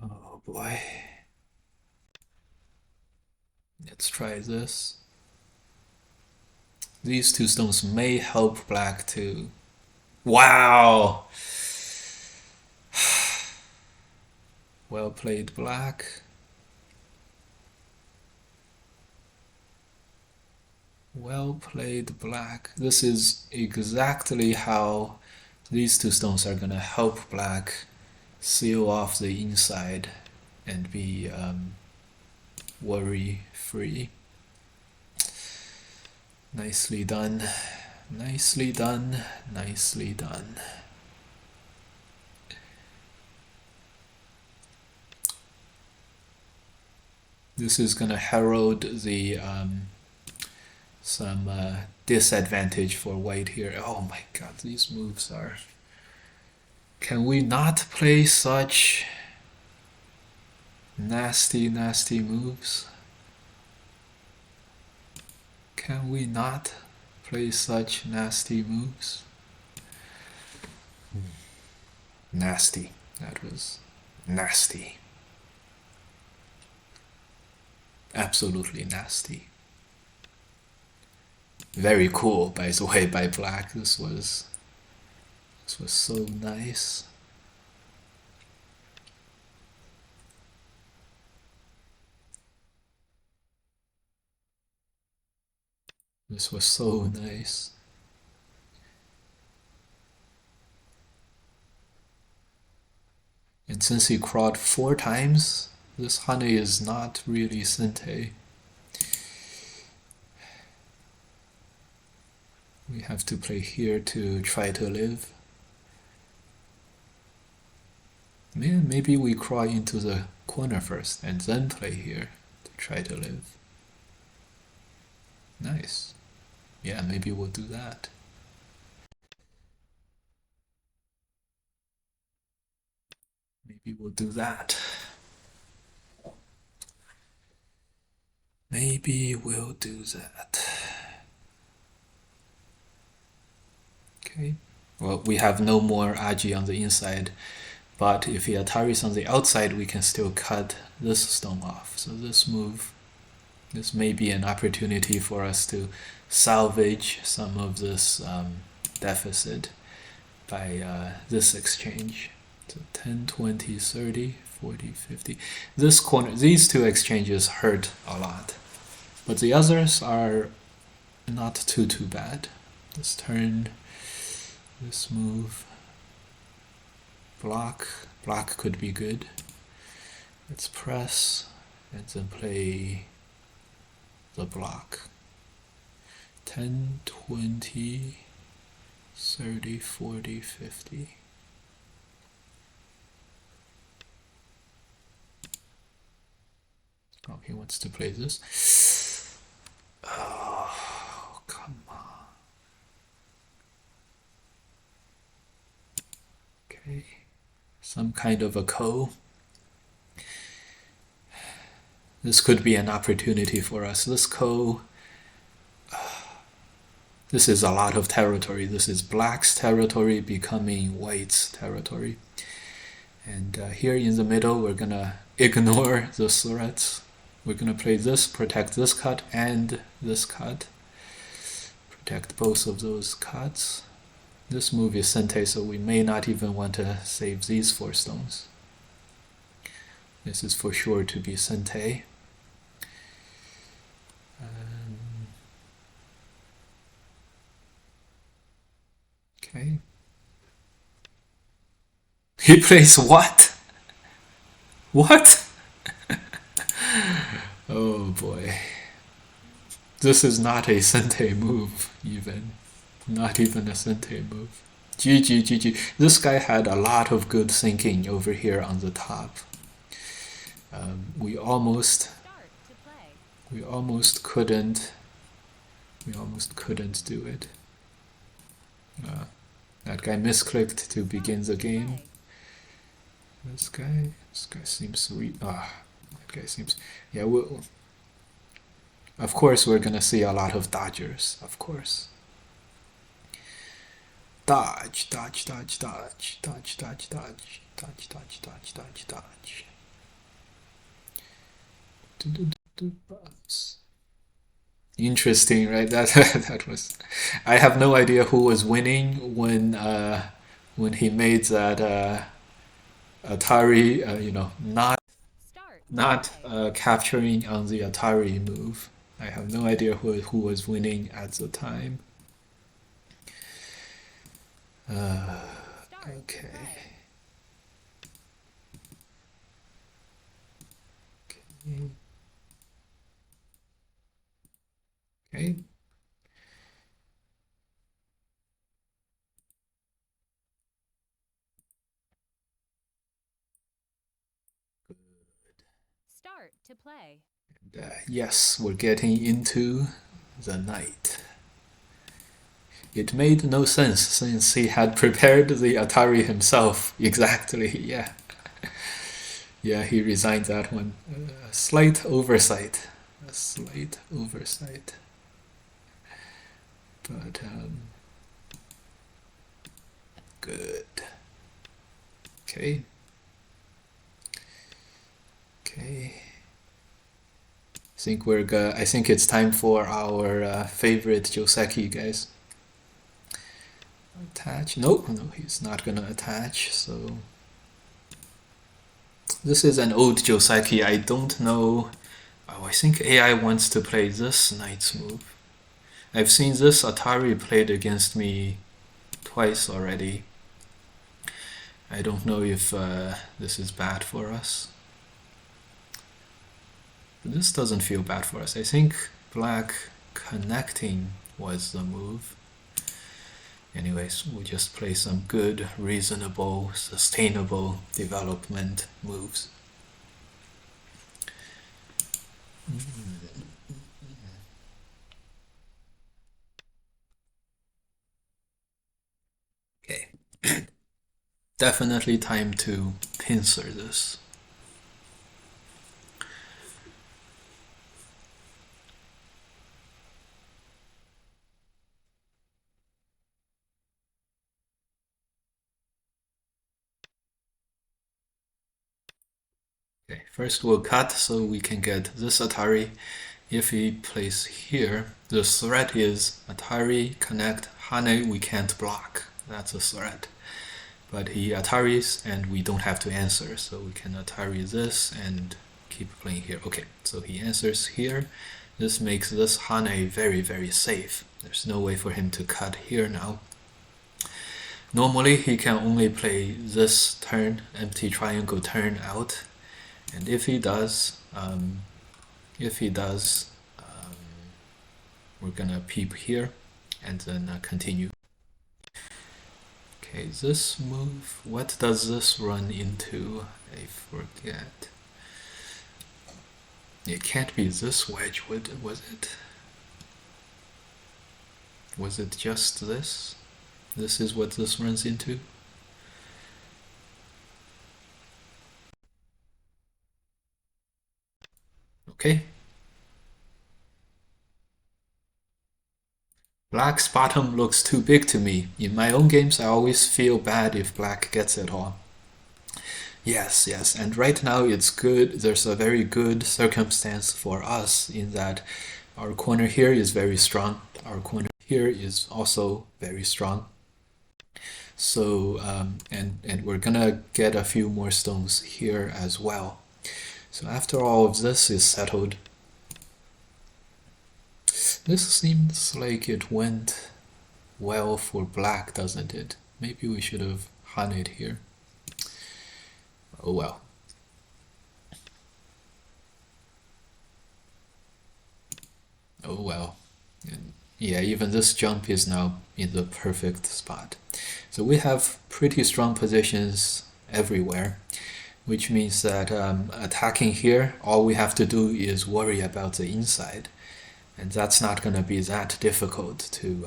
Oh boy. Let's try this. These two stones may help black to... Wow! Well played, black. Well played, black. This is exactly how these two stones are gonna help black seal off the inside and be worry-free. Nicely done. Nicely done. Nicely done. This is gonna herald the some disadvantage for white here. Oh my god, these moves are... Can we not play such nasty, nasty moves? Can we not play such nasty moves? Nasty. That was nasty. Absolutely nasty. Very cool, by the way, by black. This was so nice. This was so nice. And since he crawled 4 times, this hane is not really sente. We have to play here to try to live. Man, maybe we crawl into the corner first and then play here to try to live. Nice. Yeah, maybe we'll do that. Maybe we'll do that. Maybe we'll do that. Okay. Well, we have no more Aji on the inside, but if he Ataris on the outside, we can still cut this stone off. So this move, this may be an opportunity for us to salvage some of this deficit by this exchange. So 10, 20, 30, 40, 50. This corner, these two exchanges hurt a lot, but the others are not too bad. This turn, this move. block. Block could be good. Let's press and then play the block. 10, 20, 30, 40, 50. Oh, he wants to play this. Oh, come on. Okay. Some kind of a ko. This could be an opportunity for us. This ko, this is a lot of territory. This is black's territory becoming white's territory. And here in the middle, we're gonna ignore the threats. We're gonna play this, protect this cut and this cut. Protect both of those cuts. This move is sente, so we may not even want to save these 4 stones. This is for sure to be sente. Okay. He plays what? What? Oh boy. This is not a sente move, even. Not even a sente move. GG, GG. This guy had a lot of good thinking over here on the top. We almost couldn't do it. That guy misclicked to begin the game. This guy seems sweet. That guy seems. Yeah, of course we're gonna see a lot of dodgers. Of course. Dodge, dodge, dodge, dodge, dodge, dodge, dodge, dodge, dodge, dodge, dodge, dodge. Interesting, right? That was. I have no idea who was winning when he made that Atari. Not capturing on the Atari move. I have no idea who was winning at the time. Okay. Okay. Start to play. And, yes, we're getting into the night. It made no sense since he had prepared the Atari himself. Exactly, yeah. Yeah, he resigned that one. A slight oversight. A slight oversight. But, good. Okay. Okay. I think it's time for our favorite Joseki, guys. Attach. No, he's not gonna attach. So this is an old Joseki. I don't know. Oh, I think AI wants to play this knight's move. I've seen this Atari played against me twice already. I don't know if this is bad for us. But this doesn't feel bad for us. I think black connecting was the move. Anyways, we'll just play some good, reasonable, sustainable development moves. Okay. Definitely time to pincer this. Okay, first we'll cut so we can get this Atari. If he plays here, the threat is Atari, connect, Hane, we can't block. That's a threat. But he Ataris and we don't have to answer, so we can Atari this and keep playing here. Okay, so he answers here. This makes this Hane very, very safe. There's no way for him to cut here now. Normally he can only play this turn, empty triangle turn out, and if he does, we're gonna peep here and then continue. Okay, this move, what does this run into? I forget. It can't be this wedge, was it? Was it just this? This is what this runs into? Okay. Black's bottom looks too big to me. In my own games, I always feel bad if black gets it all. Yes, yes, and right now it's good. There's a very good circumstance for us in that our corner here is very strong. Our corner here is also very strong. So, and we're gonna get a few more stones here as well. So after all of this is settled, this seems like it went well for black, doesn't it? Maybe we should have hunted here. Oh well. Oh well. And yeah, even this jump is now in the perfect spot. So we have pretty strong positions everywhere, which means that attacking here, all we have to do is worry about the inside. And that's not going to be that difficult to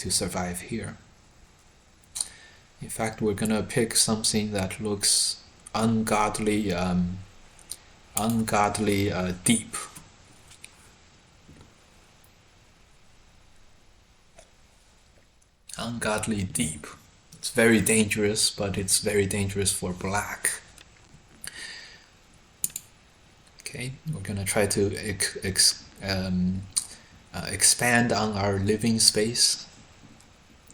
survive here. In fact, we're going to pick something that looks ungodly deep. Ungodly deep. It's very dangerous, but it's very dangerous for black. Okay, we're going to try to expand on our living space,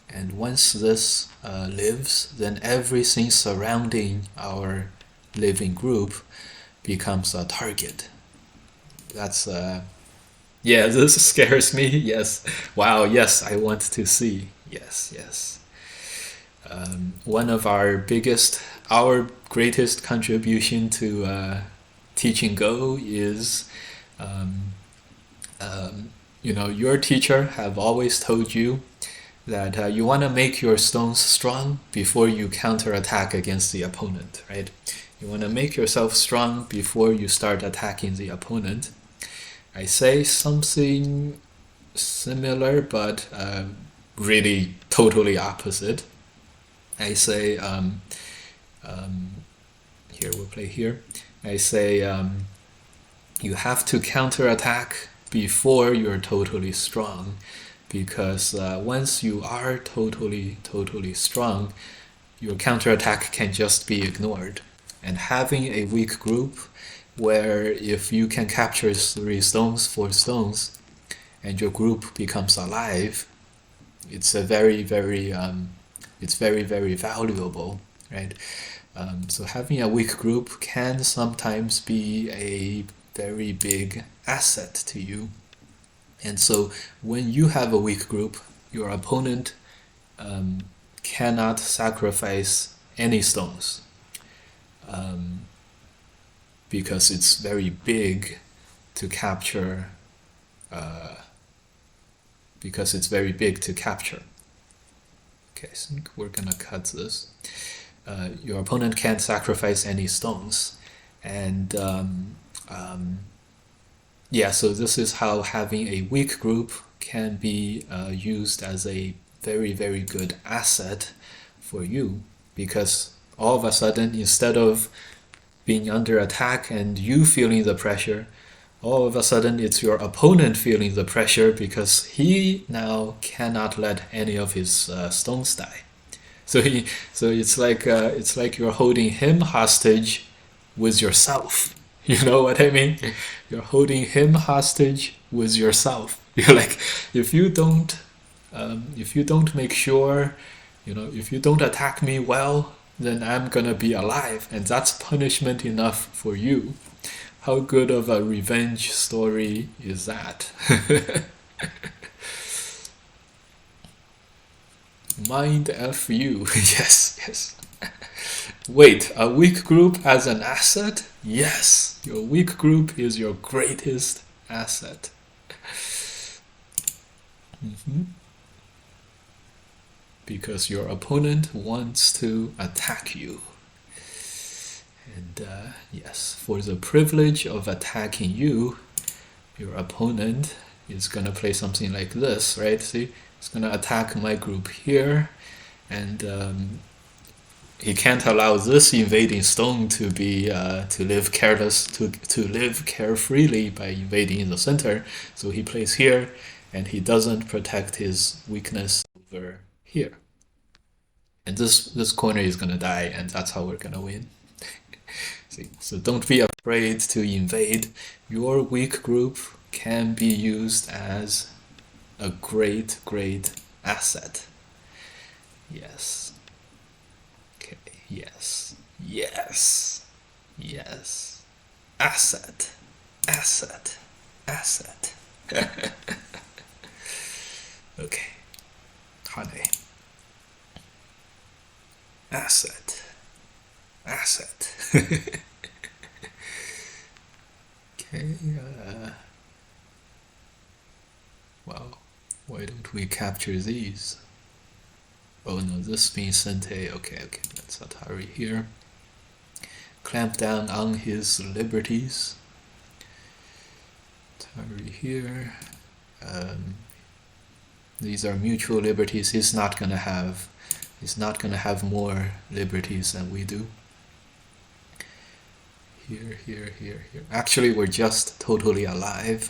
and once this lives, then everything surrounding our living group becomes a target. That's yeah, this scares me. Yes, wow, yes, I want to see. Yes, yes. One of our greatest contribution to teaching Go is your teacher have always told you that you want to make your stones strong before you counterattack against the opponent, right? You want to make yourself strong before you start attacking the opponent. I say something similar, but really totally opposite. I say, here we'll play here. I say you have to counterattack before you're totally strong, because once you are totally strong, your counterattack can just be ignored. And having a weak group where if you can capture 3 stones, 4 stones, and your group becomes alive, it's very valuable, right? So having a weak group can sometimes be a very big asset to you. And so when you have a weak group, your opponent cannot sacrifice any stones because it's very big to capture. Okay, I think we're gonna cut this. Your opponent can't sacrifice any stones, and yeah, so this is how having a weak group can be used as a very good asset for you, because all of a sudden, instead of being under attack and you feeling the pressure, all of a sudden it's your opponent feeling the pressure because he now cannot let any of his stones die. So it's like you're holding him hostage with yourself. You know what I mean? You're holding him hostage with yourself. You're like, if you don't make sure, if you don't attack me well, then I'm gonna be alive, and that's punishment enough for you. How good of a revenge story is that? Mind F you. Yes, yes. Wait, a weak group as an asset? Yes, your weak group is your greatest asset. Because your opponent wants to attack you. And yes, for the privilege of attacking you, your opponent is going to play something like this, right? See, it's going to attack my group here, and he can't allow this invading stone to be to live carefreely by invading in the center. So he plays here, and he doesn't protect his weakness over here. And this corner is gonna die, and that's how we're gonna win. See? So don't be afraid to invade. Your weak group can be used as a great asset. Yes. Okay. Yes. Yes. Yes. Asset. Asset. Asset. Okay. Honey. Asset. Asset. Okay. Well, why don't we capture these? Oh no, this means Sente. Okay, that's Atari here. Clamp down on his liberties. Atari here. These are mutual liberties. He's not gonna have more liberties than we do. Here. Actually, we're just totally alive.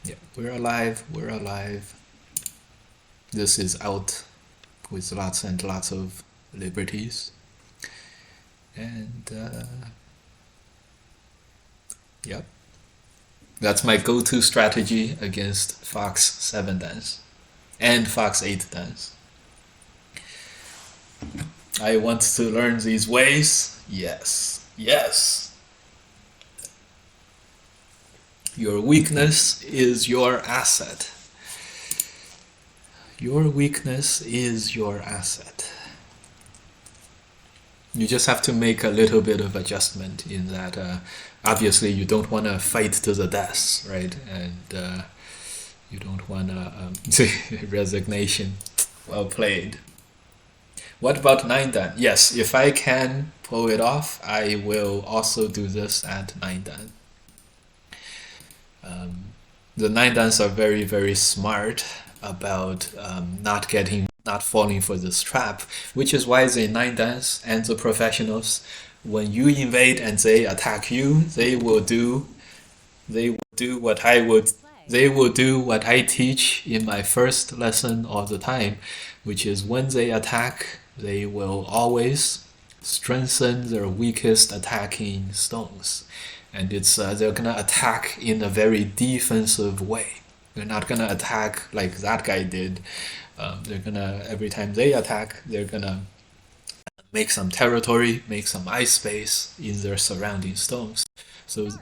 Yeah, we're alive. This is out with lots and lots of liberties. And yep. That's my go-to strategy against Fox 7 dance and Fox 8 dance. I want to learn these ways. Yes. Your weakness is your asset. Your weakness is your asset. You just have to make a little bit of adjustment in that obviously you don't want to fight to the death, right? And you don't want to resignation. Well played. What about 9 dan? Yes, if I can pull it off, I will also do this at 9 dan. The 9 dans are very smart about not falling for this trap, which is why the 9 dans and the professionals, when you invade and they attack you, they will do what I teach in my first lesson all the time, which is when they attack, they will always strengthen their weakest attacking stones. And it's they're gonna attack in a very defensive way. They're not gonna attack like that guy did. They're gonna, every time they attack, they're gonna make some territory, make some ice space in their surrounding stones. So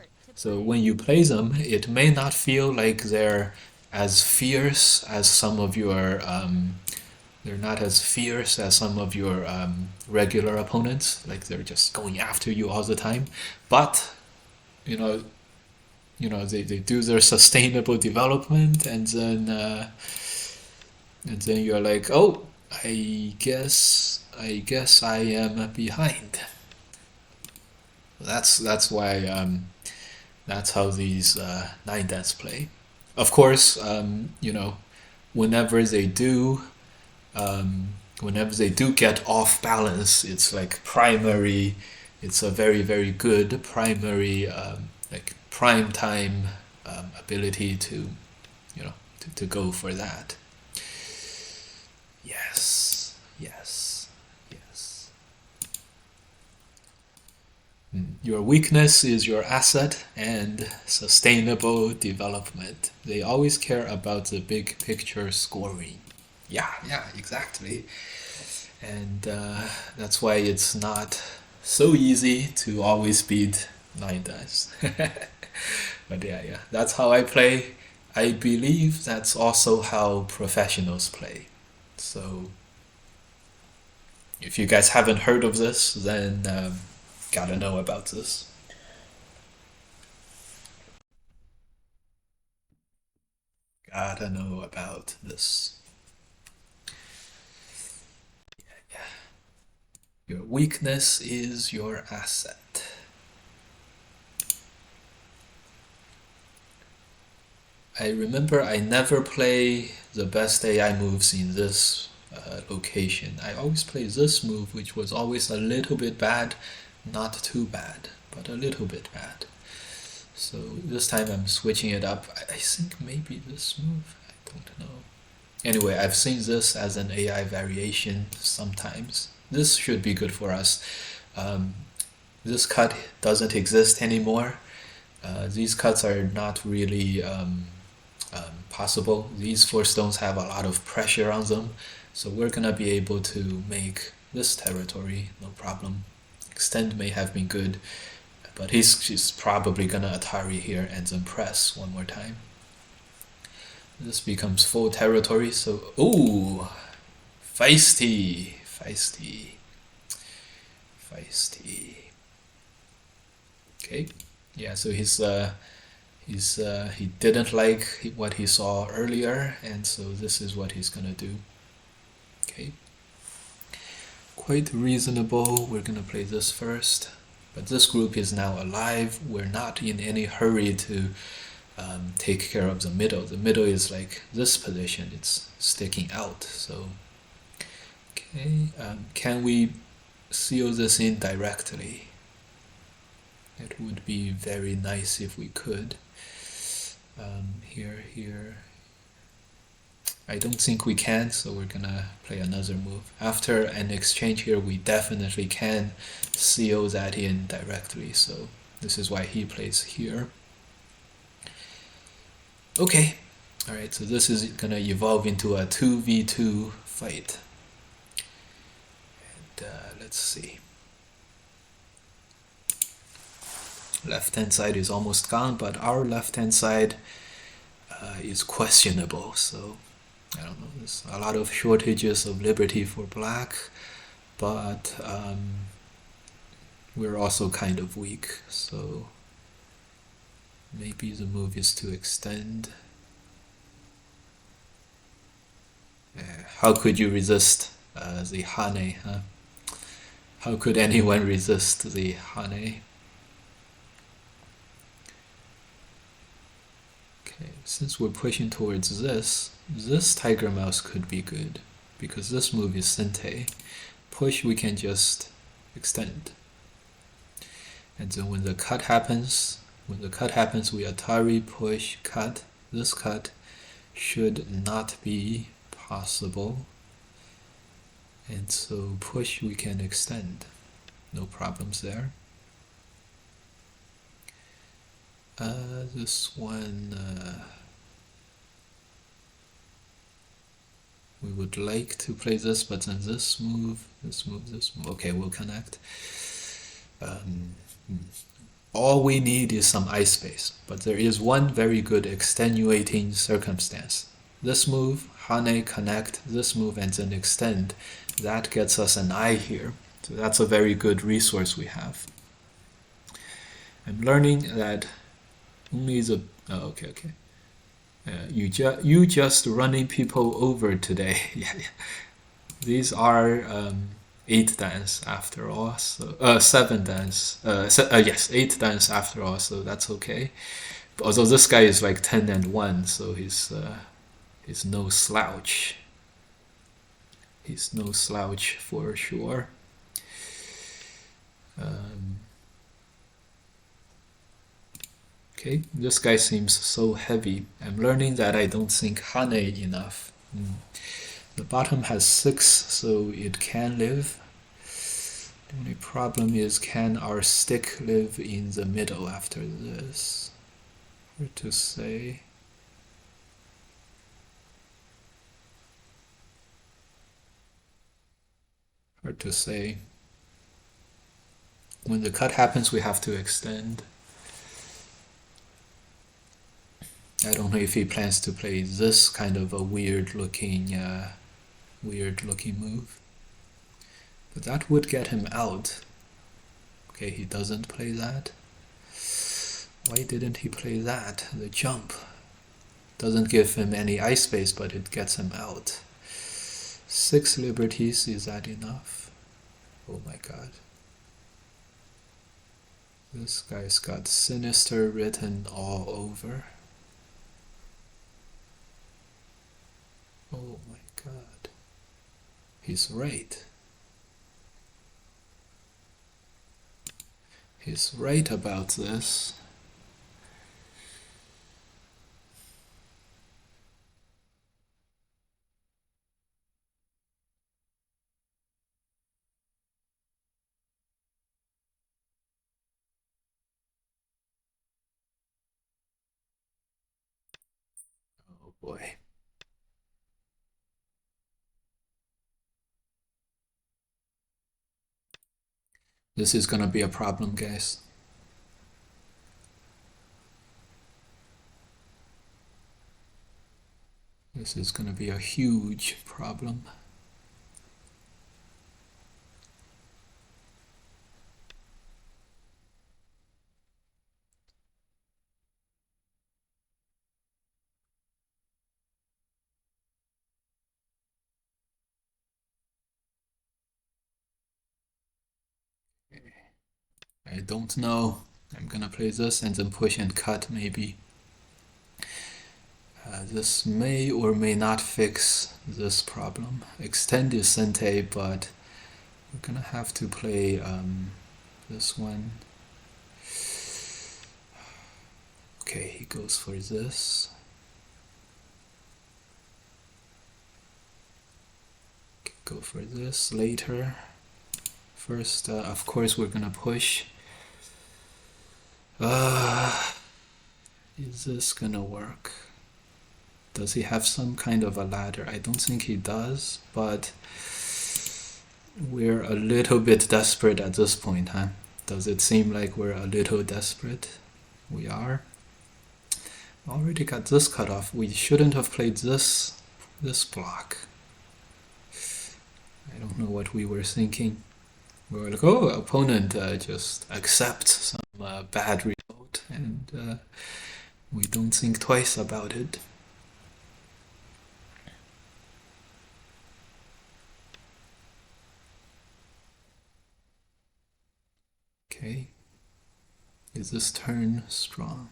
when you play them, it may not feel like they're as fierce as some of your they're not as fierce as some of your regular opponents, like they're just going after you all the time. But you know, they do their sustainable development, and then you're like, oh, I guess I am behind. That's why that's how these 9 dans play. Of course, whenever they do get off balance, it's like primary. It's a very good primary, like prime time ability to go for that. Yes. Your weakness is your asset and sustainable development. They always care about the big picture scoring. Yeah, exactly. And that's why it's not so easy to always beat 9 dice. But yeah, that's how I play. I believe that's also how professionals play. So if you guys haven't heard of this, then gotta know about this. Gotta know about this. Your weakness is your asset. I remember I never play the best AI moves in this location. I always play this move, which was always a little bit bad, not too bad, but a little bit bad. So this time I'm switching it up. I think maybe this move, I don't know. Anyway, I've seen this as an AI variation sometimes. This should be good for us. This cut doesn't exist anymore. These cuts are not really possible. These 4 stones have a lot of pressure on them, so we're gonna be able to make this territory, no problem. Extend may have been good, but he's probably gonna Atari here and then press one more time. This becomes full territory, so ooh, feisty. Okay, yeah, so he didn't like what he saw earlier, and so this is what he's gonna do. Okay, quite reasonable. We're gonna play this first, but this group is now alive. We're not in any hurry to take care of the middle. The middle is like this position, it's sticking out. So okay, can we seal this in directly? It would be very nice if we could. Here. I don't think we can, so we're gonna play another move. After an exchange here, we definitely can seal that in directly, so this is why he plays here. Okay, alright, so this is gonna evolve into a 2v2 fight. And let's see. Left hand side is almost gone, but our left hand side is questionable, so I don't know, there's a lot of shortages of liberty for black, but we're also kind of weak, so maybe the move is to extend. How could you resist the Hane, huh? How could anyone resist the Hane? Okay, since we're pushing towards this Tiger Mouse could be good, because this move is Sente. Push, we can just extend. And then when the cut happens, we Atari, push, cut. This cut should not be possible. And so push, we can extend. No problems there. This one, we would like to play this, but then this move. Okay, we'll connect. All we need is some ice space, but there is one very good extenuating circumstance. This move, Hane, connect, this move, and then extend. That gets us an eye here. So that's a very good resource we have. I'm learning that only the... Oh, okay. You just running people over today. Yeah. These are 8 dans after all, so 7 dans. Yes, 8 dans after all, so that's okay. Although this guy is like 10 and 1, so he's no slouch. He's no slouch for sure. Okay, this guy seems so heavy. I'm learning that I don't think Hane enough. The bottom has 6, so it can live. The only problem is, can our stick live in the middle after this? Hard to say. Hard to say. When the cut happens, we have to extend. I don't know if he plans to play this kind of a weird looking weird looking move. But that would get him out. Okay, he doesn't play that. Why didn't he play that? The jump. Doesn't give him any ice space, but it gets him out. 6 liberties, is that enough? Oh my god. This guy's got sinister written all over. Oh my god. He's right. He's right about this. Oh boy. This is gonna be a problem, guys. This is gonna be a huge problem. I don't know. I'm gonna play this and then push and cut maybe. This may or may not fix this problem. Extend is Sente, but we're gonna have to play this one. Okay, he goes for this. Go for this later. First, of course, we're gonna push. Is this gonna work? Does he have some kind of a ladder? I don't think he does, but we're a little bit desperate at this point, huh? Does it seem like we're a little desperate? We are. Already got this cut off. We shouldn't have played this block. I don't know what we were thinking. We were like, oh, opponent just accepts some bad result, and we don't think twice about it. Okay. Is this turn strong?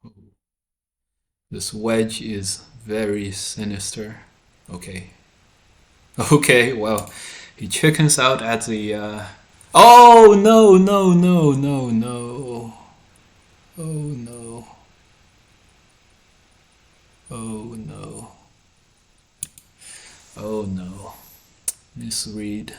Oh. This wedge is very sinister. Okay. Okay, well, he chickens out at the... Oh, no, no, no, no, no. Oh, no. Oh, no. Oh, no. Misread.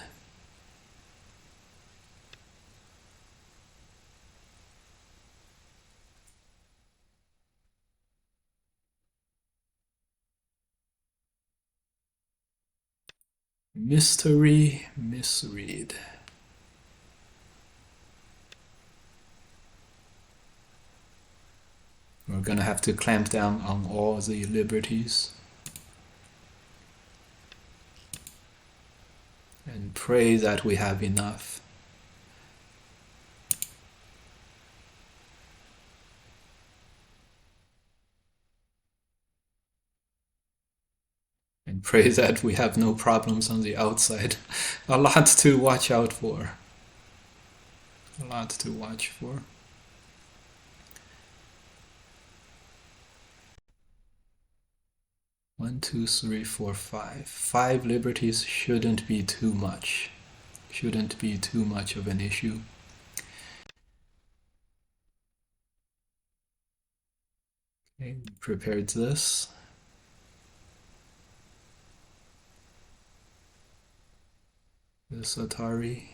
Mystery, misread. We're gonna have to clamp down on all the liberties and pray that we have enough. And pray that we have no problems on the outside. A lot to watch out for. A lot to watch for. One, two, three, four, five. 5 liberties shouldn't be too much. Shouldn't be too much of an issue. Okay, prepared this. This Atari.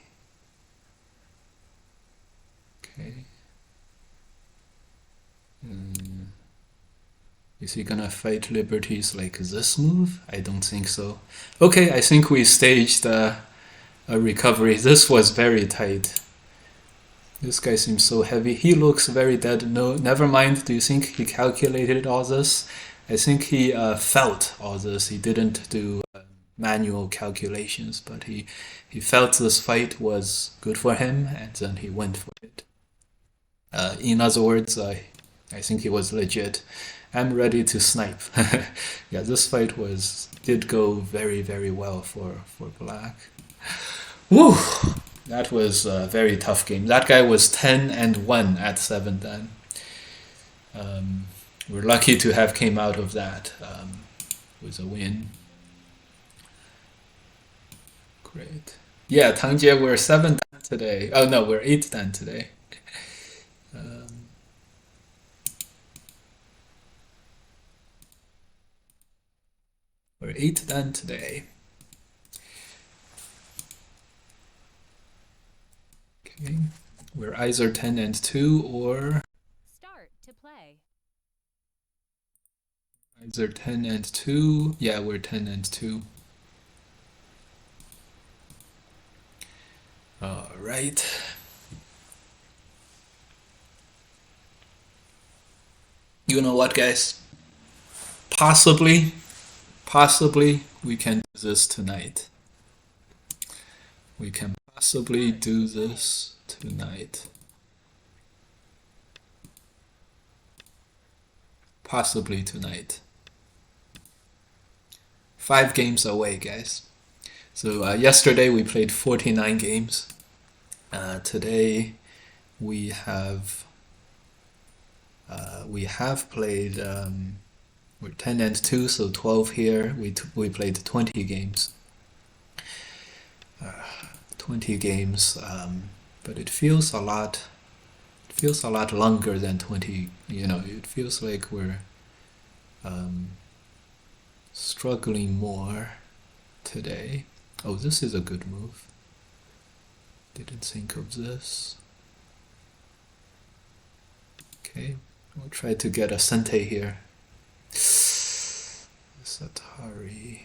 Okay. Is he gonna fight liberties like this move? I don't think so. Okay, I think we staged a recovery. This was very tight. This guy seems so heavy. He looks very dead. No, never mind. Do you think he calculated all this? I think he felt all this. He didn't do manual calculations, but he felt this fight was good for him, and then he went for it. In other words, I think he was legit. I'm ready to snipe. Yeah, this fight did go very, very well for black. Woo! That was a very tough game. That guy was 10-1 at 7 dan. We're lucky to have came out of that with a win. Great. Yeah, Tangjie, we're 7 dan today. Oh no, we're 8 dan today. We're 8 dan today. Okay, we're either 10-2 or Start to play. either 10-2. Yeah, we're 10-2. All right. You know what, guys? Possibly we can do this tonight. We can possibly do this tonight. Possibly tonight. 5 games away, guys. So yesterday we played 49 games. Today we have played. We're 10-2, so 12 here. We played 20 games. 20 games, but it feels a lot. It feels a lot longer than 20. You know, it feels like we're struggling more today. Oh, this is a good move. Didn't think of this. Okay, we'll try to get a Sente here. Satari.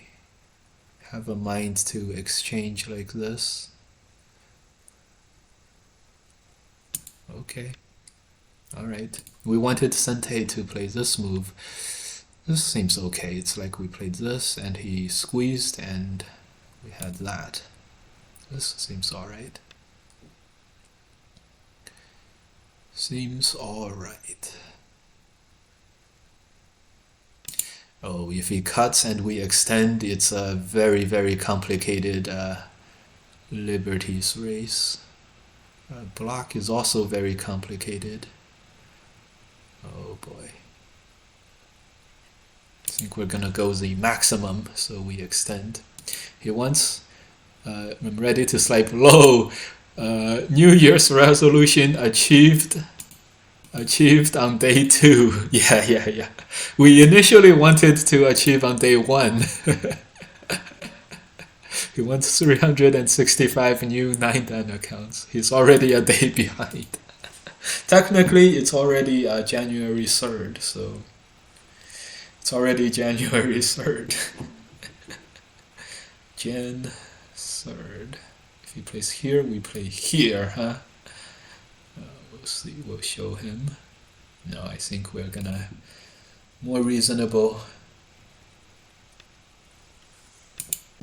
Have a mind to exchange like this. Okay. Alright. We wanted Sente to play this move. This seems okay. It's like we played this and he squeezed and we had that. This seems alright. Seems alright. Oh, if he cuts and we extend, it's a very, very complicated Liberties race. Block is also very complicated. Oh boy. I think we're gonna go the maximum, so we extend. He wants, I'm ready to swipe low. New Year's resolution achieved on day 2. Yeah. We initially wanted to achieve on day 1. He wants 365 new 9dan accounts. He's already a day behind. Technically, it's already January 3rd, so it's already January 3rd. Jan 3rd. If he plays here, we play here, huh? We'll see, we'll show him. No, I think we're gonna more reasonable.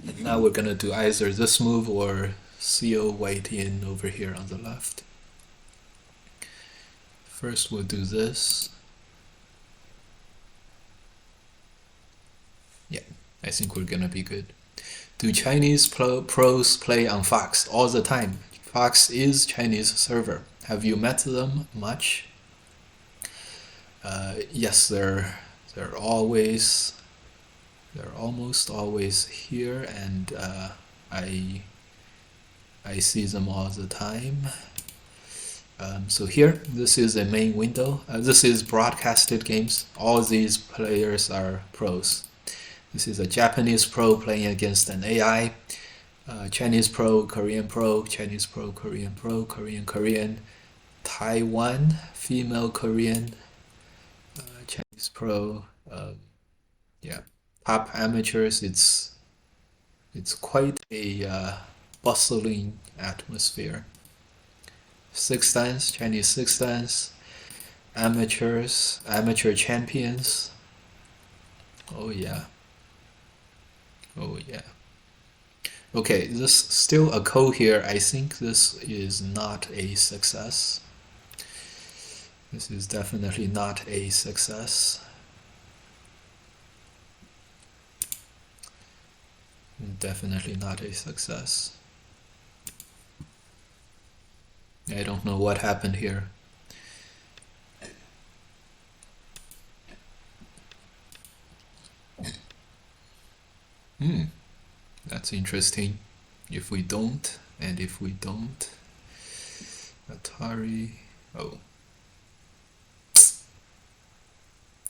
And now we're gonna do either this move or CO white in over here on the left. First we'll do this. Yeah, I think we're gonna be good. Do Chinese pros play on Fox all the time? Fox is Chinese server. Have you met them much? Yes, they're almost always here, and I see them all the time. So here, this is a main window. This is broadcasted games. All these players are pros. This is a Japanese pro playing against an AI. Chinese pro, Korean pro, Chinese pro, Korean pro, Korean, Taiwan, female Korean, Chinese pro, yeah, top amateurs. It's quite a bustling atmosphere. Six dance, Chinese six dance, amateurs, amateur champions. Oh yeah, oh yeah. Okay, this still a co here. I think this is not a success. This is definitely not a success. Definitely not a success. I don't know what happened here. That's interesting. If we don't, and if we don't, Atari. Oh,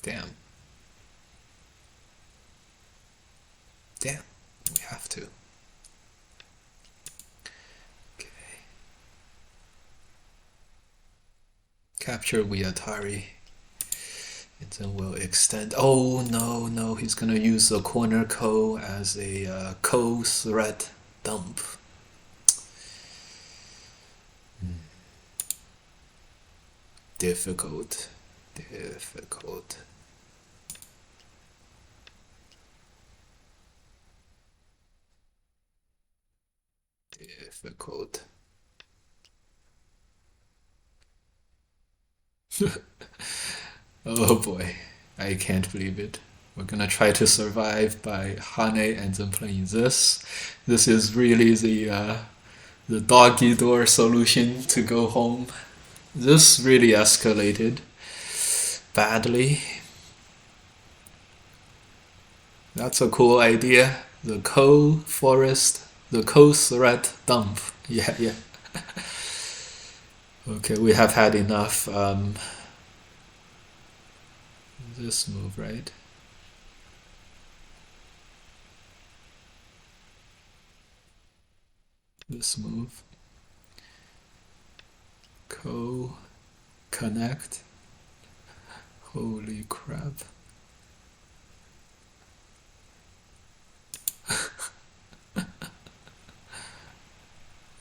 damn. Damn, we have to. Okay. Capture we Atari. And then we'll extend. Oh no, no, he's gonna use the corner co as a co-thread dump. Difficult. Difficult. Difficult. Oh boy, I can't believe it. We're gonna try to survive by Hane and then playing this. This is really the doggy door solution to go home. This really escalated badly. That's a cool idea. The co-forest, the co-thread dump. Yeah, yeah. Okay, we have had enough. This move, right? This move. Connect. Holy crap.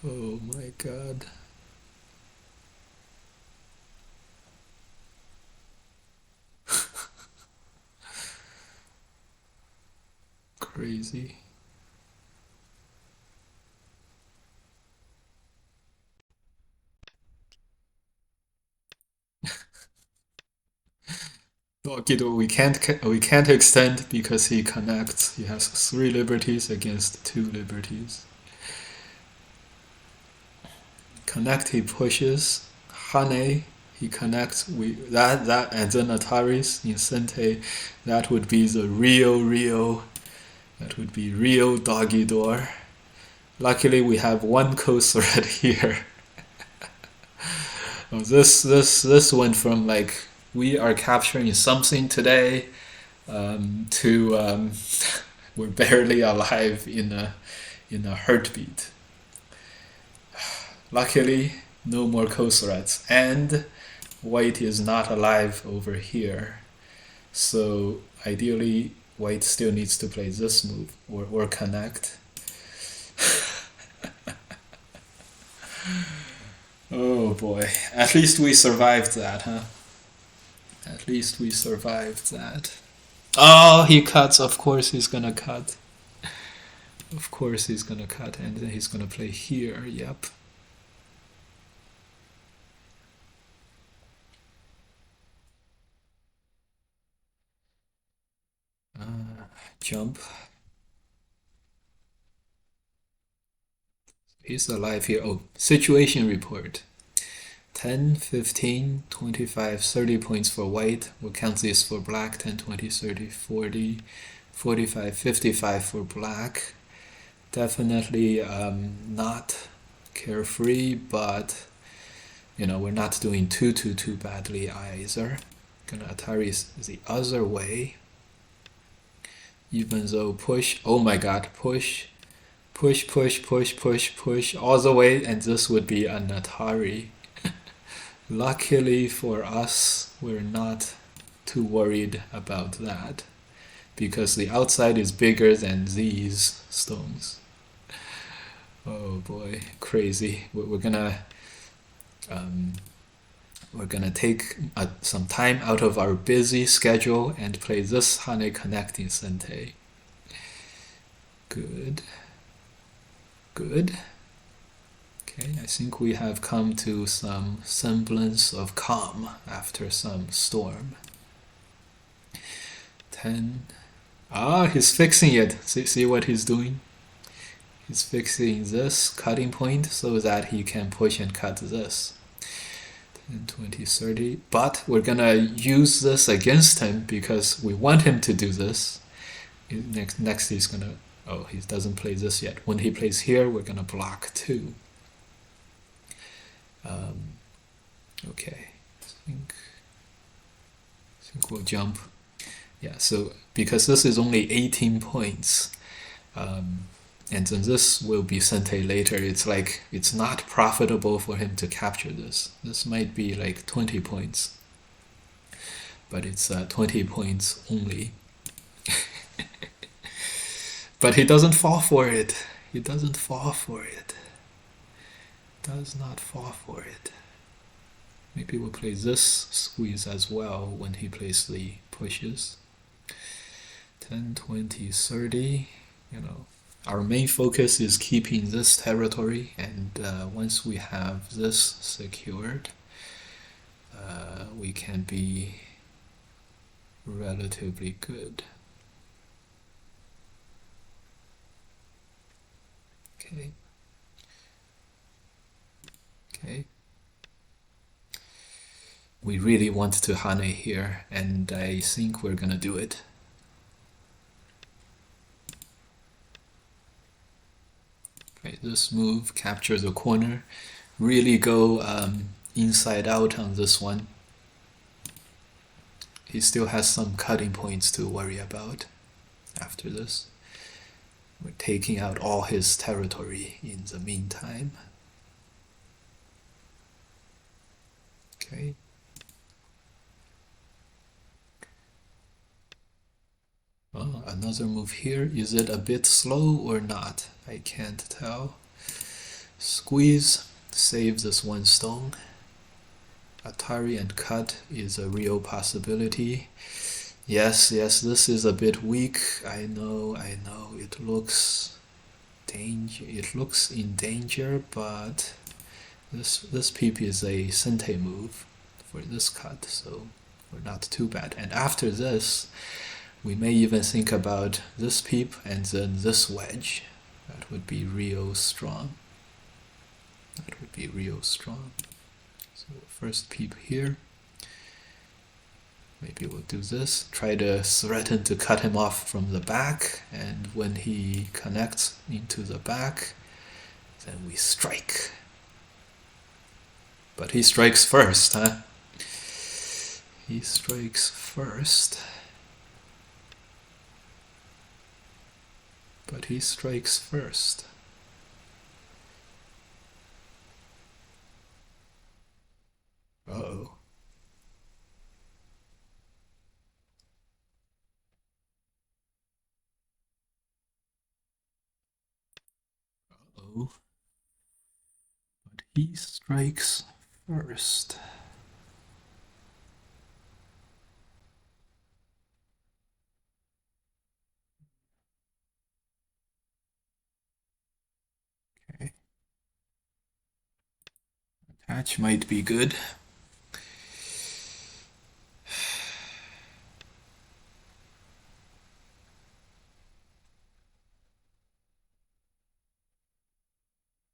Oh my god. Crazy. Gido, we can't extend because he connects. He has 3 liberties against 2 liberties. Connect, he pushes. Hane, he connects. That and then Ataris in Sente. That would be the real. That would be real doggy door. Luckily, we have one co-thread here. Oh, this went from like we are capturing something today to we're barely alive in a heartbeat. Luckily, no more co-threads, and white is not alive over here. So ideally, white still needs to play this move or connect. Oh boy, at least we survived that, huh? At least we survived that. Oh, he cuts. Of course he's gonna cut. Of course he's gonna cut, and then he's gonna play here. Yep. Jump. He's alive here. Oh, situation report. 10, 15, 25, 30 points for white. We'll count this for black. 10, 20, 30, 40, 45, 55 for black. Definitely not carefree, but you know, we're not doing too badly either. Gonna Atari is the other way. Even though push, oh my god, push all the way, and this would be an Atari. Luckily for us, we're not too worried about that because the outside is bigger than these stones. Oh boy, crazy. We're gonna take some time out of our busy schedule and play this Hane connecting Sente. Good. Good. Okay, I think we have come to some semblance of calm after some storm. 10. Ah, he's fixing it. See what he's doing? He's fixing this cutting point so that he can push and cut this. 10, 20, 30. But we're gonna use this against him because we want him to do this. Next he's gonna... Oh, he doesn't play this yet. When he plays here, we're gonna block 2. Okay, I think we'll jump. Yeah, so because this is only 18 points, and then this will be Sente later, it's like it's not profitable for him to capture this. This might be like 20 points, but it's 20 points only. But he doesn't fall for it. He doesn't fall for it. Does not fall for it. Maybe we'll play this squeeze as well when he plays the pushes. 10, 20, 30. You know, our main focus is keeping this territory, and once we have this secured, we can be relatively good. Okay. Okay. We really want to Hane here, and I think we're gonna do it. Okay, this move captures a corner. Really go inside out on this one. He still has some cutting points to worry about after this. We're taking out all his territory in the meantime. Okay. Oh, another move here. Is it a bit slow or not? I can't tell. Squeeze, save this 1 stone. Atari and cut is a real possibility. Yes, this is a bit weak. I know. It looks in danger, but this peep is a Sente move for this cut, so we're not too bad. And after this, we may even think about this peep and then this wedge. That would be real strong. So first peep here. Maybe we'll do this. Try to threaten to cut him off from the back, and when he connects into the back, then we strike. But he strikes first, huh? He strikes first. But he strikes first. Uh-oh. Uh-oh. But he strikes first. Okay. Attach might be good.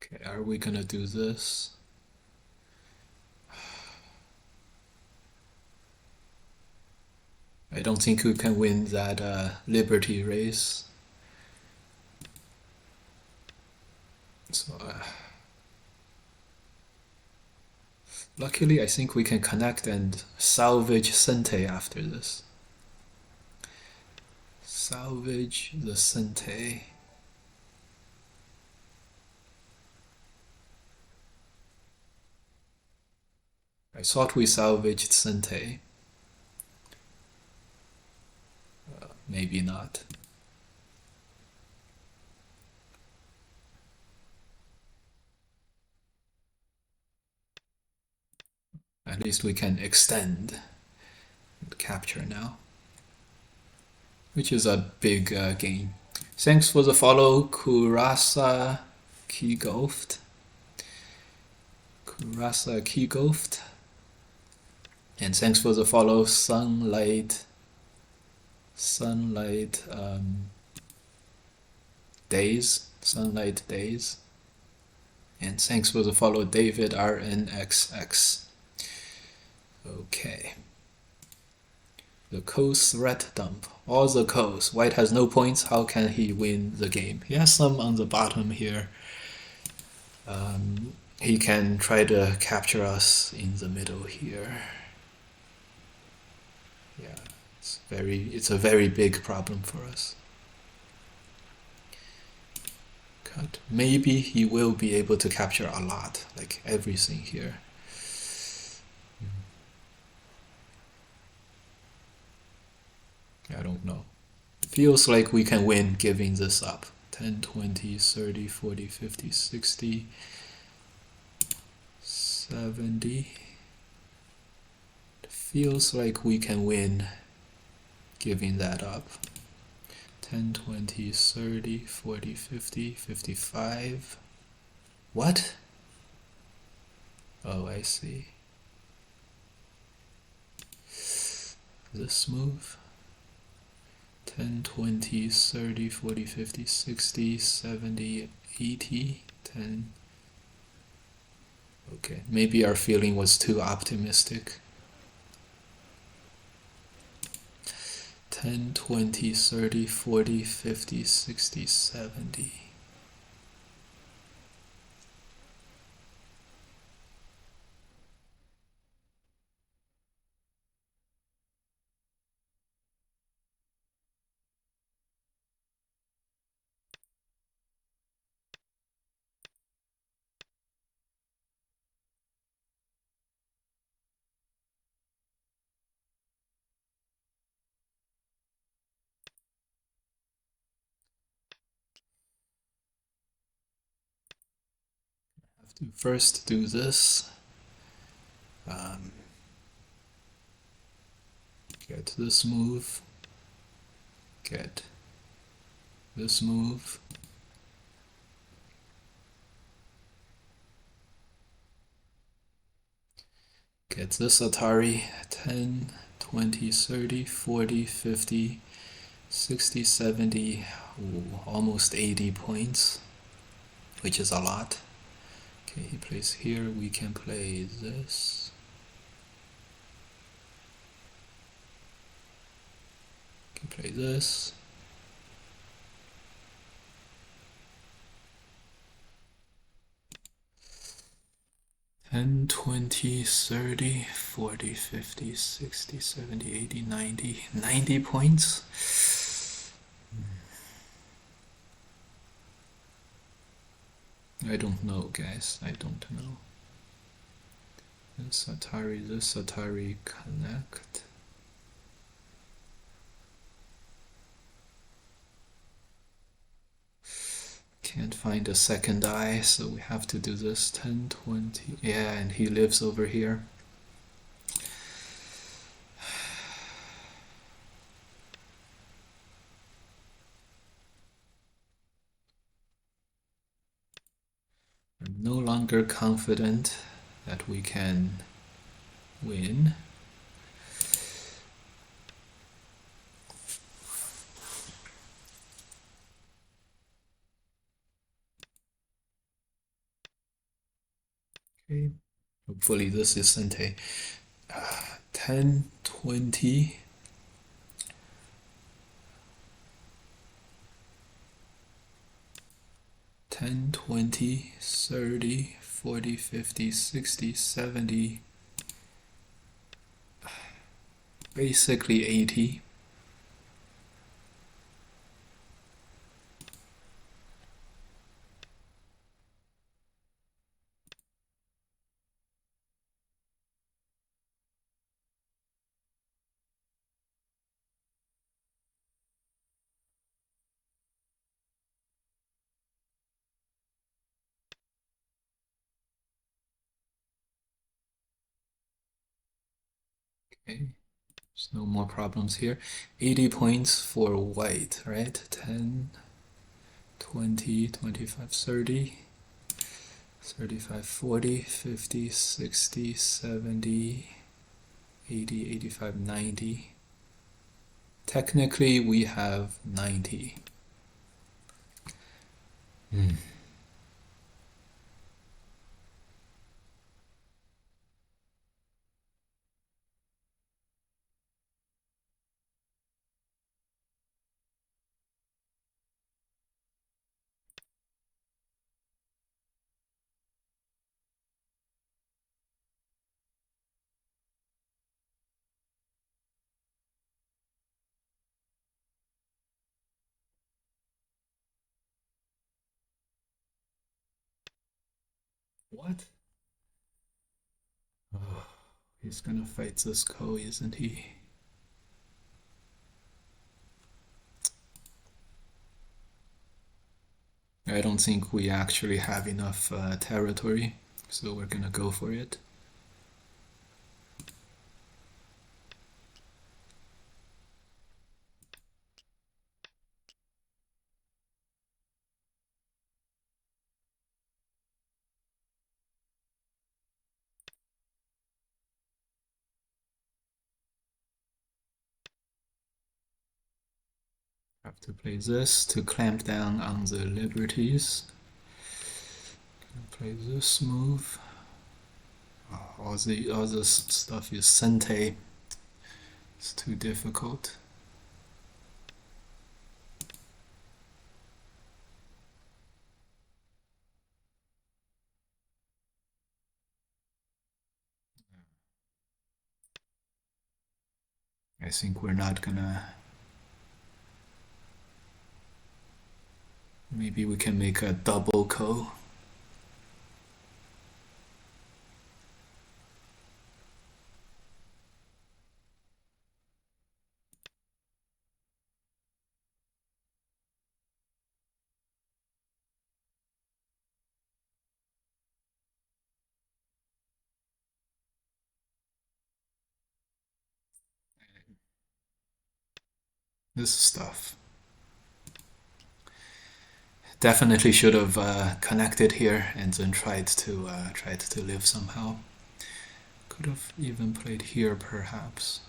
Okay, are we gonna do this? I don't think we can win that Liberty race. So, luckily, I think we can connect and salvage Sente after this. Salvage the Sente. I thought we salvaged Sente. Maybe not. At least we can extend and capture now, which is a big gain. Thanks for the follow, Kurasa Kigoft. Kurasa Kigoft. And thanks for the follow, Sunlight Days. Sunlight Days. And thanks for the follow, David RNXX. Okay. The Coast threat dump. All the Coast. White has no points. How can he win the game? He has some on the bottom here. He can try to capture us in the middle here. Yeah, it's a very big problem for us. Cut. Maybe he will be able to capture a lot, like everything here. I don't know. Feels like we can win giving this up. 10, 20, 30, 40, 50, 60, 70. It feels like we can win giving that up. 10, 20, 30, 40, 50, 55. What? Oh, I see. This move. 10, 20, 30, 40, 50, 60, 70, 80, 10. Okay, maybe our feeling was too optimistic. 10, 20, 30, 40, 50, 60, 70. Have to first do this. Get this move. Get this move. Get this Atari. 10, 20, 30, 40, 50, 60, 70, ooh, almost 80 points, which is a lot. Okay, he plays here, we can play this. Can play this. Ten, 20, 30, 40, 50, 60, 70, 80, 90. 90 points? I don't know, guys. I don't know. This Atari connect. Can't find a second eye, so we have to do this. 10, 20. Yeah, and he lives over here. I'm no longer confident that we can win. Okay. Hopefully this isn't a 10, 20. 10, 20, 30, 40, 50, 60, 70, basically 80. Okay, there's no more problems here. 80 points for white, right? 10, 20, 25, 30, 35, 40, 50, 60, 70, 80, 85, 90. Technically, we have 90. What? Oh, he's gonna fight this Ko, isn't he? I don't think we actually have enough territory, so we're gonna go for it. Have to play this to clamp down on the liberties. Play this move. Oh, all this stuff is Sente. It's too difficult. I think we're not gonna. Maybe we can make a double Ko. This stuff. Definitely should have connected here and then tried to live somehow. Could have even played here, perhaps.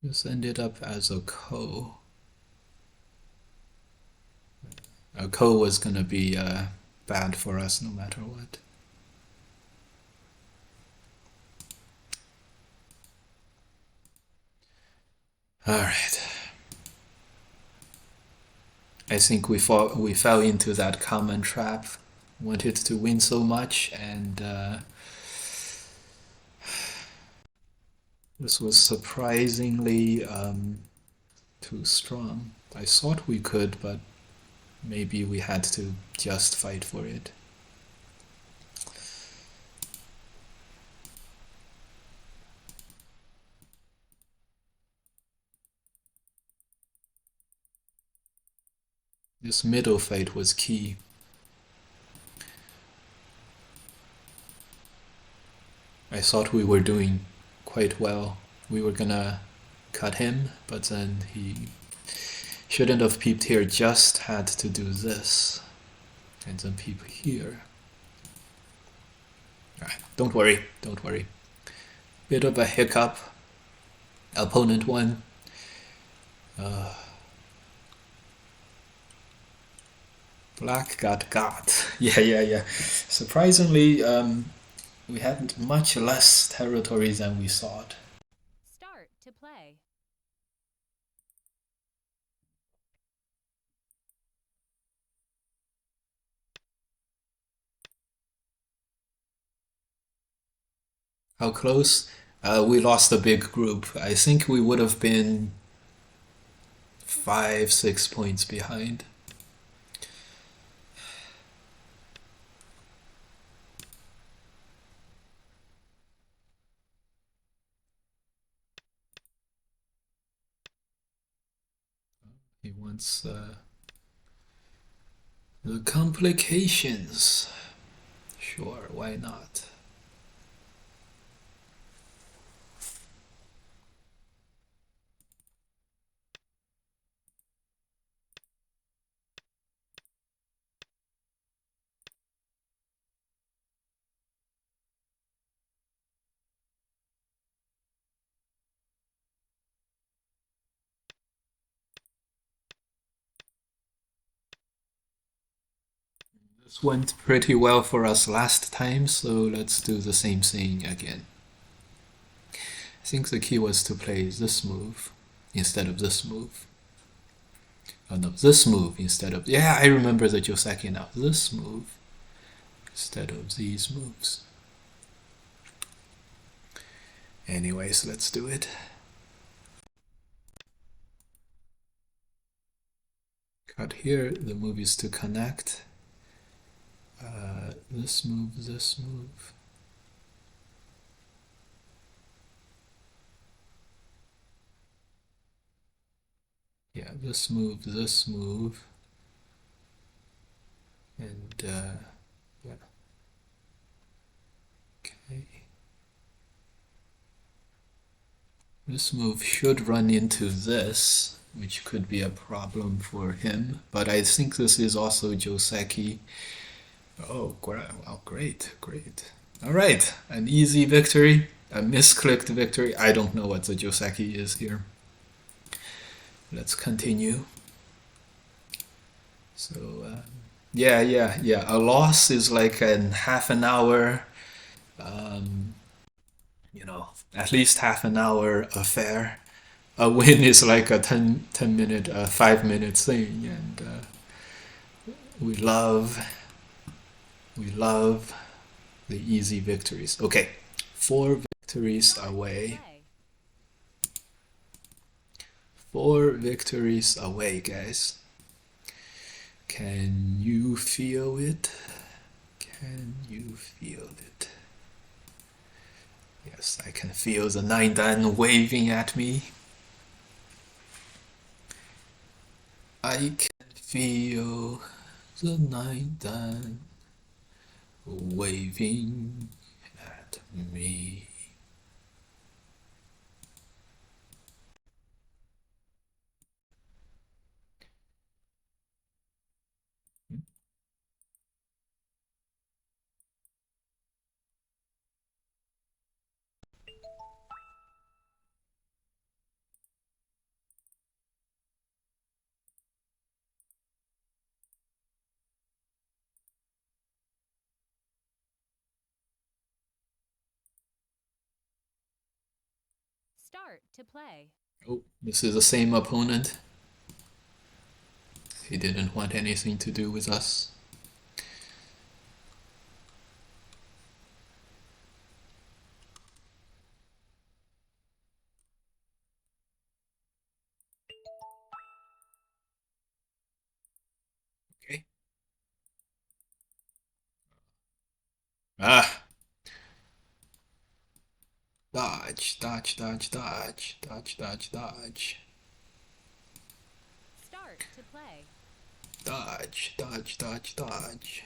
This ended up as a Ko. A Ko was gonna be bad for us no matter what. Alright. I think we fell into that common trap. Wanted to win so much, and this was surprisingly too strong. I thought we could, but maybe we had to just fight for it. This middle fight was key. I thought we were doing quite well. We were gonna cut him, but then he shouldn't have peeped here, just had to do this. And then peep here. Alright, don't worry, don't worry. Bit of a hiccup. Opponent won. Black got. Yeah. Surprisingly, we had much less territory than we thought. Start to play. How close? We lost a big group. I think we would have been 5, 6 points behind. He wants the complications. Sure, why not? This went pretty well for us last time, so let's do the same thing again. I think the key was to play this move instead of this move. Oh no, this move instead of... Yeah, I remember the Joseki now. This move instead of these moves. Anyways, let's do it. Cut here, the move is to connect. This move, this move. Yeah, this move, and yeah. Okay. This move should run into this, which could be a problem for him, but I think this is also Joseki. Oh, wow, great, great. All right, an easy victory, a misclicked victory. I don't know what the Joseki is here. Let's continue. So, yeah. A loss is like in half an hour, at least half an hour affair. A win is like a 10 minute, 5 minute thing, and we love the easy victories. Okay, 4 victories away. 4 victories away, guys. Can you feel it? Can you feel it? Yes, I can feel the 9-dan waving at me. I can feel the 9-dan waving at me. Start to play. Oh, this is the same opponent. He didn't want anything to do with us. Okay. Ah! Dodge, dodge, dodge, dodge, dodge, dodge, dodge. Start to play. Dodge, dodge, dodge, dodge.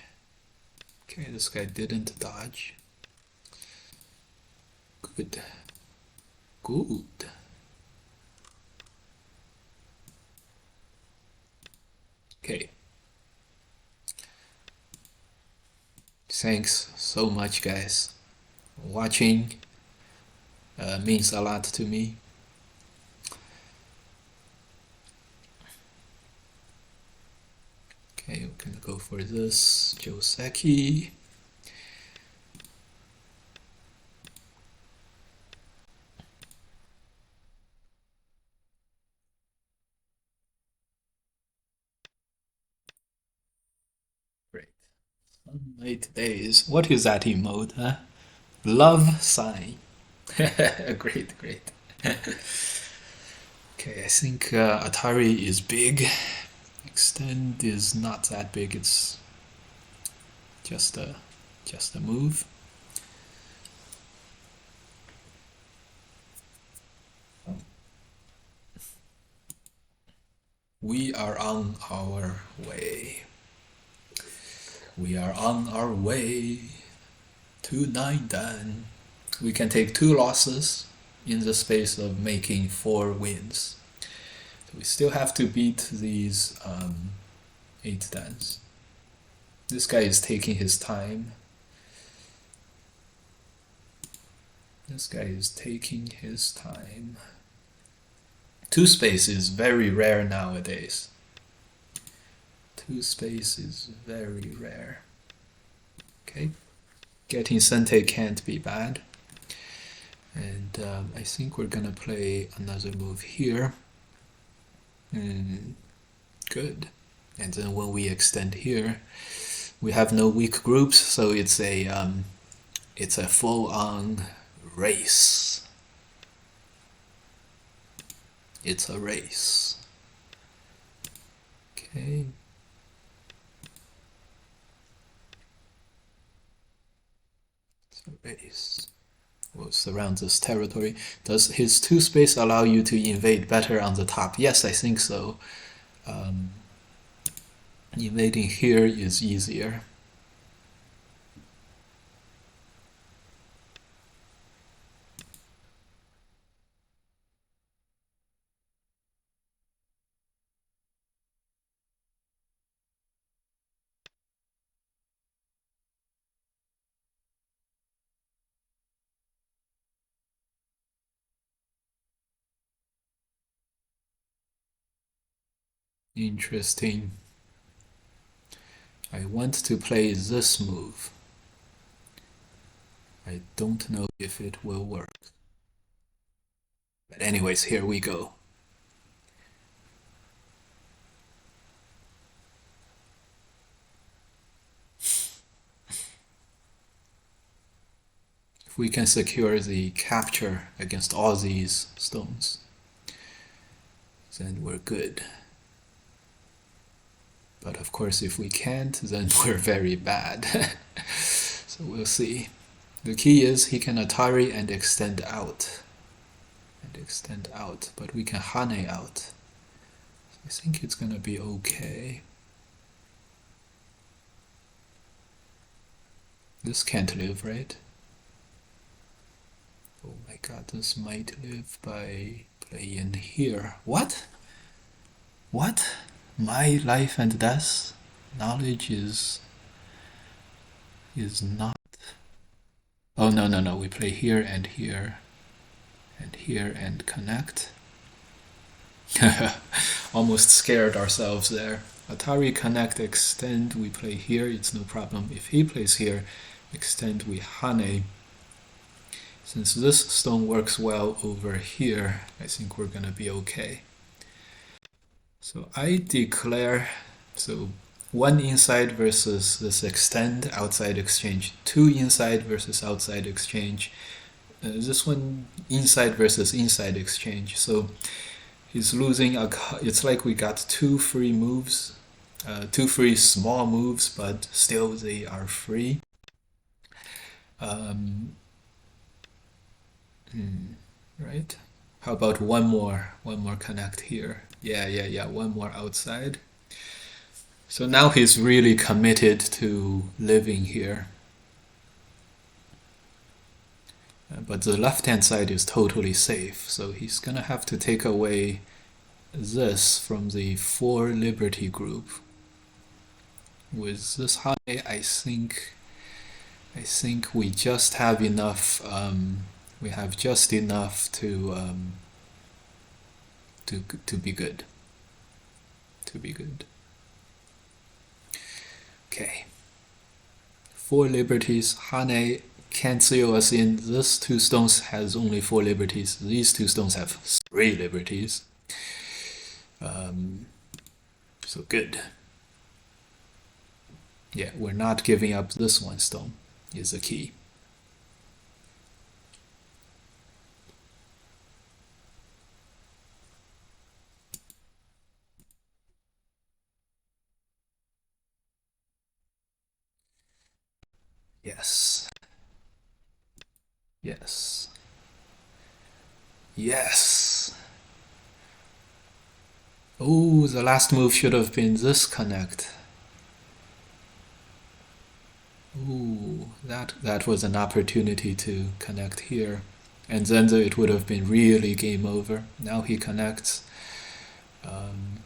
Okay, this guy didn't dodge. Good. Good. Okay. Thanks so much, guys. Watching means a lot to me. Okay, we're gonna go for this Joseki. Great. Sunlight days. What is that emote, huh? Love sign. Great, great. Okay, I think Atari is big. Extend is not that big. It's just a move. We are on our way. We are on our way to 9 dan. We can take 2 losses in the space of making 4 wins. So we still have to beat these 8 dans. This guy is taking his time. This guy is taking his time. 2 space is very rare nowadays. 2 space is very rare. Okay, getting Sente can't be bad. And I think we're gonna play another move here. Good. And then when we extend here, we have no weak groups, so it's a full-on race. It's a race. Okay. It's a race. We'll surround this territory. Does his 2 space allow you to invade better on the top? Yes, I think so. Invading here is easier. Interesting. I want to play this move. I don't know if it will work. But anyways, here we go. If we can secure the capture against all these stones, then we're good. But of course, if we can't, then we're very bad. So we'll see. The key is he can Atari and extend out. But we can Hane out. So I think it's gonna be okay. This can't live, right? Oh my god, this might live by playing here. What? What? My life and death? Knowledge is not... Oh, no. We play here and here and here and connect. Almost scared ourselves there. Atari connect extend, we play here, it's no problem. If he plays here, extend, we Hane. Since this stone works well over here, I think we're gonna be okay. So I declare, so 1 inside versus this extend, outside exchange, 2 inside versus outside exchange, this one inside versus inside exchange. So he's losing, it's like we got 2 free moves, 2 free small moves, but still they are free. Right? How about one more connect here? Yeah, 1 more outside. So now he's really committed to living here. But the left-hand side is totally safe, so he's gonna have to take away this from the 4 Liberty group. With this high, I think we just have enough. We have just enough to be good. To be good. Okay. 4 liberties. Hane can't seal us in. This 2 stones has only 4 liberties. These 2 stones have 3 liberties. So good. Yeah, we're not giving up this 1 stone is the key. Yes. Yes. Yes. Oh, the last move should have been this connect. Ooh, that was an opportunity to connect here. And then it would have been really game over. Now he connects. Can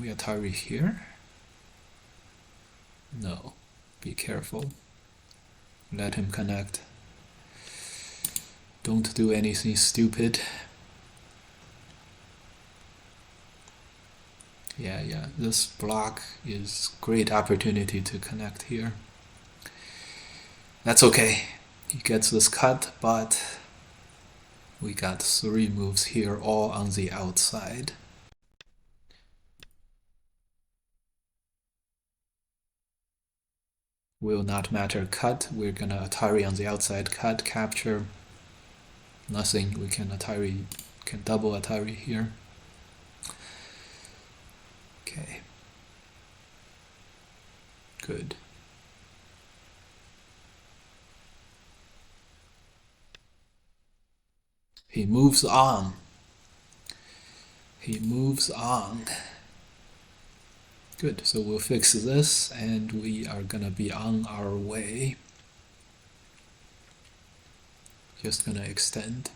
we Atari here? No. Be careful. Let him connect. Don't do anything stupid. Yeah. This block is great opportunity to connect here. That's okay. He gets this cut, but we got 3 moves here, all on the outside. Will not matter cut. We're gonna Atari on the outside, cut, capture. Nothing. We can Atari, can double Atari here. Okay. Good. He moves on. He moves on. Good, so we'll fix this and we are gonna be on our way. Just gonna extend.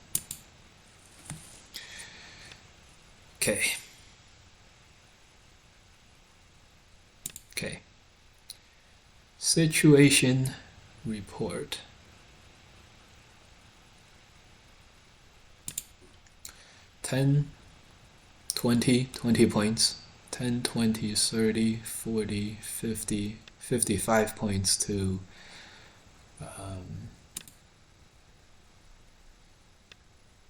Okay. Okay. Situation report. 10, 20 points. 10, 20, 30, 40, 50, 55 points to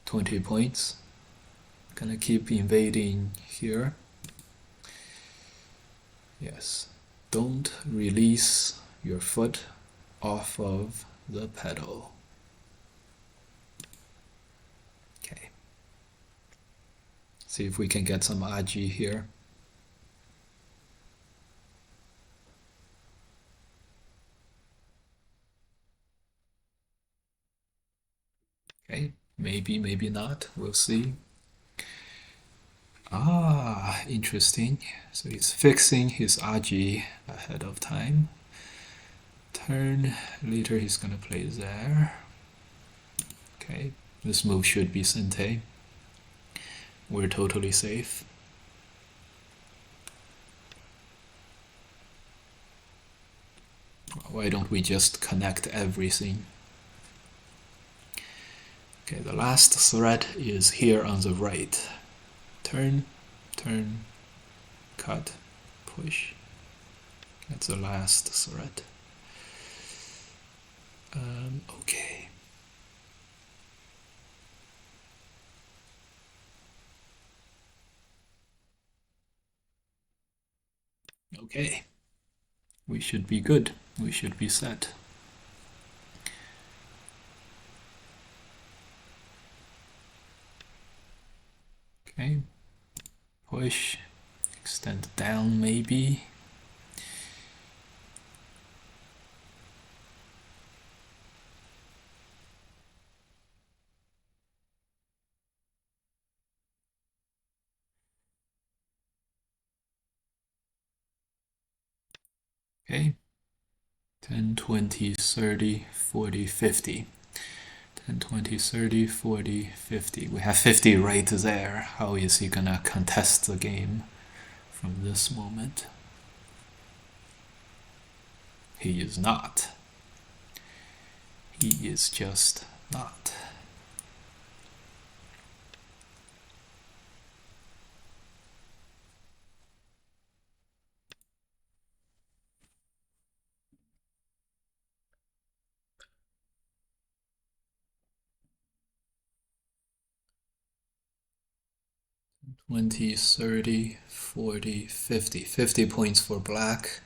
20 points. Gonna keep invading here. Yes. Don't release your foot off of the pedal. Okay. See if we can get some Aji here. Okay, maybe not. We'll see. Ah, interesting. So he's fixing his Aji ahead of time. Turn, later he's gonna play there. Okay, this move should be Sente. We're totally safe. Why don't we just connect everything? Okay, the last threat is here on the right. Turn, cut, push. That's the last threat. Okay. Okay. We should be good. We should be set. Okay. Push. Extend down maybe. Okay. 10, 20, 30, 40, 50. 10, 20, 30, 40, 50. We have 50 right there. How is he gonna contest the game from this moment? He is not. He is just not. Twenty, 30, 40, 50. 50 points for black.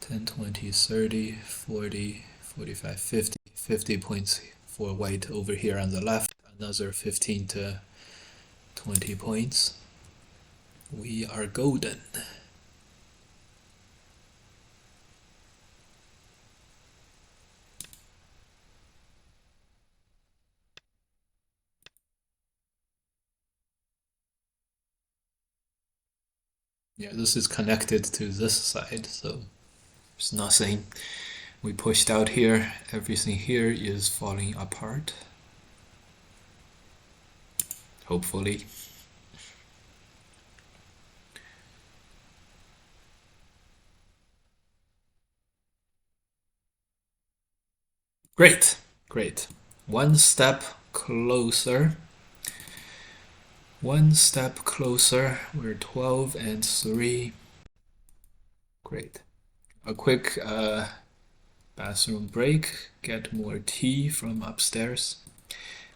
10, 20, 30, 40, 45, 50. 50 points for white over here on the left. Another 15 to 20 points. We are golden. Yeah, this is connected to this side, so there's nothing we pushed out here. Everything here is falling apart. Hopefully. Great, great. One step closer. One step closer. We're 12 and 3. Great. A quick bathroom break. Get more tea from upstairs.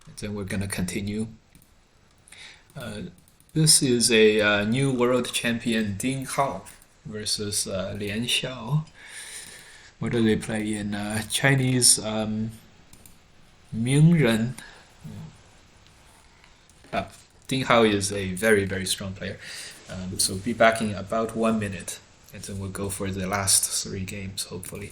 And then we're gonna continue. This is a new world champion Ding Hao versus Lian Xiao. What do they play in Chinese? Mingren. Ding Hao is a very, very strong player. So be back in about 1 minute. And then we'll go for the last 3 games, hopefully.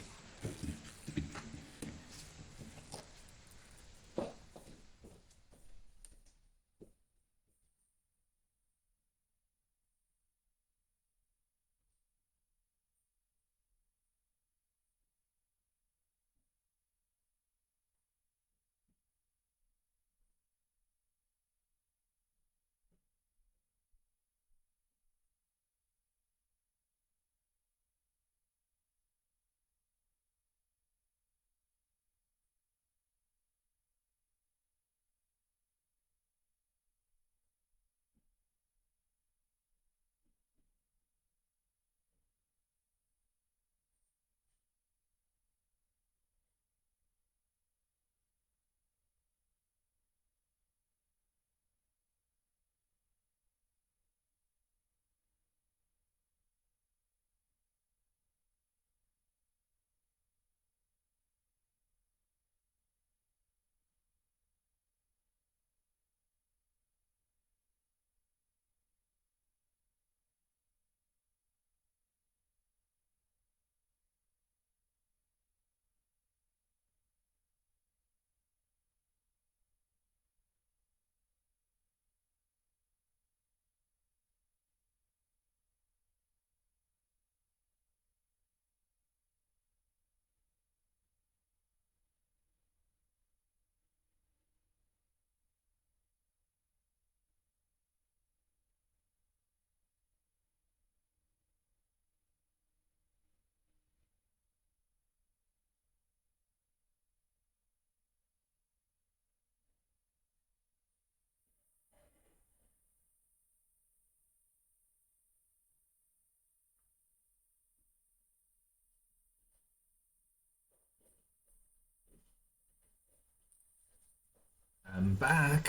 I'm back.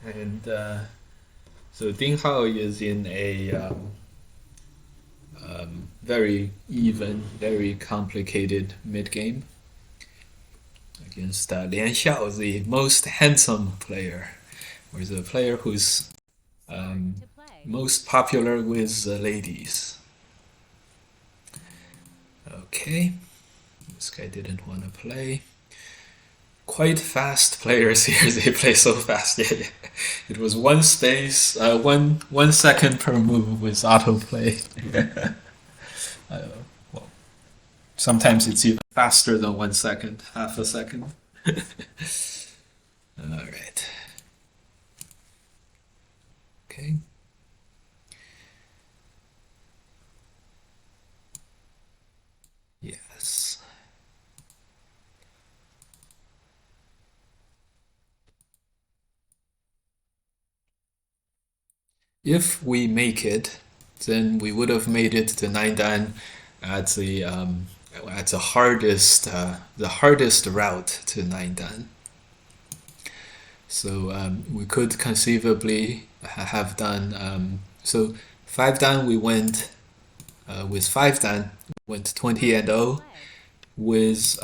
And so Ding Hao is in a very even, very complicated mid game against Lian Xiao, the most handsome player, or the player who's To play. most popular with the ladies. Okay, this guy didn't want to play. Quite fast players here. They play so fast. Yeah. It was 1 space, 1 second per move with autoplay. Well, sometimes it's even faster than 1 second, half a second. All right. Okay. Yes. If we make it, then we would have made it to 9 dan at the hardest route to 9 dan. So we could conceivably have done so 5 dan we went with 5 dan went 20 and 0 Play. with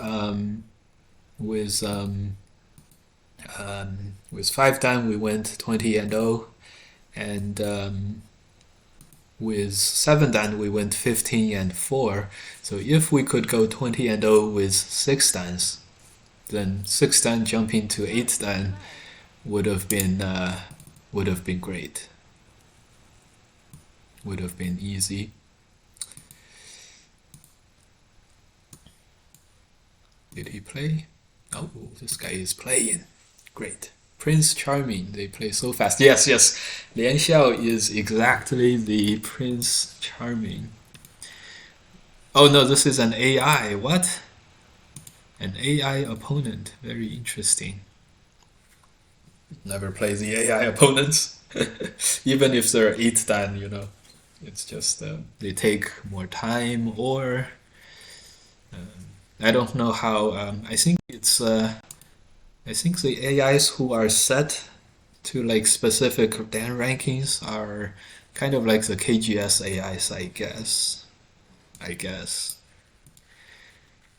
with 5 dan we went 20 and 0 and with 7 dan we went 15 and 4. So if we could go 20 and 0 with 6 dans, then 6 dan jumping to 8 dan would have been great. would have been easy. Did he play? Oh, this guy is playing. Great. Prince Charming, they play so fast. Yes, yes. Lian Xiao is exactly the Prince Charming. Oh no, this is an AI. What? An AI opponent. Very interesting. Never play the AI opponents. Even if they're 8 dan, you know. It's just they take more time, or I don't know how. I think it's. I think the AIs who are set to like specific Dan rankings are kind of like the KGS AIs, I guess. I guess.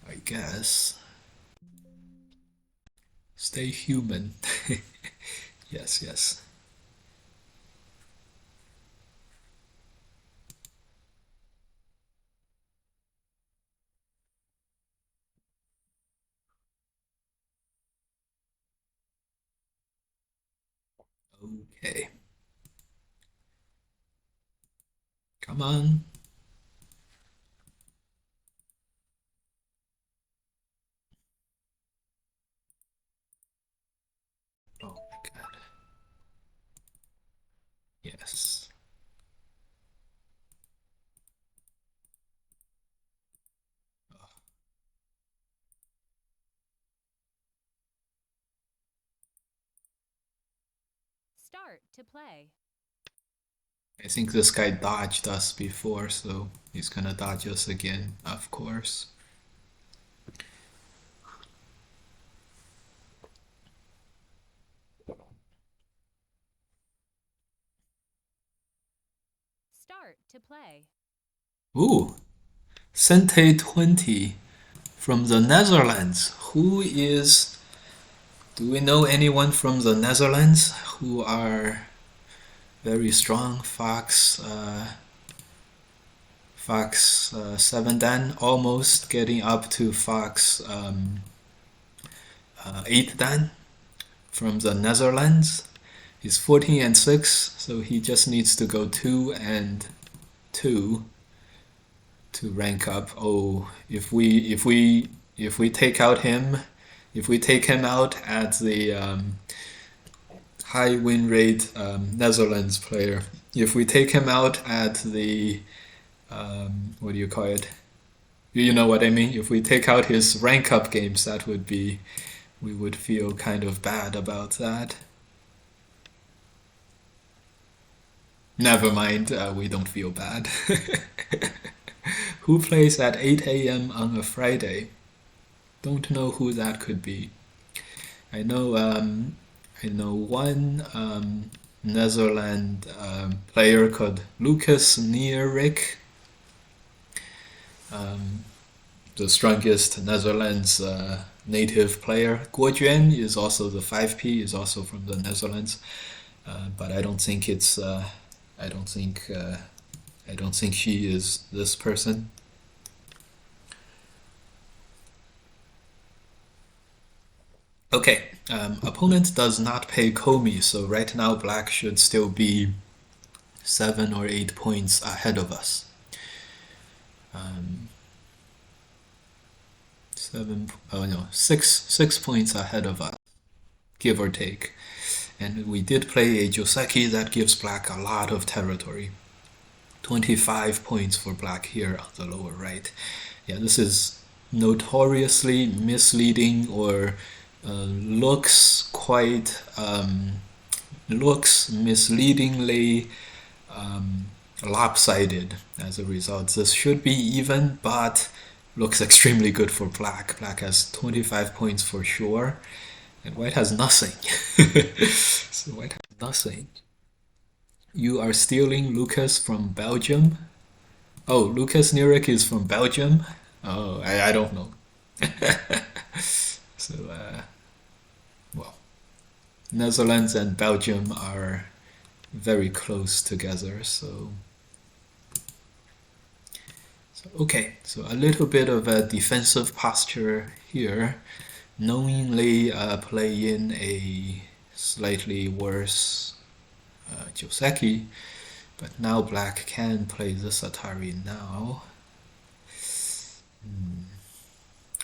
I guess. Stay human. Yes, yes. Okay. Come on. Oh my god. Yes. Start to play. I think this guy dodged us before, so he's gonna dodge us again, of course. Start to play. Ooh, Sente 20 from the Netherlands. Who is. Do we know anyone from the Netherlands who are very strong? Fox 7 Dan, almost getting up to Fox 8 Dan from the Netherlands. He's 14 and 6, so he just needs to go 2 and 2 to rank up. Oh, if we take out him, if we take him out at the high win rate Netherlands player, if we take him out at the what do you call it? You know what I mean? If we take out his rank up games, that would be, we would feel kind of bad about that. Never mind, we don't feel bad. Who plays at 8 a.m. on a Friday? Don't know who that could be. I know one Netherlands player called Lucas Nierik, the strongest Netherlands native player. Guo Juan is also the 5P, is also from the Netherlands, but I don't think it's. I don't think she is this person. Okay, opponent does not pay Komi, so right now black should still be 7 or 8 points ahead of us. 6 points ahead of us, give or take. And we did play a Joseki that gives black a lot of territory. 25 points for black here on the lower right. Yeah, this is notoriously misleading, or looks misleadingly lopsided as a result. This should be even, but looks extremely good for black. Black has 25 points for sure, and white has nothing. So white has nothing. You are stealing Lucas from Belgium? Oh, Lucas Nierik is from Belgium? Oh, I don't know. So, well, Netherlands and Belgium are very close together, so okay, so a little bit of a defensive posture here, knowingly play in a slightly worse Joseki, But now black can play this Atari now.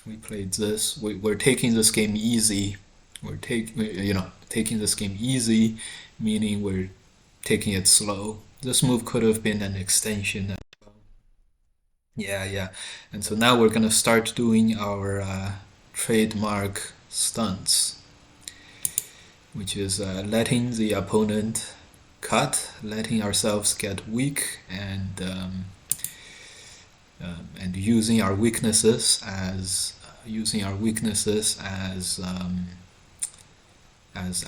We played this. We're taking this game easy. Taking this game easy, meaning we're taking it slow. This move could have been an extension. Yeah. And so now we're gonna start doing our trademark stunts, which is letting the opponent cut, letting ourselves get weak, and using our weaknesses as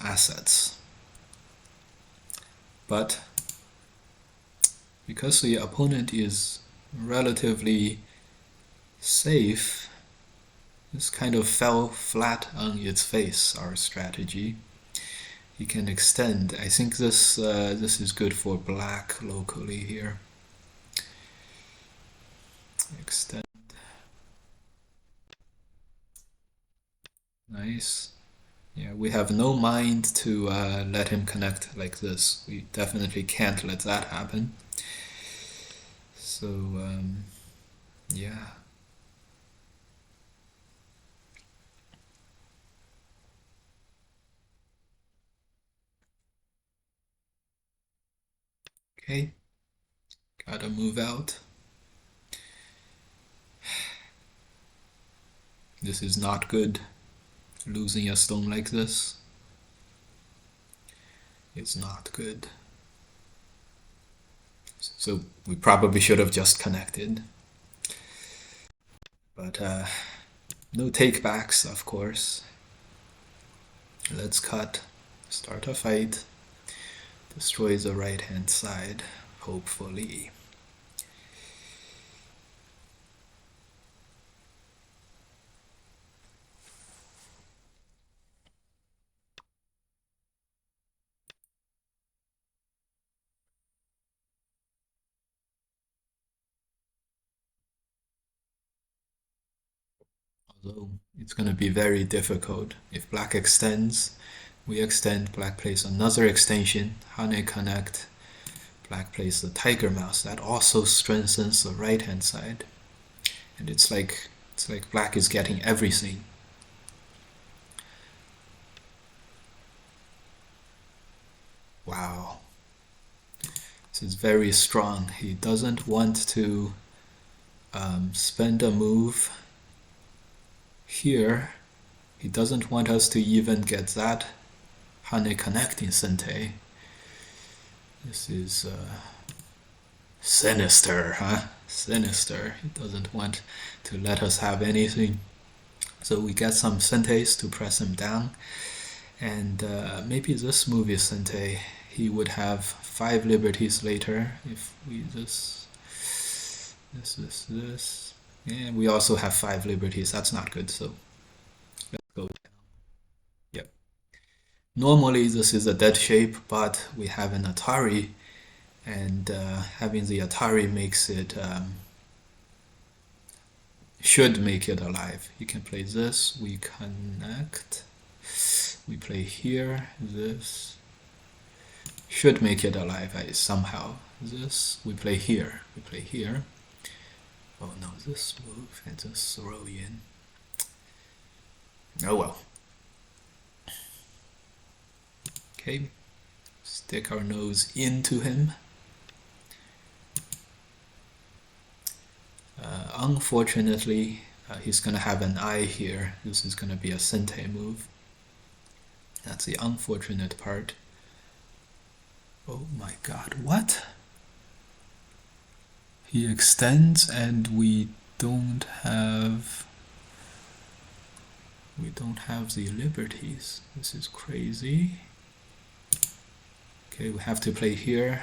assets. But because the opponent is relatively safe, this kind of fell flat on its face, our strategy. You can extend. I think this is good for black locally here. Extend. Nice. Yeah, we have no mind to let him connect like this. We definitely can't let that happen. So, yeah. Okay. Gotta move out. This is not good. Losing a stone like this is not good. So we probably should have just connected. But no takebacks, of course. Let's cut, start a fight, destroy the right hand side, hopefully. Although it's going to be very difficult. If black extends, we extend, black plays another extension, Hane connect, black plays the tiger mouse. That also strengthens the right hand side. And it's like black is getting everything. Wow. This is very strong. He doesn't want to spend a move here. He doesn't want us to even get that Hane connecting Sente. This is sinister, huh? Sinister. He doesn't want to let us have anything. So we get some Sentes to press him down. And maybe this move is Sente. He would have 5 liberties later if we this. Yeah, we also have 5 liberties. That's not good, so let's go down. Yep. Normally this is a dead shape, but we have an Atari, and having the Atari makes it should make it alive. You can play this, we connect, we play here, this should make it alive somehow. This, we play here, Oh no, this move and just throw in. Oh well. Okay, stick our nose into him. Unfortunately, he's gonna have an eye here. This is gonna be a Sente move. That's the unfortunate part. Oh my god, what? He extends and we don't have the liberties. This is crazy. Okay, we have to play here.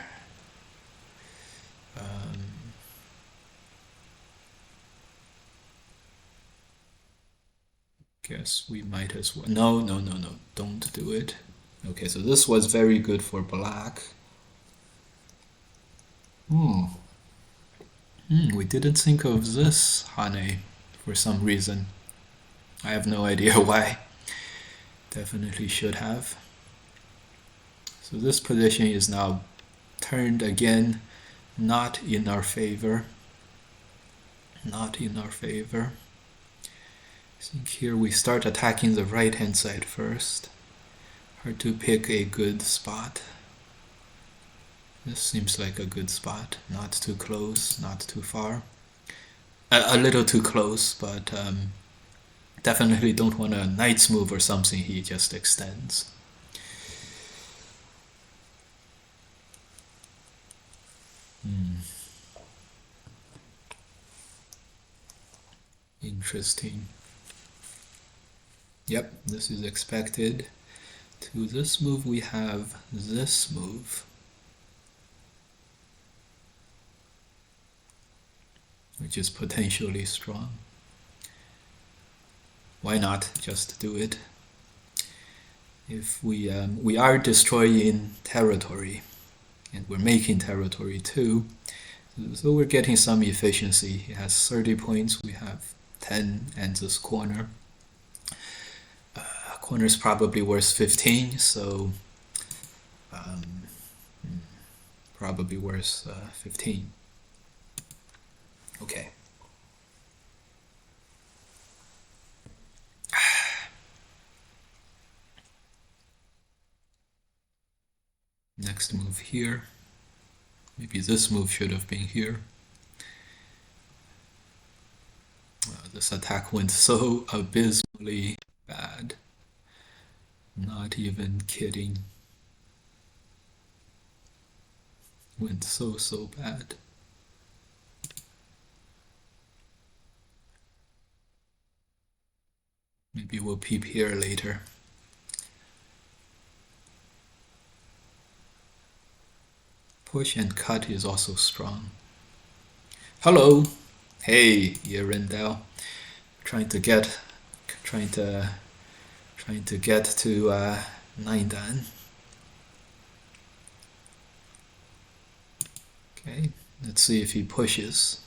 Guess we might as well. No, don't do it. Okay, so this was very good for black. We didn't think of this Hane for some reason. I have no idea why. Definitely should have. So this position is now turned again, not in our favor. Not in our favor. I think here we start attacking the right hand side first. Hard to pick a good spot. This seems like a good spot. Not too close, not too far. A little too close, but definitely don't want a knight's move or something he just extends. Interesting. Yep, this is expected. To this move we have this move, which is potentially strong. Why not just do it? If we are destroying territory, and we're making territory too, so we're getting some efficiency. It has 30 points, we have 10, and this corner. Corner is probably worth 15, so probably worth 15. Okay. Next move here. Maybe this move should have been here. This attack went so abysmally bad. Not even kidding. Went so bad. Maybe we'll peep here later. Push and cut is also strong. Hello! Hey, Yerindel. Trying to get to 9 dan. Okay, let's see if he pushes.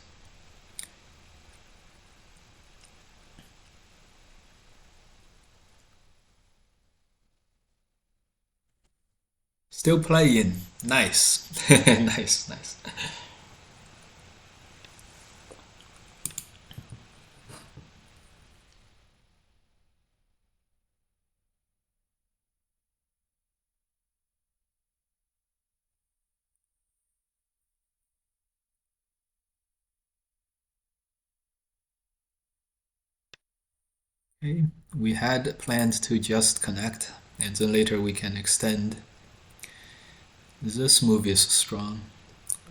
Still playing. Nice. Nice. Okay, we had planned to just connect, and then later we can extend. This move is strong.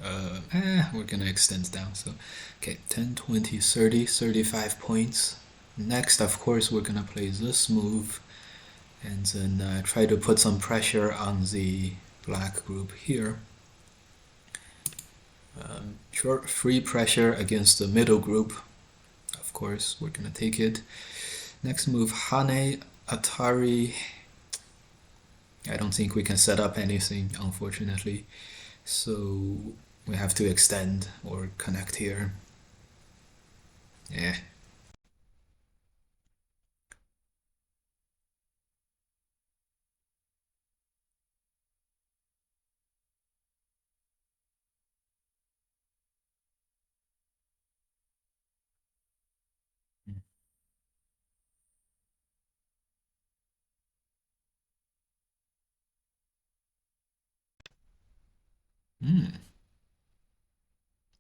We're gonna extend down, so okay, 10, 20, 30, 35 points. Next, of course, we're gonna play this move, and then try to put some pressure on the black group here. Short free pressure against the middle group. Of course, we're gonna take it. Next move, Hane, Atari. I don't think we can set up anything, unfortunately. So we have to extend or connect here. Yeah.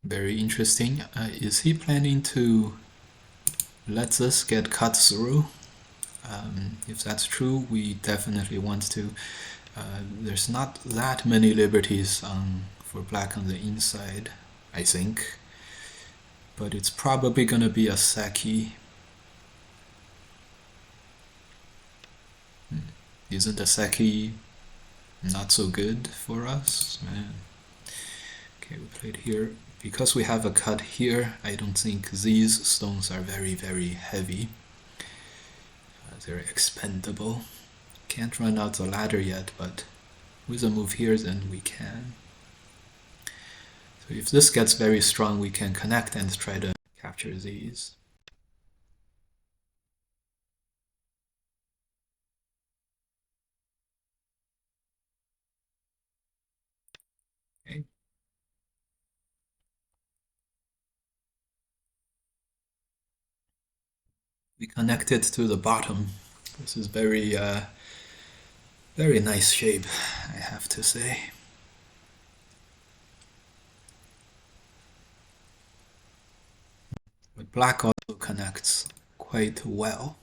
Very interesting. Is he planning to let this get cut through? If that's true, we definitely want to. There's not that many liberties for black on the inside, I think. But it's probably gonna be a Saki. Isn't a Saki not so good for us? Okay, we played here. Because we have a cut here, I don't think these stones are very heavy. They're expendable. Can't run out the ladder yet, but with a move here, then we can. So if this gets very strong, we can connect and try to capture these. Okay. We connected to the bottom. This is very very nice shape, I have to say. But black also connects quite well.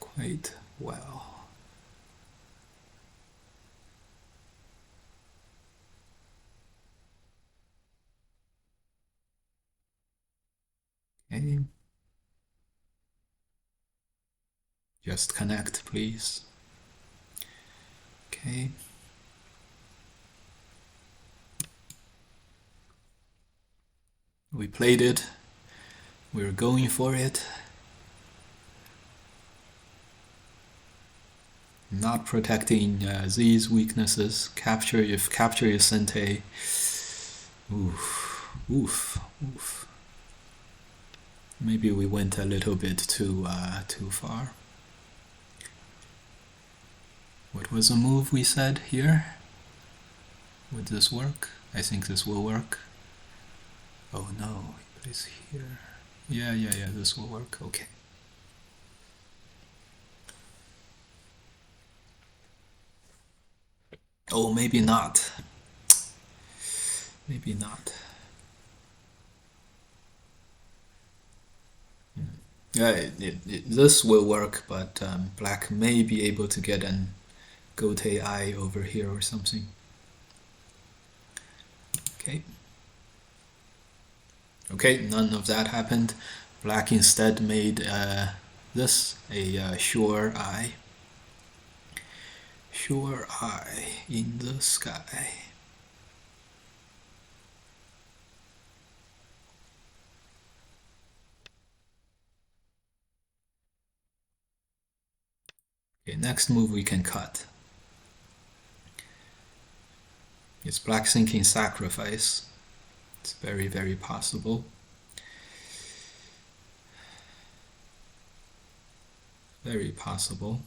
Quite well. Okay. Just connect, please. Okay. We played it. We're going for it. Not protecting these weaknesses. Capture if capture your Sente. Oof. Oof. Oof. Maybe we went a little bit too far. What was the move we said here? Would this work? I think this will work. Oh no, it is here. Yeah, this will work. Okay. Oh, maybe not. Maybe not. Yeah, this will work, but black may be able to get an Gote eye over here or something. Okay. Okay, none of that happened. Black instead made this a sure eye. Sure eye in the sky. Okay, next move we can cut. It's black thinking sacrifice. It's very, very possible. Very possible.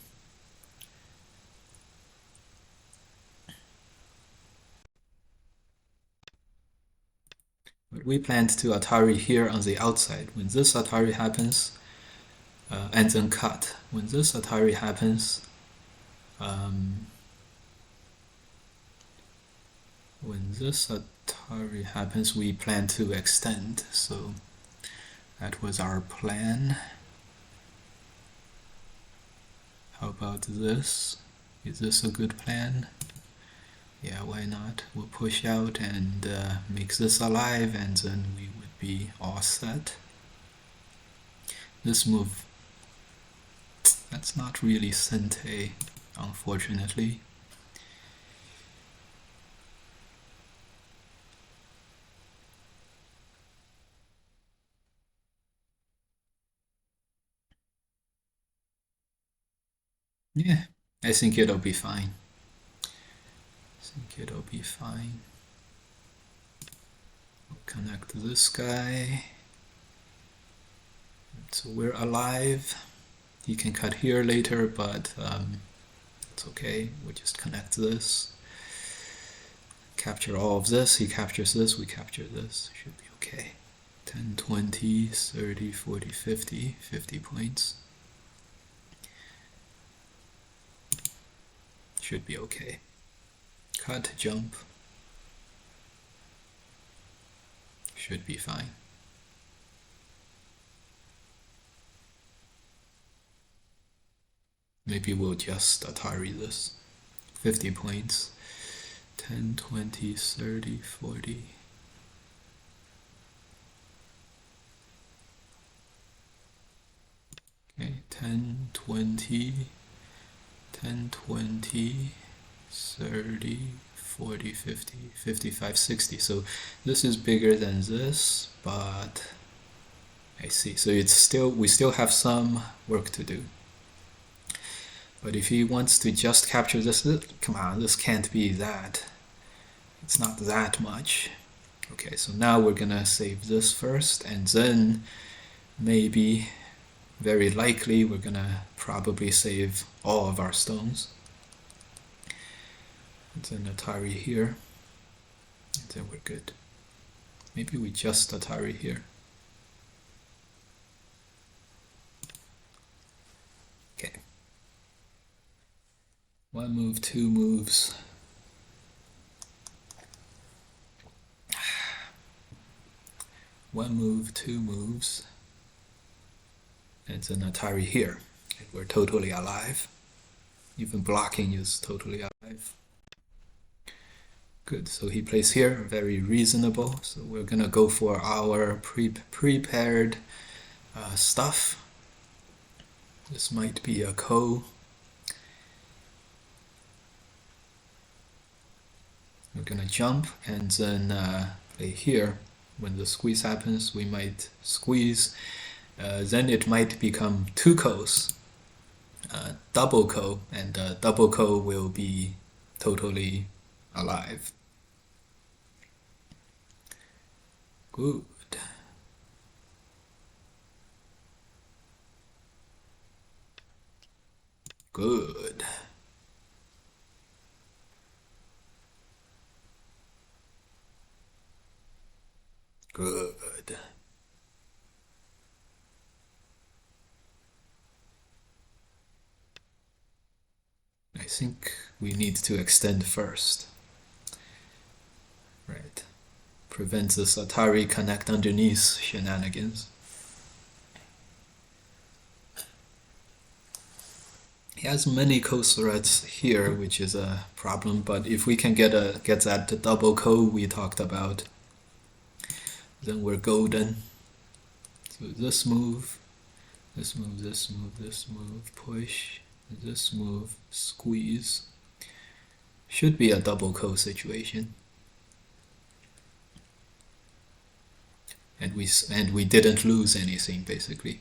But we planned to Atari here on the outside. When this Atari happens, and then cut. When this Atari happens, we plan to extend. So that was our plan. How about this? Is this a good plan? Yeah, why not? We'll push out and make this alive, and then we would be all set. This move, that's not really Sente, unfortunately. Yeah, I think it'll be fine. We'll connect this guy. So we're alive. He can cut here later, but it's okay. We just connect this. Capture all of this. He captures this. We capture this. Should be okay. 10, 20, 30, 40, 50. 50 points. Should be okay. Cut, jump. Should be fine. Maybe we'll just Atari this. 50 points. 10, 20, 30, 40. Okay, 10, 20, 10, 20, 30, 40, 50, 55, 60. So this is bigger than this, but I see. So we still have some work to do. But if he wants to just capture this, come on, this can't be that. It's not that much. Okay, so now we're gonna save this first, and then maybe, very likely, we're gonna probably save all of our stones. And then Atari here, and then we're good. Maybe we just Atari here. One move, two moves. One move, two moves. It's an Atari here. We're totally alive. Even blocking is totally alive. Good, so he plays here, very reasonable. So we're gonna go for our prepared stuff. This might be a ko. We're gonna jump and then play here. When the squeeze happens, we might squeeze. Then it might become two kos, double ko, and double ko will be totally alive. Good. Good. Good. I think we need to extend first. Right. Prevent this Atari connect underneath shenanigans. He has many ko threats here, which is a problem, but if we can get that double ko we talked about, then we're golden. So this move, this move, this move, this move, push, this move, squeeze. Should be a double ko situation. And we didn't lose anything basically.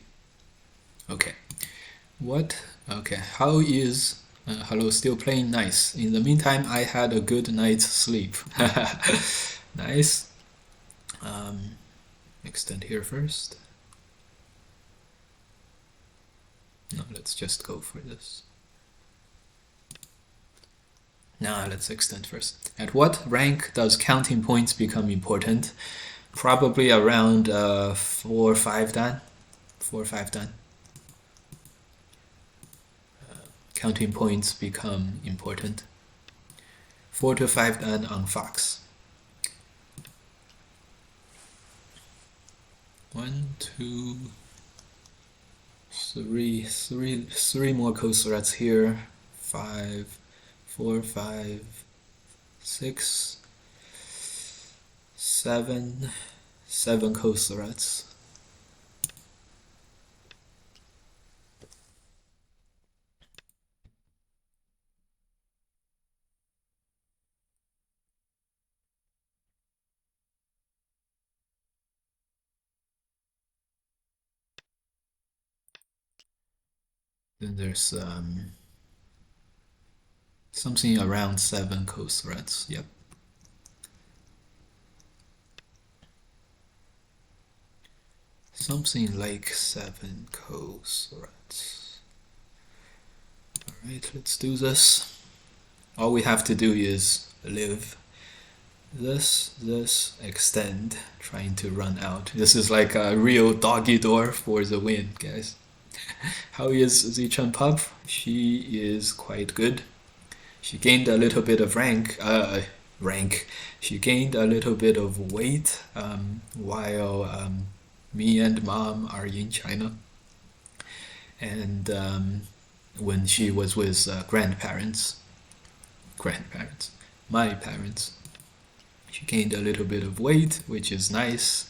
Okay. What? Okay. How is hello, still playing? Nice. In the meantime, I had a good night's sleep. Nice. Extend here first. No, let's just go for this. Now let's extend first. At what rank does counting points become important? Probably around 4 or 5 dan. 4 or 5 dan. Counting points become important. 4 to 5 dan on Fox. 1, 2, 3 more ko threats here. 5, 4, 5, 6, 7 ko threats. Then there's something around 7 ko threats. Yep. Something like 7 ko threats. Alright, let's do this. All we have to do is live. This, extend, trying to run out. This is like a real doggy door for the win, guys. How is Zichun Pup? She is quite good. She gained a little bit of rank. She gained a little bit of weight while me and mom are in China. And when she was with my parents, she gained a little bit of weight, which is nice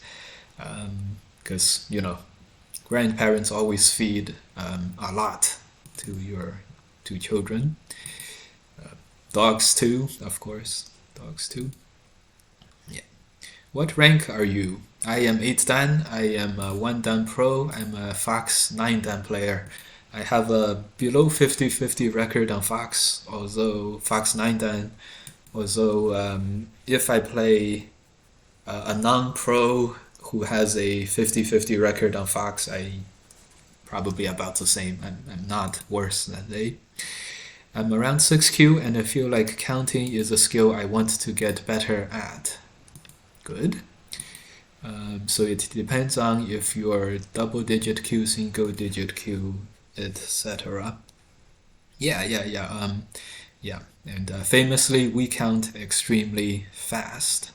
because, grandparents always feed a lot to your two children. Dogs too, of course. Dogs too. Yeah. What rank are you? I am 8 dan. I am a 1 dan pro. I'm a Fox 9 dan player. I have a below 50-50 record on Fox, although Fox 9 dan. Although if I play a non-pro who has a 50-50 record on Fox, I probably about the same. I'm not worse than they. I'm around 6Q and I feel like counting is a skill I want to get better at. Good. So it depends on if you're double digit Q, single digit Q, etc. Yeah. Yeah, and famously, we count extremely fast.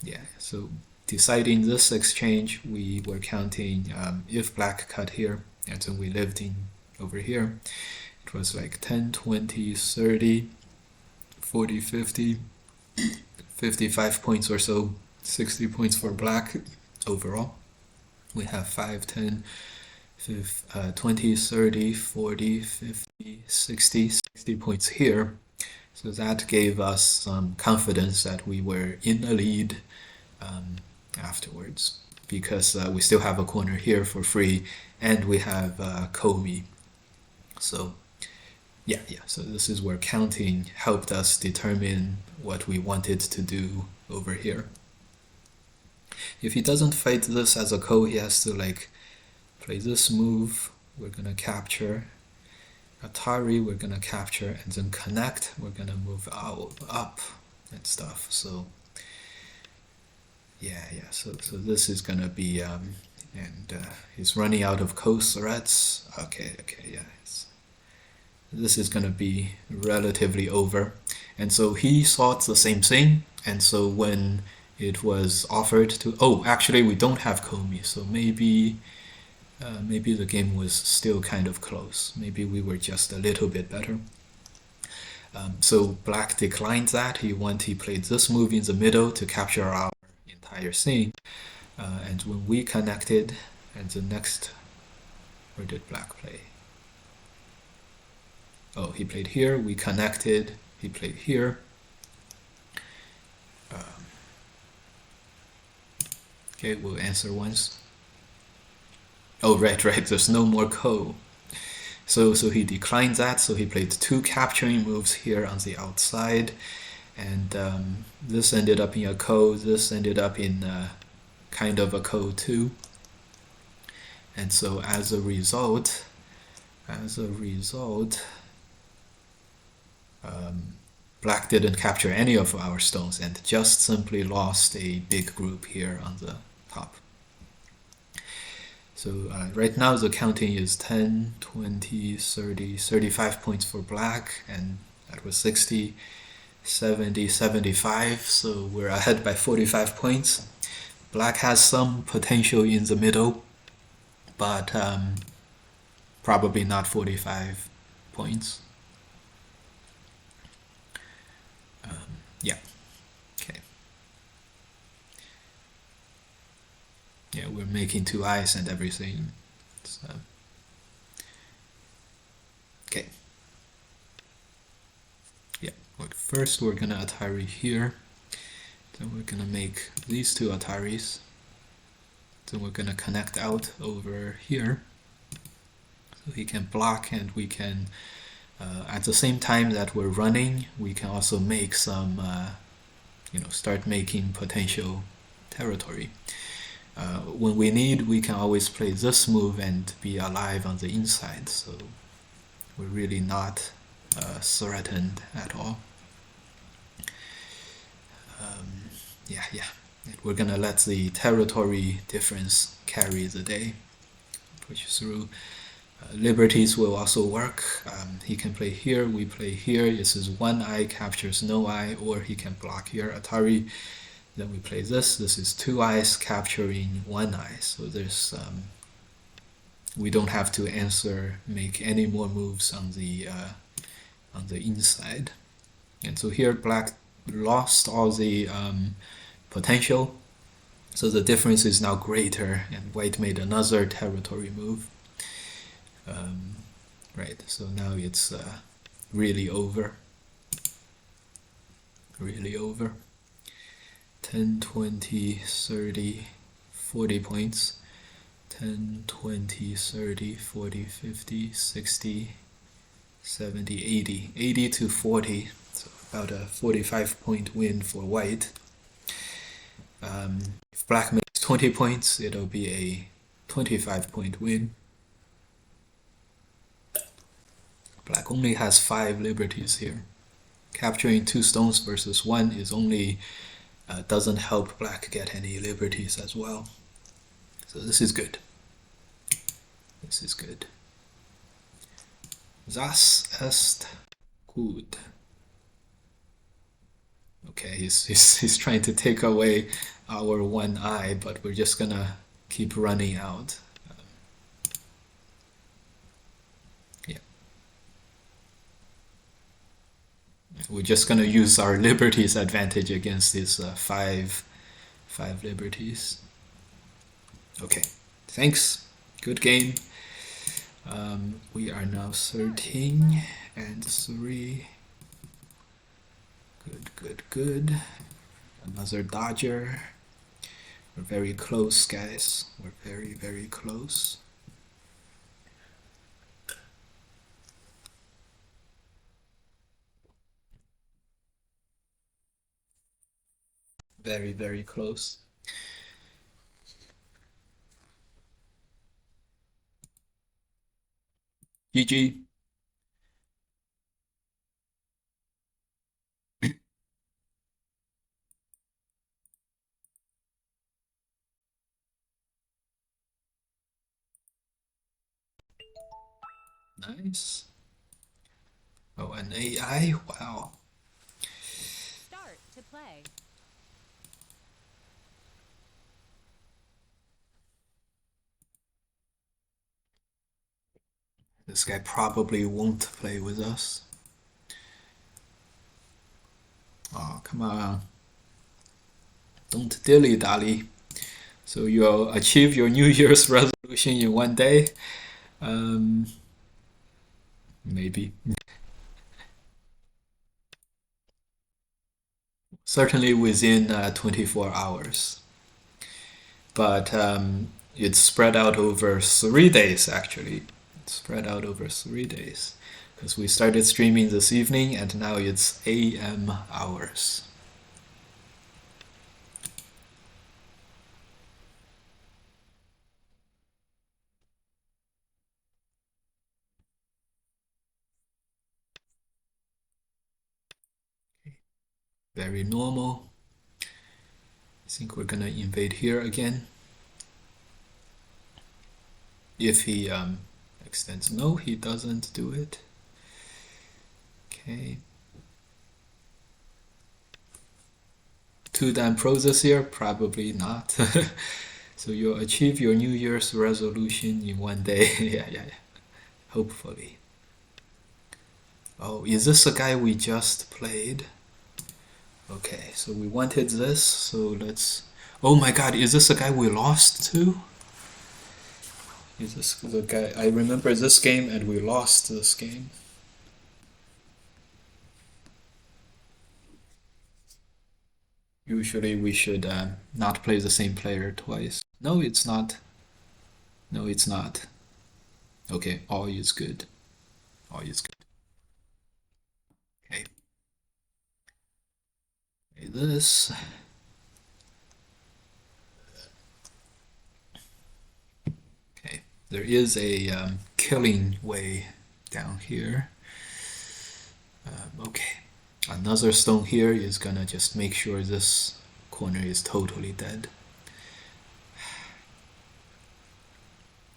Yeah, so deciding this exchange, we were counting if black cut here, and then we lived in over here. It was like 10, 20, 30, 40, 50, 55 points or so, 60 points for black overall. We have 5, 10, 20, 30, 40, 50, 60 points here. So that gave us some confidence that we were in the lead afterwards, because we still have a corner here for free, and we have Komi. So yeah, so this is where counting helped us determine what we wanted to do over here. If he doesn't fight this as a ko, he has to like play this move. We're gonna capture Atari, we're gonna capture, and then connect. We're gonna move out, up and stuff. So yeah. So this is gonna be and he's running out of ko threats. Okay, yeah. This is gonna be relatively over, and so he thought the same thing. And so when it was offered to, oh, actually we don't have Komi, so maybe the game was still kind of close. Maybe we were just a little bit better. So black declined that. He played this move in the middle to capture our entire thing. And when we connected, and the next, where did black play? Oh, he played here. We connected. He played here. Okay, we'll answer once. Oh, right. There's no more ko. So he declined that. So he played 2 capturing moves here on the outside, and this ended up in a ko. This ended up in kind of a ko too. And so as a result, black didn't capture any of our stones and just simply lost a big group here on the top. So right now the counting is 10, 20, 30, 35 points for black, and that was 60, 70, 75, so we're ahead by 45 points. Black has some potential in the middle, but probably not 45 points. Yeah. Okay. Yeah, we're making 2 eyes and everything. So, okay. Yeah. First, we're gonna Atari here. Then we're gonna make these 2 Ataris. Then we're gonna connect out over here, so he can block, and we can. At the same time that we're running, we can also make some, start making potential territory. When we need, we can always play this move and be alive on the inside, so we're really not threatened at all. Yeah. We're gonna let the territory difference carry the day, push through. Liberties will also work. He can play here, we play here. This is 1 eye captures no eye, or he can block here, Atari. Then we play this. This is 2 eyes capturing 1 eye. So there's we don't have to make any more moves on the inside. And so here black lost all the potential. So the difference is now greater, and white made another territory move. Right, so now it's really over. 10, 20, 30, 40 points. 10, 20, 30, 40, 50, 60, 70, 80. 80 to 40, so about a 45-point win for white. If black makes 20 points, it'll be a 25-point win. Black only has 5 liberties here. Capturing 2 stones versus 1 is only doesn't help black get any liberties as well. So this is good. Das ist gut. Okay, he's trying to take away our one eye, but we're just gonna keep running out. Yeah. We're just gonna use our liberties advantage against these five liberties. Okay, thanks. Good game. We are now 13 and 3. Good. Another dodger. We're very close, guys. We're very close. Very close. GG. Nice. Oh, an AI? Wow. Start to play. This guy probably won't play with us. Oh, come on. Don't dilly-dally. So you'll achieve your New Year's resolution in one day? Maybe. Certainly within 24 hours. But it's spread out over 3 days, actually. It's spread out over 3 days. Because we started streaming this evening and now it's AM hours. Very normal. I think we're gonna invade here again. If he extends, no, he doesn't do it. Okay. 2 damn pros this year? Probably not. So you'll achieve your New Year's resolution in one day. Yeah. Hopefully. Oh, is this the guy we just played? Okay, so we wanted this, so let's... Oh my god, is this the guy we lost to? Is this the guy... I remember this game and we lost this game. Usually we should not play the same player twice. No, it's not. No, it's not. Okay, all is good. All is good. Okay. Play this. Okay, there is a killing way down here. Okay, another stone here is gonna just make sure this corner is totally dead.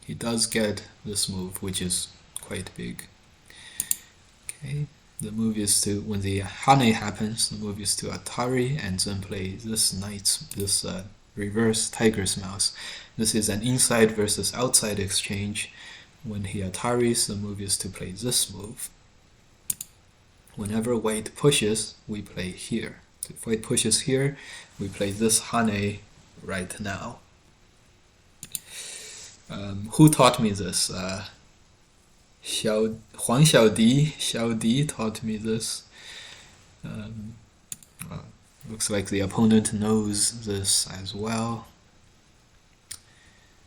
He does get this move, which is quite big. Okay, the move is to, when the Hane happens, the move is to Atari and then play this reverse Tiger's Mouse. This is an inside versus outside exchange. When he Ataris, the move is to play this move. Whenever white pushes, we play here. If white pushes here, we play this Hane right now. Who taught me this? Huang Xiaodi taught me this. Looks like the opponent knows this as well.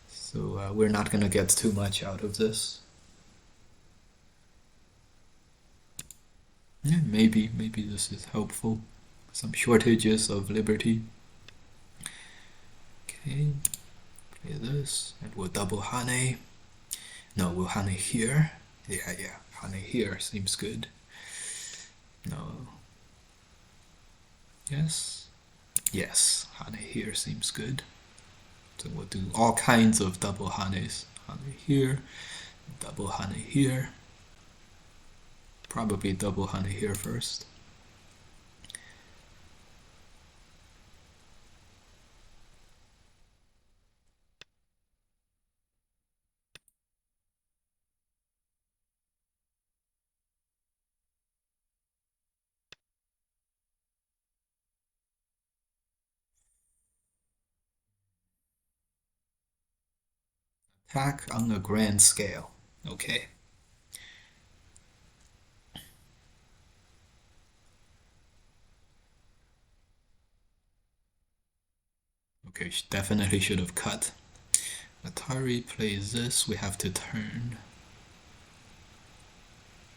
So we're not gonna get too much out of this. Yeah, maybe this is helpful. Some shortages of liberty. Okay, play this, and we'll double Hane. No, we'll Hane here. Yeah, Hane here seems good. No. Yes, Hane here seems good. So we'll do all kinds of double Hanes. Hane here, double Hane here. probably double hunt here first. Attack on a grand scale. Okay. Okay, definitely should have cut. Atari plays this, we have to turn.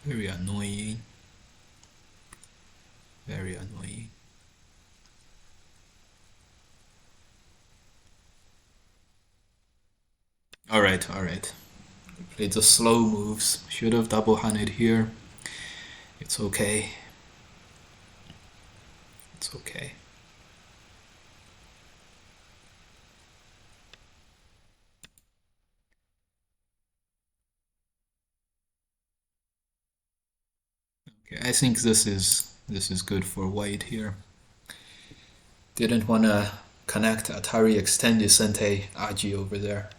Very annoying. Very annoying. Alright. Played the slow moves. Should have double hunted here. It's okay. It's okay. Okay, I think this is good for white here. Didn't wanna connect Atari extended Sente Aji over there.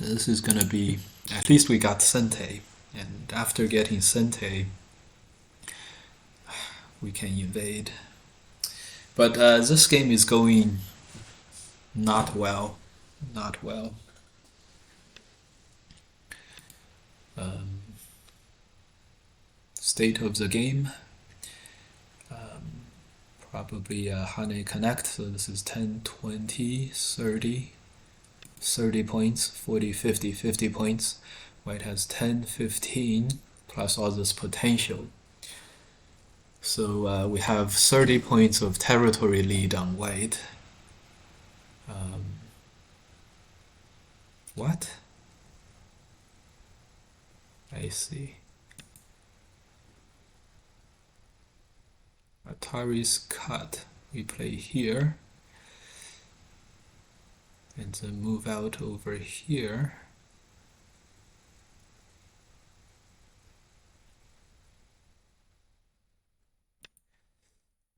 This is gonna be, at least we got Sente, and after getting Sente, we can invade. But this game is going not well. Not well. State of the game. Probably Hane Connect, so this is 10, 20, 30. 30 points, 40, 50, 50 points. White has 10, 15, plus all this potential. So we have 30 points of territory lead on white. What? I see. Atari's cut. We play here. And then move out over here.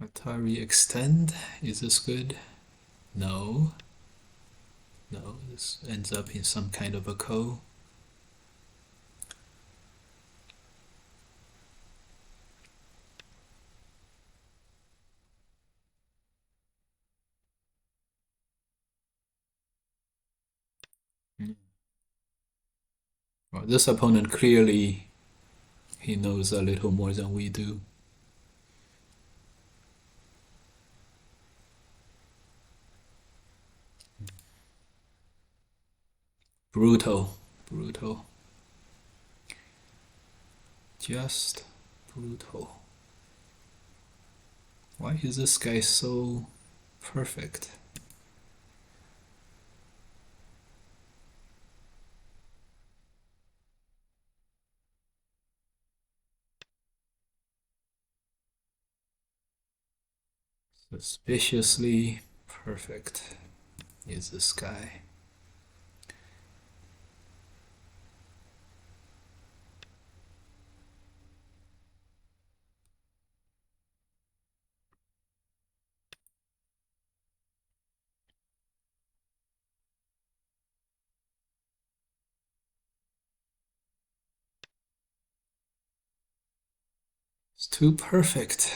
Atari extend. Is this good? No. No, this ends up in some kind of a ko. Well, this opponent clearly, he knows a little more than we do. Brutal. Just brutal. Why is this guy so perfect? Suspiciously perfect is this guy. It's too perfect.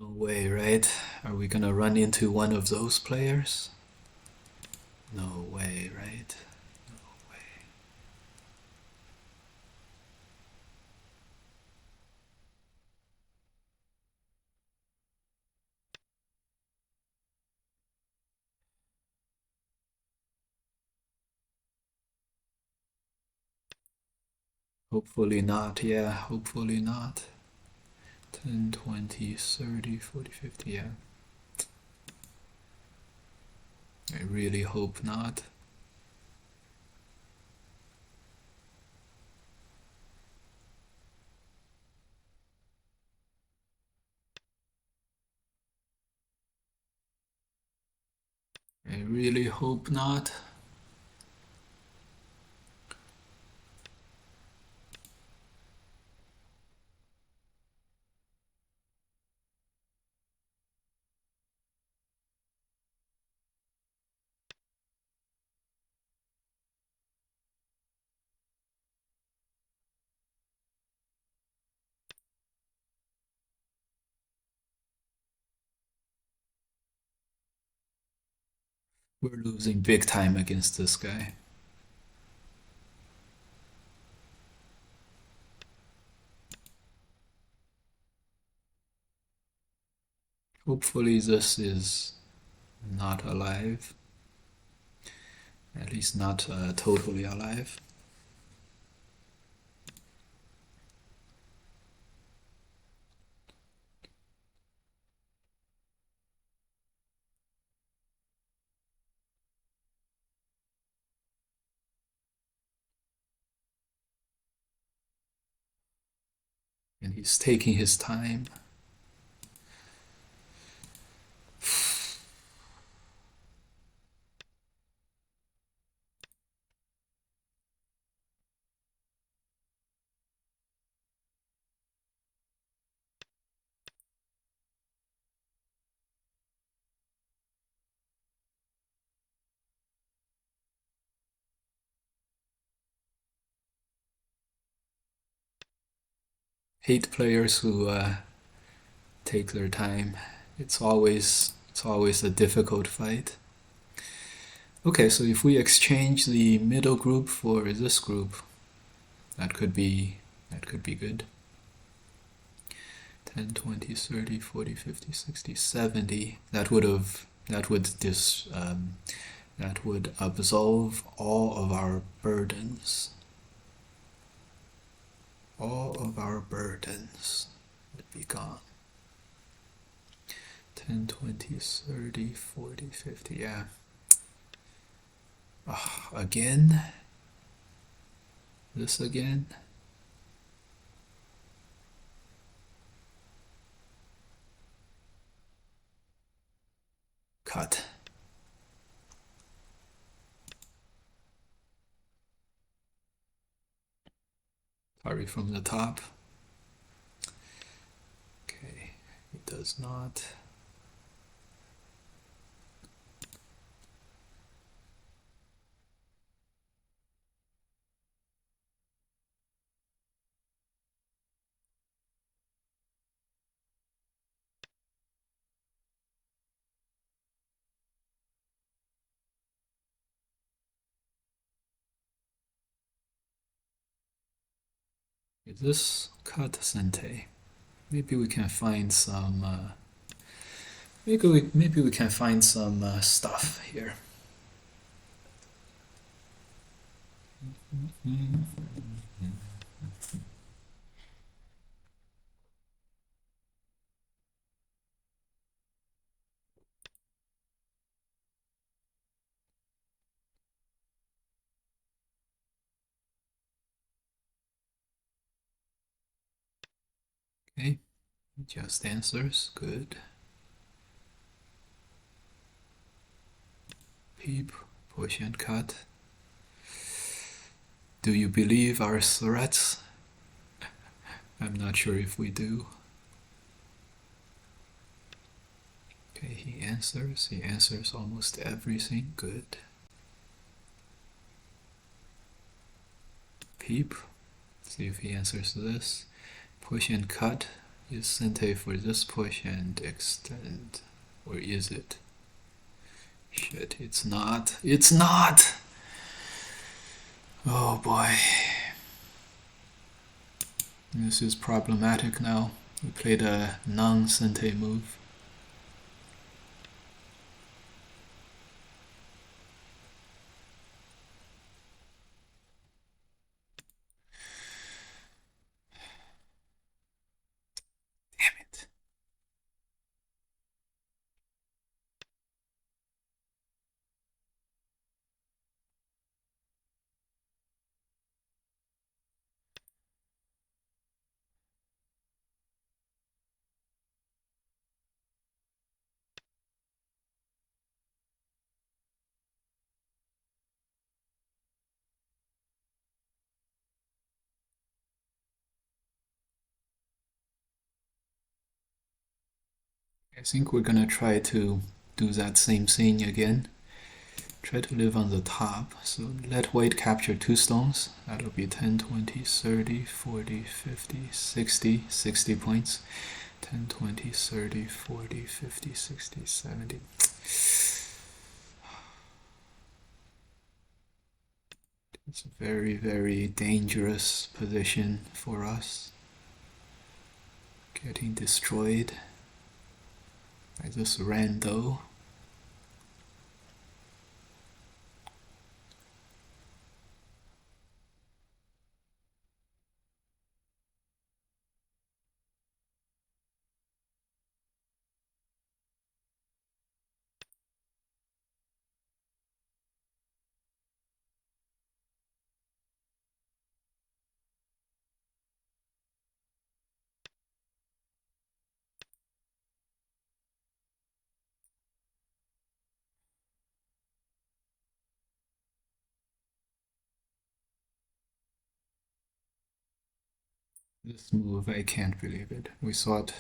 No way, right? Are we gonna run into one of those players? No way, right? No way. Hopefully not, yeah, hopefully not. 10, 20, 30, 40, 50, yeah. I really hope not. I really hope not. We're losing big time against this guy. Hopefully this is not alive. At least not totally alive. And he's taking his time. Hate players who take their time. It's always a difficult fight. Okay, so if we exchange the middle group for this group, that could be good. 10, 20, 30, 40, 50, 60, 70. That would absolve all of our burdens. All of our burdens would be gone. 10, 20, 30, 40, 50, yeah. Again? This again? Cut. Sorry, from the top. Okay, it does not. Is this cut Sente? Maybe we can find some. Maybe we can find some stuff here. Okay, just answers. Good. Peep, push and cut. Do you believe our threats? I'm not sure if we do. Okay, he answers. He answers almost everything. Good. Peep. See if he answers this. Push and cut. Use Sente for this push and extend. Or is it? Shit, it's not. It's not! Oh boy. This is problematic now. We played a non-Sente move. Damn it. I think we're gonna try to do that same thing again. Try to live on the top. So let white capture 2 stones. That'll be 10, 20, 30, 40, 50, 60, 60 points. 10, 20, 30, 40, 50, 60, 70. It's a very, very dangerous position for us. Getting destroyed by this rando. This move, I can't believe it. We thought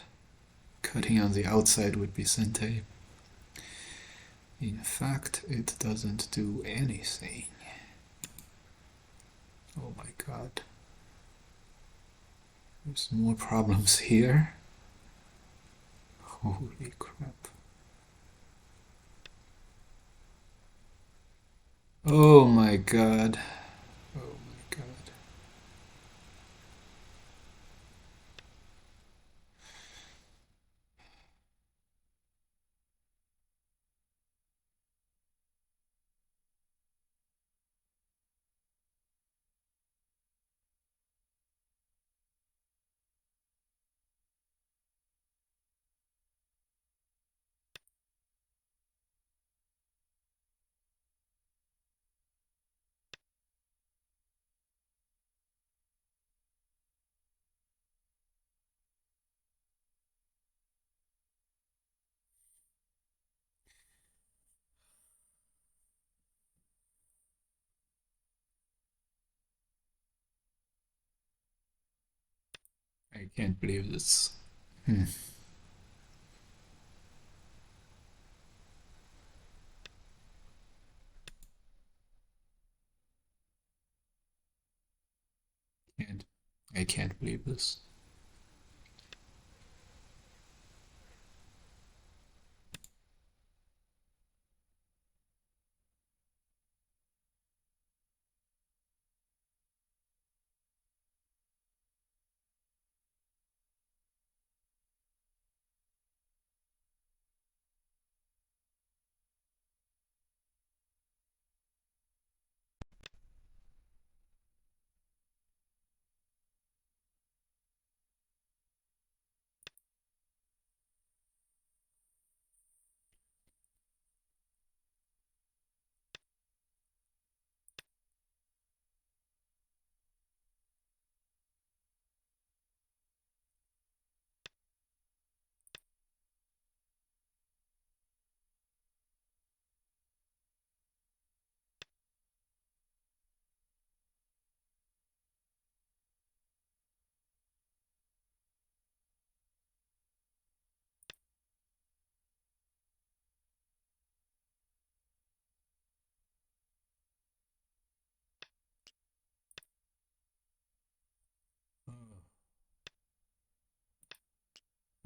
cutting on the outside would be sente. In fact, it doesn't do anything. Oh my god. There's more problems here. Holy crap. Oh my god. Oh my god. I can't believe this. Can't. I can't believe this.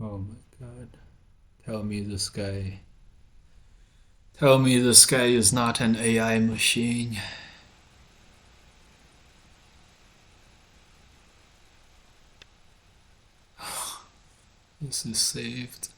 Oh my god. Tell me this guy. Tell me this guy is not an AI machine. This is saved.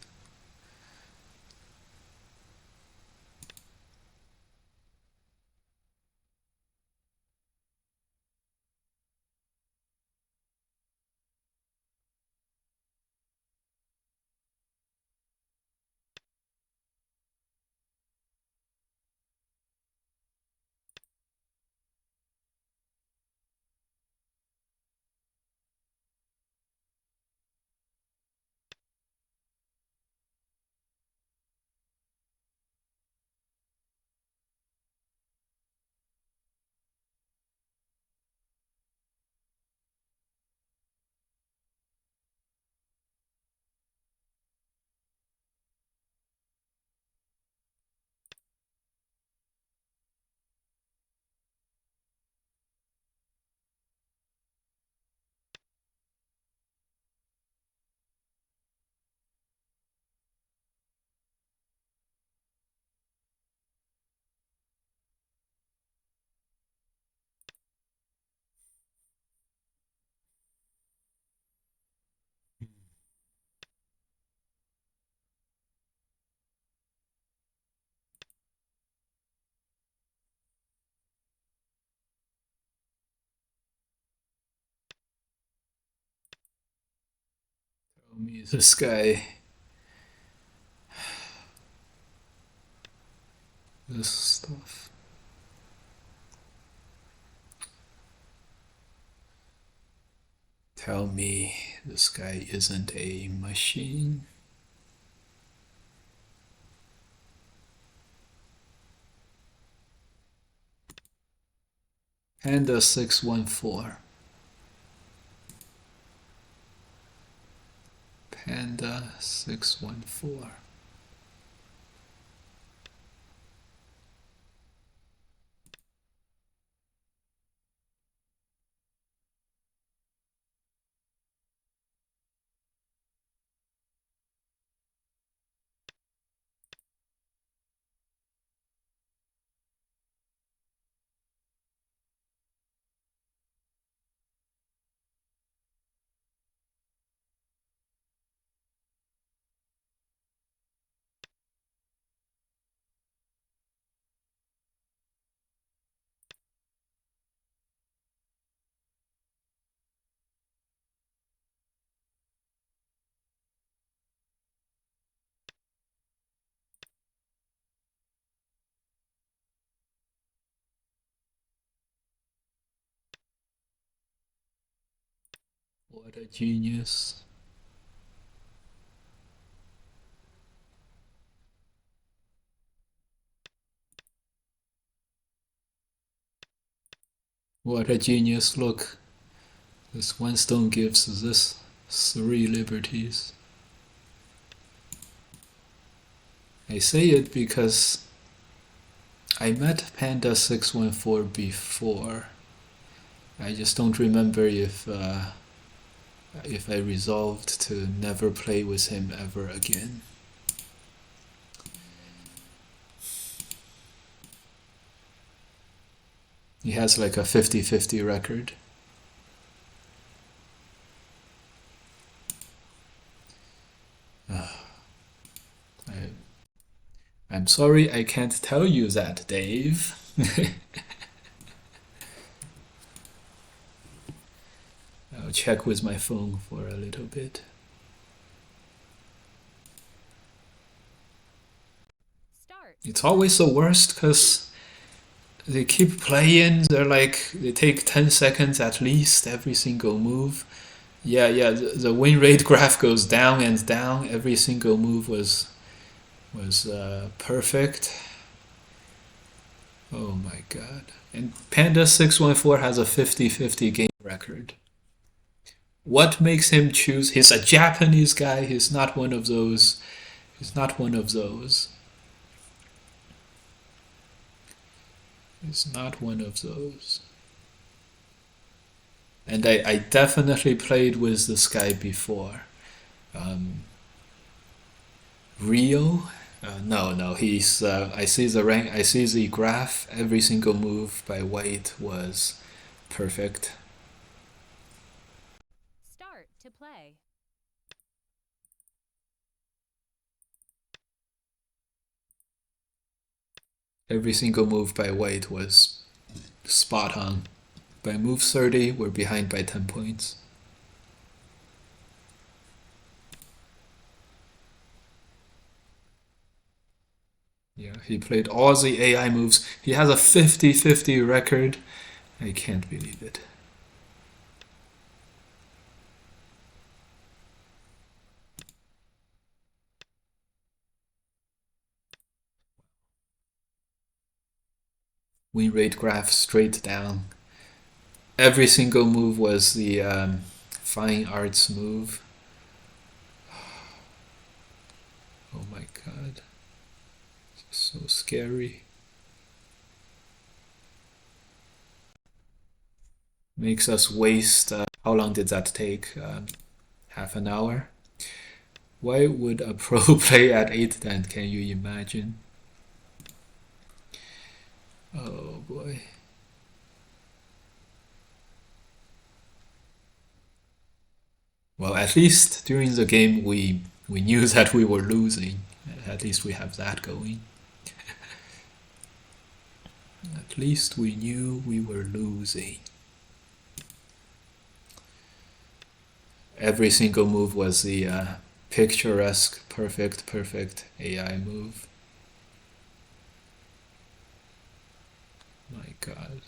me this guy. This stuff. Tell me this guy isn't a machine. Panda 614. Panda 614. What a genius. What a genius. Look, this one stone gives this 3 liberties. I say it because I met Panda 614 before. I just don't remember if I resolved to never play with him ever again. He has like a 50-50 record. I'm sorry I can't tell you that, Dave. I'll check with my phone for a little bit. Start. It's always the worst because they keep playing. They take 10 seconds at least every single move. Yeah, the win rate graph goes down and down. Every single move was perfect. Oh my god. And Panda 614 has a 50-50 game record. What makes him choose? He's a Japanese guy. He's not one of those. He's not one of those. He's not one of those. And I definitely played with this guy before. Rio? No. He's. I see the rank. I see the graph. Every single move by White was perfect. Start to play. Every single move by White was spot on. By move 30, we're behind by 10 points. Yeah, he played all the AI moves. He has a 50-50 record. I can't believe it. Win rate graph straight down. Every single move was the fine arts move. Oh my god. So scary. Makes us waste. How long did that take? Half an hour? Why would a pro play at 8 then? Can you imagine? Oh boy. Well, at least during the game we knew that we were losing. At least we have that going. At least we knew we were losing. Every single move was the picturesque, perfect AI move. My god.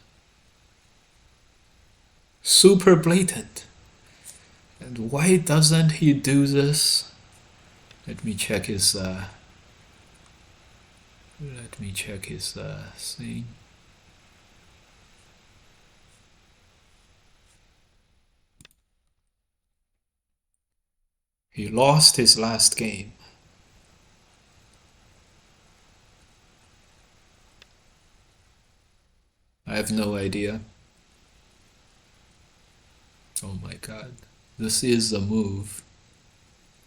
Super blatant. And why doesn't he do this? Let me check his thing. He lost his last game. I have no idea. Oh my god. This is a move.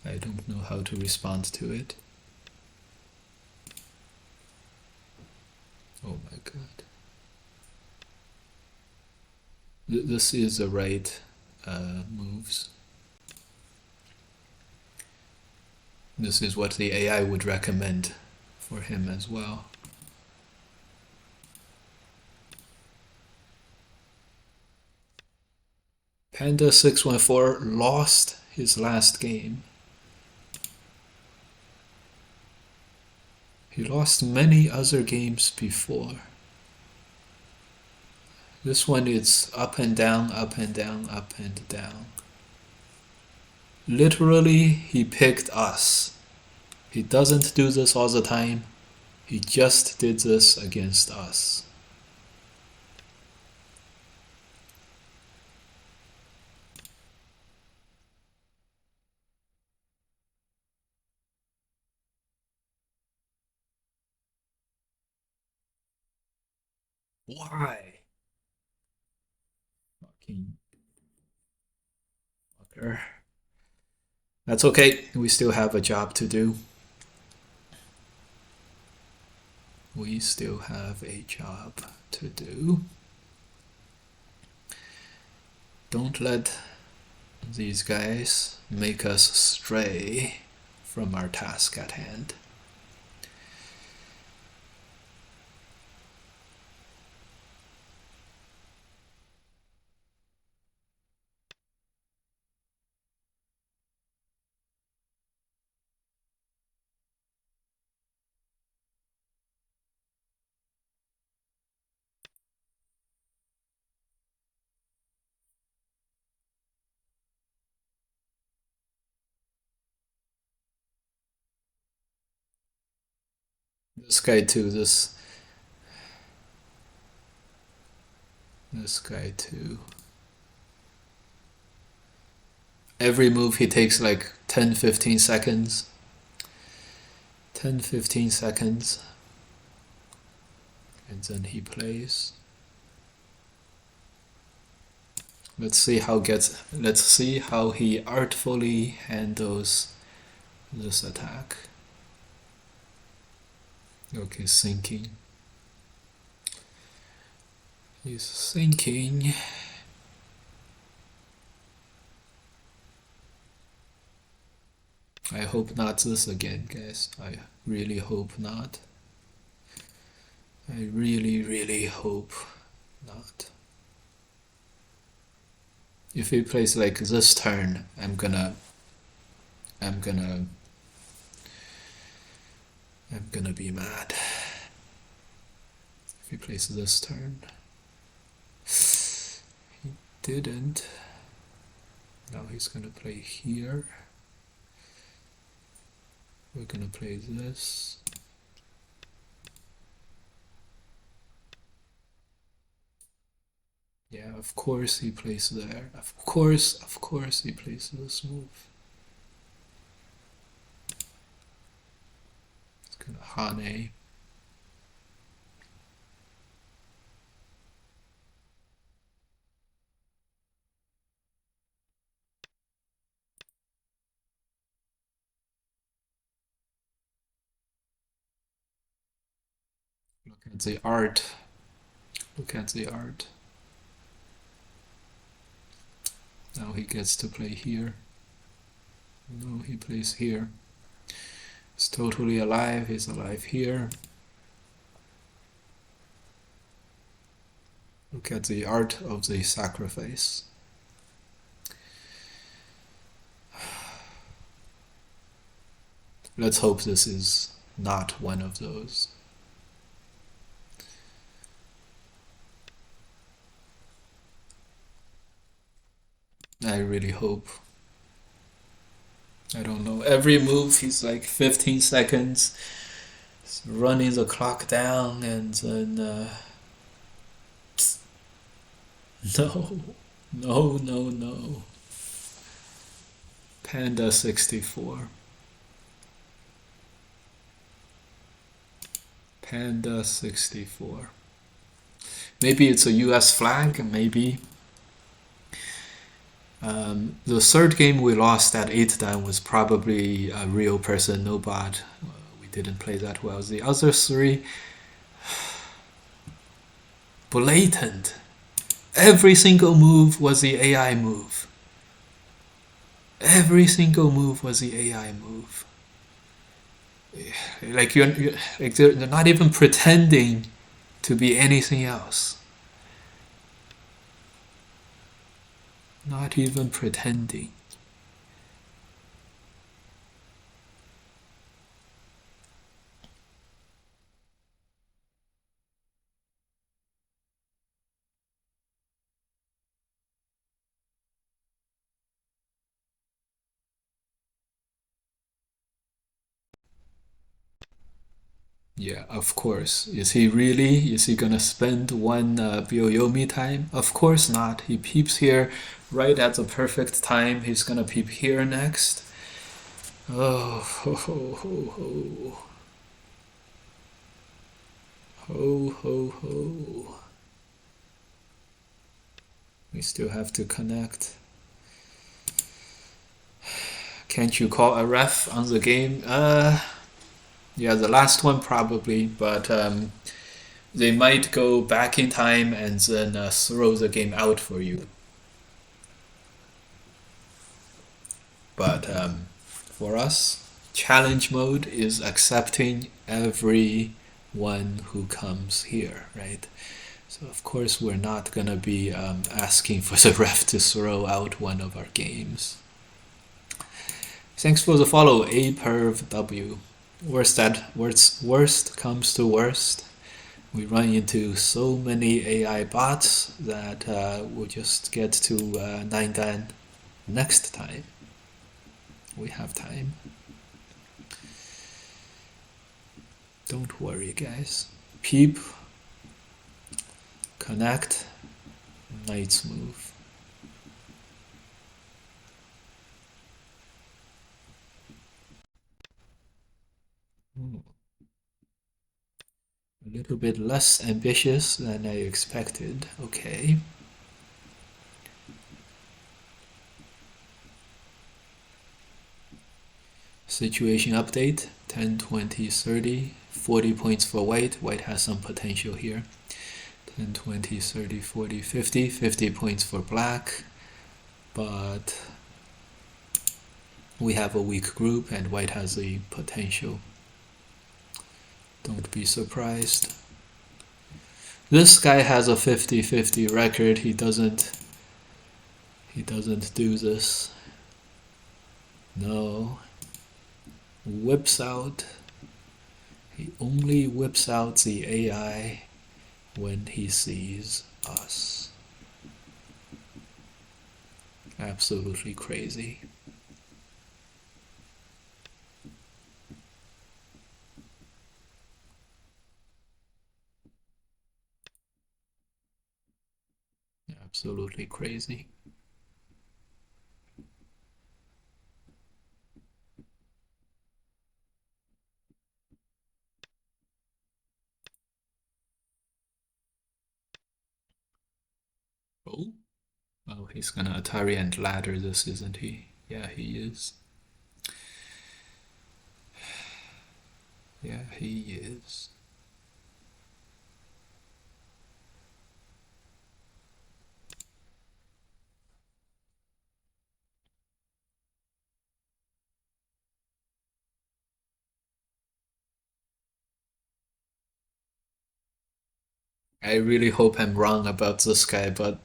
I don't know how to respond to it. Oh my god. This is the right moves. This is what the AI would recommend for him as well. Panda614 lost his last game. He lost many other games before. This one is up and down, up and down, up and down. Literally, he picked us. He doesn't do this all the time. He just did this against us. Why? Fucking fucker. That's okay. We still have a job to do. We still have a job to do. Don't let these guys make us stray from our task at hand. This guy too, this guy too. Every move he takes like 10-15 seconds. 10-15 seconds. And then he plays. Let's see how he artfully handles this attack. Okay, sinking. He's sinking. I hope not this again, guys. I really hope not. I really hope not. If he plays like this turn, I'm gonna be mad. If he plays this turn. He didn't. Now he's gonna play here. We're gonna play this. Yeah, of course he plays there. Of course he plays this move. It's gonna Hane. Look at the art. Look at the art. Now he gets to play here. No, he plays here. He's totally alive. He's alive here. Look at the art of the sacrifice. Let's hope this is not one of those. I really hope. I don't know. Every move he's like 15 seconds, running the clock down, and then no, no, no, no. Panda 64. Panda 64. Maybe it's a US flag, maybe. The third game we lost at 8 down was probably a real person, no bot. We didn't play that well. The other three, blatant. Every single move was the AI move. Every single move was the AI move. Like they're not even pretending to be anything else. Not even pretending. Yeah, of course. Is he really? Is he gonna spend one Byoyomi time? Of course not. He peeps here right at the perfect time. He's gonna peep here next. Oh, ho, ho, ho, ho. Ho, ho, ho. We still have to connect. Can't you call a ref on the game? Yeah, the last one probably, but they might go back in time and then throw the game out for you. But for us, challenge mode is accepting everyone who comes here, right? So of course we're not gonna be asking for the ref to throw out one of our games. Thanks for the follow, APervW. Worst comes to worst, we run into so many AI bots that we'll just get to 9 dan next time. We have time. Don't worry, guys. Peep, connect, knight's move. A little bit less ambitious than I expected. Okay. Situation update 10, 20, 30, 40 points for white. White has some potential here. 10, 20, 30, 40, 50. 50 points for black. But we have a weak group and white has the potential. Don't be surprised. This guy has a 50-50 record. He doesn't do this. No. Whips out. He only whips out the AI when he sees us. Absolutely crazy. Absolutely crazy. Oh, oh, he's gonna Atari and ladder this, isn't he? Yeah, he is. Yeah, he is. I really hope I'm wrong about this guy, but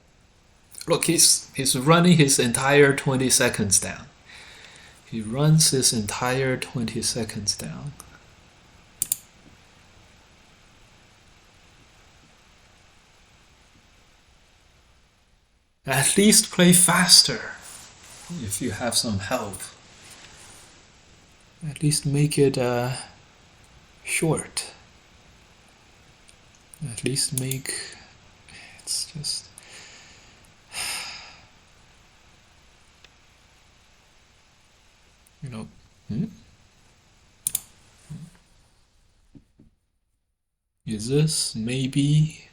look, he's running his entire 20 seconds down. He runs his entire 20 seconds down. At least play faster if you have some help. At least make it short. At least make... It's just... You know... Is this maybe...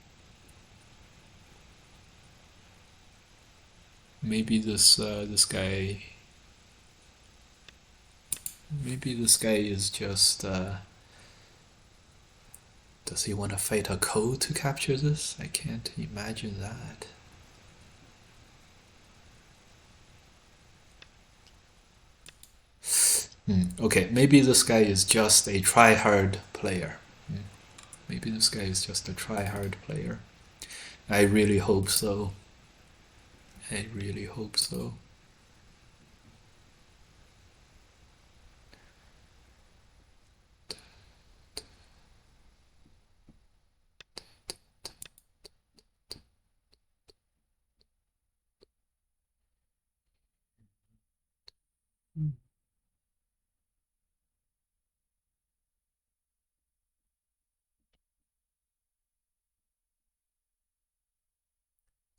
Maybe this guy... Maybe this guy is just... Does he want to fight a code to capture this? I can't imagine that. Okay, maybe this guy is just a try-hard player. Maybe this guy is just a try-hard player. I really hope so. I really hope so.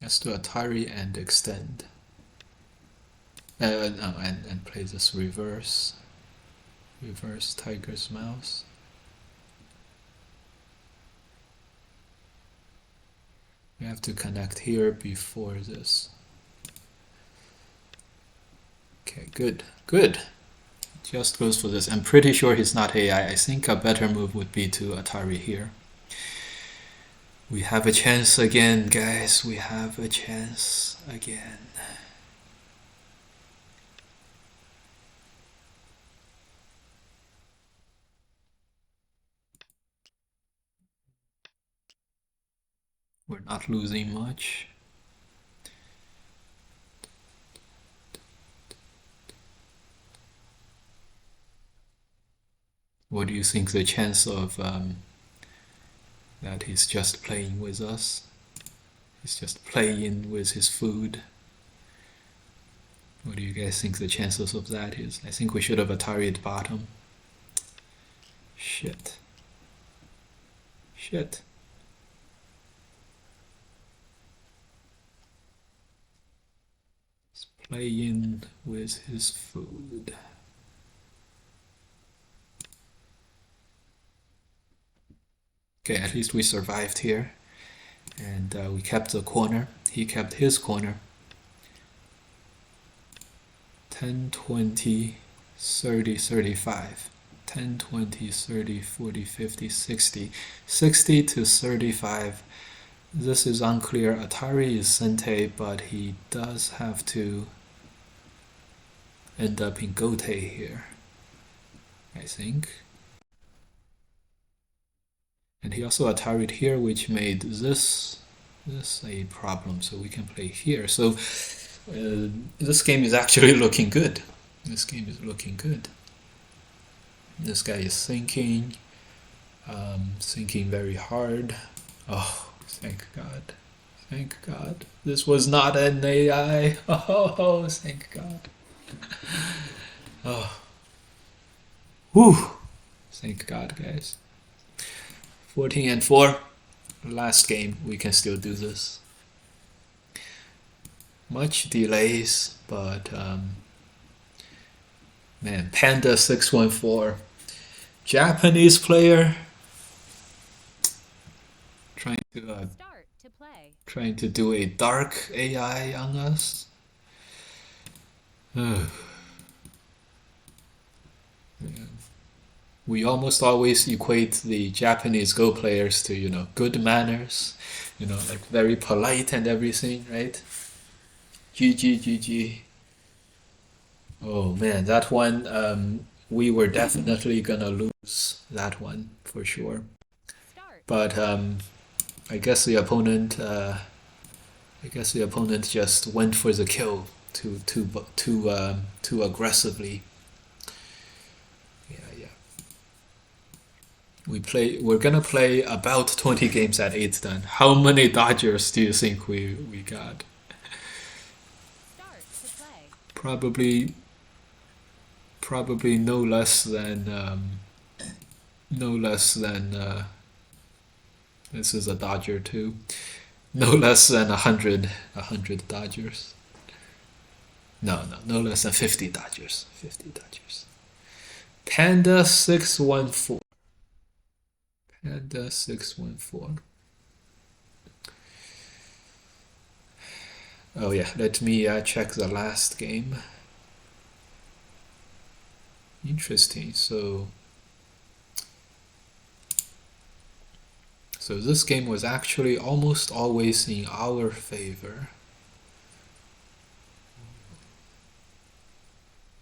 Let's do Atari and extend. No, and play this reverse tiger's mouse. We have to connect here before this. Okay, good. Just goes for this. I'm pretty sure he's not AI. I think a better move would be to Atari here. We have a chance again, guys. We have a chance again. We're not losing much. What do you think the chance of that he's just playing with us? He's just playing with his food. What do you guys think the chances of that is? I think we should have Atari'd bottom. Shit. He's playing with his food. Okay, at least we survived here. And we kept the corner. He kept his corner. 10, 20, 30, 35. 10, 20, 30, 40, 50, 60. 60 to 35. This is unclear. Atari is Sente, but he does have to end up in Gote here, I think. And he also Atari'd here, which made this a problem, so we can play here. So this game is actually looking good. This game is looking good. This guy is thinking very hard. Oh, thank God. Thank God. This was not an AI. Oh, thank God. Oh. Whew. Thank God, guys. 14 and 4. Last game, we can still do this. Much delays, but man, Panda 614, Japanese player, trying to Start to play. Trying to do a dark AI on us. We almost always equate the Japanese Go players to, you know, good manners, you know, like very polite and everything, right? GG. Oh man, that one, we were definitely gonna lose that one for sure. Start. But I guess the opponent just went for the kill too aggressively. We're gonna play about 20 games at 8 then. How many Dodgers do you think we got? Start to play. Probably no less than no less than this is a Dodger too. No less than 100 Dodgers. No less than 50 Dodgers. 50 Dodgers. Panda 614. Panda 614. Oh yeah, let me check the last game. Interesting. So this game was actually almost always in our favor.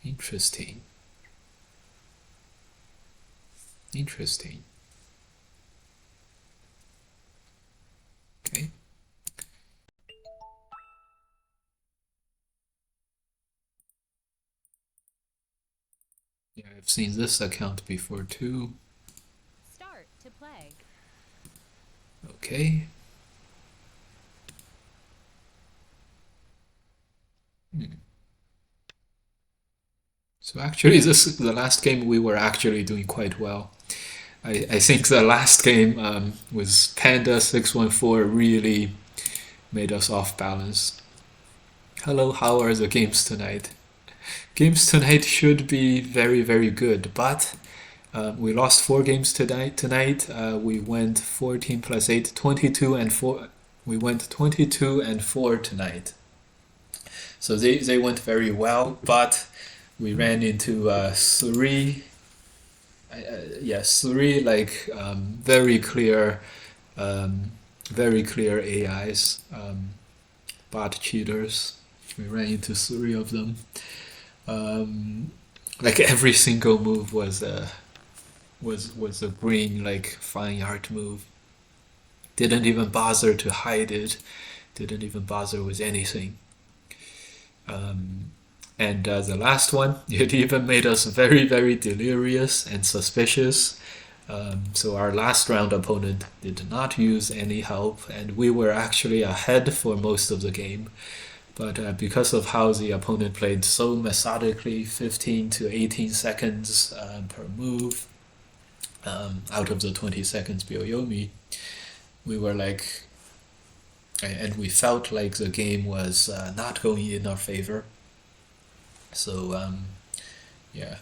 Interesting. Interesting. Okay. Yeah, I've seen this account before too. Start to play. Okay. So actually, the last game we were actually doing quite well. I think the last game was Panda 614 really made us off balance. Hello, how are the games tonight? Games tonight should be very, very good, but we lost 4 games tonight. We went 14 plus 8, 22 and 4. We went 22 and 4 tonight. So they went very well, but we ran into 3 like very clear AIs, bot cheaters. We ran into 3 of them. Like every single move was a green like fine art move. Didn't even bother to hide it. Didn't even bother with anything. And the last one, it even made us very, very delirious and suspicious. So our last round opponent did not use any help, and we were actually ahead for most of the game. But because of how the opponent played so methodically, 15 to 18 seconds per move, out of the 20 seconds Byoyomi, we were like, and we felt like the game was not going in our favor. So yeah,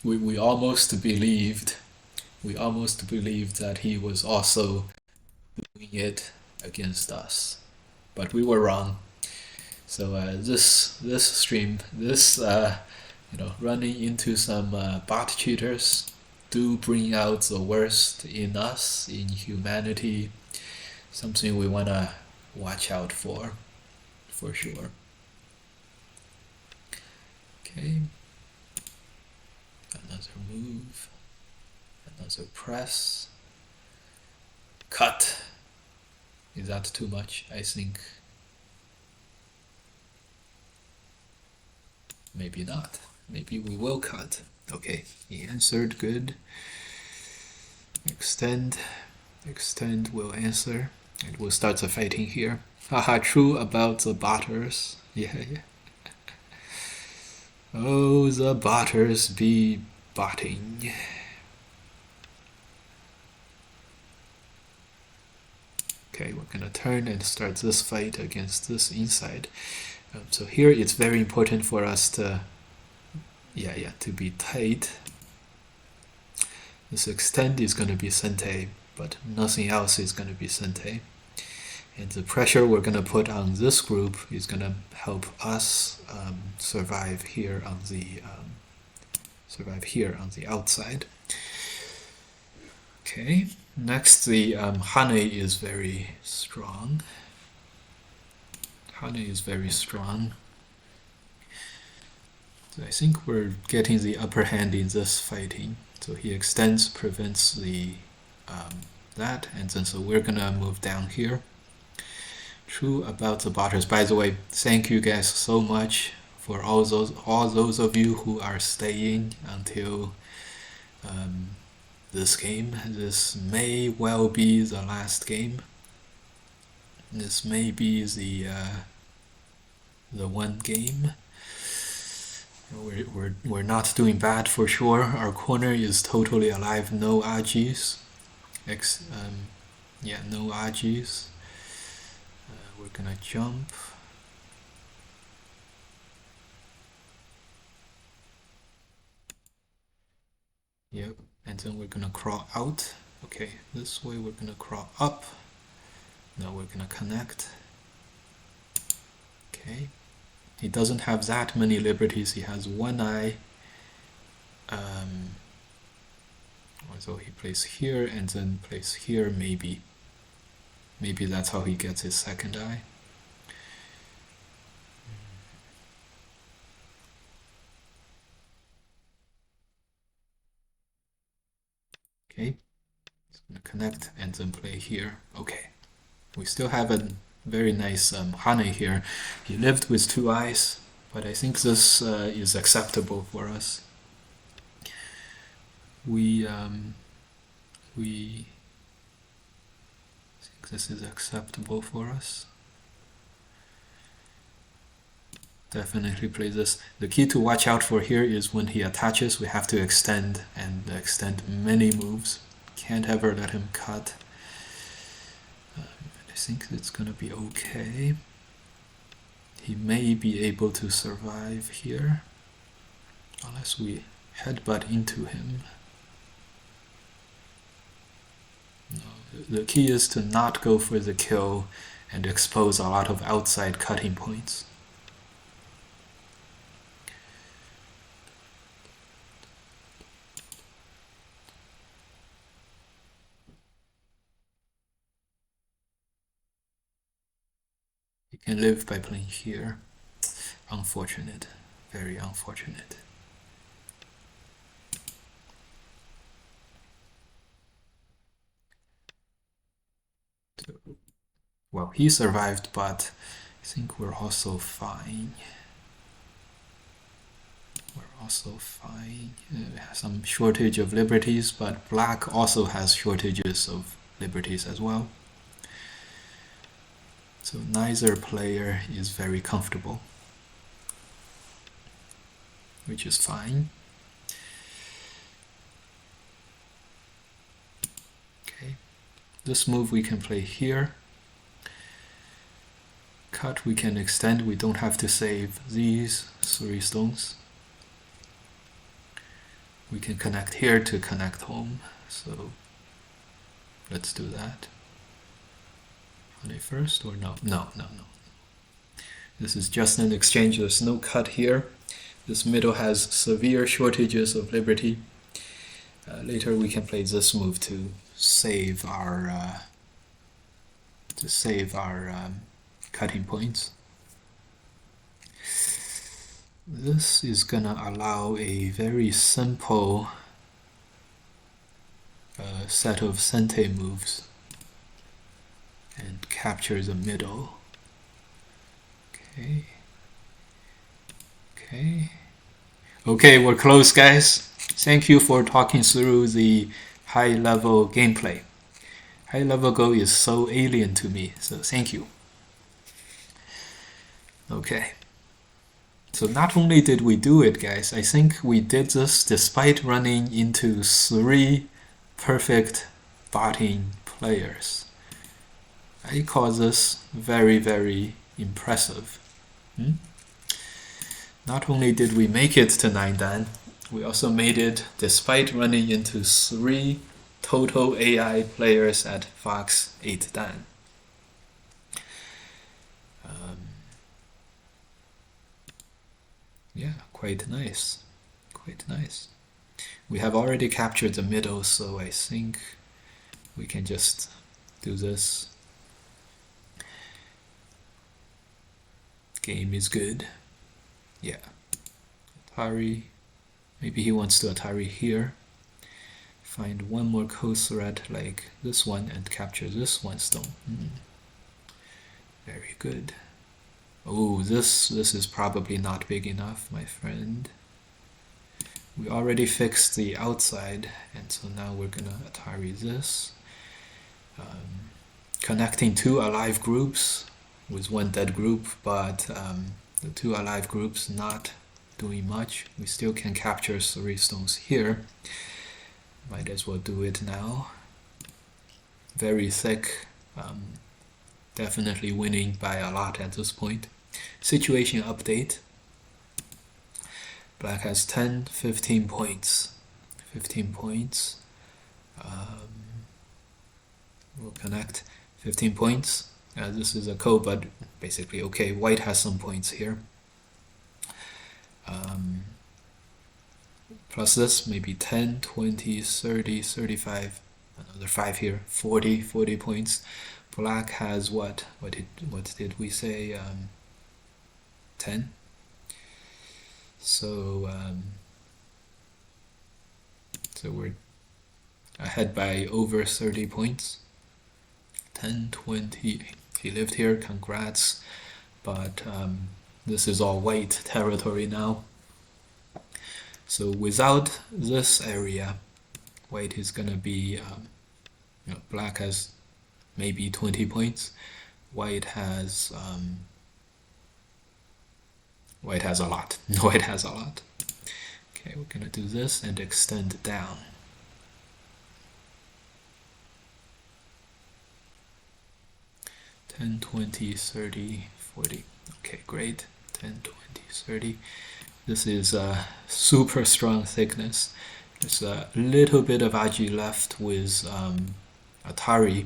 we almost believed that he was also doing it against us, but we were wrong. So this stream, running into some bot cheaters do bring out the worst in us, in humanity. Something we wanna watch out for sure. Okay, another move, another press, cut. Is that too much? I think maybe not. Maybe we will cut. Okay, he answered, good. Extend will answer, and we'll start the fighting here. Haha, true about the botters. Yeah. Oh, the botters be botting. Okay, we're gonna turn and start this fight against this inside. So here it's very important for us to, to be tight. This extend is gonna be Sente, but nothing else is gonna be Sente. And the pressure we're going to put on this group is going to help us survive here on the outside. Okay, next the Hane is very strong. So I think we're getting the upper hand in this fighting. So he extends, prevents the that, and then so we're gonna move down here. True about the botters. By the way, thank you guys so much for all those of you who are staying until this game. This may well be the last game. This may be the one game. We're not doing bad for sure. Our corner is totally alive. No RGs. Yeah, no RGs. We're gonna jump. Yep, and then we're gonna crawl out. Okay, this way we're gonna crawl up. Now we're gonna connect. Okay. He doesn't have that many liberties. He has one eye. So he plays here and then plays here, maybe. Maybe that's how he gets his second eye. Okay. He's gonna connect and then play here. Okay. We still have a very nice Hane here. He lived with two eyes, but I think this is acceptable for us. We think this is acceptable for us. Definitely play this. The key to watch out for here is when he attaches, we have to extend and extend many moves. Can't ever let him cut. I think it's gonna be okay. He may be able to survive here, unless we headbutt into him. No, the key is to not go for the kill and expose a lot of outside cutting points. You can live by playing here. Unfortunate. Very unfortunate. Well, he survived, but I think we're also fine. We're also fine. We have some shortage of liberties, but black also has shortages of liberties as well. So neither player is very comfortable, which is fine. Okay, this move we can play here. Cut we can extend, we don't have to save these 3 stones. We can connect here to connect home, so let's do that. Are they first or no? No. This is just an exchange, there's no cut here. This middle has severe shortages of liberty. Later we can play this move to save our cutting points. This is gonna allow a very simple set of sente moves and capture the middle. Okay, we're close, guys. Thank you for talking through the high-level gameplay. High-level Go is so alien to me, so thank you. Okay. So not only did we do it, guys, I think we did this despite running into 3 perfect botting players. I call this very, very impressive. Not only did we make it to 9 dan, we also made it despite running into 3 total AI players at Fox 8 dan. Yeah, quite nice. We have already captured the middle, so I think we can just do this. Game is good. Yeah. Atari. Maybe he wants to Atari here. Find one more code thread like this one and capture this 1 stone. Very good. Oh, this is probably not big enough, my friend. We already fixed the outside, and so now we're gonna Atari this. Connecting two alive groups with one dead group, but the two alive groups not doing much. We still can capture 3 stones here. Might as well do it now. Very thick. Definitely winning by a lot at this point. Situation update. Black has 10, 15 points. 15 points. We'll connect 15 points. This is a code, but basically okay. White has some points here. Plus this, maybe 10, 20, 30, 35, another 5 here, 40 points. Black has what did we say? 10. So we're ahead by over 30 points. 10, 20. He lived here, congrats. But this is all white territory now. So without this area, white is gonna be, black has maybe 20 points. White has a lot. White has a lot. Okay, we're gonna do this and extend down. $10, $20, $30, $40. Okay, great. $10, $20, $30. This is a super strong thickness. There's a little bit of AG left with Atari,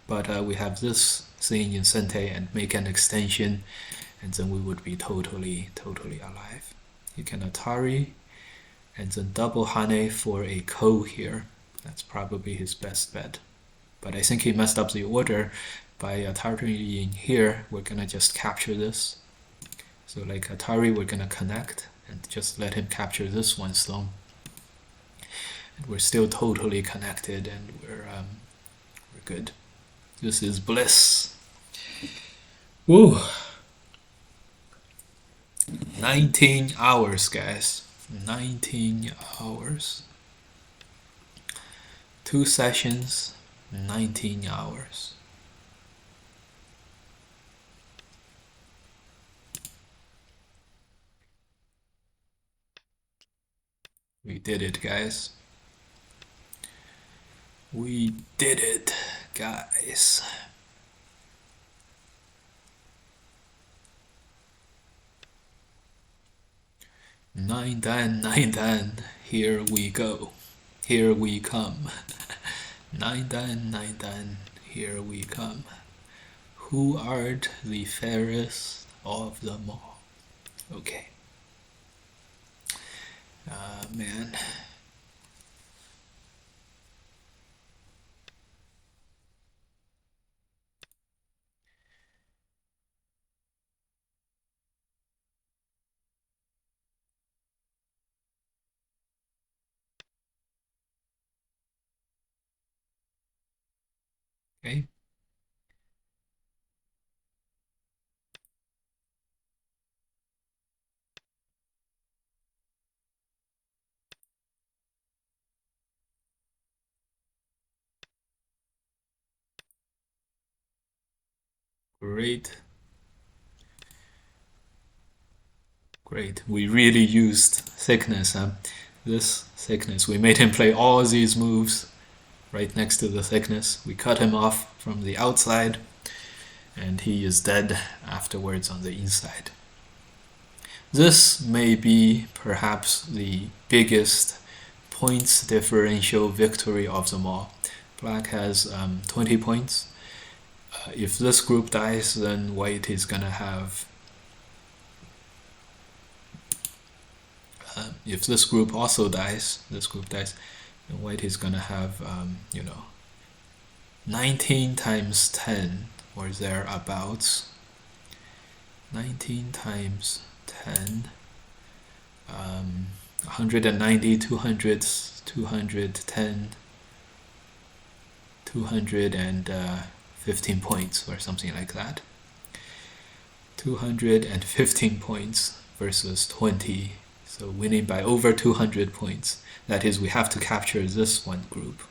but we have this thing in Sente and make an extension, and then we would be totally alive. You can Atari and then double Hane for a Ko here. That's probably his best bet. But I think he messed up the order by Atari in here. We're gonna just capture this. So like Atari, we're gonna connect and just let him capture this one stone. And we're still totally connected, and we're good. This is bliss. Woo! 19 hours, guys. 19 hours. 2 sessions, 19 hours. We did it, guys. We did it, guys. Nine dan, here we go. Here we come. Nine dan, here we come. Who art the fairest of them all? Okay. Man. Okay. Great. Great. We really used thickness, huh? This thickness. We made him play all these moves right next to the thickness. We cut him off from the outside, and he is dead afterwards on the inside. This may be perhaps the biggest points differential victory of them all. Black has 20 points. If this group dies, then white is gonna have... if this group also dies, then white is gonna have, 19 times 10, or thereabouts. 19 times 10, 190, 200, 210, 215 points, or something like that. 215 points versus 20, So winning by over 200 points. That is, we have to capture this one group.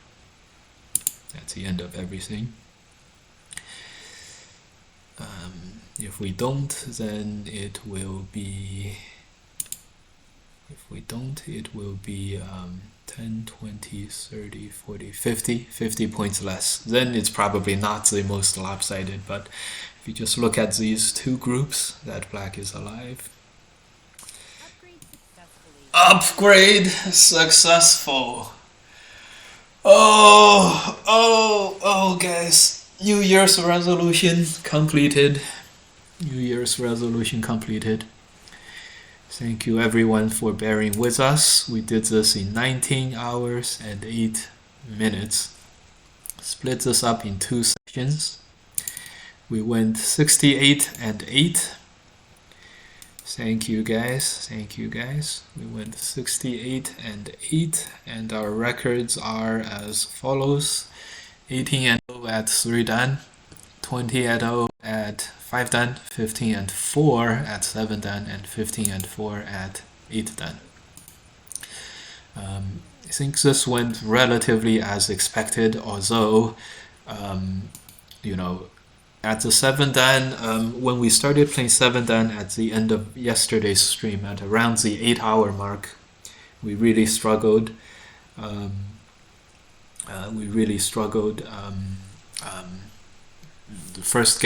That's the end of everything. If we don't, then it will be... If we don't, it will be 10, 20, 30, 40, 50 points less. Then it's probably not the most lopsided, but if you just look at these two groups, that black is alive. Upgrade successfully. Upgrade successful. Oh, guys. New Year's resolution completed. New Year's resolution completed. Thank you everyone for bearing with us. We did this in 19 hours and 8 minutes. Split this up in 2 sections. We went 68 and 8. Thank you guys. We went 68 and 8, and our records are as follows: 18 and 0 at 3 dan, 20 and 0 at 5 dan, 15 and 4 at 7 dan, and 15 and 4 at 8 dan. I think this went relatively as expected, although, at the 7 dan, when we started playing 7 dan at the end of yesterday's stream, at around the 8-hour mark, we really struggled. The first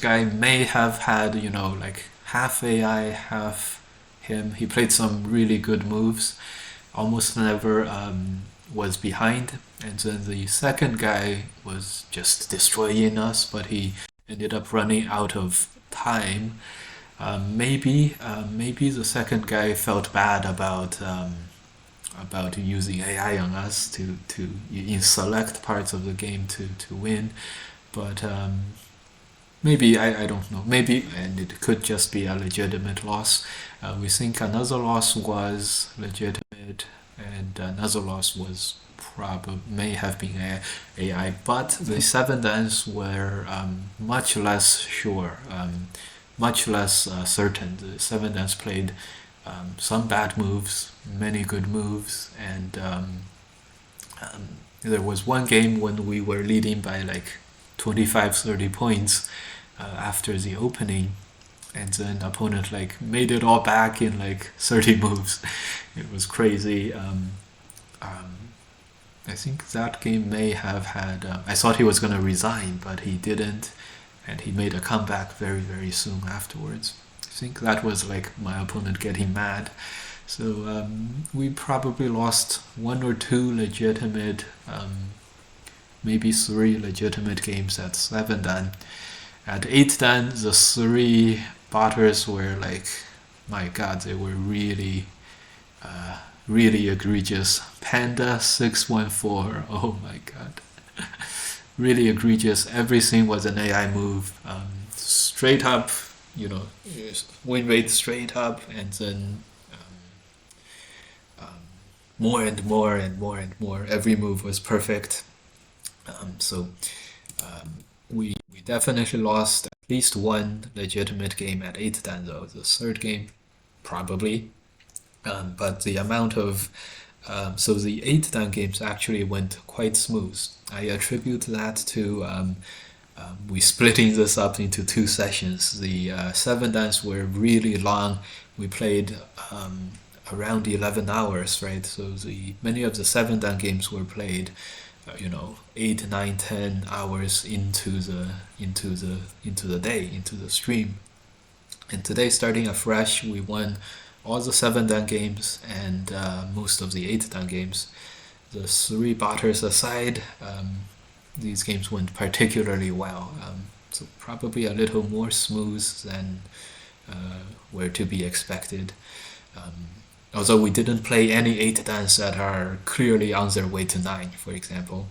guy may have had, like half AI, half him. He played some really good moves, almost never was behind. And then the second guy was just destroying us, but he ended up running out of time. Maybe the second guy felt bad about using AI on us to in select parts of the game to win. But maybe, I don't know, maybe, and it could just be a legitimate loss. We think another loss was legitimate, and another loss was may have been AI, but the 7 dans were much less sure, much less certain. The 7 dans played some bad moves, many good moves, and there was one game when we were leading by like 25-30 points after the opening, and then opponent like made it all back in like 30 moves. It was crazy. I think that game may have had... I thought he was going to resign, but he didn't, and he made a comeback very, very soon afterwards. I think that was like my opponent getting mad. So we probably lost 1 or 2 legitimate, maybe 3 legitimate games at 7 dan. At 8 dan, the 3 botters were like, my god, they were really... really egregious. Panda 614, oh my god. Really egregious. Everything was an AI move. Straight up, win rate straight up, and then more and more and more and more. Every move was perfect. We definitely lost at least 1 legitimate game at 8 dan though. The 3rd game, probably. But the amount of... so the 8 dan games actually went quite smooth. I attribute that to we splitting this up into 2 sessions. The 7 dans were really long. We played around 11 hours, right? So many of the 7 dan games were played 8, 9, 10 hours into the day, into the stream. And today, starting afresh, we won all the 7 dan games and most of the 8 dan games. The 3 botters aside, these games went particularly well. So probably a little more smooth than were to be expected. Although we didn't play any 8 dans that are clearly on their way to 9, for example.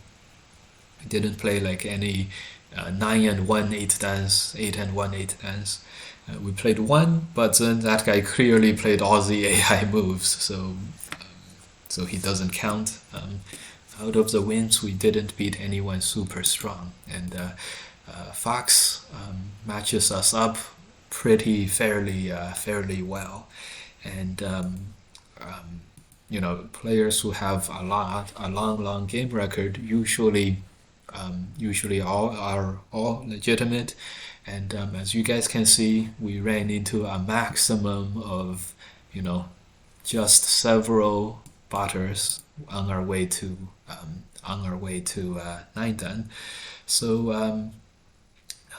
We didn't play like any 9 and 1 8 dans, 8 and 1 8 dans. We played 1, but then that guy clearly played all the AI moves, so he doesn't count. Out of the wins, we didn't beat anyone super strong, and Fox matches us up pretty fairly well, and players who have a long game record usually all are all legitimate. And as you guys can see, we ran into a maximum of, just several botters on our way to 9 dan. So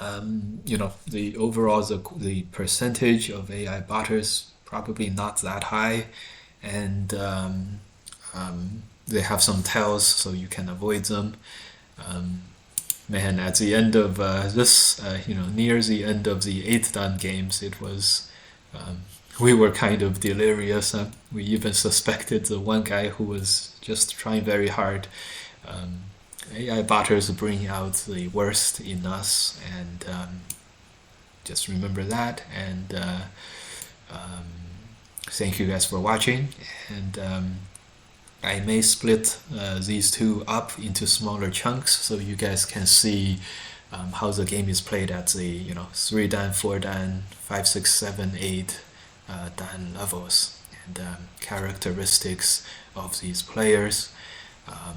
the overall the percentage of AI botters probably not that high, and they have some tells, so you can avoid them. Man, at the end of near the end of the 8th dan games, it was we were kind of delirious. We even suspected the one guy who was just trying very hard. AI botters bring out the worst in us, and just remember that. And thank you guys for watching. And I may split these two up into smaller chunks so you guys can see how the game is played at the 3 dan, 4 dan, 5, 6, 7, 8 dan levels, and characteristics of these players. I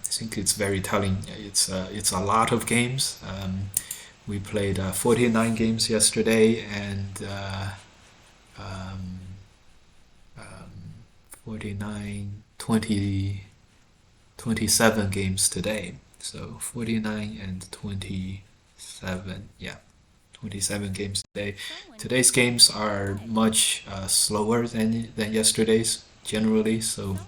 think it's very telling. It's a lot of games. We played 49 games yesterday, and 49, 20, 27 games today. So 49 and 27, 27 games today. Today's games are much slower than yesterday's generally, so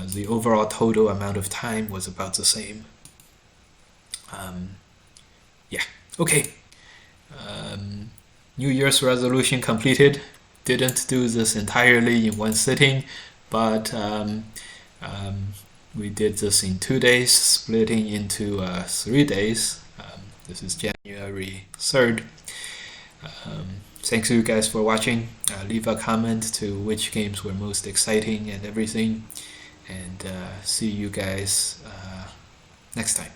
the overall total amount of time was about the same. Okay. New Year's resolution completed. Didn't do this entirely in one sitting, but we did this in 2 days, splitting into 3 days. This is January 3rd. Thanks you guys for watching. Leave a comment to which games were most exciting and everything. And see you guys next time.